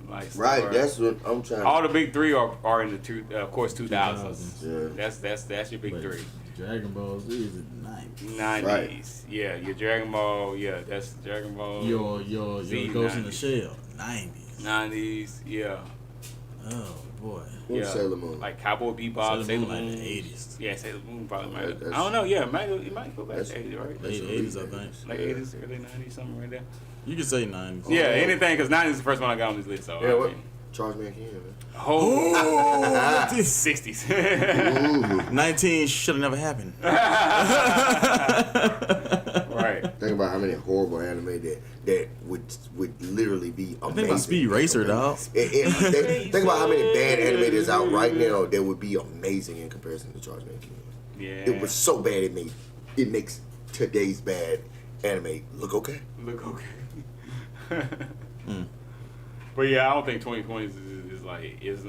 Speaker 2: like start.
Speaker 4: Right. That's what I'm trying.
Speaker 2: All the big three are in the of course 2000s.
Speaker 4: Yeah.
Speaker 2: That's your big three.
Speaker 5: Dragon Ball Z is in the 90s.
Speaker 2: 90s.
Speaker 4: Right.
Speaker 2: Yeah, your Dragon Ball. Yeah, that's Dragon Ball.
Speaker 5: Your
Speaker 2: Z,
Speaker 5: Ghost in
Speaker 2: 90s.
Speaker 5: the Shell. 90s.
Speaker 2: 90s. Yeah.
Speaker 5: Oh boy.
Speaker 4: What's Sailor Moon?
Speaker 2: Like Cowboy Bebop, Sailor
Speaker 5: like
Speaker 2: Moon.
Speaker 5: the 80s.
Speaker 2: Yeah, Sailor Moon probably might.
Speaker 4: That's-
Speaker 2: I don't know. Yeah, it might go back to 80s, right?
Speaker 5: Late 80s, I think.
Speaker 2: Like 80s, early 90s, something right there.
Speaker 5: You can say 90s.
Speaker 2: Yeah, anything, because 90s is the first one I got on this list. So
Speaker 4: Yeah,
Speaker 2: I
Speaker 4: what?
Speaker 2: mean,
Speaker 4: Charge me again, man.
Speaker 2: oh, 60s.
Speaker 5: 19 should have never happened.
Speaker 2: Right.
Speaker 4: Think about how many horrible anime that would literally be amazing.
Speaker 5: Think about Speed Racer, dog.
Speaker 4: Think about how many bad anime that's out right now that would be amazing in comparison to Charge Man King.
Speaker 2: Yeah.
Speaker 4: It was so bad it makes today's bad anime look okay.
Speaker 2: Look okay. But yeah, I don't think 2020 is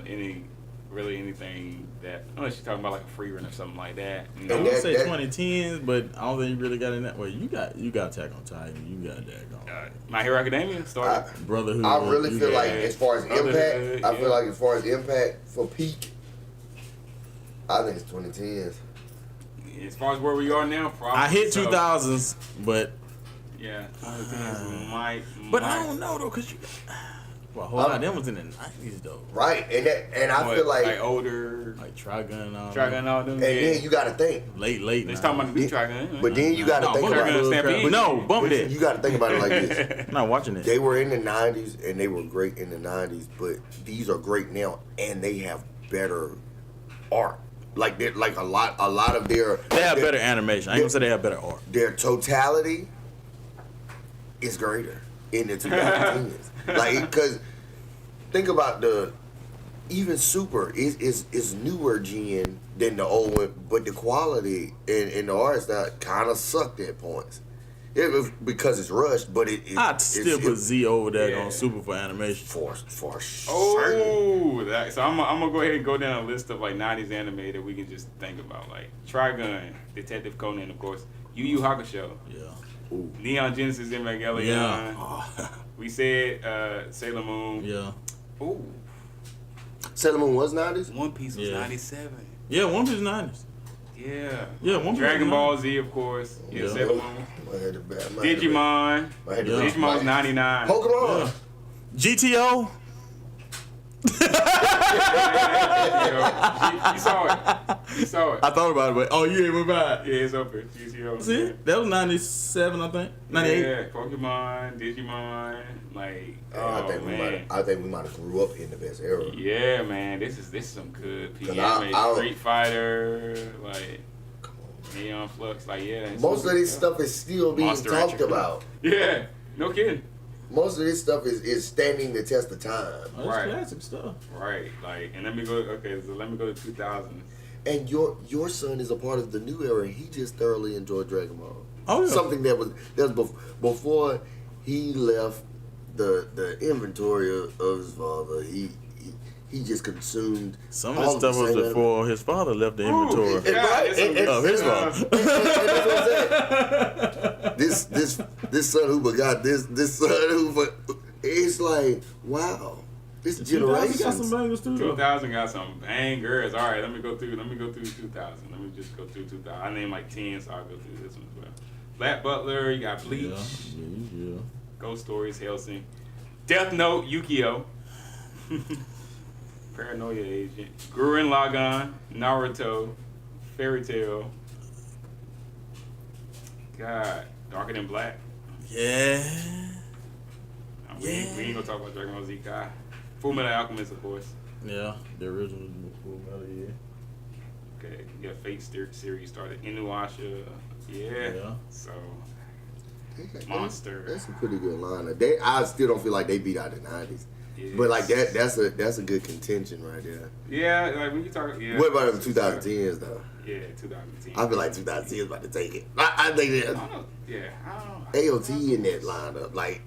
Speaker 2: really anything that, unless you're talking about like a free run or something like that. You know?
Speaker 5: I would say 2010s, but I don't think you really got in that. Well, you got Attack on Titan, you got that.
Speaker 2: My Hero Academia started.
Speaker 5: Brotherhood.
Speaker 4: I really feel like as far as impact, I feel
Speaker 2: yeah.
Speaker 4: like as far as impact for peak, I think it's 2010s.
Speaker 2: As far as where we are now, probably.
Speaker 5: I hit 2000s, but
Speaker 2: yeah, 2010s might.
Speaker 5: But I don't know though, cause well, a whole lot of them was in the 90s though.
Speaker 4: Right, and I feel like
Speaker 2: older,
Speaker 5: like Trigun,
Speaker 2: all them.
Speaker 4: And then you got to think
Speaker 5: late.
Speaker 2: Let's talk about the new Trigun.
Speaker 4: But then you got to think about it.
Speaker 5: But no, bump that.
Speaker 4: You got to think about it like this.
Speaker 5: I'm not watching it.
Speaker 4: They were in the 90s and they were great in the 90s, but these are great now and they have better art. Like a lot of their.
Speaker 5: They have better animation. I ain't gonna say they have better art.
Speaker 4: Their totality is greater in the 2010s. Like, because think about even Super is newer gen than the old one, but the quality and the art style kind of sucked at points. It was because it's rushed, but
Speaker 5: I'd still put Z over there on Super for animation.
Speaker 4: For
Speaker 2: Oh,
Speaker 4: certain.
Speaker 2: so I'm gonna go ahead and go down a list of like 90s anime that we can just think about, like Trigun, Detective Conan, of course, Yu Yu Hakusho,
Speaker 5: Yeah.
Speaker 2: Neon Genesis Evangelion.
Speaker 5: Yeah.
Speaker 2: We said Sailor Moon.
Speaker 5: Yeah.
Speaker 2: Ooh,
Speaker 4: Sailor Moon was 90s?
Speaker 2: One Piece was 97.
Speaker 5: Yeah, One Piece 90s.
Speaker 2: Yeah,
Speaker 5: One Piece.
Speaker 2: Dragon Ball Z, of course. Yeah, Sailor Moon. Digimon. Digimon's 99.
Speaker 4: Pokemon.
Speaker 5: Yeah. GTO.
Speaker 2: You saw it.
Speaker 5: I thought about it, but you ain't moved by it.
Speaker 2: Yeah, it's up here. GTO.
Speaker 5: See it? That was 97, I think. 98.
Speaker 2: Yeah, Pokemon, Digimon, like
Speaker 4: I think we might have grew up in the best era.
Speaker 2: Yeah, man, this is some good
Speaker 4: I-
Speaker 2: Street Fighter, like Neon Flux, like
Speaker 4: Most of this stuff is still being
Speaker 2: Monster
Speaker 4: talked
Speaker 2: Rancher.
Speaker 4: about.
Speaker 2: Yeah, no kidding.
Speaker 4: Most of this stuff is standing the test of time.
Speaker 5: That's
Speaker 2: Right.
Speaker 5: classic stuff.
Speaker 2: Right, like, and let me go to 2000s.
Speaker 4: And your son is a part of the new era. And he just thoroughly enjoyed Dragon Ball.
Speaker 5: Oh, yeah.
Speaker 4: Something that was before he left the inventory of his father. He just consumed.
Speaker 5: Some of this stuff was before his father left the inventory.
Speaker 4: Of his father. This son who begot this son who. It's like, wow. This generation.
Speaker 5: 2000 got some bangers too.
Speaker 2: 2000 got some bangers. All right, let me go through 2000. Let me just go through 2000. I named like 10, so I'll go through this one as well. Black Butler, you got Bleach,
Speaker 5: Yeah.
Speaker 2: Ghost Stories, Hellsing, Death Note, Yukio, Paranoia Agent, Gurren Lagann, Naruto, Fairy Tail, God, Darker Than Black.
Speaker 5: Yeah.
Speaker 2: We ain't gonna talk about Dragon Ball Z Kai. Full Metal Alchemist, of course.
Speaker 5: Yeah, the original Full Metal, yeah.
Speaker 2: Okay, you got Fate series started. Inuyasha,
Speaker 5: Yeah.
Speaker 2: So, Monster.
Speaker 4: That's a pretty good line. I still don't feel like they beat out the 90s.
Speaker 2: Yes.
Speaker 4: But like that's a good contention right there.
Speaker 2: Yeah, like when you talk. Yeah.
Speaker 4: What about them 2010s though?
Speaker 2: Yeah, 2010.
Speaker 4: I feel like 2010 is about to take it. I think
Speaker 2: I
Speaker 4: that
Speaker 2: don't know. Yeah, I don't know.
Speaker 4: AOT in that lineup, like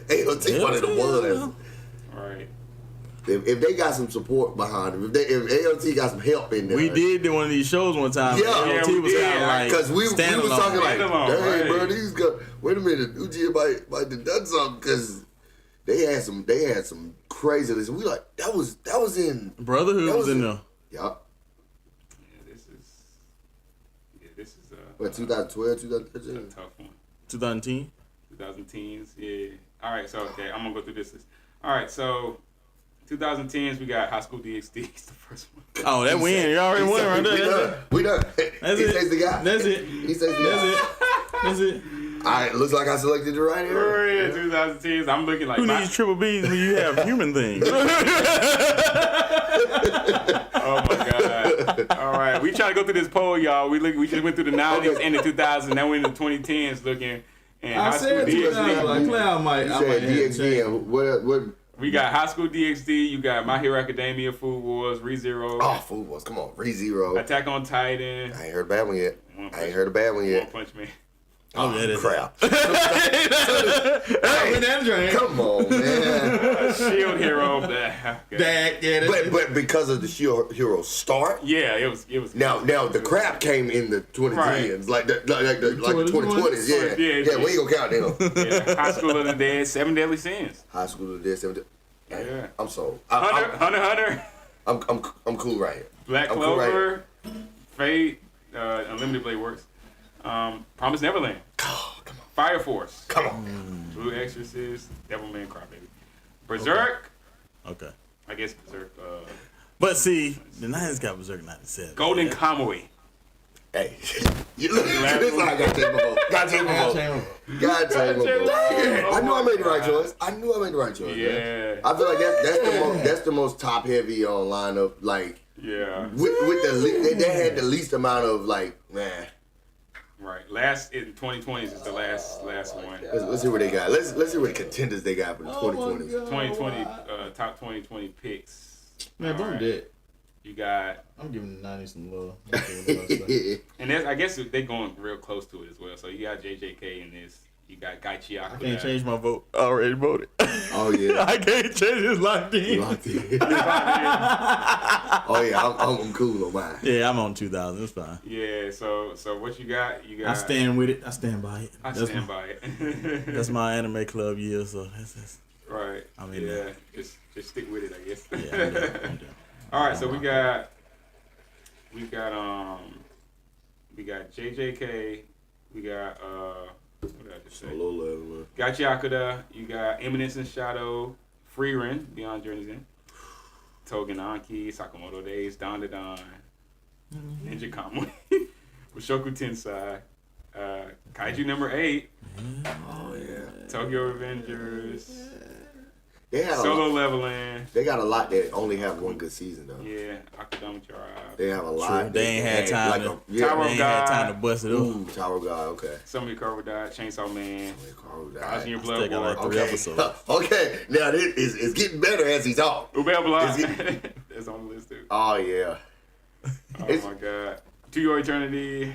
Speaker 4: AOT one of the ones.
Speaker 2: Right.
Speaker 4: If they got some support behind them, if AOT got some help in there.
Speaker 5: We did one of these shows one time.
Speaker 4: Yeah.
Speaker 5: and AOT
Speaker 2: we
Speaker 5: was
Speaker 2: did.
Speaker 5: kind of like
Speaker 4: Because we was talking like,
Speaker 2: Standalone,
Speaker 4: dang,
Speaker 2: right.
Speaker 4: bro, these guys. Wait a minute, Uji might have done something because they had some crazy. Listen, we like that was in
Speaker 5: Brotherhood was in there.
Speaker 4: Yeah.
Speaker 2: This is
Speaker 4: What 2012,
Speaker 2: a
Speaker 4: 2013?
Speaker 2: tough one.
Speaker 5: 2010.
Speaker 2: 2010s, yeah. All right, so okay, I'm gonna go through this list. All right, so 2010s we got High School DxD. It's the first one.
Speaker 5: Oh, that win. You already won right there.
Speaker 4: We done.
Speaker 5: That's
Speaker 4: He
Speaker 5: it.
Speaker 4: says the guy.
Speaker 5: That's it.
Speaker 4: He says the
Speaker 5: That's
Speaker 4: guy.
Speaker 5: it. That's it.
Speaker 4: All right, looks like I selected the right area.
Speaker 2: 2010s. I'm looking like
Speaker 5: Who needs triple B's when you have human things?
Speaker 2: Oh my God! All right, we trying to go through this poll, y'all. We just went through the 90s and the 2000s. Now we're in the 2010s. Looking, And
Speaker 3: I
Speaker 2: High School
Speaker 3: said
Speaker 2: DxD.
Speaker 3: like Cloud might.
Speaker 4: You
Speaker 3: I might
Speaker 4: said
Speaker 3: have to
Speaker 4: DxD
Speaker 3: change.
Speaker 4: and what?
Speaker 2: We got High School DxD. You got My Hero Academia, Food Wars, ReZero,
Speaker 4: Oh, Food Wars. Come on, ReZero.
Speaker 2: Attack on Titan,
Speaker 4: I ain't heard a bad one yet.
Speaker 2: One
Speaker 4: I ain't heard a bad one
Speaker 2: One
Speaker 4: yet.
Speaker 2: Punch Man.
Speaker 5: Oh, yeah, that's
Speaker 4: Crap.
Speaker 3: Hey, that drain.
Speaker 4: Come on, man.
Speaker 2: Shield Hero.
Speaker 4: But because of the Shield Hero start,
Speaker 2: Yeah, it was.
Speaker 4: now the crap came in the 2010s, like the 2020s. Yeah,
Speaker 2: Yeah,
Speaker 4: we ain't gonna count them.
Speaker 2: Yeah, High School of the Dead, Seven Deadly Sins.
Speaker 4: High School of the Dead, 70.
Speaker 2: Yeah.
Speaker 4: I'm sold.
Speaker 2: Hunter.
Speaker 4: I'm cool right here.
Speaker 2: Black
Speaker 4: I'm cool right
Speaker 2: Clover, Fate, Unlimited Blade Works, Promised Neverland,
Speaker 4: Oh, come on,
Speaker 2: Fire Force,
Speaker 4: come on.
Speaker 2: Blue Exorcist, Devilman Crybaby, Berserk.
Speaker 5: Okay.
Speaker 2: I guess Berserk.
Speaker 5: But see, the 90s got Berserk 97.
Speaker 2: Golden
Speaker 5: Yeah.
Speaker 2: Kamuy.
Speaker 4: Hey, you look. This like I gotta take my vote. Gotta take my vote. Gotta take my vote.
Speaker 2: Oh
Speaker 4: I knew I
Speaker 2: my
Speaker 4: made the right
Speaker 2: God.
Speaker 4: choice. I knew I made the right choice.
Speaker 2: Yeah.
Speaker 4: Man. I feel like that's the most top heavy on lineup. Like
Speaker 2: Yeah.
Speaker 4: with they had the least amount of like man.
Speaker 2: Right. Last in 2020s is the last one.
Speaker 4: Let's see what they got. Let's see what the contenders they got for the 2020s.
Speaker 2: 2020 top 2020 picks.
Speaker 3: Man,
Speaker 2: All
Speaker 3: don't
Speaker 2: right.
Speaker 3: that.
Speaker 2: You got,
Speaker 3: I'm giving the 90s some love.
Speaker 2: and that's, I guess they're going real close to it as well. So you got JJK in this. You got Gaichi
Speaker 3: I
Speaker 2: Akuda.
Speaker 3: can't change my vote. I already voted.
Speaker 4: Oh yeah.
Speaker 3: I can't change it locked in.
Speaker 4: Locked in. Oh yeah, I'm cool on mine.
Speaker 5: Yeah, I'm on 2000. It's fine.
Speaker 2: Yeah. So what you got? You got.
Speaker 3: I stand with it. I stand by it.
Speaker 2: I stand by it.
Speaker 5: That's my anime club year, so that's
Speaker 2: Right.
Speaker 5: I mean,
Speaker 2: yeah. Just stick with it, I guess.
Speaker 5: yeah, I'm down.
Speaker 2: All right. So we got JJK. We got what did I just say?
Speaker 4: Low level.
Speaker 2: Gaichi Akuda. You got Eminence and Shadow. Freerin, Beyond Journey's End. Togen Anki, Sakamoto Days, Don to Don, Ninja Kamui, Mushoku Tensei, Kaiju number 8.
Speaker 4: Oh yeah.
Speaker 2: Tokyo Revengers,
Speaker 4: They had
Speaker 2: Solo Leveling.
Speaker 4: They got a lot that only have one good season though.
Speaker 2: Yeah, Akudama Drive.
Speaker 4: They have a lot.
Speaker 5: They ain't had time
Speaker 4: like
Speaker 5: to-
Speaker 4: a, yeah.
Speaker 2: Tower
Speaker 5: They ain't had time to bust it up.
Speaker 4: Ooh, Tower of God. Okay.
Speaker 2: Some of your Carver died. Chainsaw Man. Guys in Your
Speaker 5: Still
Speaker 2: Blood
Speaker 5: got
Speaker 2: War.
Speaker 5: like 3
Speaker 4: Okay.
Speaker 5: episodes.
Speaker 4: Okay. Now this is getting better as he talk.
Speaker 2: Ubel Block.
Speaker 4: Is
Speaker 2: That's on the list too.
Speaker 4: Oh yeah.
Speaker 2: Oh my God. To Your Eternity.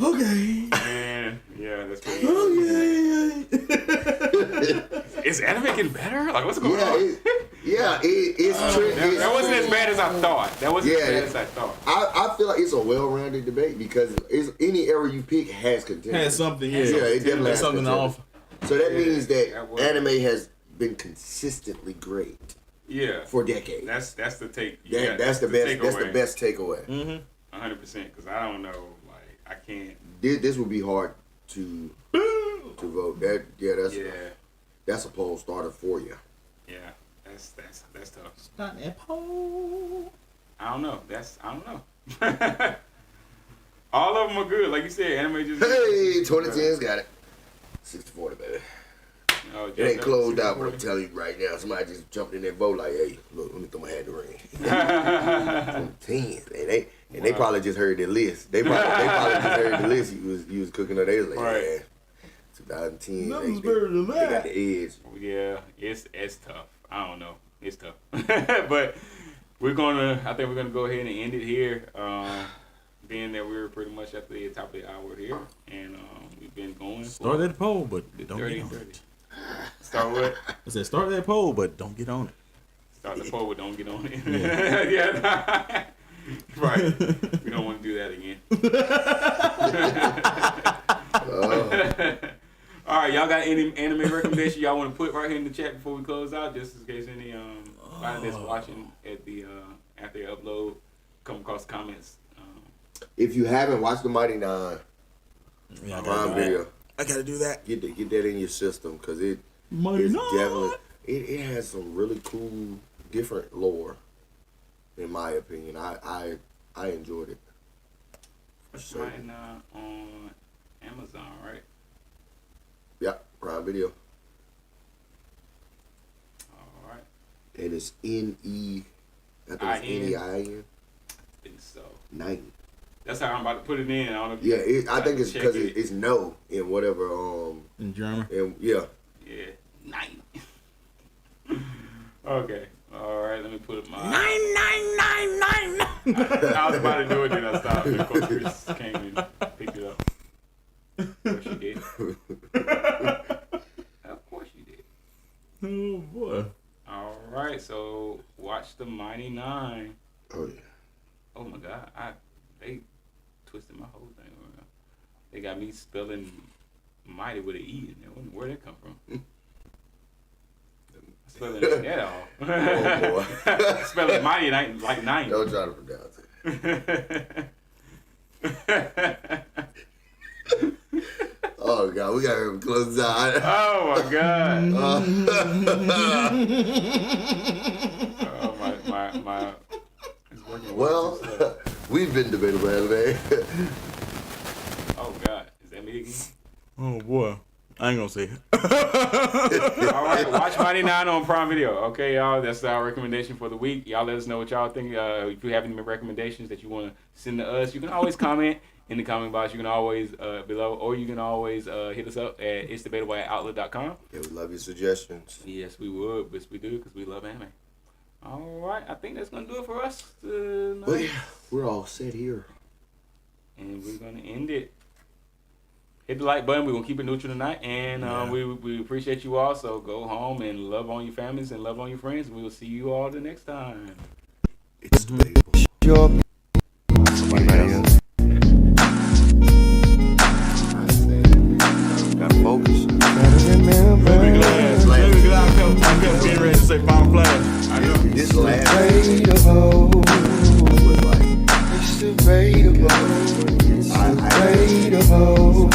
Speaker 3: Okay.
Speaker 2: Man, yeah, that's pretty.
Speaker 3: Okay.
Speaker 2: Is anime getting better? Like, what's going
Speaker 4: Yeah.
Speaker 2: on?
Speaker 4: It's
Speaker 2: That wasn't as bad as I thought. That wasn't
Speaker 4: Yeah,
Speaker 2: as bad as I thought.
Speaker 4: I feel like it's a well-rounded debate because it's any era you pick has content.
Speaker 3: Had something, yeah.
Speaker 4: Yeah, it definitely
Speaker 3: There's
Speaker 4: has
Speaker 3: something to
Speaker 4: content.
Speaker 3: offer.
Speaker 4: So that
Speaker 2: Yeah,
Speaker 4: means that
Speaker 2: that was-
Speaker 4: anime has been consistently great
Speaker 2: Yeah,
Speaker 4: for decades.
Speaker 2: that's the take.
Speaker 4: That's the best. That's the best takeaway.
Speaker 2: 100%. Because I don't know, like I can't.
Speaker 4: This would be hard to vote. That's a poll starter for you.
Speaker 2: Yeah, that's tough.
Speaker 3: Not that pole.
Speaker 2: I don't know. I don't know. All of them are good, like you said. Anime just.
Speaker 4: Hey, 2010's got it. 60-40, baby.
Speaker 2: Oh,
Speaker 4: It ain't closed out, but I'm telling you right now, somebody just jumped in that vote like, hey, look, let me throw my hat in the ring. 2010, and they probably just heard the list. They probably just heard the list. You was cooking up. They was like,
Speaker 2: Right.
Speaker 4: yeah, 2010.
Speaker 3: Nothing's
Speaker 4: They
Speaker 3: better than
Speaker 4: got
Speaker 3: that.
Speaker 4: the edge.
Speaker 2: Yeah, it's tough. I don't know. It's tough. But I think we're gonna go ahead and end it here. Being that we're pretty much at the top of the hour here, and we've been going.
Speaker 5: Start that poll, but don't
Speaker 2: 30,
Speaker 5: get on
Speaker 2: 30.
Speaker 5: it.
Speaker 2: Start what?
Speaker 5: I said start that poll, but don't get on it.
Speaker 2: Start the poll, but don't get on it. Yeah. Right. We don't want to do that again. All right, y'all got any anime recommendation y'all want to put right here in the chat before we close out, just in case any anybody that's watching at the after they upload come across comments.
Speaker 4: If you haven't watched the Mighty Nine
Speaker 5: Yeah, I
Speaker 4: Prime
Speaker 5: gotta do
Speaker 4: Video,
Speaker 5: that. I gotta do that.
Speaker 4: get that in your system because it
Speaker 3: Mighty
Speaker 4: is
Speaker 3: Nine.
Speaker 4: definitely it has some really cool different lore. In my opinion, I enjoyed it.
Speaker 2: It's right now on Amazon, right?
Speaker 4: Yeah, Prime Video,
Speaker 2: All right.
Speaker 4: and it's NE. I think it's NEIN
Speaker 2: I think so.
Speaker 4: 90.
Speaker 2: That's how I'm about to put it in. I don't know if
Speaker 4: Yeah, I think it's because it's no in whatever.
Speaker 5: In German.
Speaker 4: Yeah.
Speaker 2: Yeah. 9. Okay. All right. Let me put my
Speaker 5: 9999.
Speaker 2: I was about to do it, then I stopped. And of course, Chris came and picked it up. Of course you did. Of course you did.
Speaker 5: Oh boy.
Speaker 2: All right. So watch the Mighty Nine.
Speaker 4: Oh yeah.
Speaker 2: Oh my God. They twisted my whole thing around. They got me spelling mighty with an E in there. Where'd that come from? Spelling that all.
Speaker 4: Oh boy.
Speaker 2: Spelling mighty like 9.
Speaker 4: Don't try to pronounce it. Oh God, we gotta close out.
Speaker 2: Oh my God. Oh my. It's working.
Speaker 4: Well, we've been Debatable Anime.
Speaker 2: Oh God, is that me again?
Speaker 5: Oh boy. I ain't gonna say it.
Speaker 2: All right, watch Mighty 9 on Prime Video. Okay, y'all, that's our recommendation for the week. Y'all let us know what y'all think. If you have any recommendations that you want to send to us, you can always comment in the comment box. You can always below, or you can always hit us up at itsdebatable@outlook.com.
Speaker 4: Yeah, we love your suggestions.
Speaker 2: Yes, we would. Yes, we do, because we love anime. All right, I think that's going to do it for us tonight.
Speaker 4: Well, yeah, we're all set here.
Speaker 2: And we're going to end it. Hit the like button. We're going to keep it neutral tonight. And we appreciate you all. So go home and love on your families and love on your friends. We will see you all the next time.
Speaker 4: It's debatable.
Speaker 1: Your
Speaker 4: Somebody else. Gotta focus.
Speaker 1: gotta remember.
Speaker 5: I kept being ready to say Final Flash.
Speaker 2: I know.
Speaker 4: This last
Speaker 1: Debatable.
Speaker 4: was like,
Speaker 1: It's debatable. It's debatable.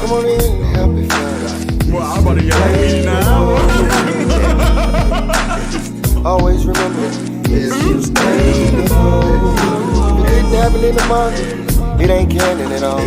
Speaker 1: Come on in, help me find.
Speaker 5: Well, I'm about to yell at me now.
Speaker 1: Always remember. It's debatable. If it didn't happen in the market, it ain't canon at all.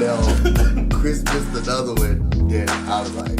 Speaker 4: Then Chris missed another one. Then I was like,